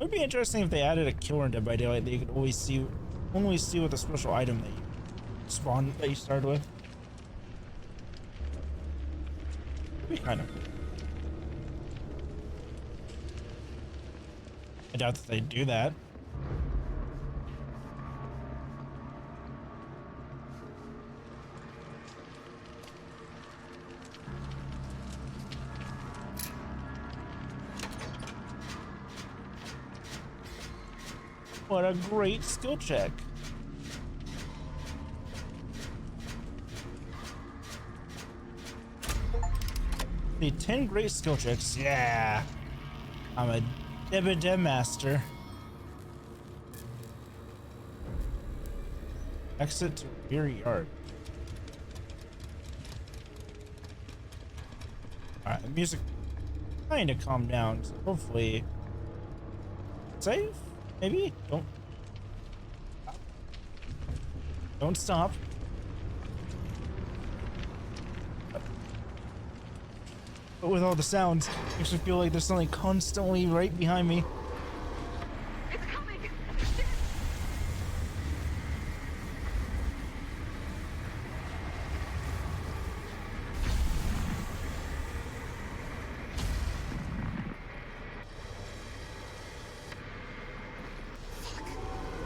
Speaker 1: would be interesting if they added a killer in Dead by Daylight that you could always see, only see with a special item that you spawn that you started with. It'd be kind of cool. I doubt that they do that. What a great skill check. The 10 great skill checks. Yeah. I'm a DeadbyDaylight master. Exit to rear yard. Alright, the music kind of calmed down, so hopefully save? Maybe? Don't stop. But with all the sounds, I actually feel like there's something constantly right behind me.
Speaker 21: It's coming!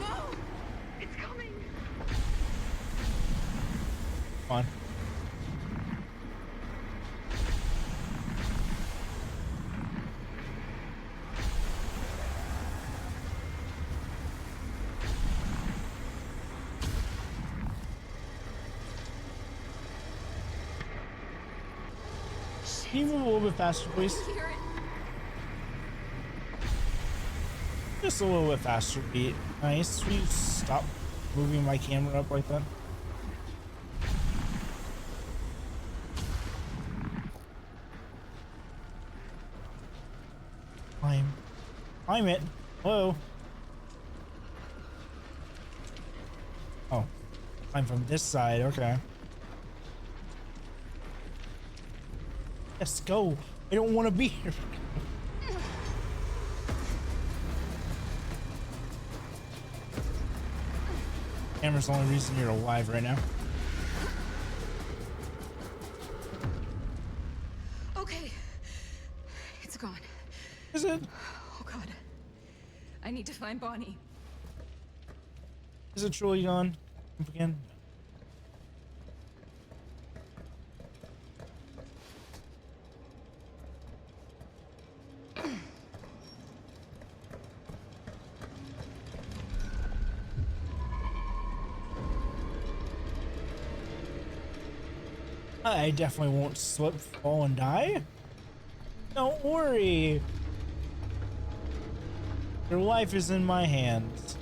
Speaker 21: No! It's coming!
Speaker 1: Come on. Can you move a little bit faster, please? Just a little bit faster would be nice. Will you stop moving my camera up like that? Climb it. Hello. Oh, I'm from this side. Okay. Let's go. I don't want to be here. Camera's the only reason you're alive right now.
Speaker 21: Okay. It's gone.
Speaker 1: Is it?
Speaker 21: Oh god. I need to find Bonnie.
Speaker 1: Is it truly gone? Again? I definitely won't slip, fall, and die. Don't worry. Your life is in my hands.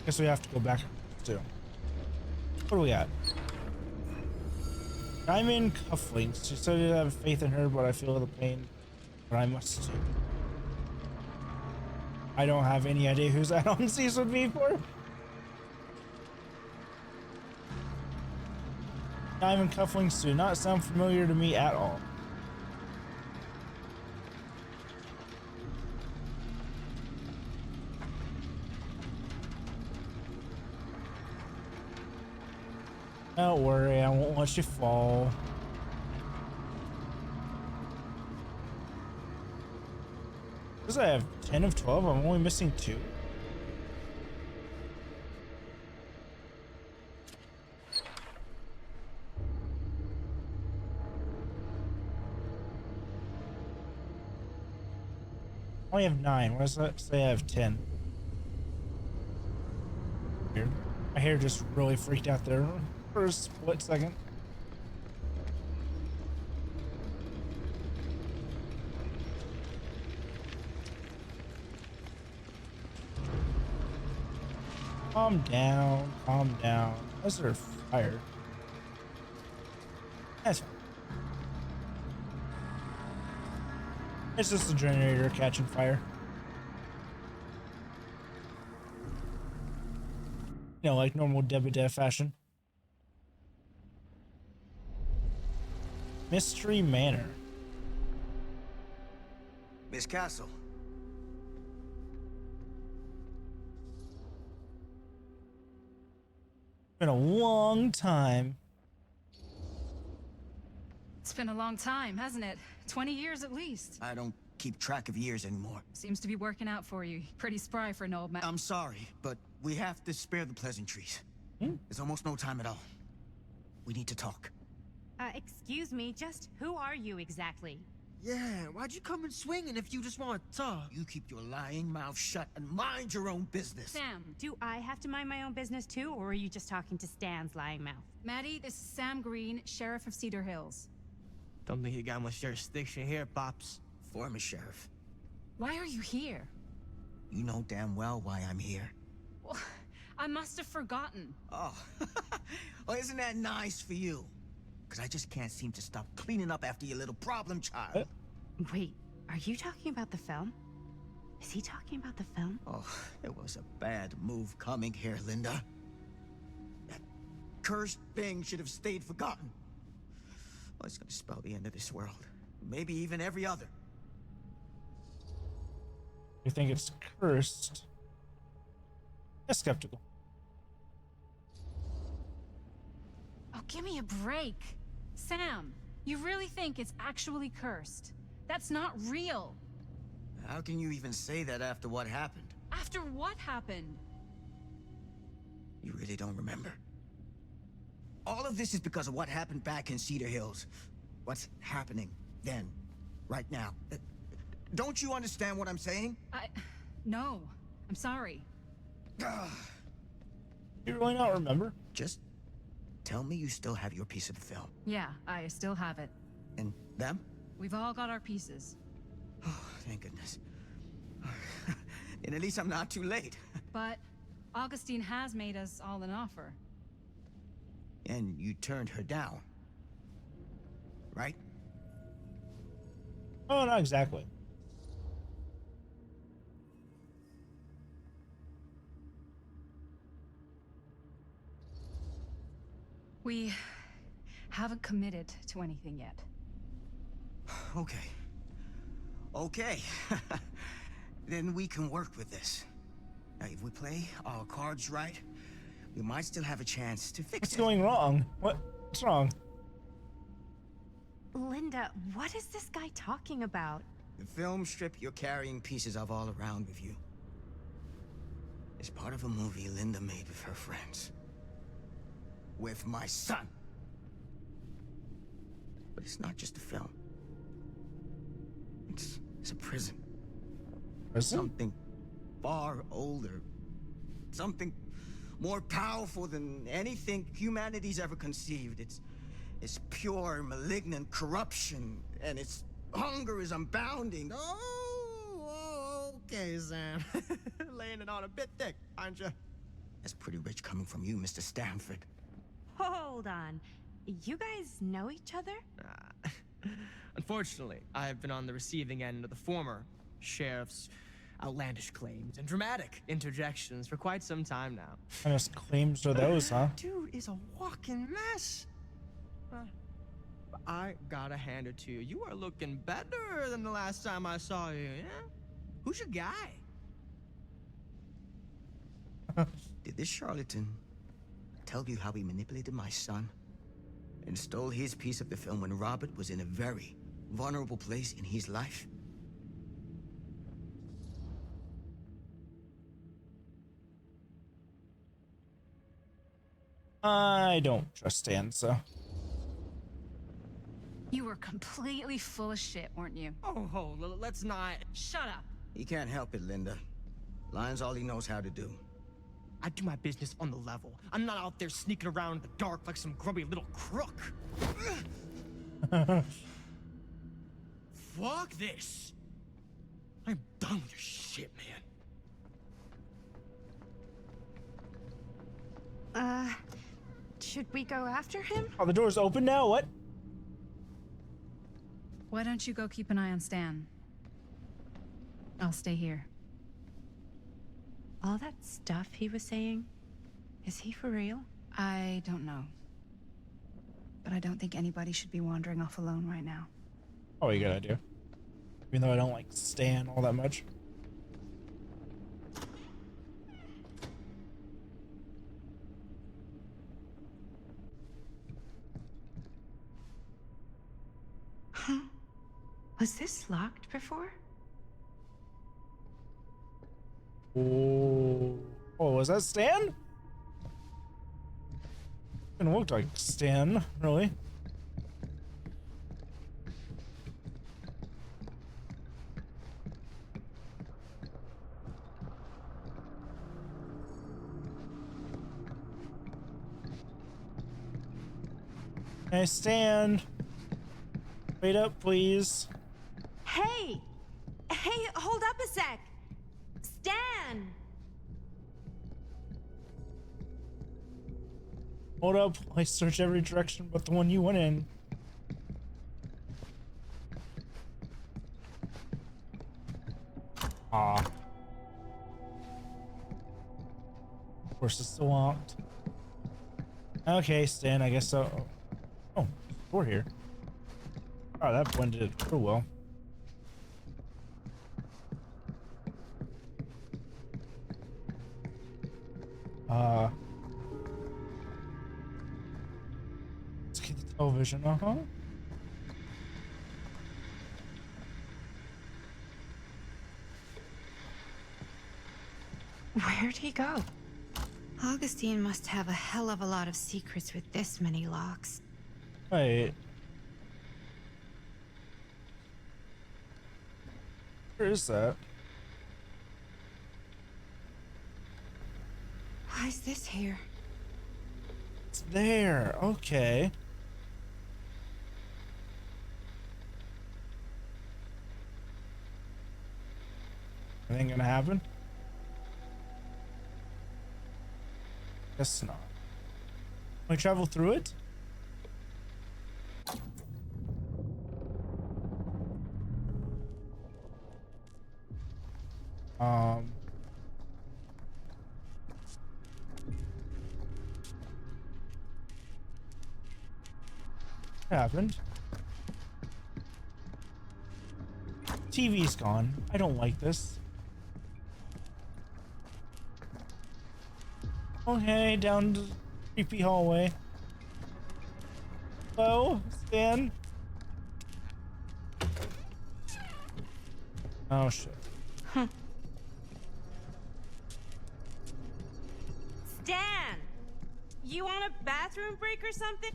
Speaker 1: Guess we have to go back too. What do we got? Diamond cufflinks. She said I have faith in her, but I feel the pain. But I must too. I don't have any idea whose add-ons these would be for. Diamond cufflinks do not sound familiar to me at all. Don't worry, I won't let you fall. Because I have 10 of 12, I'm only missing 2. I only have 9. Why does that say I have 10? Weird. I My hair just really freaked out there for a split second. Calm down, calm down. Is there fire? That's fine. It's just the generator catching fire. You know, like normal DeadbyDaylight fashion. Mystery Manor.
Speaker 3: Miss Castle.
Speaker 1: Been a long time.
Speaker 21: It's been a long time, hasn't it? 20 years at least.
Speaker 3: I don't keep track of years anymore.
Speaker 21: Seems to be working out for you. Pretty spry for an old man.
Speaker 3: I'm sorry, but we have to spare the pleasantries. There's almost no time at all. We need to talk.
Speaker 6: Excuse me, just who are you exactly?
Speaker 7: Yeah, why'd you come in swinging if you just want to talk?
Speaker 3: You keep your lying mouth shut and mind your own business.
Speaker 6: Sam, do I have to mind my own business too, or are you just talking to Stan's lying mouth?
Speaker 21: Maddie, this is Sam Green, Sheriff of Cedar Hills.
Speaker 7: Don't think you got much jurisdiction here, Pops.
Speaker 3: Former sheriff.
Speaker 21: Why are you here?
Speaker 3: You know damn well why I'm here.
Speaker 21: Well, I must have forgotten.
Speaker 3: Oh, well, isn't that nice for you? Because I just can't seem to stop cleaning up after your little problem child.
Speaker 6: Wait, are you talking about the film? Is he talking about the film?
Speaker 3: Oh, it was a bad move coming here, Linda. That cursed thing should have stayed forgotten. Well, it's gonna spell the end of this world. Maybe even every other.
Speaker 1: You think it's cursed? I'm skeptical.
Speaker 21: Oh, give me a break. Sam, you really think it's actually cursed? That's not real.
Speaker 3: How can you even say that after what happened?
Speaker 21: After what happened?
Speaker 3: You really don't remember? All of this is because of what happened back in Cedar Hills. What's happening then, right now. Don't you understand what I'm saying?
Speaker 21: No. I'm sorry.
Speaker 1: You really not remember?
Speaker 3: Just tell me you still have your piece of the film.
Speaker 21: Yeah, I still have it.
Speaker 3: And them?
Speaker 21: We've all got our pieces.
Speaker 3: Oh, thank goodness. And at least I'm not too late.
Speaker 21: But Augustine has made us all an offer.
Speaker 3: And you turned her down. Right?
Speaker 1: Oh, not exactly.
Speaker 21: We haven't committed to anything yet.
Speaker 3: Okay. Okay. Then we can work with this. Now, if we play our cards right, we might still have a chance to fix
Speaker 1: What's
Speaker 3: it.
Speaker 1: going wrong? What's wrong?
Speaker 6: Linda, what is this guy talking about?
Speaker 3: The film strip you're carrying pieces of all around with you is part of a movie Linda made with her friends. With my son. But it's not just a film. It's a prison.
Speaker 1: Prison?
Speaker 3: Something far older. Something more powerful than anything humanity's ever conceived. It's pure, malignant corruption, and its hunger is unbounding.
Speaker 7: Oh, okay, Sam. Laying it on a bit thick, aren't you?
Speaker 3: That's pretty rich coming from you, Mr. Stanford.
Speaker 6: Hold on. You guys know each other?
Speaker 9: Unfortunately, I've been on the receiving end of the former sheriff's outlandish claims and dramatic interjections for quite some time now.
Speaker 1: What kind of claims are those, huh?
Speaker 9: Dude is a walking mess. But I gotta hand it to you. You are looking better than the last time I saw you, yeah? Who's your guy?
Speaker 3: Did this charlatan tell you how he manipulated my son and stole his piece of the film when Robert was in a very vulnerable place in his life?
Speaker 1: I don't trust Stan, so.
Speaker 21: You were completely full of shit, weren't you?
Speaker 9: Oh, let's not.
Speaker 21: Shut up.
Speaker 3: He can't help it, Linda. Lying's all he knows how to do.
Speaker 9: I do my business on the level. I'm not out there sneaking around in the dark like some grubby little crook. Fuck this. I'm done with your shit, man.
Speaker 6: Should we go after him?
Speaker 1: Oh, the door's open now? What?
Speaker 8: Why don't you go keep an eye on Stan? I'll stay here.
Speaker 19: All that stuff he was saying, is he for real?
Speaker 16: I don't know. But I don't think anybody should be wandering off alone right now.
Speaker 1: Probably a good idea. Even though I don't like Stan all that much.
Speaker 19: Huh? Was this locked before?
Speaker 1: Oh, was that Stan? Didn't look like Stan, really. Hey, Stan. Wait up, please.
Speaker 11: Hey! Hey, hold up a sec! Stan!
Speaker 1: Hold up. I search every direction but the one you went in. Ah. Of course, it's still locked. Okay, Stan, I guess so. Oh, door here. Oh, that blended real well. Let's get the television,
Speaker 19: Where'd he go? Augustine must have a hell of a lot of secrets with this many locks.
Speaker 1: Wait. Where is that?
Speaker 19: Why is this here?
Speaker 1: It's there. Okay. Anything gonna happen? Guess not. Can we travel through it? What happened? TV's gone. I don't like this. Okay, down the creepy hallway. Hello, Stan? Oh shit.
Speaker 11: Huh. Stan! You want a bathroom break or something?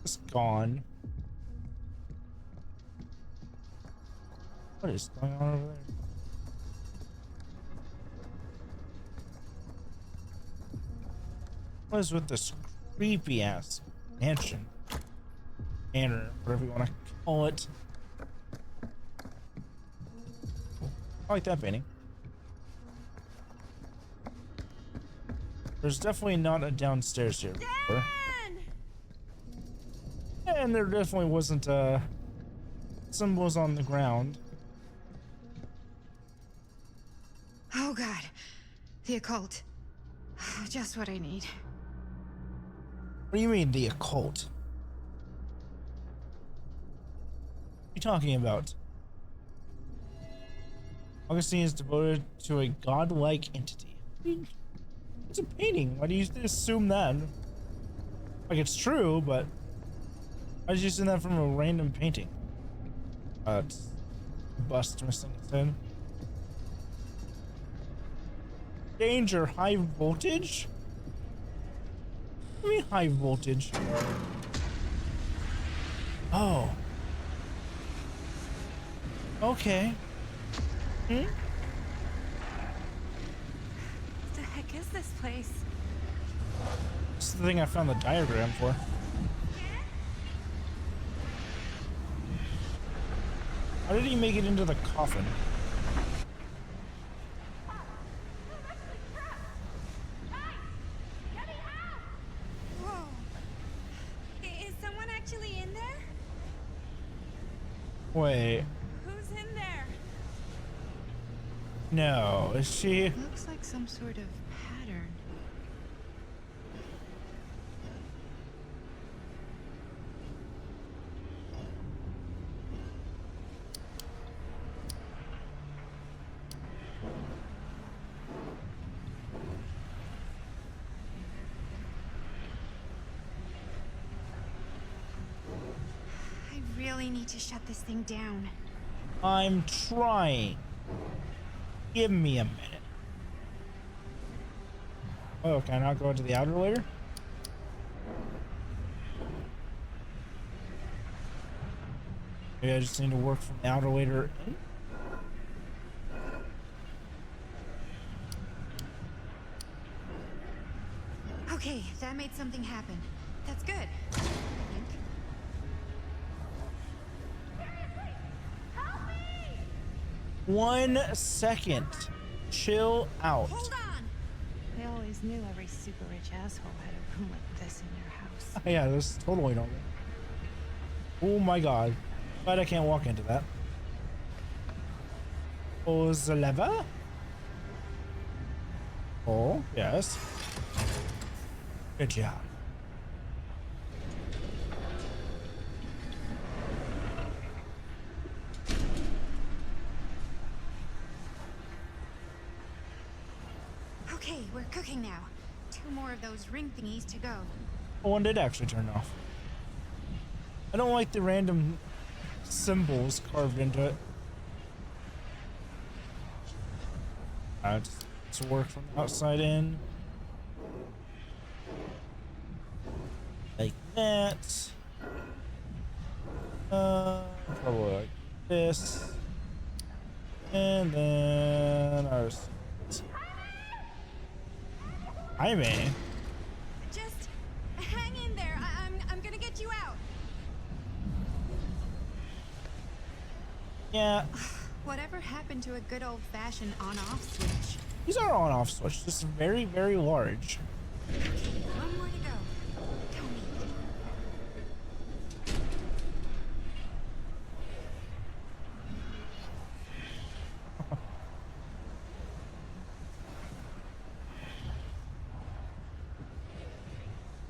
Speaker 1: It's gone. What is going on over there? What is with this creepy ass mansion? Manor, whatever you want to call it. I like that painting. There's definitely not a downstairs here before. And there definitely wasn't symbols on the ground.
Speaker 19: Oh god. The occult. Just what I need.
Speaker 1: What do you mean, the occult? What are you talking about? Augustine is devoted to a godlike entity. It's a painting. Why do you assume that? Like, it's true, but why did you assume that from a random painting? It's a bust missing its head. Danger, high voltage? What do you mean high voltage? Oh. Okay.
Speaker 6: What the heck is this place?
Speaker 1: This is the thing I found the diagram for. How did he make it into the coffin?
Speaker 6: Whoa. Is someone actually in there?
Speaker 1: Wait.
Speaker 6: Who's in there?
Speaker 1: No, is she?
Speaker 19: Looks like some sort of pattern. I really need to shut this thing down.
Speaker 1: I'm trying. Give me a minute. Oh, can I not go into the outer layer? Maybe I just need to work from the outer layer in?
Speaker 6: Okay, that made something happen. That's good. I think.
Speaker 1: 1 second. Chill out.
Speaker 6: Hold on.
Speaker 19: I always knew every super rich asshole had a room like this in their house.
Speaker 1: Yeah, this is totally normal. Oh my god. But I can't walk into that. Oh, the lever? Oh, yes. Good job.
Speaker 6: Okay, we're cooking now. 2 more of those ring thingies to go.
Speaker 1: Oh, one did actually turn off. I don't like the random symbols carved into it. Let's work from the outside in. Like that. Probably like this. And then our... Hi, man.
Speaker 6: Just hang in there. I'm gonna get you out.
Speaker 1: Yeah.
Speaker 6: Whatever happened to a good old-fashioned on-off switch?
Speaker 1: These are on-off switch. This is very, very large.
Speaker 6: One more to go. Tony.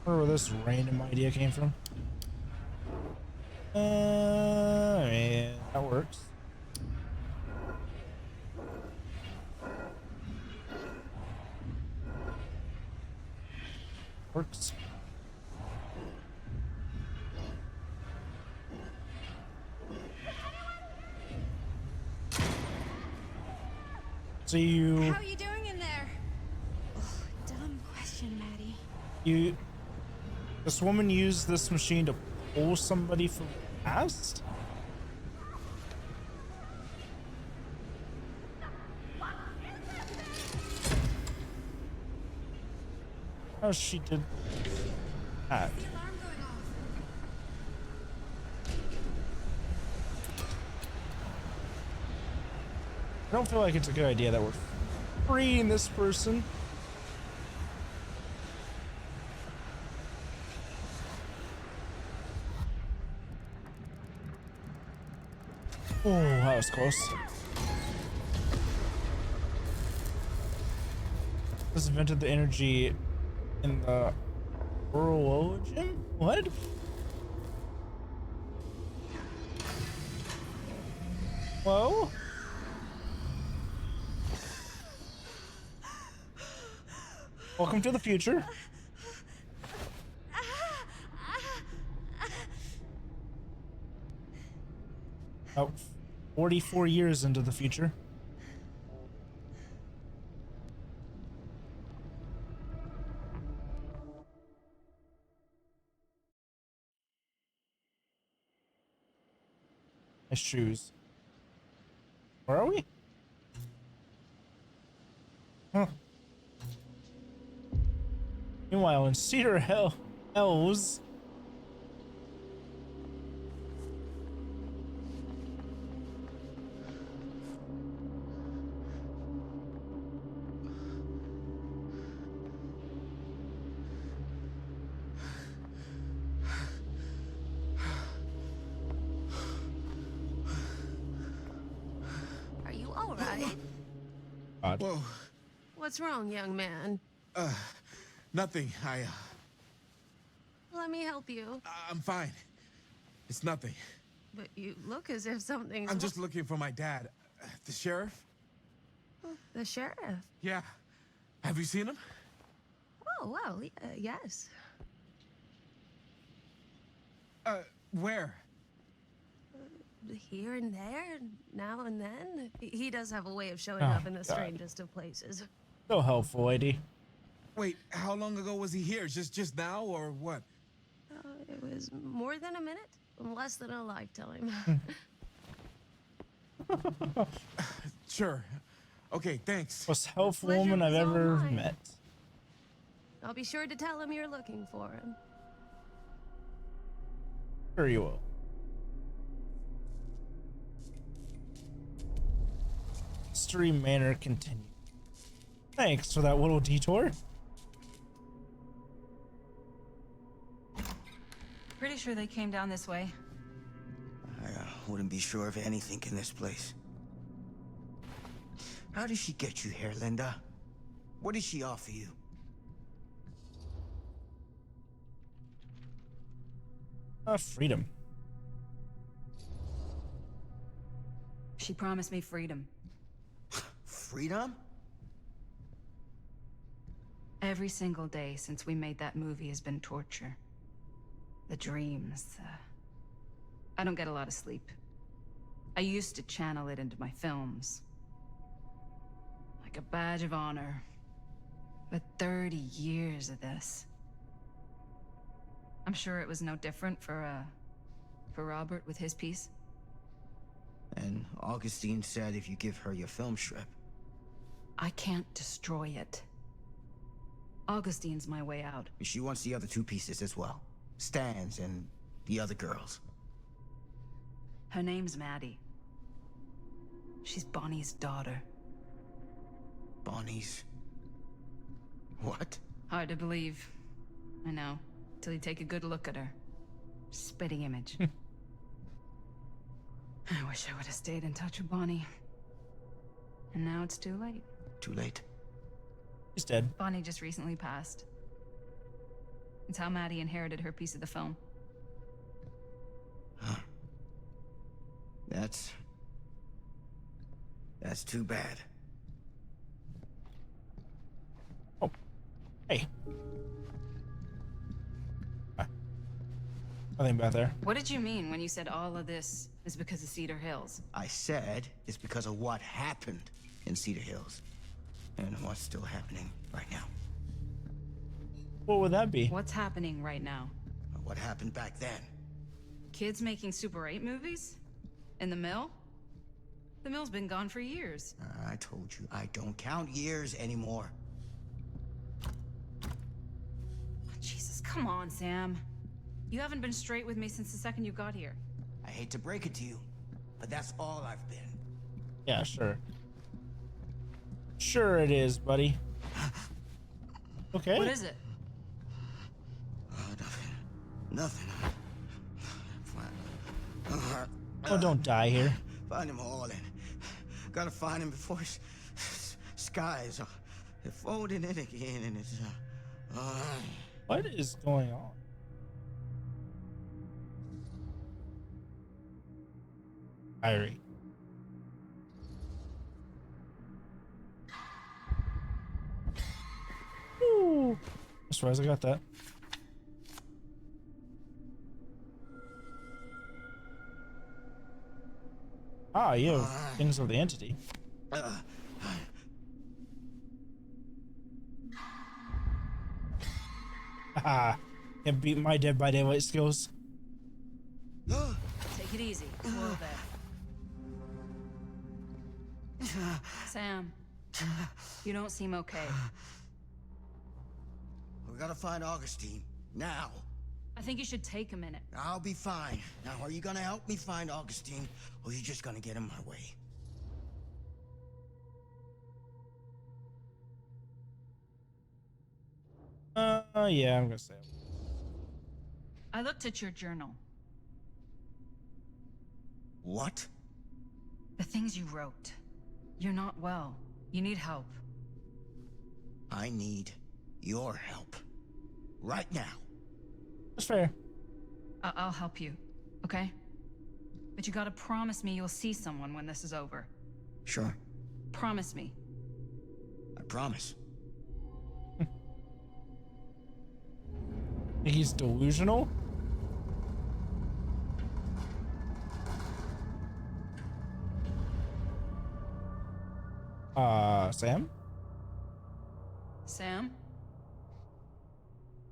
Speaker 1: I wonder where this random idea came from. I mean, that works. Works. So you...
Speaker 6: How you doing in there? Ugh, dumb question, Maddie.
Speaker 1: This woman used this machine to pull somebody from the past? How she did that? I don't feel like it's a good idea that we're freeing this person. Oh, that was close. This invented the energy in the orologium? What? Whoa? Welcome to the future. About 44 years into the future. Nice shoes. Where are we? Huh. Meanwhile, in Cedar Hills,
Speaker 11: Are you all right?
Speaker 1: God.
Speaker 14: Whoa.
Speaker 11: What's wrong, young man?
Speaker 14: Nothing.
Speaker 11: Let me help you.
Speaker 14: I'm fine. It's nothing.
Speaker 11: But you look as if something's...
Speaker 14: I'm just looking for my dad. The sheriff?
Speaker 11: The sheriff?
Speaker 14: Yeah. Have you seen him?
Speaker 11: Oh, well, yes.
Speaker 14: Where?
Speaker 11: Here and there, now and then. He does have a way of showing
Speaker 1: Oh,
Speaker 11: up in the
Speaker 1: God.
Speaker 11: strangest of places.
Speaker 1: So helpful, lady.
Speaker 14: Wait, how long ago was he here? Just now, or what?
Speaker 11: It was more than a minute, less than a lifetime.
Speaker 14: Sure. Okay, thanks.
Speaker 1: Most helpful
Speaker 11: Pleasure
Speaker 1: woman I've
Speaker 11: was all
Speaker 1: ever
Speaker 11: mine.
Speaker 1: met.
Speaker 11: I'll be sure to tell him you're looking for him.
Speaker 1: Sure you will. Mystery Manor continued. Thanks for that little detour.
Speaker 8: Pretty sure they came down this way.
Speaker 3: I wouldn't be sure of anything in this place. How did she get you here, Linda? What did she offer you?
Speaker 1: Freedom.
Speaker 8: She promised me freedom.
Speaker 3: Freedom?
Speaker 8: Every single day since we made that movie has been torture. The dreams, I don't get a lot of sleep. I used to channel it into my films. Like a badge of honor. But 30 years of this. I'm sure it was no different for Robert with his piece.
Speaker 3: And Augustine said if you give her your film strip.
Speaker 8: I can't destroy it. Augustine's my way out.
Speaker 3: She wants the other two pieces as well. Stan's and the other girls.
Speaker 8: Her name's Maddie. She's Bonnie's daughter.
Speaker 3: Bonnie's... what?
Speaker 8: Hard to believe. I know. Till you take a good look at her. Spitting image. I wish I would have stayed in touch with Bonnie. And now it's too late.
Speaker 3: Too late.
Speaker 1: He's dead.
Speaker 8: Bonnie just recently passed. It's how Maddie inherited her piece of the film.
Speaker 3: Huh. That's too bad.
Speaker 1: Oh. Hey. Nothing back there.
Speaker 8: What did you mean when you said all of this is because of Cedar Hills?
Speaker 3: I said it's because of what happened in Cedar Hills. And what's still happening right now.
Speaker 1: What would that be?
Speaker 8: What's happening right now?
Speaker 3: What happened back then?
Speaker 8: Kids making Super 8 movies? In the mill? The mill's been gone for years.
Speaker 3: I told you, I don't count years anymore.
Speaker 8: Jesus, come on, Sam. You haven't been straight with me since the second you got here.
Speaker 3: I hate to break it to you, but that's all I've been.
Speaker 1: Yeah, sure. Sure it is, buddy. Okay.
Speaker 8: What is it?
Speaker 3: Nothing.
Speaker 1: Oh, don't die here.
Speaker 3: Find him all in. Gotta find him before his skies are folding in again, and it's
Speaker 1: What is going on? Irie. Ooh. I'm surprised I got that. Ah, you have things of the entity. Haha. Can't beat my Dead by Daylight skills.
Speaker 8: Take it easy. Whoa there. Sam.
Speaker 21: You don't seem okay.
Speaker 3: We gotta find Augustine. Now.
Speaker 21: I think you should take a minute.
Speaker 3: I'll be fine. Now, are you gonna help me find Augustine, or are you just gonna get in my way?
Speaker 1: Yeah, I'm gonna say it.
Speaker 21: I looked at your journal.
Speaker 3: What?
Speaker 21: The things you wrote. You're not well. You need help.
Speaker 3: I need your help. Right now.
Speaker 1: That's fair.
Speaker 21: I'll help you, okay? But you gotta promise me you'll see someone when this is over.
Speaker 3: Sure.
Speaker 21: Promise me.
Speaker 3: I promise.
Speaker 1: He's delusional? Sam?
Speaker 21: Sam?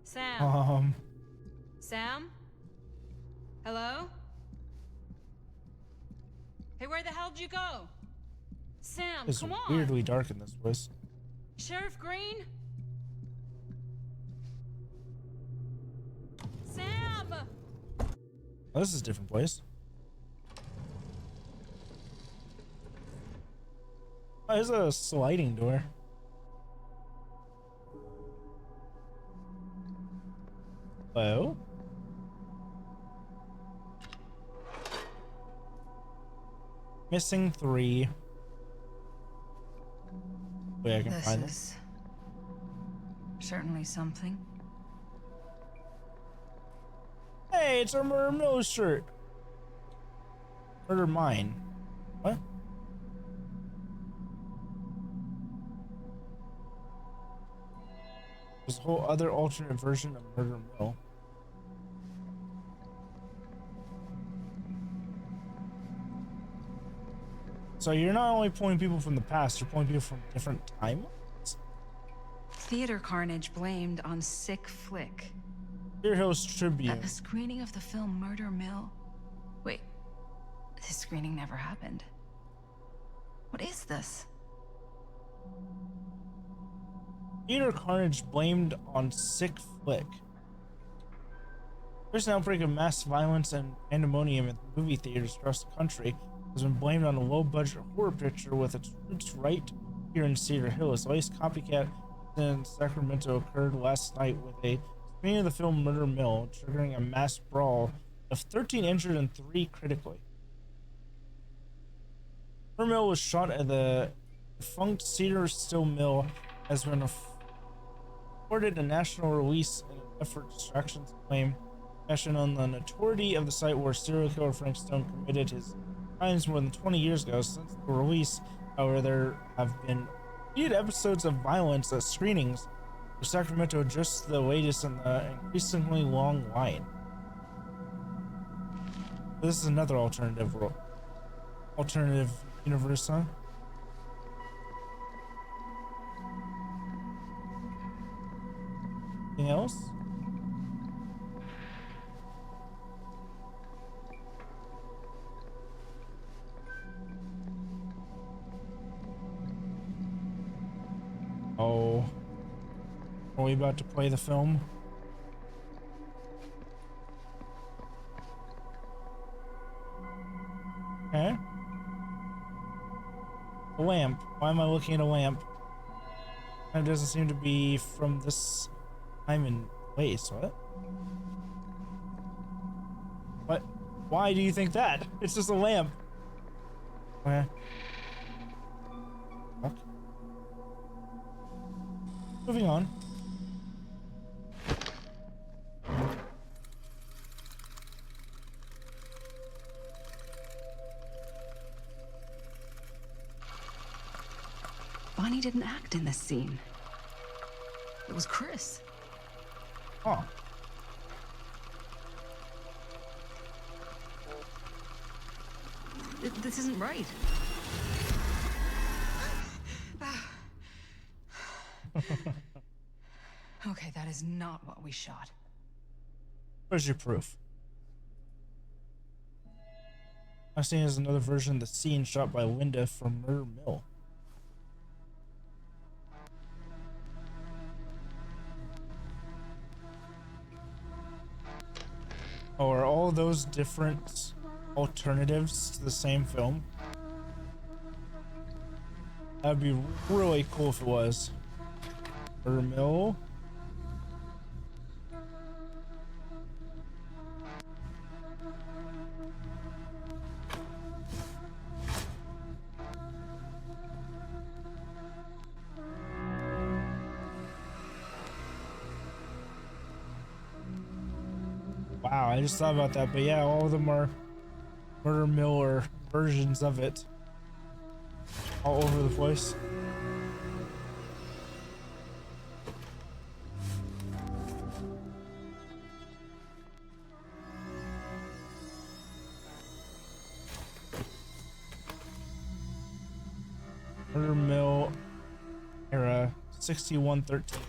Speaker 21: Sam? Sam? Hello? Hey, where the hell did you go? Sam,
Speaker 1: It's
Speaker 21: come on!
Speaker 1: weirdly dark in this place.
Speaker 21: Sheriff Green? Sam!
Speaker 1: Oh, this is a different place. Oh, there's a sliding door. Hello? Missing 3. Wait, I can
Speaker 21: This
Speaker 1: find them.
Speaker 21: is certainly something.
Speaker 1: Hey, it's our Murder Mill shirt. Murder Mine. What? There's a whole other alternate version of Murder Mill. So you're not only pulling people from the past, you're pulling people from different timelines?
Speaker 21: Theater carnage blamed on sick flick.
Speaker 1: Deer Hill's Tribune.
Speaker 21: At the screening of the film Murder Mill. Wait, this screening never happened. What is this?
Speaker 1: Theater carnage blamed on sick flick. There's an outbreak of mass violence and pandemonium in movie theaters across the country. Has been blamed on a low-budget horror picture with its roots right here in Cedar Hill. Its latest copycat in Sacramento occurred last night with a screening of the film Murder Mill, triggering a mass brawl of 13 injured and 3 critically. Murder Mill was shot at the defunct Cedar Still Mill, has been afforded a national release in an effort to distractions claim passion on the notoriety of the site where serial killer Frank Stone committed his crimes more than 20 years ago. Since the release, however, there have been repeated episodes of violence at screenings for Sacramento, just the latest in the increasingly long line. This is another alternative universe, huh? Anything else? Oh. Are we about to play the film? Okay. A lamp. Why am I looking at a lamp? It doesn't seem to be from this time and place. What? What? Why do you think that? It's just a lamp. Okay. Fuck. Moving on.
Speaker 21: Bonnie didn't act in this scene. It was Chris.
Speaker 1: Oh.
Speaker 21: This isn't right. Okay, that is not what we shot.
Speaker 1: Where's your proof? I've seen is another version of the scene shot by Linda from Murder Mill. Oh, are all those different alternatives to the same film? That'd be really cool if it was. Mill. Wow, I just thought about that, but yeah, all of them are Murder Mill or versions of it. All over the place. Murder Mill era 6113.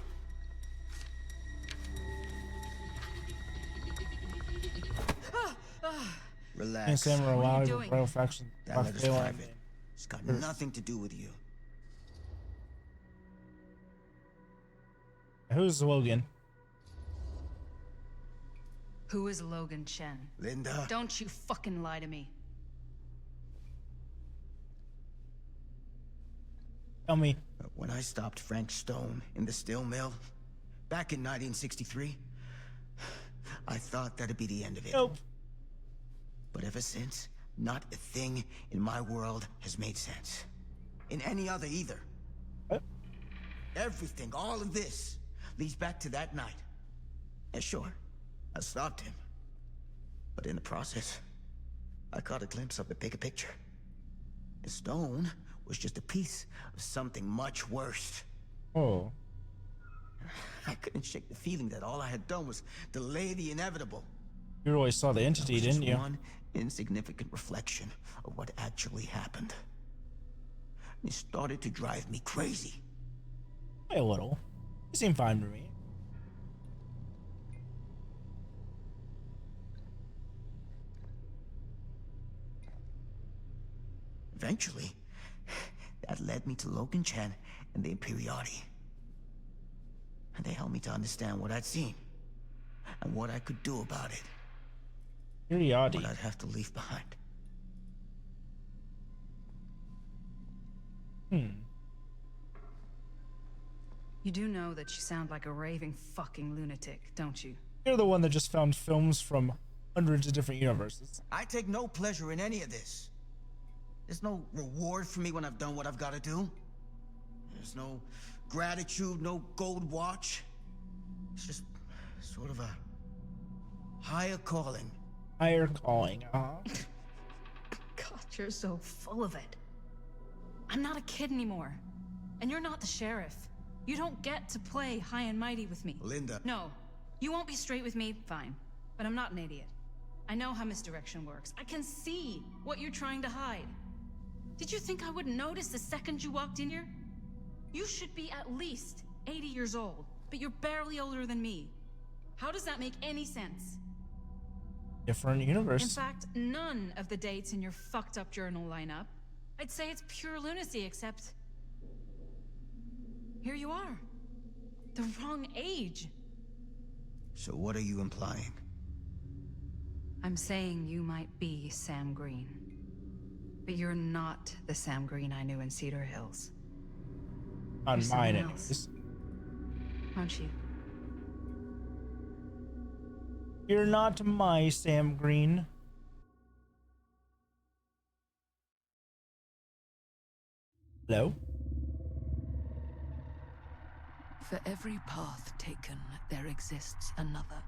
Speaker 3: Relax.
Speaker 1: Sam are alive with royal faction.
Speaker 3: That letter's private. It's got nothing to do with you.
Speaker 1: Who's Logan?
Speaker 8: Who is Logan Chen?
Speaker 3: Linda.
Speaker 8: Don't you fucking lie to me.
Speaker 1: Tell me.
Speaker 3: When I stopped Frank Stone in the steel mill back in 1963, I thought that'd be the end of it.
Speaker 1: Nope.
Speaker 3: But ever since, not a thing in my world has made sense. In any other either.
Speaker 1: What?
Speaker 3: Everything, all of this, leads back to that night. And sure, I stopped him. But in the process, I caught a glimpse of the bigger picture. And Stone was just a piece of something much worse.
Speaker 1: Oh.
Speaker 3: I couldn't shake the feeling that all I had done was delay the inevitable.
Speaker 1: You really saw the entity, didn't you?
Speaker 3: One insignificant reflection of what actually happened. It started to drive me crazy.
Speaker 1: A little. You seem fine to me.
Speaker 3: Eventually, that led me to Logan Chen and the Imperiati. And they helped me to understand what I'd seen and what I could do about it.
Speaker 1: Imperiati.
Speaker 3: What I'd have to leave behind.
Speaker 8: You do know that you sound like a raving fucking lunatic, don't you?
Speaker 1: You're the one that just found films from hundreds of different universes.
Speaker 3: I take no pleasure in any of this. There's no reward for me when I've done what I've got to do. There's no gratitude, no gold watch. It's just sort of a higher calling.
Speaker 1: Higher calling,
Speaker 8: God, you're so full of it. I'm not a kid anymore. And you're not the sheriff. You don't get to play high and mighty with me.
Speaker 3: Linda.
Speaker 8: No. You won't be straight with me, fine. But I'm not an idiot. I know how misdirection works. I can see what you're trying to hide. Did you think I wouldn't notice the second you walked in here? You should be at least 80 years old, but you're barely older than me. How does that make any sense?
Speaker 1: Different universe.
Speaker 8: In fact, none of the dates in your fucked up journal line up. I'd say it's pure lunacy, except here you are. The wrong age.
Speaker 3: So what are you implying?
Speaker 8: I'm saying you might be Sam Green. But you're not the Sam Green I knew in Cedar Hills.
Speaker 1: On
Speaker 8: You're
Speaker 1: mine,
Speaker 8: someone
Speaker 1: anyways.
Speaker 8: else. Aren't you?
Speaker 1: You're not my Sam Green. Hello?
Speaker 2: For every path taken, there exists another,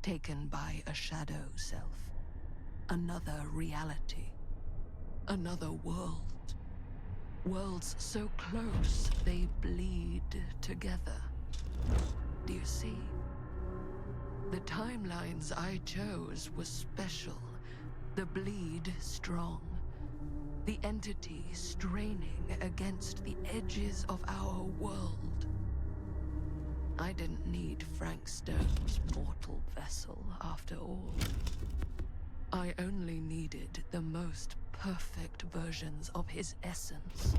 Speaker 2: taken by a shadow self. Another reality. Another world. Worlds so close, they bleed together. Do you see? The timelines I chose were special. The bleed strong. The entity straining against the edges of our world. I didn't need Frank Stone's mortal vessel, after all. I only needed the most perfect versions of his essence,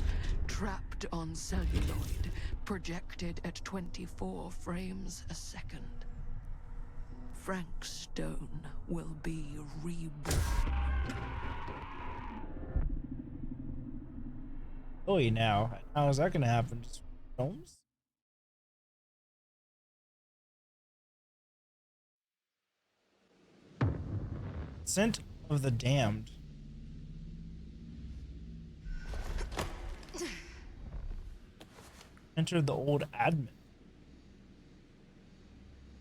Speaker 2: trapped on celluloid, projected at 24 frames a second. Frank Stone will be reborn.
Speaker 1: Oh, now. How is that gonna happen? Just films? Scent of the Damned. Enter the old admin.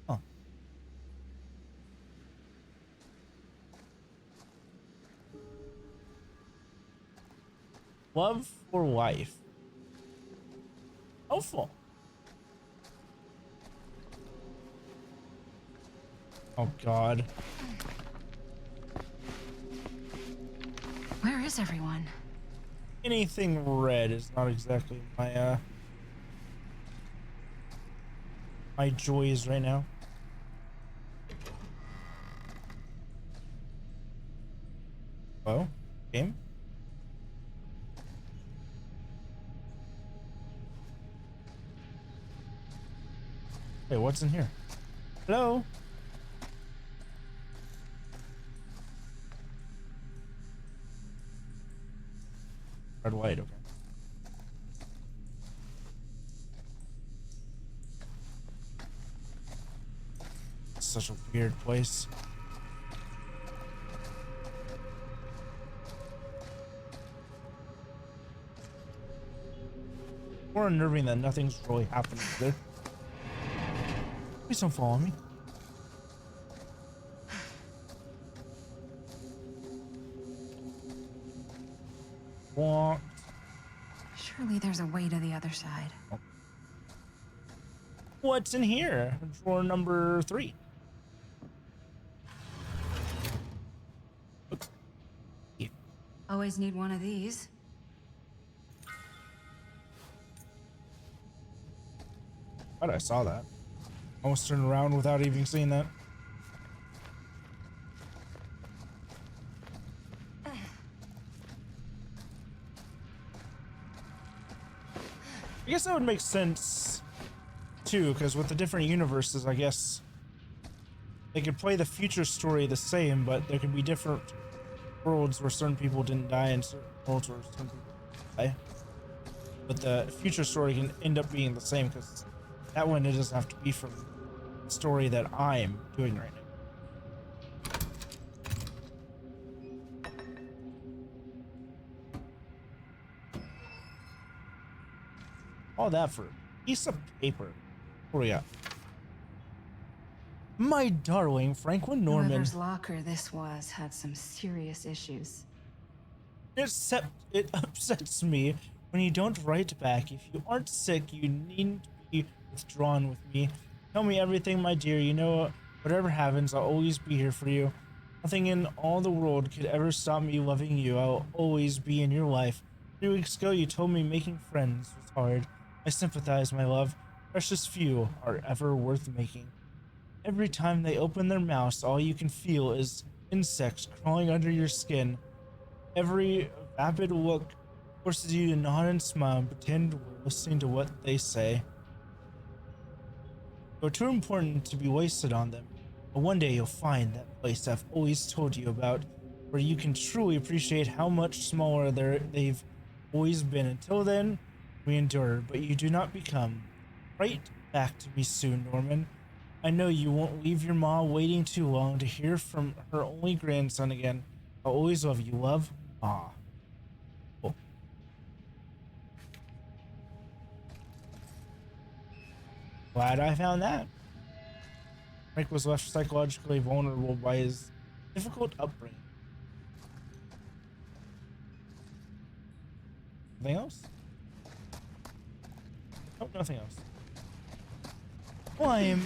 Speaker 1: Huh. Love for wife. Hopeful. Oh God.
Speaker 8: Where is everyone?
Speaker 1: Anything red is not exactly my my joys right now. Oh, game. Hey, what's in here? Hello? Red, white, okay. Such a weird place. More unnerving that nothing's really happening there. Please don't follow me. Walk.
Speaker 8: Surely there's a way to the other side.
Speaker 1: What's in here? Drawer number 3.
Speaker 8: Always need one of these.
Speaker 1: Thought I saw that. Almost turned around without even seeing that. I guess that would make sense too, because with the different universes, I guess they could play the future story the same, but there could be different worlds where certain people didn't die and certain worlds where certain people die. But the future story can end up being the same, because that one, it doesn't have to be from the story that I'm doing right now. All that for a piece of paper. What do we got? My darling Franklin Norman.
Speaker 8: Whoever's locker this was had some serious issues.
Speaker 1: It upsets me when you don't write back. If you aren't sick, you needn't be withdrawn with me. Tell me everything, my dear. You know, whatever happens, I'll always be here for you. Nothing in all the world could ever stop me loving you. I'll always be in your life. 3 weeks ago, you told me making friends was hard. I sympathize, my love. Precious few are ever worth making. Every time they open their mouths, all you can feel is insects crawling under your skin. Every vapid look forces you to nod and smile and pretend we're listening to what they say. You're too important to be wasted on them, but one day you'll find that place I've always told you about, where you can truly appreciate how much smaller they've always been. Until then, we endure, but you do not become. Write back to me soon, Norman. I know you won't leave your ma waiting too long to hear from her only grandson again. I'll always love you, love, Ma. Cool. Glad I found that. Frank was left psychologically vulnerable by his difficult upbringing. Anything else? Oh, nothing else. Climb.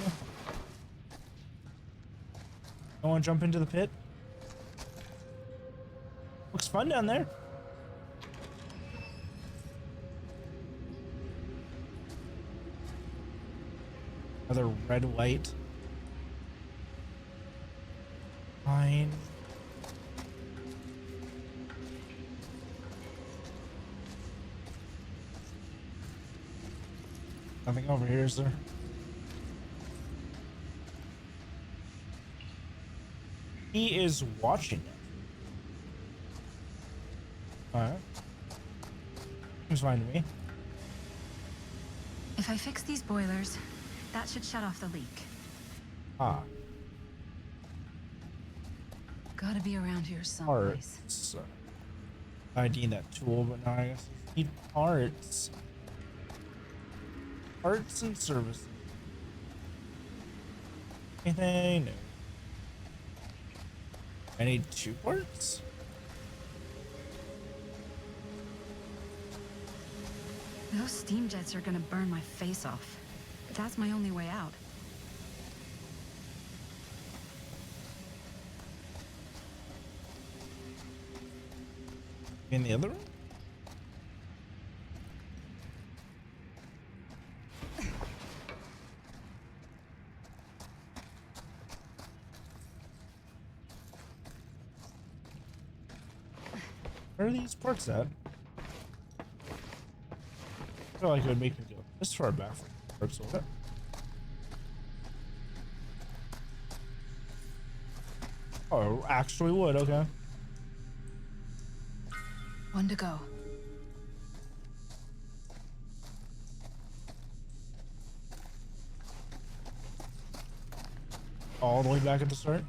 Speaker 1: I want to jump into the pit. Looks fun down there. Another red light. Fine. Nothing over here, is there? He is watching it. Alright. Seems fine to me.
Speaker 8: If I fix these boilers, that should shut off the leak.
Speaker 1: Ah.
Speaker 8: Gotta be around here someplace.
Speaker 1: Parts. I need that tool, but now I guess I need parts. Parts and services. Anything? No. I need 2 parts?
Speaker 8: Those steam jets are gonna burn my face off. But that's my only way out.
Speaker 1: In the other room? Where are these parts at? I feel like it would make me go this far back from the parts, would it? Oh, actually would, okay.
Speaker 8: One to go.
Speaker 1: All the way back at the start?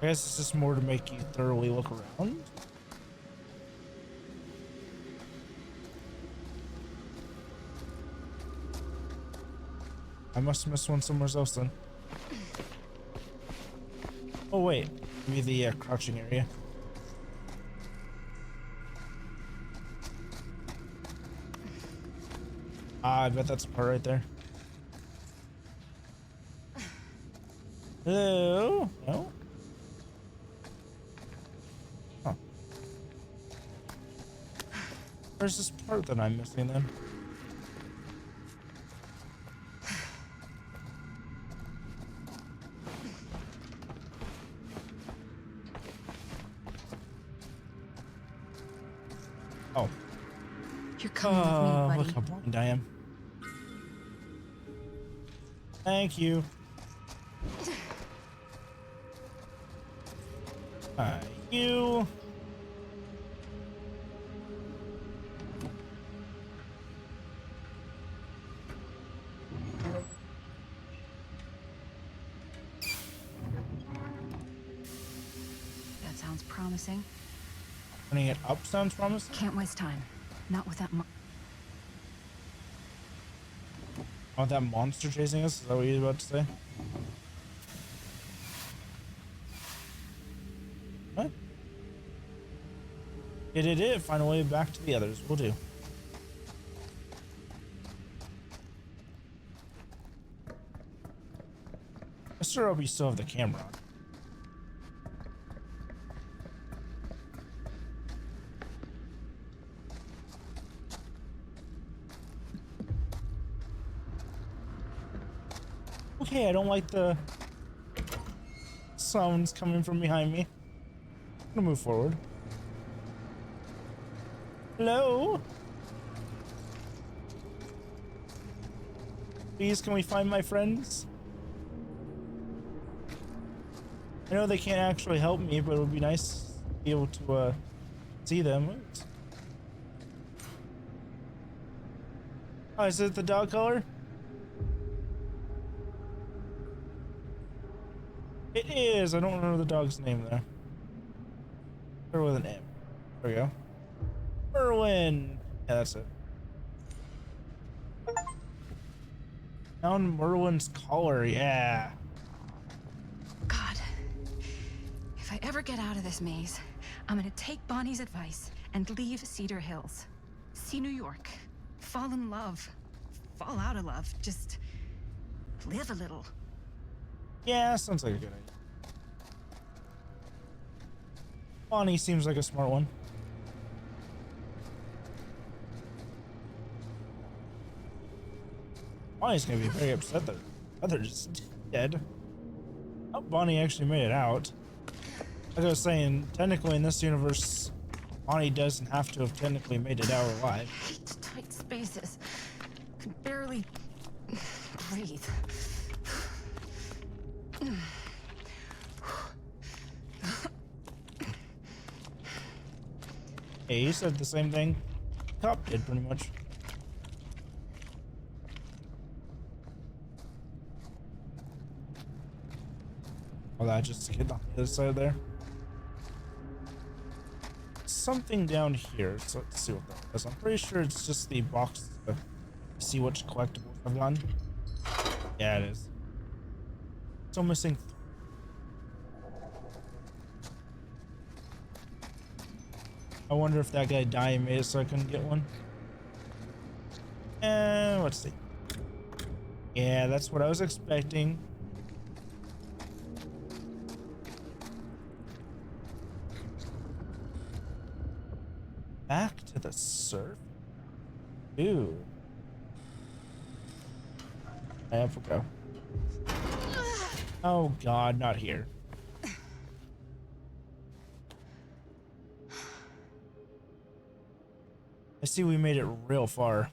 Speaker 1: I guess it's just more to make you thoroughly look around. I must have missed one somewhere else then. Oh wait, maybe the crouching area. I bet that's a part right there. Hello? No? Huh. Where's this part that I'm missing then? Oh.
Speaker 8: You're coming with me, buddy.
Speaker 1: Look how blind I am. Thank you. You.
Speaker 8: That sounds promising.
Speaker 1: Turning it up sounds promising?
Speaker 8: Can't waste time. Not with that
Speaker 1: Oh, that monster chasing us? Is that what you were about to say? What? It. Find a way back to the others. We'll do. I sure hope you still have the camera on. Okay, I don't like the sounds coming from behind me. I'm gonna move forward. Hello? Please, can we find my friends? I know they can't actually help me, but it would be nice to be able to see them. Oh, is it the dog color? It is. I don't remember the dog's name there. Or with an M. There we go. Merwin. Yeah, that's it. Found Merwin's collar. Yeah.
Speaker 8: God. If I ever get out of this maze, I'm gonna take Bonnie's advice and leave Cedar Hills. See New York. Fall in love. Fall out of love. Just live a little.
Speaker 1: Yeah, sounds like a good idea. Bonnie seems like a smart one. Bonnie's gonna be very upset that her brother's just dead. Oh, Bonnie actually made it out. Like I was saying, technically in this universe, Bonnie doesn't have to have technically made it out alive.
Speaker 8: I hate tight spaces. Can barely breathe.
Speaker 1: Hey, he said the same thing Cop did, pretty much. Oh, that just hit on the other side there. Something down here, so let's see what that is. I'm pretty sure it's just the box to see which collectibles I've gotten. Yeah, it is. So missing. I wonder if that guy died made it so I couldn't get one. And let's see. Yeah, that's what I was expecting. Back to the surf? Ooh. I have to go. Oh god, not here. I see we made it real far.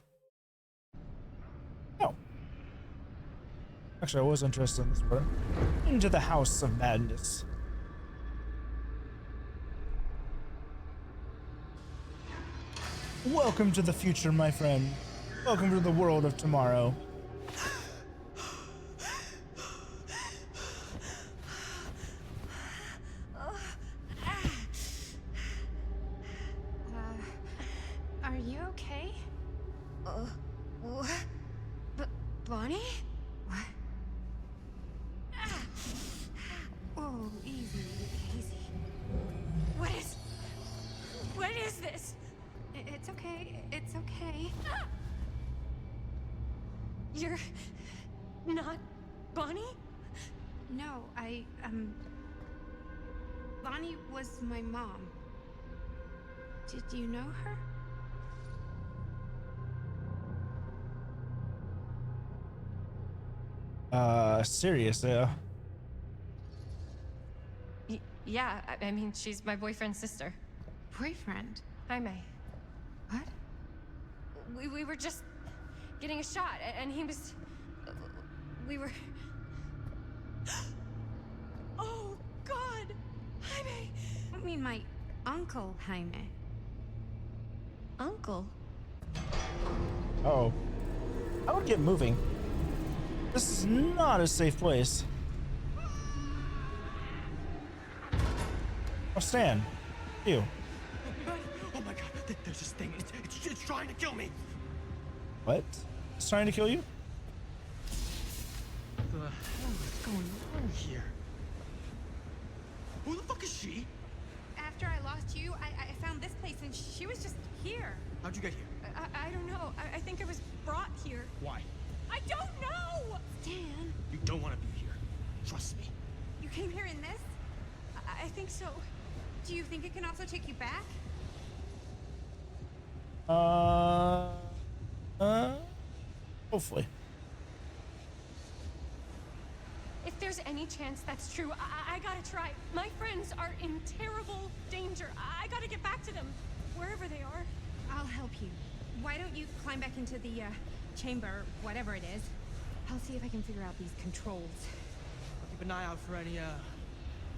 Speaker 1: Oh. Actually, I was interested in this part. Into the House of Madness. Welcome to the future, my friend. Welcome to the world of tomorrow.
Speaker 6: Are you okay?
Speaker 15: What? Bonnie?
Speaker 6: What? Oh, easy, easy.
Speaker 15: What is this?
Speaker 6: It's okay. It's okay.
Speaker 15: You're not Bonnie?
Speaker 6: No, Bonnie was my mom. Did you know her?
Speaker 1: Serious, yeah.
Speaker 15: Yeah, I mean, she's my boyfriend's sister.
Speaker 6: Boyfriend?
Speaker 15: Jaime.
Speaker 6: What?
Speaker 15: We were just getting a shot, and he was... We were... Oh, God! Jaime!
Speaker 6: I mean, my uncle, Jaime.
Speaker 15: Uncle?
Speaker 1: Uh-oh. I would get moving. This is not a safe place. Oh, Stan. You.
Speaker 9: Oh my god, there's this thing. It's trying to kill me.
Speaker 1: What? It's trying to kill you?
Speaker 9: The hell is going on here? Who the fuck is she?
Speaker 6: After I lost you, I found this place and she was just here.
Speaker 9: How'd you get here?
Speaker 15: I don't know. I think I was brought here.
Speaker 9: Why?
Speaker 15: I don't know!
Speaker 6: Stan.
Speaker 9: You don't want to be here. Trust me.
Speaker 6: You came here in this?
Speaker 15: I think so.
Speaker 6: Do you think it can also take you back?
Speaker 1: Hopefully.
Speaker 15: If there's any chance that's true, I gotta try. My friends are in terrible danger. I gotta get back to them, wherever they are.
Speaker 6: I'll help you. Why don't you climb back into the, chamber, whatever it is. I'll see if I can figure out these controls.
Speaker 9: Keep an eye out for any,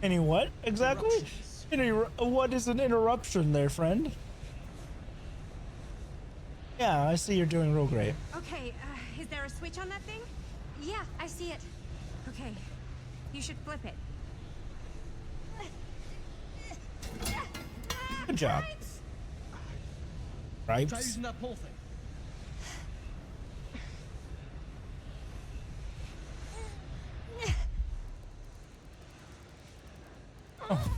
Speaker 1: Any what exactly? What is an interruption there, friend? Yeah, I see you're doing real great.
Speaker 6: Okay, is there a switch on that thing?
Speaker 15: Yeah, I see it.
Speaker 6: Okay, you should flip it.
Speaker 1: Good job.
Speaker 9: Try
Speaker 1: Ripes.
Speaker 9: using that pole thing.
Speaker 1: Oh.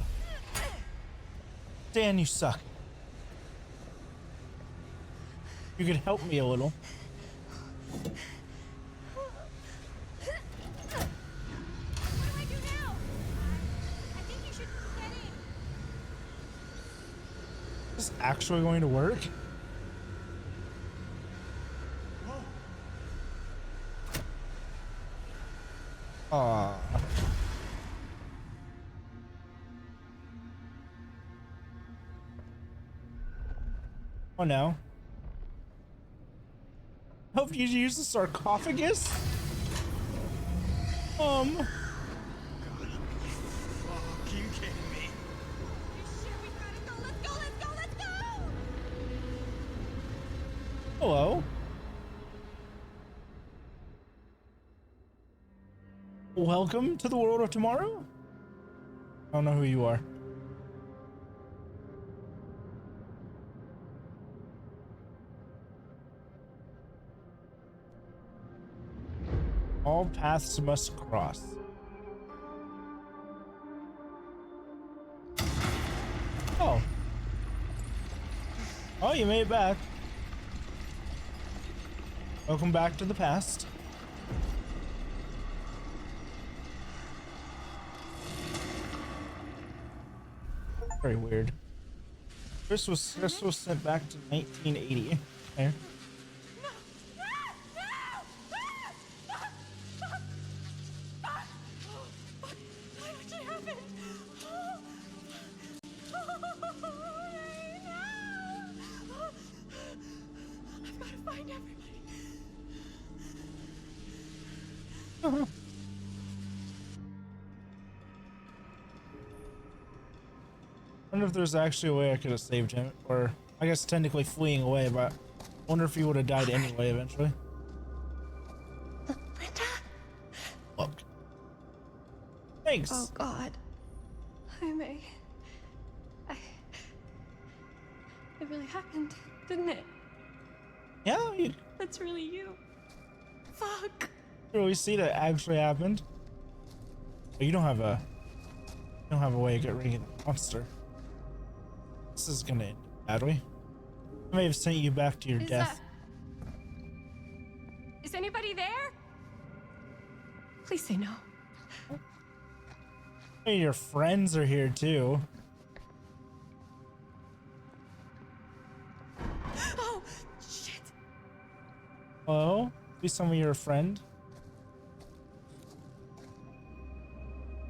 Speaker 1: Dan, you suck. You could help me a little. Is this actually going to work? Aww. Oh no. Hope you use the sarcophagus?
Speaker 9: Fuck, you kidding me?
Speaker 15: Shit, we gotta go. Let's go, let's go, let's go!
Speaker 1: Hello. Welcome to the world of tomorrow? I don't know who you are. All paths must cross. Oh. Oh, you made it back. Welcome back to the past. Very weird. This was sent back to 1980. Okay. I wonder if there's actually a way I could have saved him, or I guess technically fleeing away, but I wonder if he would have died anyway eventually. Look. Thanks.
Speaker 2: Oh God. Jaime. It really happened, didn't it?
Speaker 1: Yeah,
Speaker 2: That's really you. Fuck.
Speaker 1: you really see that actually happened. But you don't have a way to get rid of the monster. This is gonna end badly. I may have sent you back to your death.
Speaker 2: Is anybody there? Please say no.
Speaker 1: Hey, your friends are here too.
Speaker 2: Oh, shit.
Speaker 1: Hello? Be some of your friend?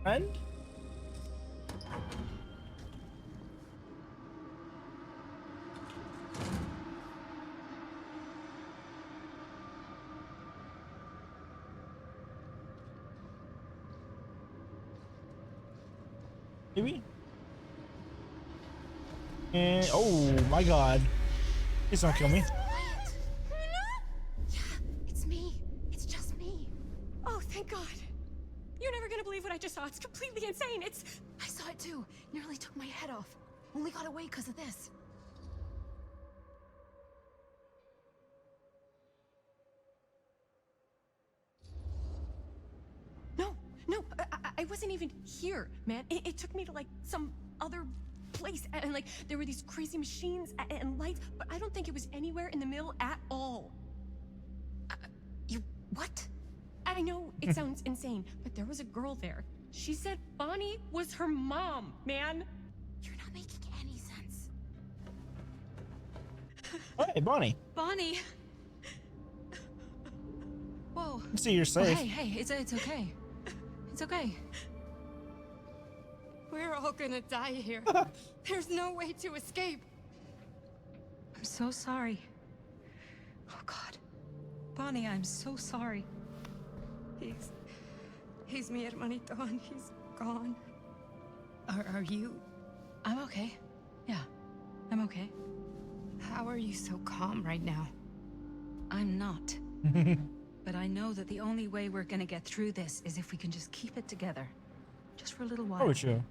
Speaker 1: Friend? Maybe? And oh my god. Please don't kill me.
Speaker 2: Yeah, it's me. It's just me. Oh, thank God. You're never gonna believe what I just saw. It's completely insane. I saw it too. Nearly took my head off. Only got away because of this. No, I wasn't even here, man. It took me to like some other place, and like there were these crazy machines and lights, but I don't think it was anywhere in the mill at all. You what? I know it sounds insane, but there was a girl there. She said Bonnie was her mom, man. You're not making any sense.
Speaker 1: Hey, Bonnie.
Speaker 21: Bonnie. Whoa.
Speaker 1: See, you're safe.
Speaker 21: Oh, hey, it's okay. It's okay.
Speaker 2: We're all gonna die here. There's no way to escape.
Speaker 21: I'm so sorry. Oh God. Bonnie, I'm so sorry.
Speaker 2: He's mi hermanito and he's gone.
Speaker 21: Are you? I'm okay. Yeah, I'm okay.
Speaker 19: How are you so calm right now?
Speaker 21: I'm not. But I know that the only way we're gonna get through this is if we can just keep it together. Just for a little while.
Speaker 1: How would you?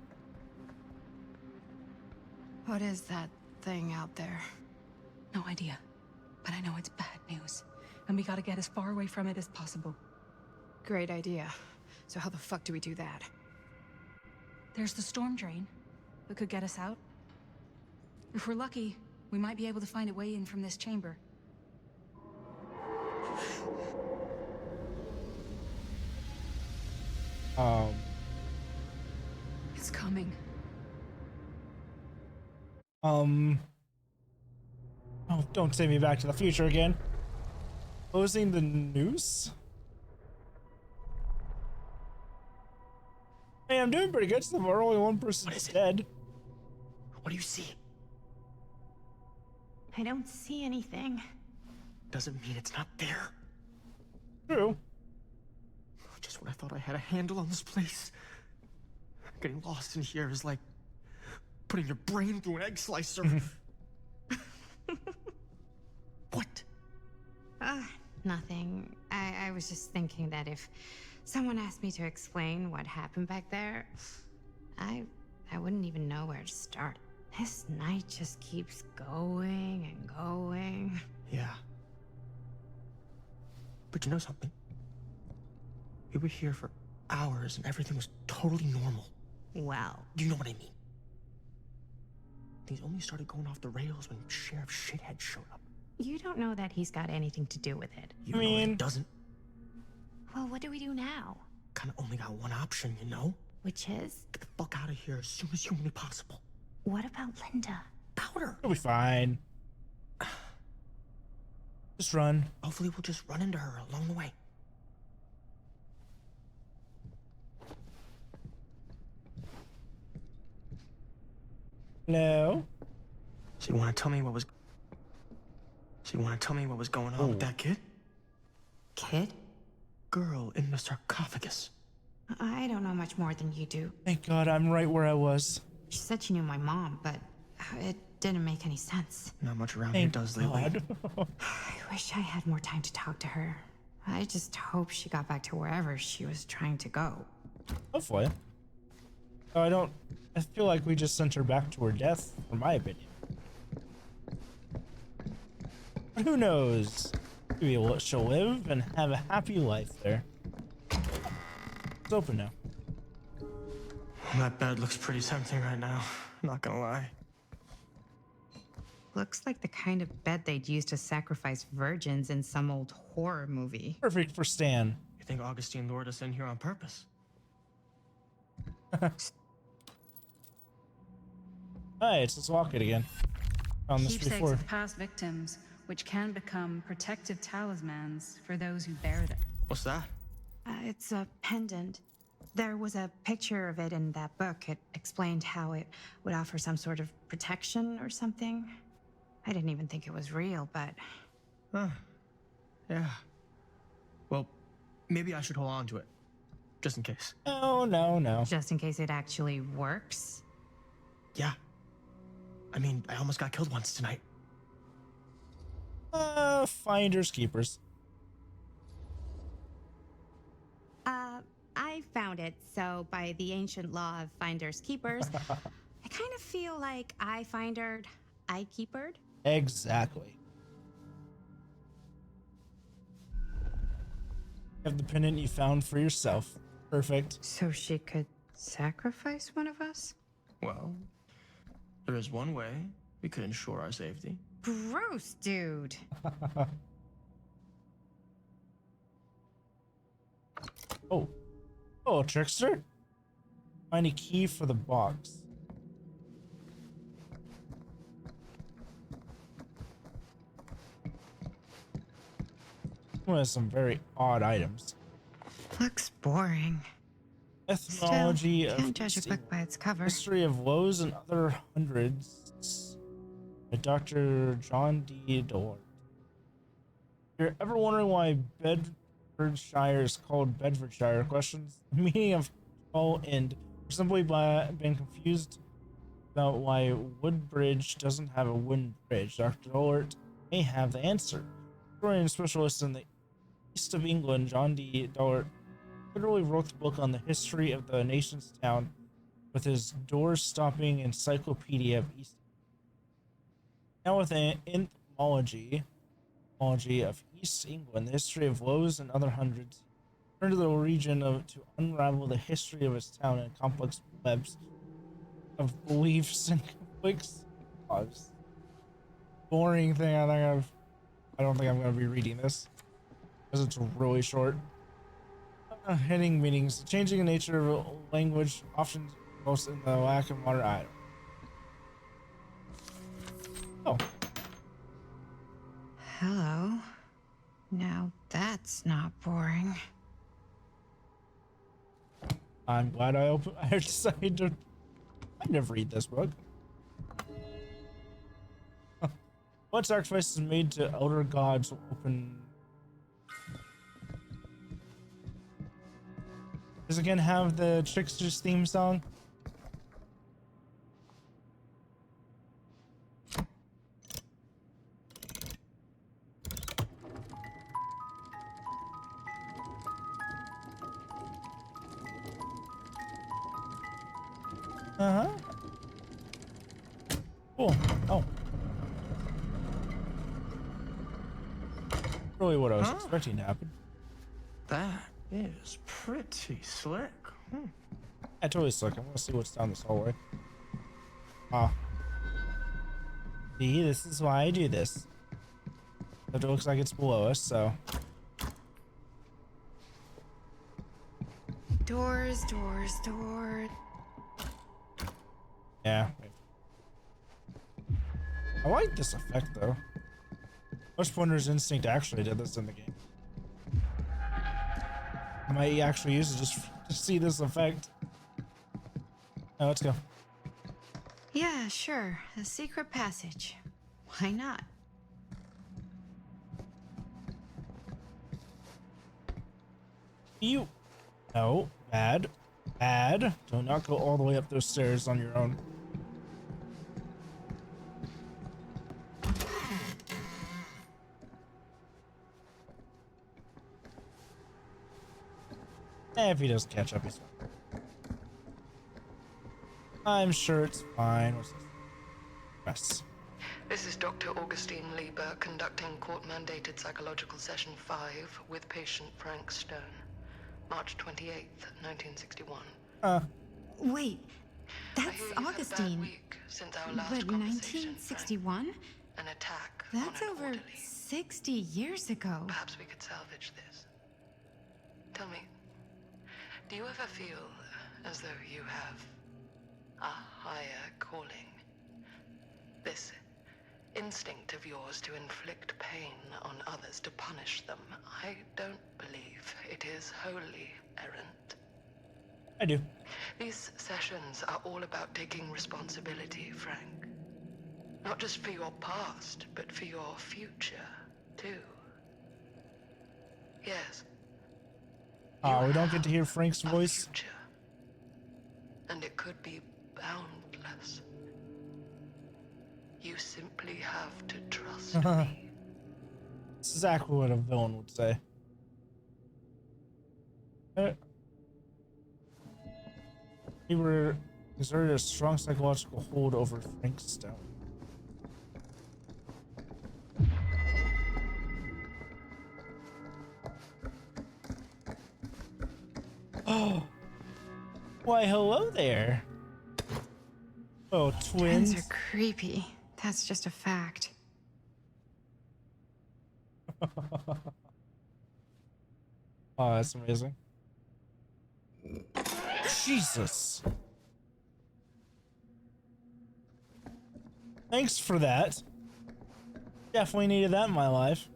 Speaker 19: What is that thing out there?
Speaker 21: No idea. But I know it's bad news. And we gotta get as far away from it as possible.
Speaker 19: Great idea. So how the fuck do we do that?
Speaker 21: There's the storm drain that could get us out. If we're lucky, we might be able to find a way in from this chamber. It's coming.
Speaker 1: Oh, don't send me back to the future again. Closing the noose? Hey, I'm doing pretty good so far. Only one person's dead.
Speaker 9: What do you see?
Speaker 19: I don't see anything.
Speaker 9: Doesn't mean it's not there.
Speaker 1: True.
Speaker 9: Just when I thought I had a handle on this place. Getting lost in here is like putting your brain through an egg slicer. What?
Speaker 6: Nothing. I was just thinking that if someone asked me to explain what happened back there, I wouldn't even know where to start. This night just keeps going and going.
Speaker 9: Yeah. But you know something? We were here for hours and everything was totally normal.
Speaker 6: Well,
Speaker 9: You know what I mean? Things only started going off the rails when Sheriff Shithead showed up.
Speaker 6: you don't know that he's got anything to do with it.
Speaker 9: You know that he doesn't.
Speaker 6: Well, what do we do now?
Speaker 9: Kinda only got one option, you know?
Speaker 6: Which is?
Speaker 9: Get the fuck out of here as soon as humanly possible.
Speaker 6: What about Linda?
Speaker 9: Powder!
Speaker 1: It'll be fine. Just run.
Speaker 9: Hopefully we'll just run into her along the way.
Speaker 1: Hello?
Speaker 9: So you wanna tell me what was... going on with that kid?
Speaker 6: Kid?
Speaker 9: Girl in the sarcophagus.
Speaker 6: I don't know much more than you do.
Speaker 1: Thank God I'm right where I was.
Speaker 6: She said she knew my mom, but it didn't make any sense.
Speaker 9: Not much around here does lately.
Speaker 6: I wish I had more time to talk to her. I just hope she got back to wherever she was trying to go.
Speaker 1: Hopefully. Oh, I feel like we just sent her back to her death, in my opinion. But who knows? Maybe she'll live and have a happy life there. It's open now.
Speaker 9: That bed looks pretty tempting right now. Not gonna lie.
Speaker 6: Looks like the kind of bed they'd use to sacrifice virgins in some old horror movie.
Speaker 1: Perfect for Stan.
Speaker 9: You think Augustine lured us in here on purpose?
Speaker 1: Alright, let's walk it again. Found this
Speaker 8: Keepsakes
Speaker 1: before.
Speaker 8: of past victims, which can become protective talismans for those who bear them.
Speaker 9: What's that?
Speaker 6: It's a pendant. There was a picture of it in that book. It explained how it would offer some sort of protection or something. I didn't even think it was real, but...
Speaker 9: Huh. Yeah. Well, maybe I should hold on to it. Just in case.
Speaker 1: Oh, no.
Speaker 6: Just in case it actually works?
Speaker 9: Yeah. I mean, I almost got killed once tonight.
Speaker 1: Finders keepers.
Speaker 6: I found it, so by the ancient law of finders keepers, I kind of feel like I findered, I keepered.
Speaker 1: Exactly. Have the pendant you found for yourself. Perfect.
Speaker 6: So she could sacrifice one of us?
Speaker 9: Well, there is one way we could ensure our safety.
Speaker 6: Gross, dude.
Speaker 1: Oh, trickster? Find a key for the box. One has some very odd items.
Speaker 6: Looks boring.
Speaker 1: Ethnology
Speaker 6: Still,
Speaker 1: of
Speaker 6: can't judge a book by its cover.
Speaker 1: History of Woes and Other Hundreds by Dr. John D. Dort. If you're ever wondering why Bedfordshire is called Bedfordshire, questions the meaning of all end, or simply by being confused about why Woodbridge doesn't have a wooden bridge, Dr. Dort may have the answer. Historian specialist in the east of England, John D. Dort literally wrote the book on the history of the nation's town with his door-stopping encyclopedia of East. Now with an entomology of East England, the history of woes and other hundreds, turned to the region to unravel the history of its town in complex webs of beliefs and conflicts. Oh, boring thing. I don't think I'm going to be reading this because it's really short. Heading meanings, changing the nature of language, often most in the lack of modern item. Oh.
Speaker 6: Hello. Now that's not boring.
Speaker 1: I'm glad I decided to. I never read this book. What sacrifice is made to elder gods will open. Does it again have the Trickster's theme song? Uh-huh. Cool. Oh. Really what I was expecting to happen.
Speaker 17: That is pretty slick.
Speaker 1: Yeah, totally slick. I want to see what's down this hallway. Ah. See, this is why I do this. It looks like it's below us, so.
Speaker 6: Doors.
Speaker 1: Yeah. I like this effect, though. Most Pointer's Instinct actually did this in the game. I might actually use it just to see this effect. Oh, let's go.
Speaker 6: Yeah, sure. A secret passage. Why not?
Speaker 1: You. No. Bad. Bad. Do not go all the way up those stairs on your own. If he doesn't catch up, he's fine. I'm sure it's fine. What's this? Yes.
Speaker 2: This is Dr. Augustine Lieber conducting court-mandated psychological session 5 with patient Frank Stone. March 28th, 1961.
Speaker 6: Wait, that's
Speaker 2: I hear you've had a bad
Speaker 6: Augustine.
Speaker 2: week since our last
Speaker 6: But
Speaker 2: conversation,
Speaker 6: 1961?
Speaker 2: An attack
Speaker 6: That's
Speaker 2: on an
Speaker 6: over
Speaker 2: orderly.
Speaker 6: 60 years ago.
Speaker 2: Perhaps we could salvage this. Tell me, do you ever feel as though you have a higher calling? This instinct of yours to inflict pain on others, to punish them, I don't believe it is wholly errant.
Speaker 1: I do.
Speaker 2: These sessions are all about taking responsibility, Frank. Not just for your past, but for your future, too. Yes.
Speaker 1: Oh, we don't get to hear Frank's voice.
Speaker 2: And it could be boundless. You simply have to trust me.
Speaker 1: That's exactly what a villain would say. He exerted a strong psychological hold over Frank Stone. Oh, why, hello there. Oh, twins.
Speaker 6: Twins are creepy. That's just a fact.
Speaker 1: Oh, that's amazing. Jesus. Thanks for that. Definitely needed that in my life.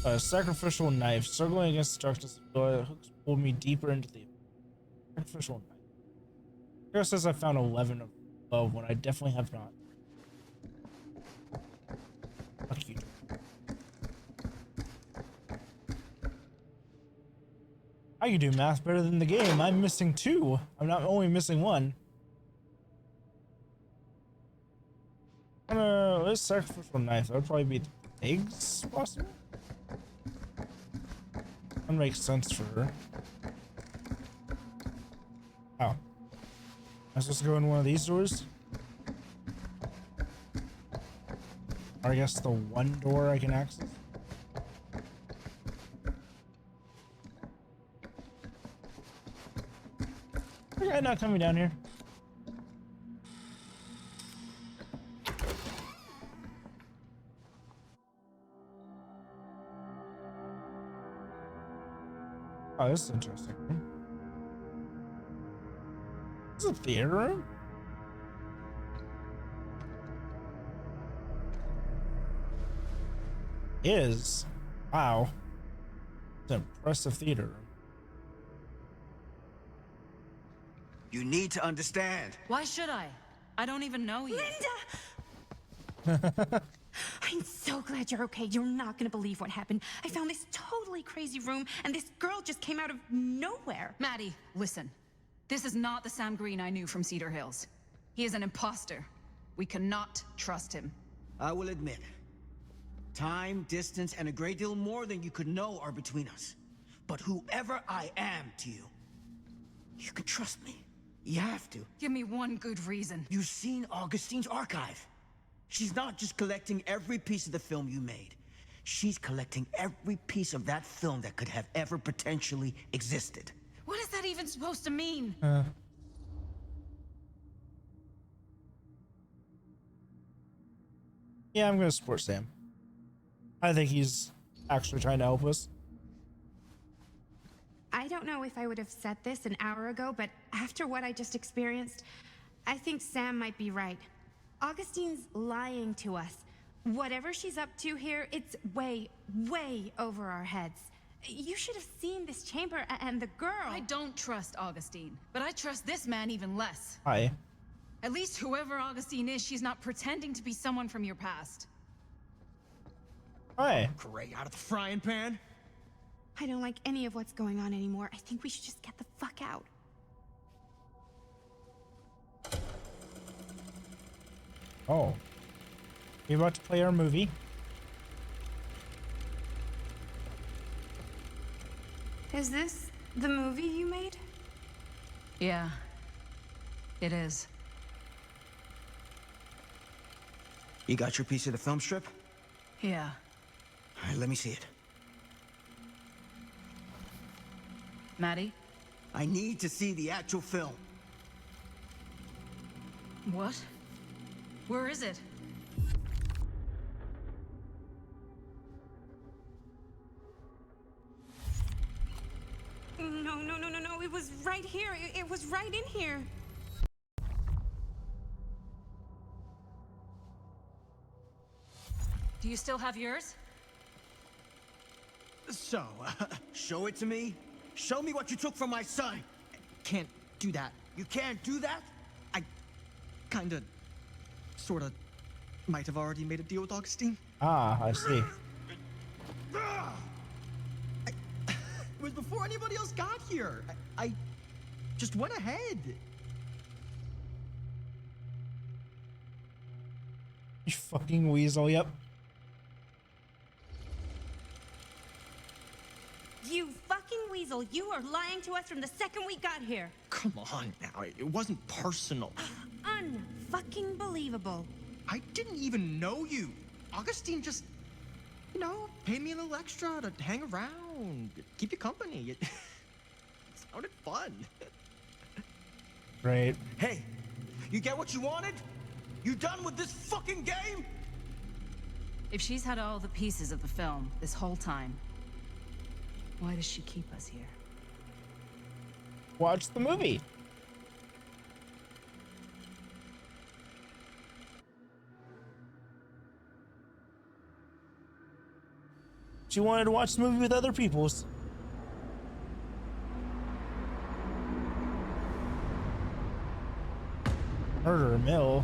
Speaker 1: A sacrificial knife. Struggling against the darkness, the hooks pulled me deeper into the sacrificial knife. Hero says I found 11 above when I definitely have not. Fuck you. I can do math better than the game. I'm missing 2. I'm not only missing 1. This sacrificial knife. That would probably be the eggs, possible? That makes sense for her. Oh. Am I supposed to go in one of these doors? Or I guess the one door I can access? The guy not coming down here. Oh, this is interesting. This is a theater room? Is. Wow. It's an impressive theater room.
Speaker 3: You need to understand.
Speaker 21: Why should I? I don't even know you.
Speaker 6: Linda! I'm so glad you're okay. You're not gonna believe what happened. I found this totally crazy room, and this girl just came out of nowhere.
Speaker 21: Maddie, listen. This is not the Sam Green I knew from Cedar Hills. He is an imposter. We cannot trust him.
Speaker 3: I will admit, time, distance, and a great deal more than you could know are between us. But whoever I am to you, You can trust me. You have to.
Speaker 21: Give me one good reason.
Speaker 3: You've seen Augustine's archive. She's not just collecting every piece of the film you made. She's collecting every piece of that film that could have ever potentially existed.
Speaker 21: What is that even supposed to mean?
Speaker 1: Yeah, I'm gonna support Sam. I think he's actually trying to help us.
Speaker 6: I don't know if I would have said this an hour ago, but after what I just experienced, I think Sam might be right. Augustine's lying to us. Whatever she's up to here, it's way, way over our heads. You should have seen this chamber and the girl.
Speaker 21: I don't trust Augustine, but I trust this man even less.
Speaker 1: Hi.
Speaker 21: At least whoever Augustine is, she's not pretending to be someone from your past.
Speaker 1: Hi.
Speaker 9: Great, out of the frying pan.
Speaker 6: I don't like any of what's going on anymore. I think we should just get the fuck out.
Speaker 1: Oh. You about to play our movie?
Speaker 6: Is this the movie you made?
Speaker 21: Yeah, it is.
Speaker 3: You got your piece of the film strip?
Speaker 21: Yeah.
Speaker 3: All right, let me see it.
Speaker 21: Maddie?
Speaker 3: I need to see the actual film.
Speaker 21: What? Where is it?
Speaker 6: No. It was right here. It was right in here.
Speaker 21: Do you still have yours?
Speaker 3: So, show it to me. Show me what you took from my son.
Speaker 9: Can't do that.
Speaker 3: You can't do that?
Speaker 9: I kinda, sorta, might have already made a deal with Augustine.
Speaker 1: Ah, I see.
Speaker 9: It was before anybody else got here. I just went ahead.
Speaker 1: You fucking weasel, yep.
Speaker 6: You fucking weasel. You are lying to us from the second we got here.
Speaker 9: Come on now, it wasn't personal.
Speaker 6: Unfucking believable.
Speaker 9: I didn't even know you. Augustine just, you know, paid me a little extra to hang around, keep you company. It sounded fun.
Speaker 1: Great.
Speaker 3: Hey, you get what you wanted? You done with this fucking game?
Speaker 21: If she's had all the pieces of the film this whole time, why does she keep us here?
Speaker 1: Watch the movie. She wanted to watch the movie with other peoples. Murder Mill.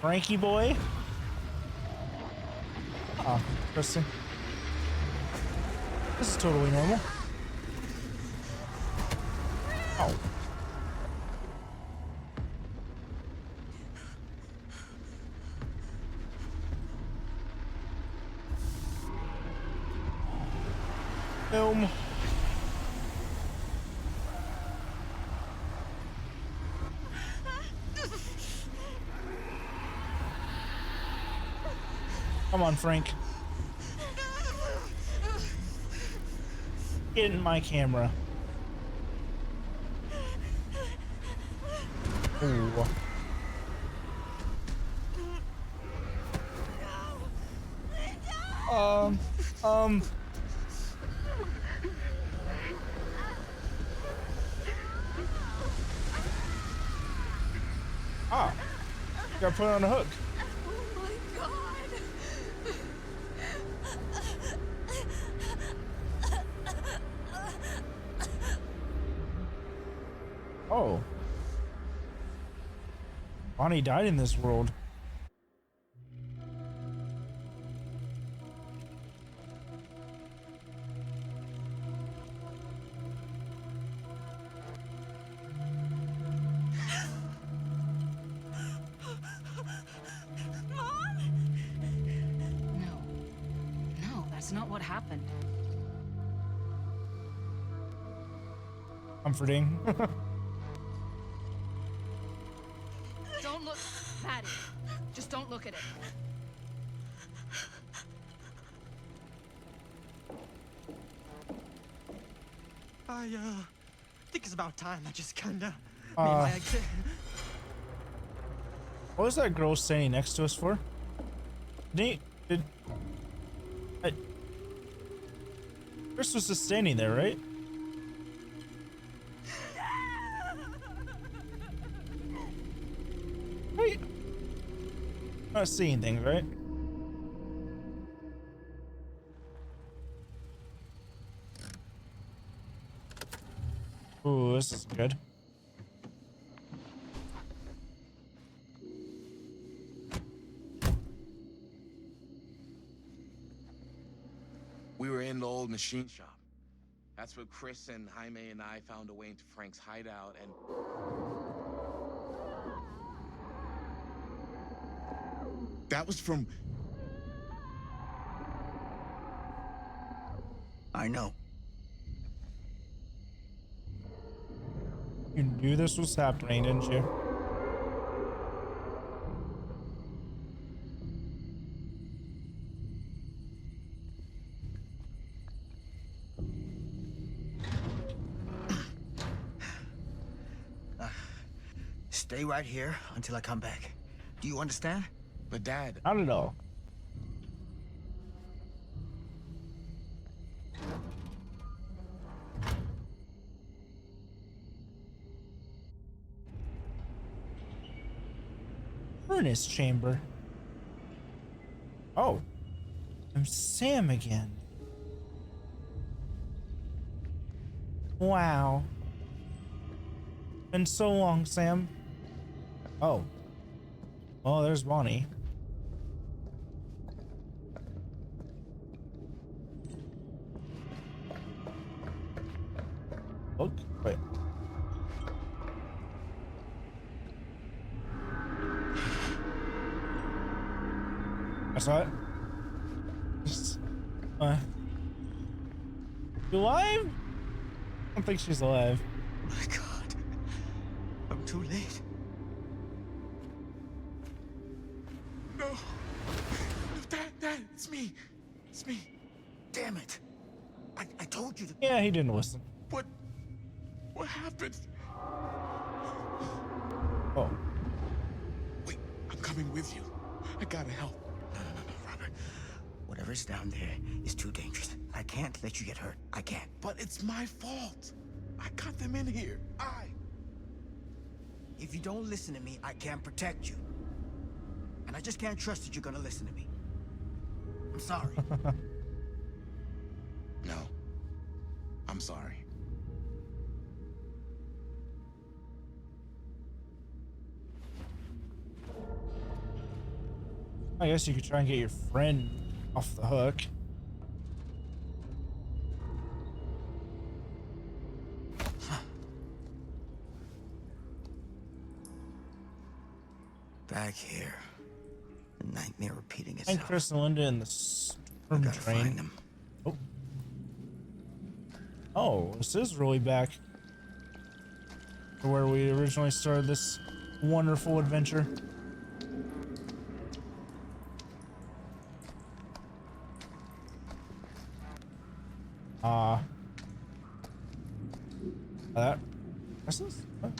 Speaker 1: Frankie boy. Ah, interesting. This is totally normal. Oh. Film. Come on, Frank. Get in my camera. Ooh. Ah. Got put on a hook.
Speaker 21: Oh my god!
Speaker 1: Oh. Bonnie died in this world.
Speaker 6: Mom?
Speaker 8: That's not what happened.
Speaker 1: Comforting.
Speaker 21: Don't look, Maddie. Just don't look at it.
Speaker 9: I think it's about time I just kinda made my exit.
Speaker 1: What was that girl standing next to us for? Chris was just standing there, right? Wait. Not seeing things, right? Ooh, this is good.
Speaker 14: We were in the old machine shop. That's where Chris and Jaime and I found a way into Frank's hideout and... That was from...
Speaker 3: I know.
Speaker 1: You knew this was happening, didn't you?
Speaker 3: Stay right here until I come back. Do you understand?
Speaker 14: But Dad...
Speaker 1: I don't know. Furnace chamber. Oh. I'm Sam again. Wow. Been so long, Sam. Oh. Oh, there's Bonnie. Look. Wait. I saw it. Just, you alive? I don't think she's alive.
Speaker 3: My God. I'm too late.
Speaker 14: No. Dad, it's me. It's me.
Speaker 3: Damn it. I told you to...
Speaker 1: Yeah, he didn't listen.
Speaker 14: What happened?
Speaker 1: Oh.
Speaker 14: Wait, I'm coming with you. I gotta help.
Speaker 3: No, Robert. Whatever's down there is too dangerous. I can't let you get hurt. I can't.
Speaker 14: But it's my fault. I got them in here.
Speaker 3: If you don't listen to me, I can't protect you. And I just can't trust that you're gonna listen to me. I'm sorry.
Speaker 14: No. I'm sorry.
Speaker 1: I guess you could try and get your friend off the hook.
Speaker 3: Back here. The nightmare repeating
Speaker 1: And
Speaker 3: itself.
Speaker 1: Chris and Linda in the storm
Speaker 3: Gotta
Speaker 1: train.
Speaker 3: find them.
Speaker 1: Oh. Oh, this is really back to where we originally started this wonderful adventure. That. What's this? What?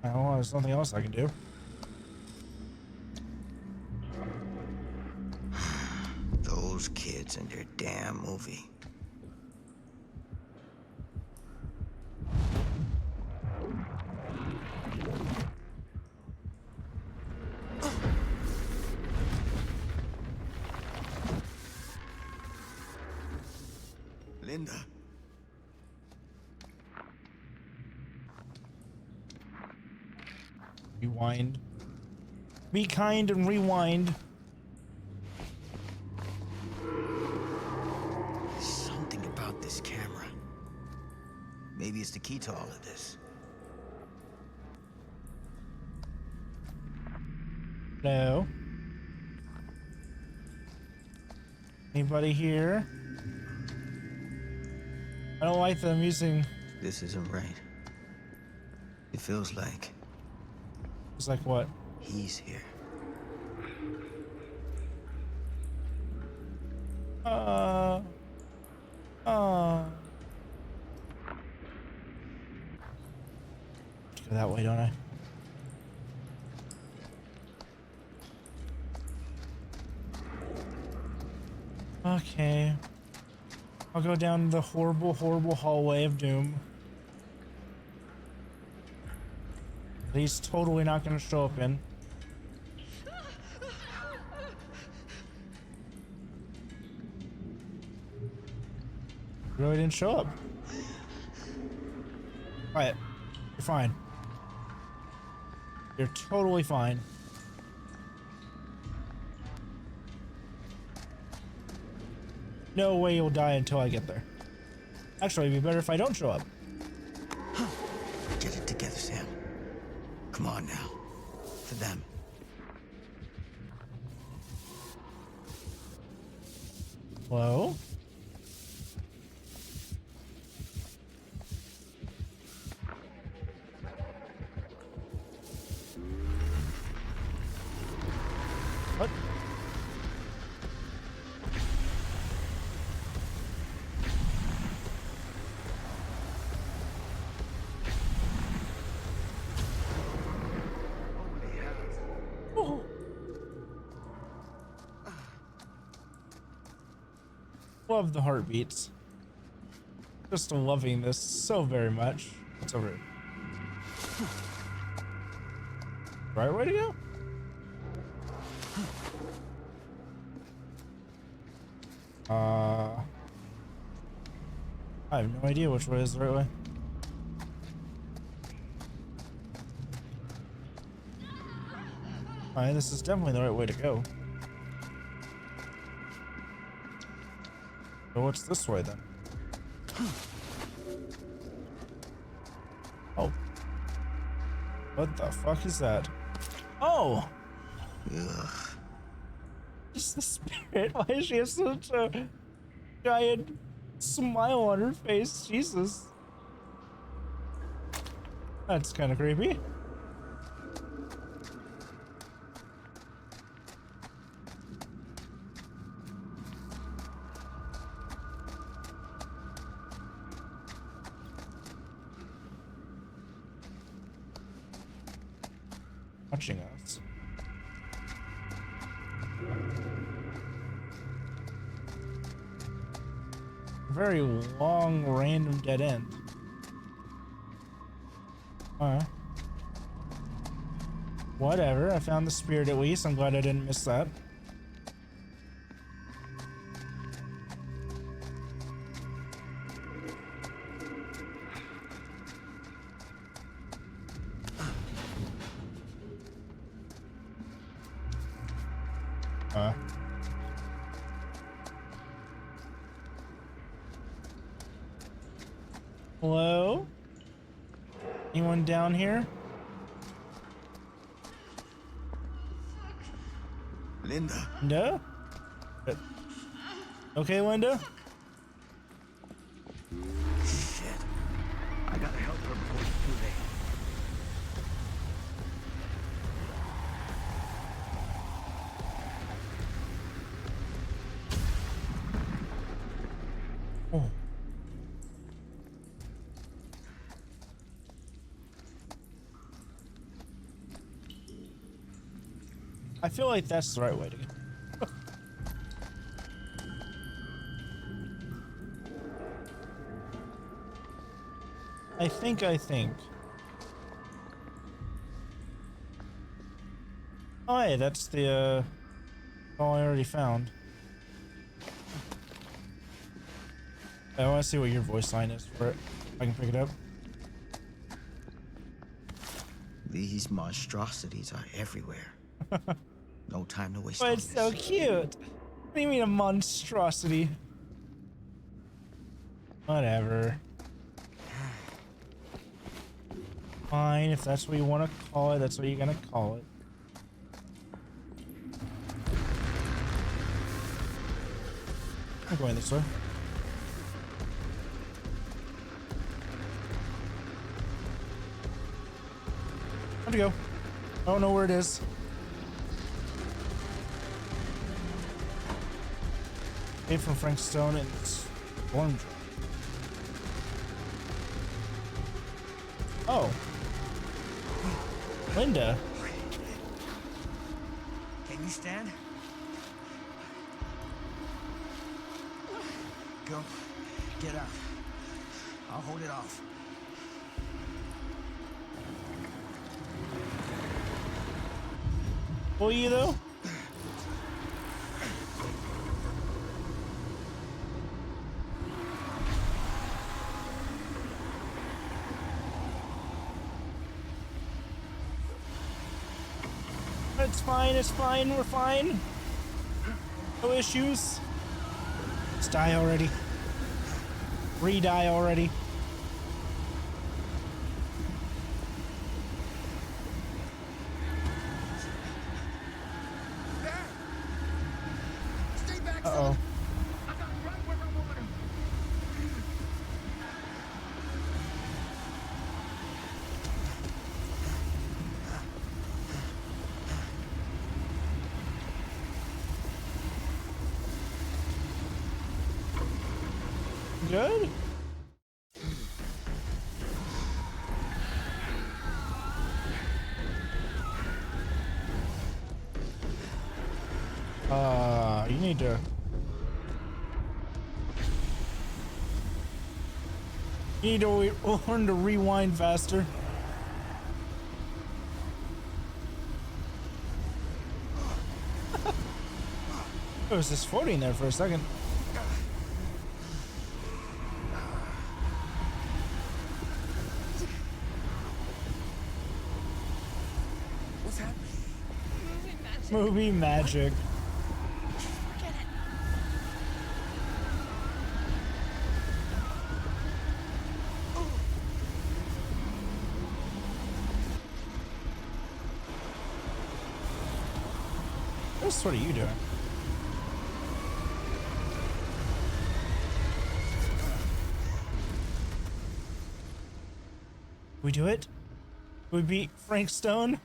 Speaker 1: Well, there's nothing else I can do.
Speaker 3: Those kids and their damn movie. Linda.
Speaker 1: Rewind. Be kind and rewind.
Speaker 3: Something about this camera. Maybe it's the key to all of this.
Speaker 1: No. Anybody here? I don't like that I'm using...
Speaker 3: This isn't right. It feels like...
Speaker 1: It's like what?
Speaker 3: He's here.
Speaker 1: Go that way, don't I? Okay. I'll go down the horrible, horrible hallway of doom. He's totally not going to show up in. Really didn't show up. Quiet. You're fine. You're totally fine. No way you'll die until I get there. Actually, it'd be better if I don't show up.
Speaker 3: Get it together, Sam. Come on now. For them.
Speaker 1: Hello? What? Oh. Love the heartbeats. Just loving this so very much. What's over here? Right way to go? I have no idea which way is the right way. Alright, this is definitely the right way to go. So what's this way then? Oh. What the fuck is that? Oh!
Speaker 3: Ugh.
Speaker 1: Just the spirit. Why does she have such a giant smile on her face? Jesus. That's kind of creepy. Watching us. Very long, random dead end. Whatever. I found the spirit at least. I'm glad I didn't miss that. Hello? Anyone down here?
Speaker 3: Linda.
Speaker 1: Linda? Okay, Linda?
Speaker 3: Shit. I gotta help her before it's too late.
Speaker 1: Oh. I feel like that's the right way to go. I think. Oh, hey, that's the, all I already found. I want to see what your voice line is for it. If I can pick it up.
Speaker 3: These monstrosities are everywhere. No time to waste.
Speaker 1: Oh,
Speaker 3: on
Speaker 1: it's
Speaker 3: this.
Speaker 1: so cute. What do you mean a monstrosity? Whatever. Fine, if that's what you want to call it, that's what you're gonna call it. I'm going this way. Where'd to go? I don't know where it is. Made from Frank Stone and Storm. Oh. Linda.
Speaker 3: Can you stand? Go. Get out. I'll hold it off.
Speaker 1: Will you though? It's fine, we're fine. No issues. Let's die already. Re-die already. Uh-oh. Good? You need to... You need to learn to rewind faster. I was just floating there for a second.
Speaker 3: What's happening?
Speaker 1: Movie magic. What are you doing? We do it? We beat Frank Stone?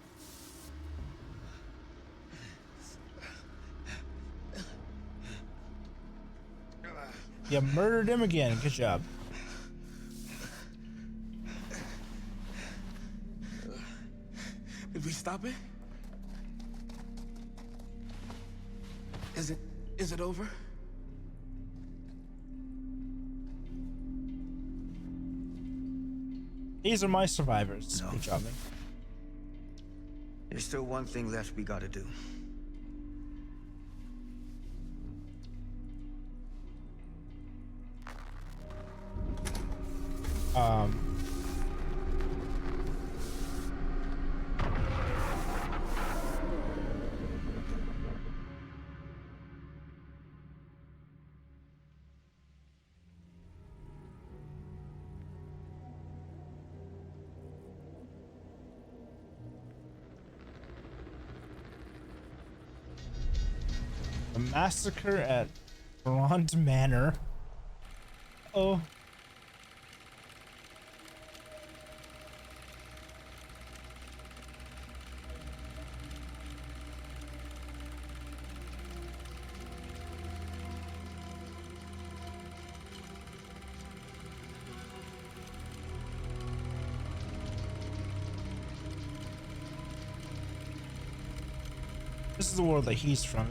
Speaker 1: You murdered him again. Good job.
Speaker 14: Did we stop it? Is it over?
Speaker 1: These are my survivors.
Speaker 3: No.
Speaker 1: Good job, man.
Speaker 3: There's still one thing left we gotta do. A massacre at Blonde Manor. Oh. This is the world that he's from.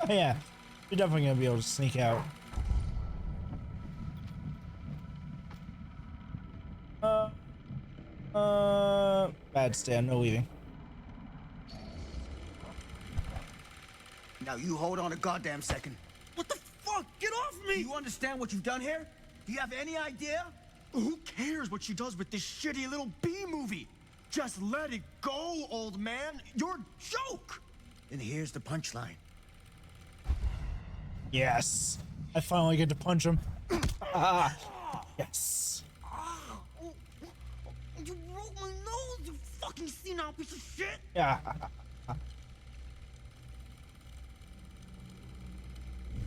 Speaker 3: Oh yeah, you're definitely gonna be able to sneak out. Bad stand, no leaving. Now you hold on a goddamn second. What the fuck? Get off me! Do you understand what you've done here? Do you have any idea?
Speaker 12: Who cares what she does with this shitty little B-movie? Just let it go, old man. You're a joke!
Speaker 3: And here's the punchline.
Speaker 1: Yes, I finally get to punch him. Yes.
Speaker 3: You broke my nose, you fucking senile piece of shit!
Speaker 1: Yeah.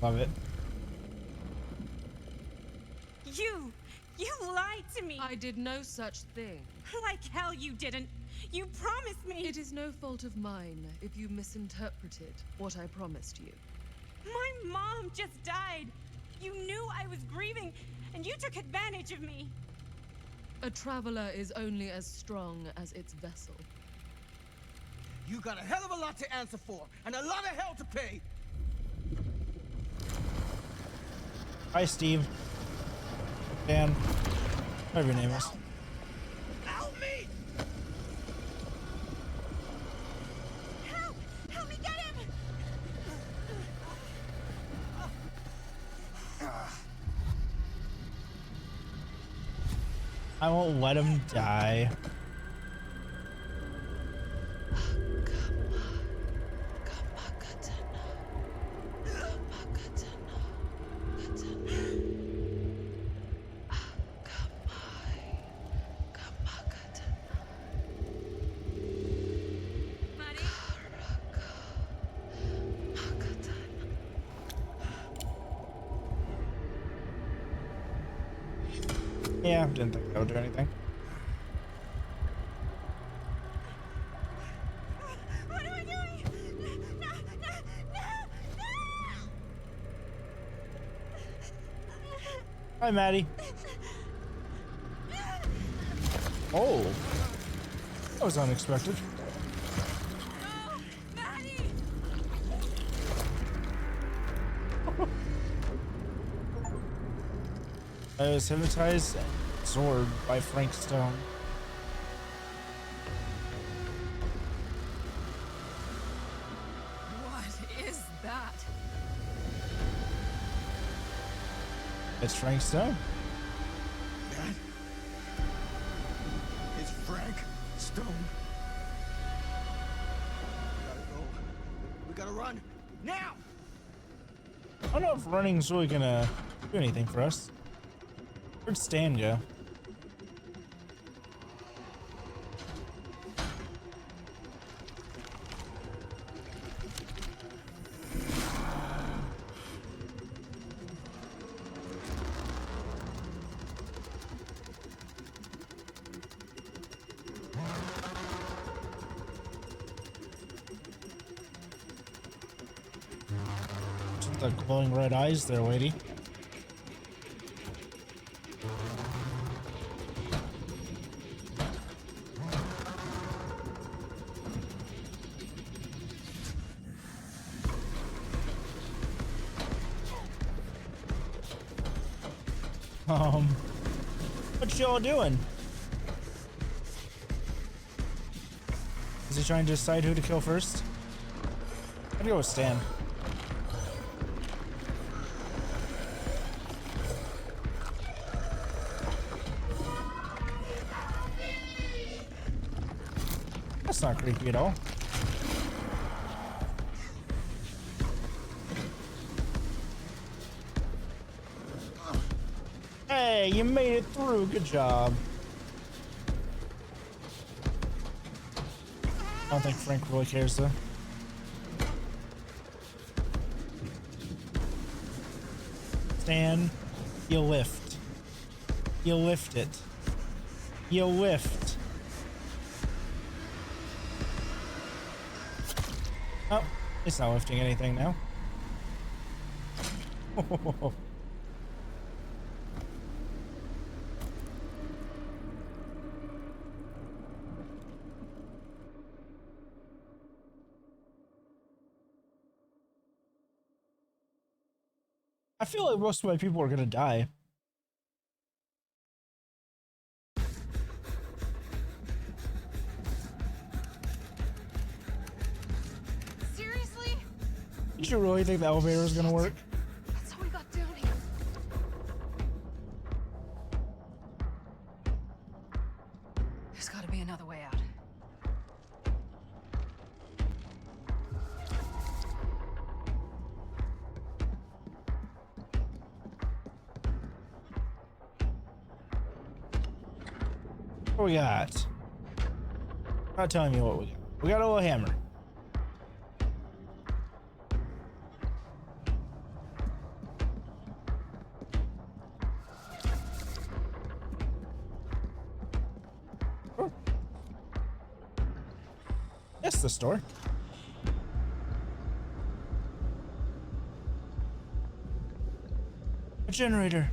Speaker 1: Love it.
Speaker 21: You lied to me.
Speaker 5: I did no such thing.
Speaker 21: Like hell you didn't. You promised me.
Speaker 5: It is no fault of mine if you misinterpreted what I promised you.
Speaker 21: My mom just died. You knew I was grieving, and you took advantage of me.
Speaker 5: A traveler is only as strong as its vessel.
Speaker 3: You got a hell of a lot to answer for, and a lot of hell to pay!
Speaker 1: Hi, Steve. Dan. Whatever your name is.
Speaker 3: Help me!
Speaker 21: Help me get him!
Speaker 1: I won't let him die. Yeah, didn't think that would do anything.
Speaker 21: What am I doing? No!
Speaker 1: Hi, Maddie. Oh, that was unexpected. I was hypnotized and absorbed by Frank Stone.
Speaker 5: What is that?
Speaker 1: It's Frank Stone.
Speaker 3: That is Frank Stone. We gotta go. We gotta run. Now!
Speaker 1: I don't know if running's really gonna do anything for us. Where'd Stan go? The glowing red eyes there, lady. What y'all doing? Is he trying to decide who to kill first? I'm gonna go with Stan. That's not creepy at all. Hey, you made it through. Good job. I don't think Frank really cares though. Stan, you lift. You lift it. You lift. Oh, it's not lifting anything now. I feel like most of my people are gonna die.
Speaker 21: Seriously?
Speaker 1: Did you really think the elevator was gonna work?
Speaker 21: That's how we got down here.
Speaker 5: There's gotta be another way out.
Speaker 1: What we got? Not telling me what we got. We got a little hammer. Oh. That's the store. A generator.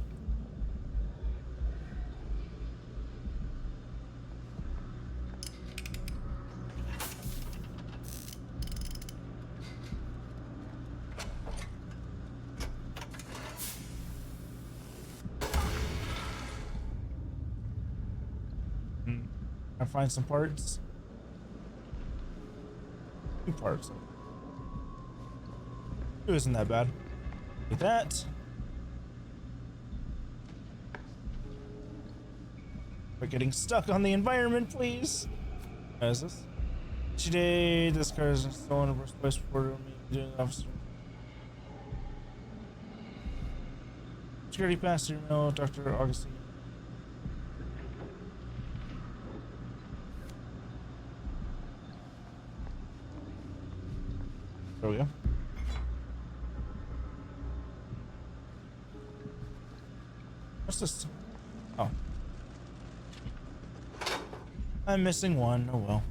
Speaker 1: I find some parts. 2 parts. 2 isn't that bad. With that. We're getting stuck on the environment, please. What is this? Today, this car is stolen in the first place before me doing the officer. Security pass to your Dr. Augustine. There we go. What's this? Oh. I'm missing one. Oh well.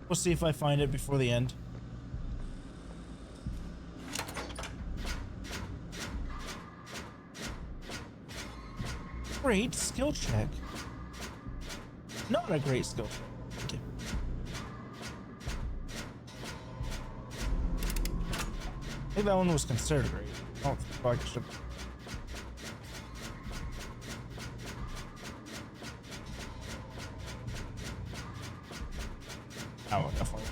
Speaker 1: We'll see if I find it before the end. Great skill check. Not a great skill check. Okay. I think that one was considered great. I don't feel like I should. Oh, definitely.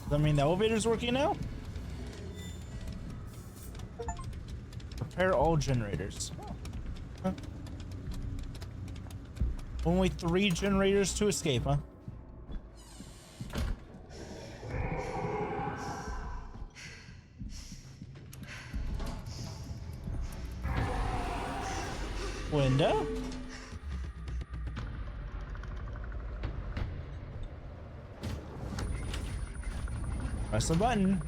Speaker 1: Does that mean the elevator's working now? Repair all generators. Oh. Huh. Only 3 generators to escape, huh? Window? Press the button.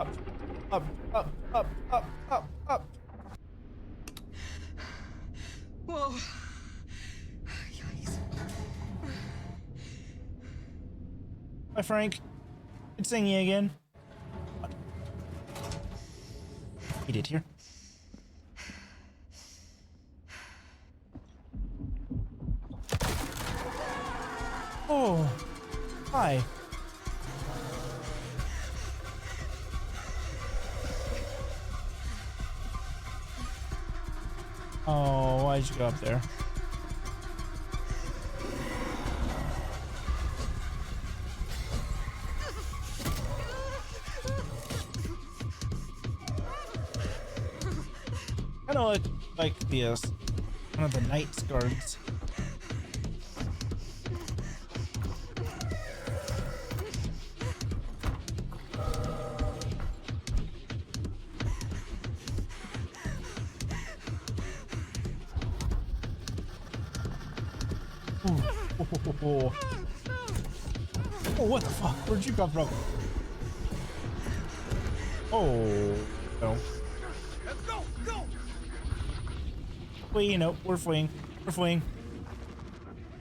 Speaker 1: Up, up, up, up, up, up, up.
Speaker 2: Whoa.
Speaker 1: Hi, Frank. It's singing again. What? He did here. Oh, hi. Oh, why'd you go up there? Kind of like the one of the Knight's guards. Oh, what the fuck? Where'd you come from? Oh, no.
Speaker 7: Let's go, go!
Speaker 1: Flee, no, we're fleeing. We're fleeing.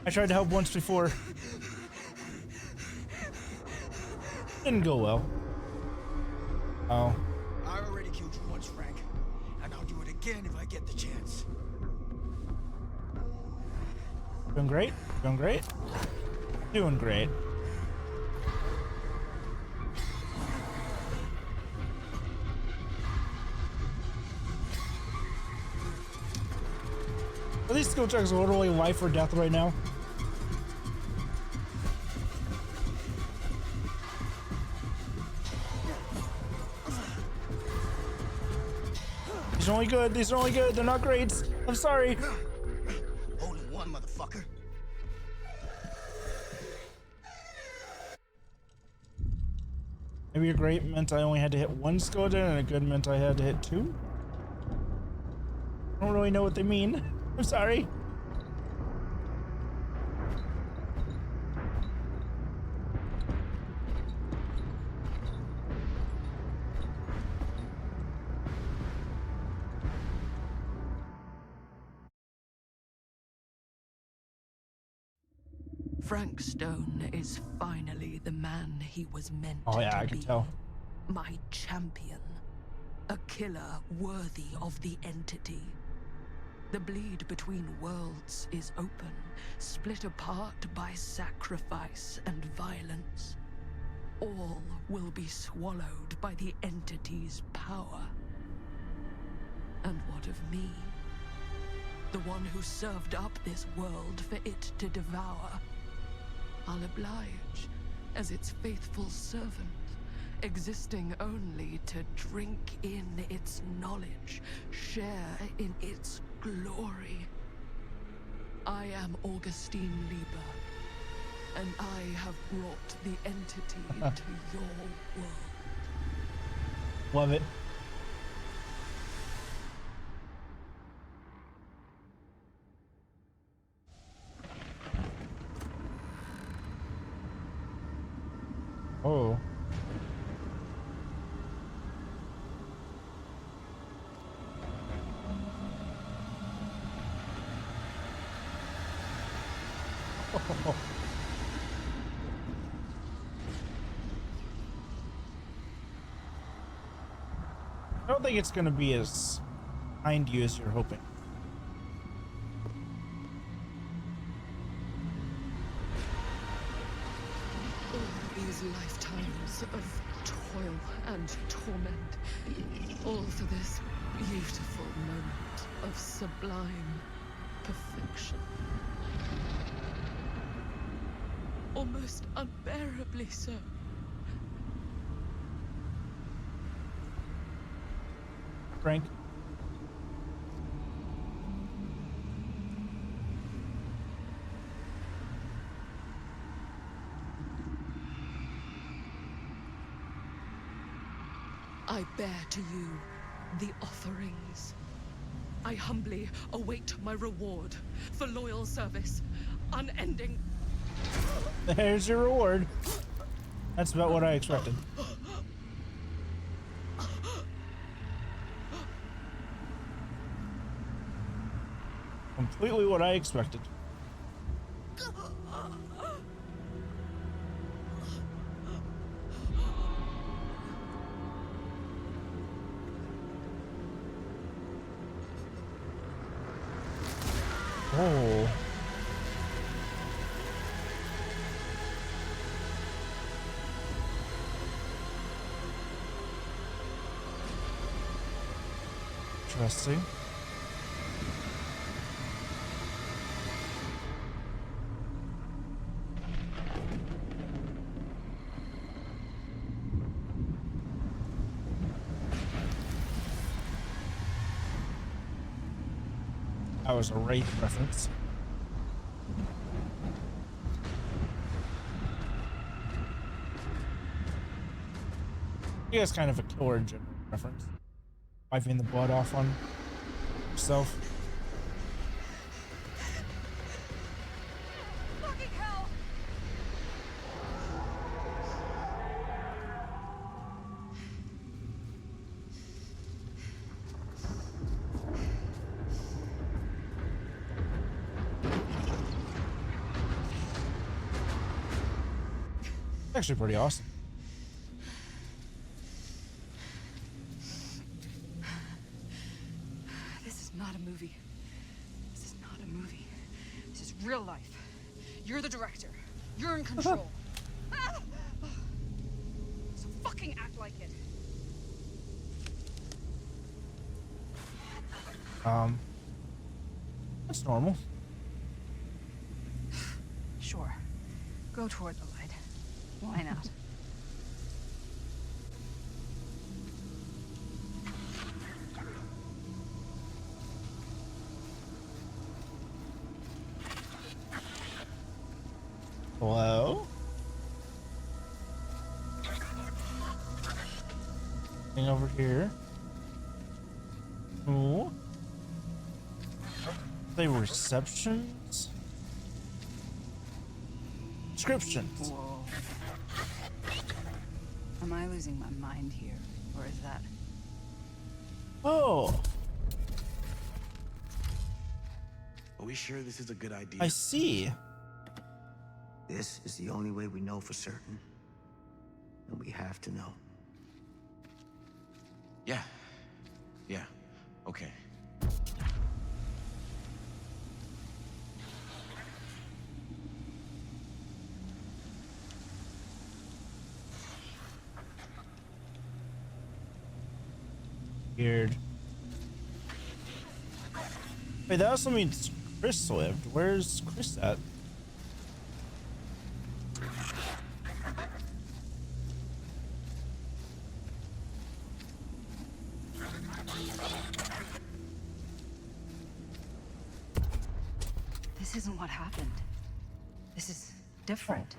Speaker 1: I tried to help once before. Didn't go well. Oh.
Speaker 3: I already killed you once, Frank. And I'll do it again if I get the chance.
Speaker 1: Doing great. Doing great. Doing great. Are these skill checks literally life or death right now? These are only good. These are only good. They're not great. I'm sorry.
Speaker 3: Only one, motherfucker.
Speaker 1: Maybe a great meant I only had to hit one skeleton, and a good meant I had to hit two? I don't really know what they mean. I'm sorry.
Speaker 2: Frank Stone is finally the man he was meant
Speaker 1: Oh yeah,
Speaker 2: to
Speaker 1: I can
Speaker 2: be.
Speaker 1: tell.
Speaker 2: My champion. A killer worthy of the entity. The bleed between worlds is open, split apart by sacrifice and violence. All will be swallowed by the entity's power. And what of me? The one who served up this world for it to devour. I'll oblige as its faithful servant, existing only to drink in its knowledge, share in its glory. I am Augustine Lieber, and I have brought the entity to your world.
Speaker 1: Love it. Oh. I don't think it's gonna be as kind to you as you're hoping.
Speaker 2: All these lifetimes of toil and torment, all for this beautiful moment of sublime perfection. Almost unbearably so.
Speaker 1: Frank.
Speaker 2: I bear to you the offerings. I humbly await my reward for loyal service, unending.
Speaker 1: There's your reward. That's about what I expected. Completely what I expected. Oh. Interesting. That was a Wraith reference. He has kind of a killer in general reference. Wiping the blood off on himself.
Speaker 21: Fucking hell!
Speaker 1: Actually pretty awesome.
Speaker 21: This is not a movie. This is not a movie. This is real life. You're the director. You're in control. So fucking act like it.
Speaker 1: That's normal.
Speaker 21: Sure. Go toward the light. Why not?
Speaker 1: Hello? Thing over here. Ooh. They receptions? Descriptions.
Speaker 8: Whoa. Am I losing my mind here? Or is that...
Speaker 1: Oh,
Speaker 14: Are we sure this is a good idea?
Speaker 1: I see.
Speaker 3: This is the only way we know for certain. And we have to know.
Speaker 14: Yeah. Yeah. Okay.
Speaker 1: Weird. Wait, that also means Chris lived. Where's Chris at?
Speaker 8: This isn't what happened. This is different.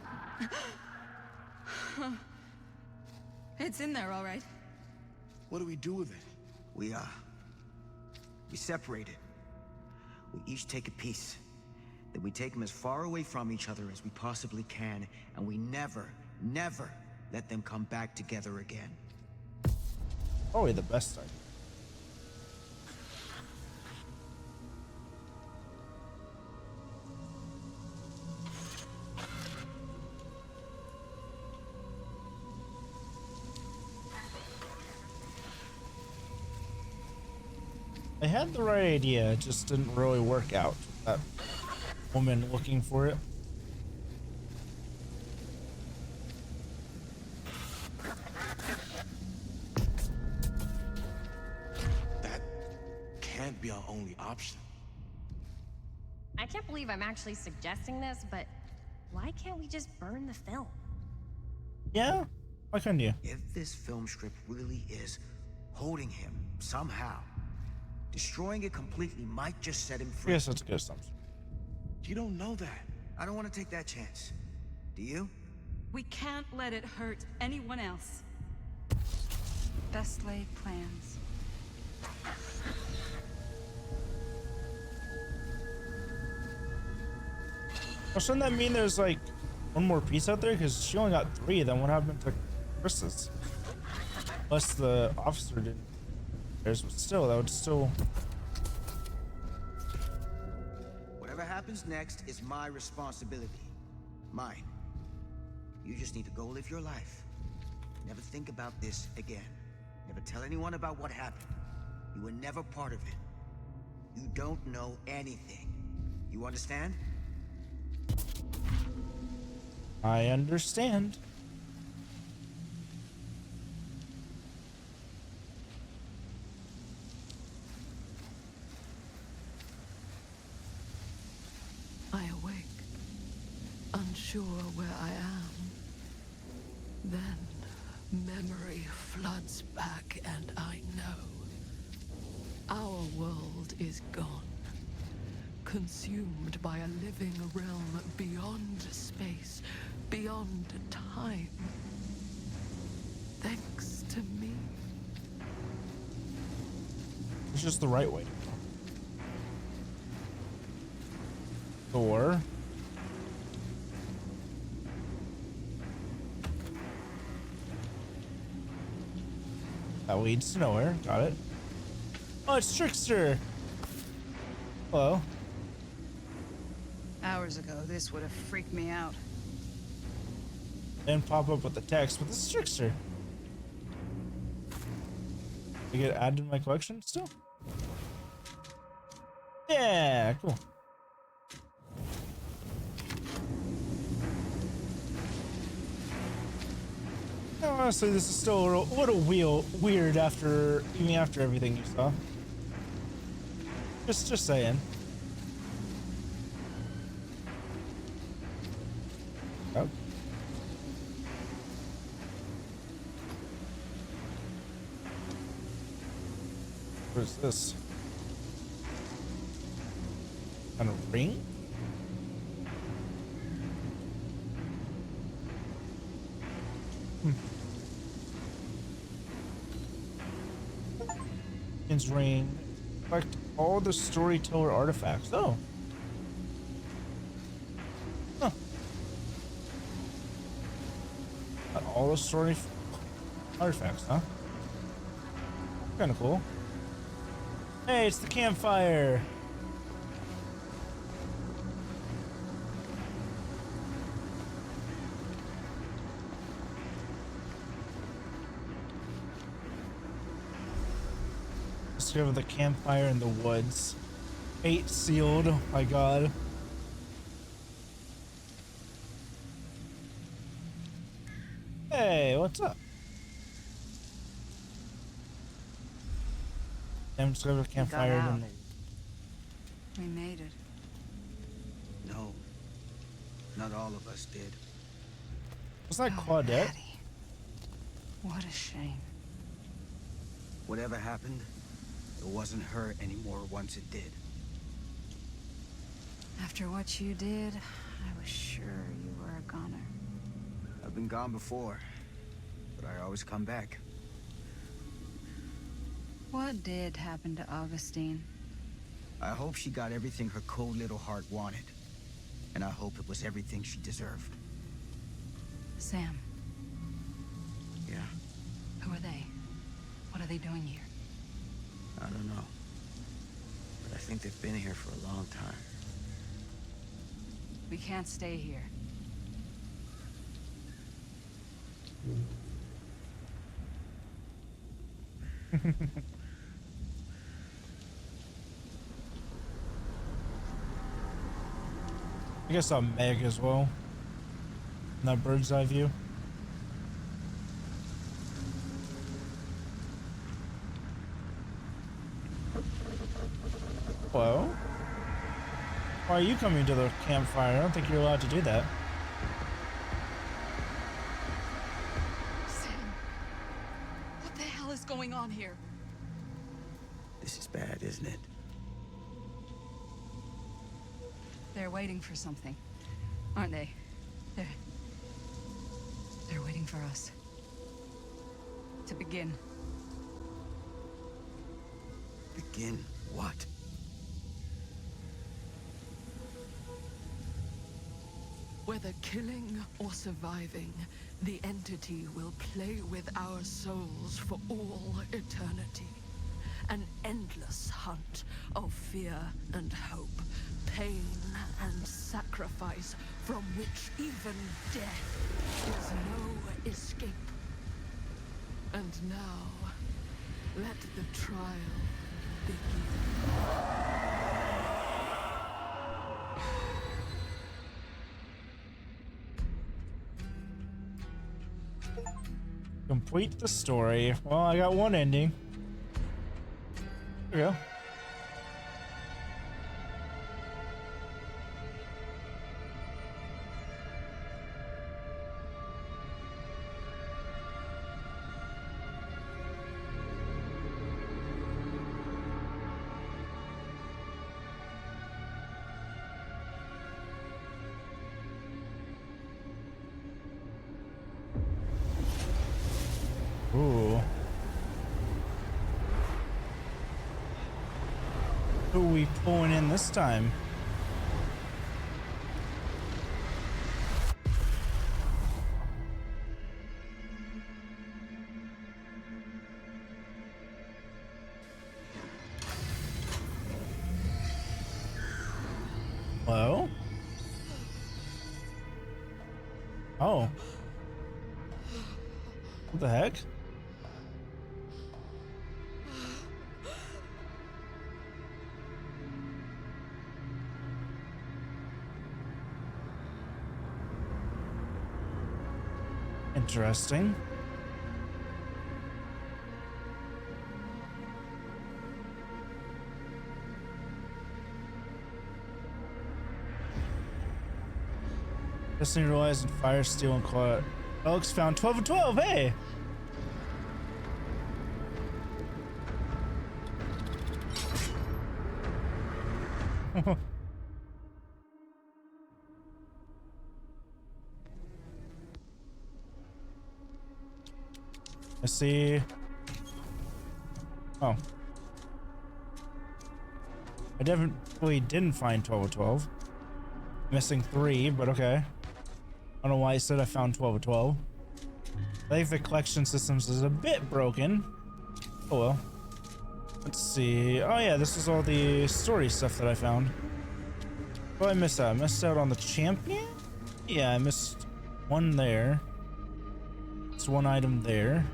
Speaker 21: It's in there, all right.
Speaker 14: What do we do with it?
Speaker 3: We separate it. We each take a piece. Then we take them as far away from each other as we possibly can, and we never, never let them come back together again.
Speaker 1: Probably the best idea. I had the right idea, it just didn't really work out with that woman looking for it.
Speaker 14: That can't be our only option.
Speaker 15: I can't believe I'm actually suggesting this, but why can't we just burn the film?
Speaker 1: Yeah? Why couldn't you?
Speaker 3: If this film script really is holding him somehow, destroying it completely might just set him free.
Speaker 1: Yes, that's a good assumption.
Speaker 3: You don't know that. I don't want to take that chance. Do you?
Speaker 21: We can't let it hurt anyone else.
Speaker 8: Best laid plans.
Speaker 1: Well, shouldn't that mean there's like one more piece out there? Because she only got 3, then what happened to Chris's? Unless the officer didn't. There's, but still, that would still...
Speaker 3: Whatever happens next is my responsibility. Mine. You just need to go live your life. Never think about this again. Never tell anyone about what happened. You were never part of it. You don't know anything. You understand?
Speaker 1: I understand.
Speaker 2: I awake, unsure where I am. Then memory floods back and I know. Our world is gone, consumed by a living realm beyond space, beyond time. Thanks to me.
Speaker 1: It's just the right way to go. Door. That leads to nowhere. Got it. Oh, it's DrSterben. Hello.
Speaker 8: Hours ago, this would have freaked me out.
Speaker 1: Didn't pop up with the text, but this is DrSterben. I get added to my collection still? Yeah, cool. Honestly, this is still a little weird after, even after everything you saw. Just saying. Oh. What is this? Kind of ring? Dragon's Ring. Collect all the storyteller artifacts. Oh. Huh. Got all the story artifacts, huh? Kinda cool. Hey, it's the campfire. Discover the campfire in the woods. 8 sealed. Oh my god. Hey, what's up? Discover the campfire in the...
Speaker 21: We made it.
Speaker 3: No. Not all of us did.
Speaker 1: Was that Claudette?
Speaker 21: Maddie. What a shame.
Speaker 3: Whatever happened, it wasn't her anymore once it did.
Speaker 21: After what you did, I was sure you were a goner.
Speaker 3: I've been gone before, but I always come back.
Speaker 21: What did happen to Augustine?
Speaker 3: I hope she got everything her cold little heart wanted. And I hope it was everything she deserved.
Speaker 21: Sam.
Speaker 3: Yeah,
Speaker 21: Who are they? What are they doing here?
Speaker 3: I don't know. But I think they've been here for a long time.
Speaker 21: We can't stay here.
Speaker 1: I guess I'm Meg as well. In that bird's eye view. Hello? Why are you coming to the campfire? I don't think you're allowed to do that.
Speaker 21: Sam, what the hell is going on here?
Speaker 3: This is bad, isn't it?
Speaker 21: They're waiting for something, aren't they? They're waiting for us. To begin.
Speaker 3: Begin what?
Speaker 2: Whether killing or surviving, the entity will play with our souls for all eternity. An endless hunt of fear and hope, pain and sacrifice, from which even death is no escape. And now, let the trial begin.
Speaker 1: Complete the story. Well, I got one ending. There we go. Ooh. Who are we pulling in this time? Hello? Oh. What the heck? Interesting. Destiny relies on fire, steel, and quiet. Alex found 12 of 12, hey! I see. Oh. I definitely didn't find 12 of 12. Missing 3, but okay. I don't know why I said I found 12 of 12. I think the collection systems is a bit broken. Oh well. Let's see. Oh yeah, this is all the story stuff that I found. What did I miss out? I missed out on the champion? Yeah, I missed one there. It's one item there.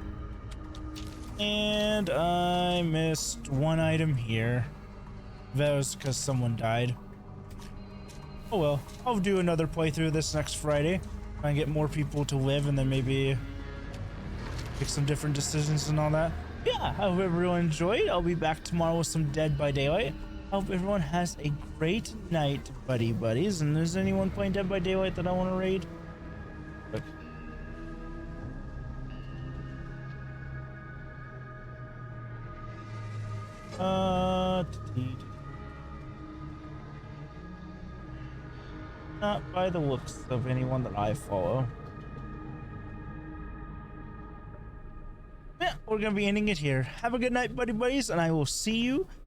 Speaker 1: And I missed one item here. That was because someone died. Oh well, I'll do another playthrough this next Friday. Try and get more people to live and then maybe make some different decisions and all that. Yeah, I hope everyone enjoyed. I'll be back tomorrow with some Dead by Daylight. I hope everyone has a great night, buddies. And is anyone playing Dead by Daylight that I want to raid? Look. Not by the looks of anyone that I follow. Yeah, we're gonna be ending it here. Have a good night, buddies, and I will see you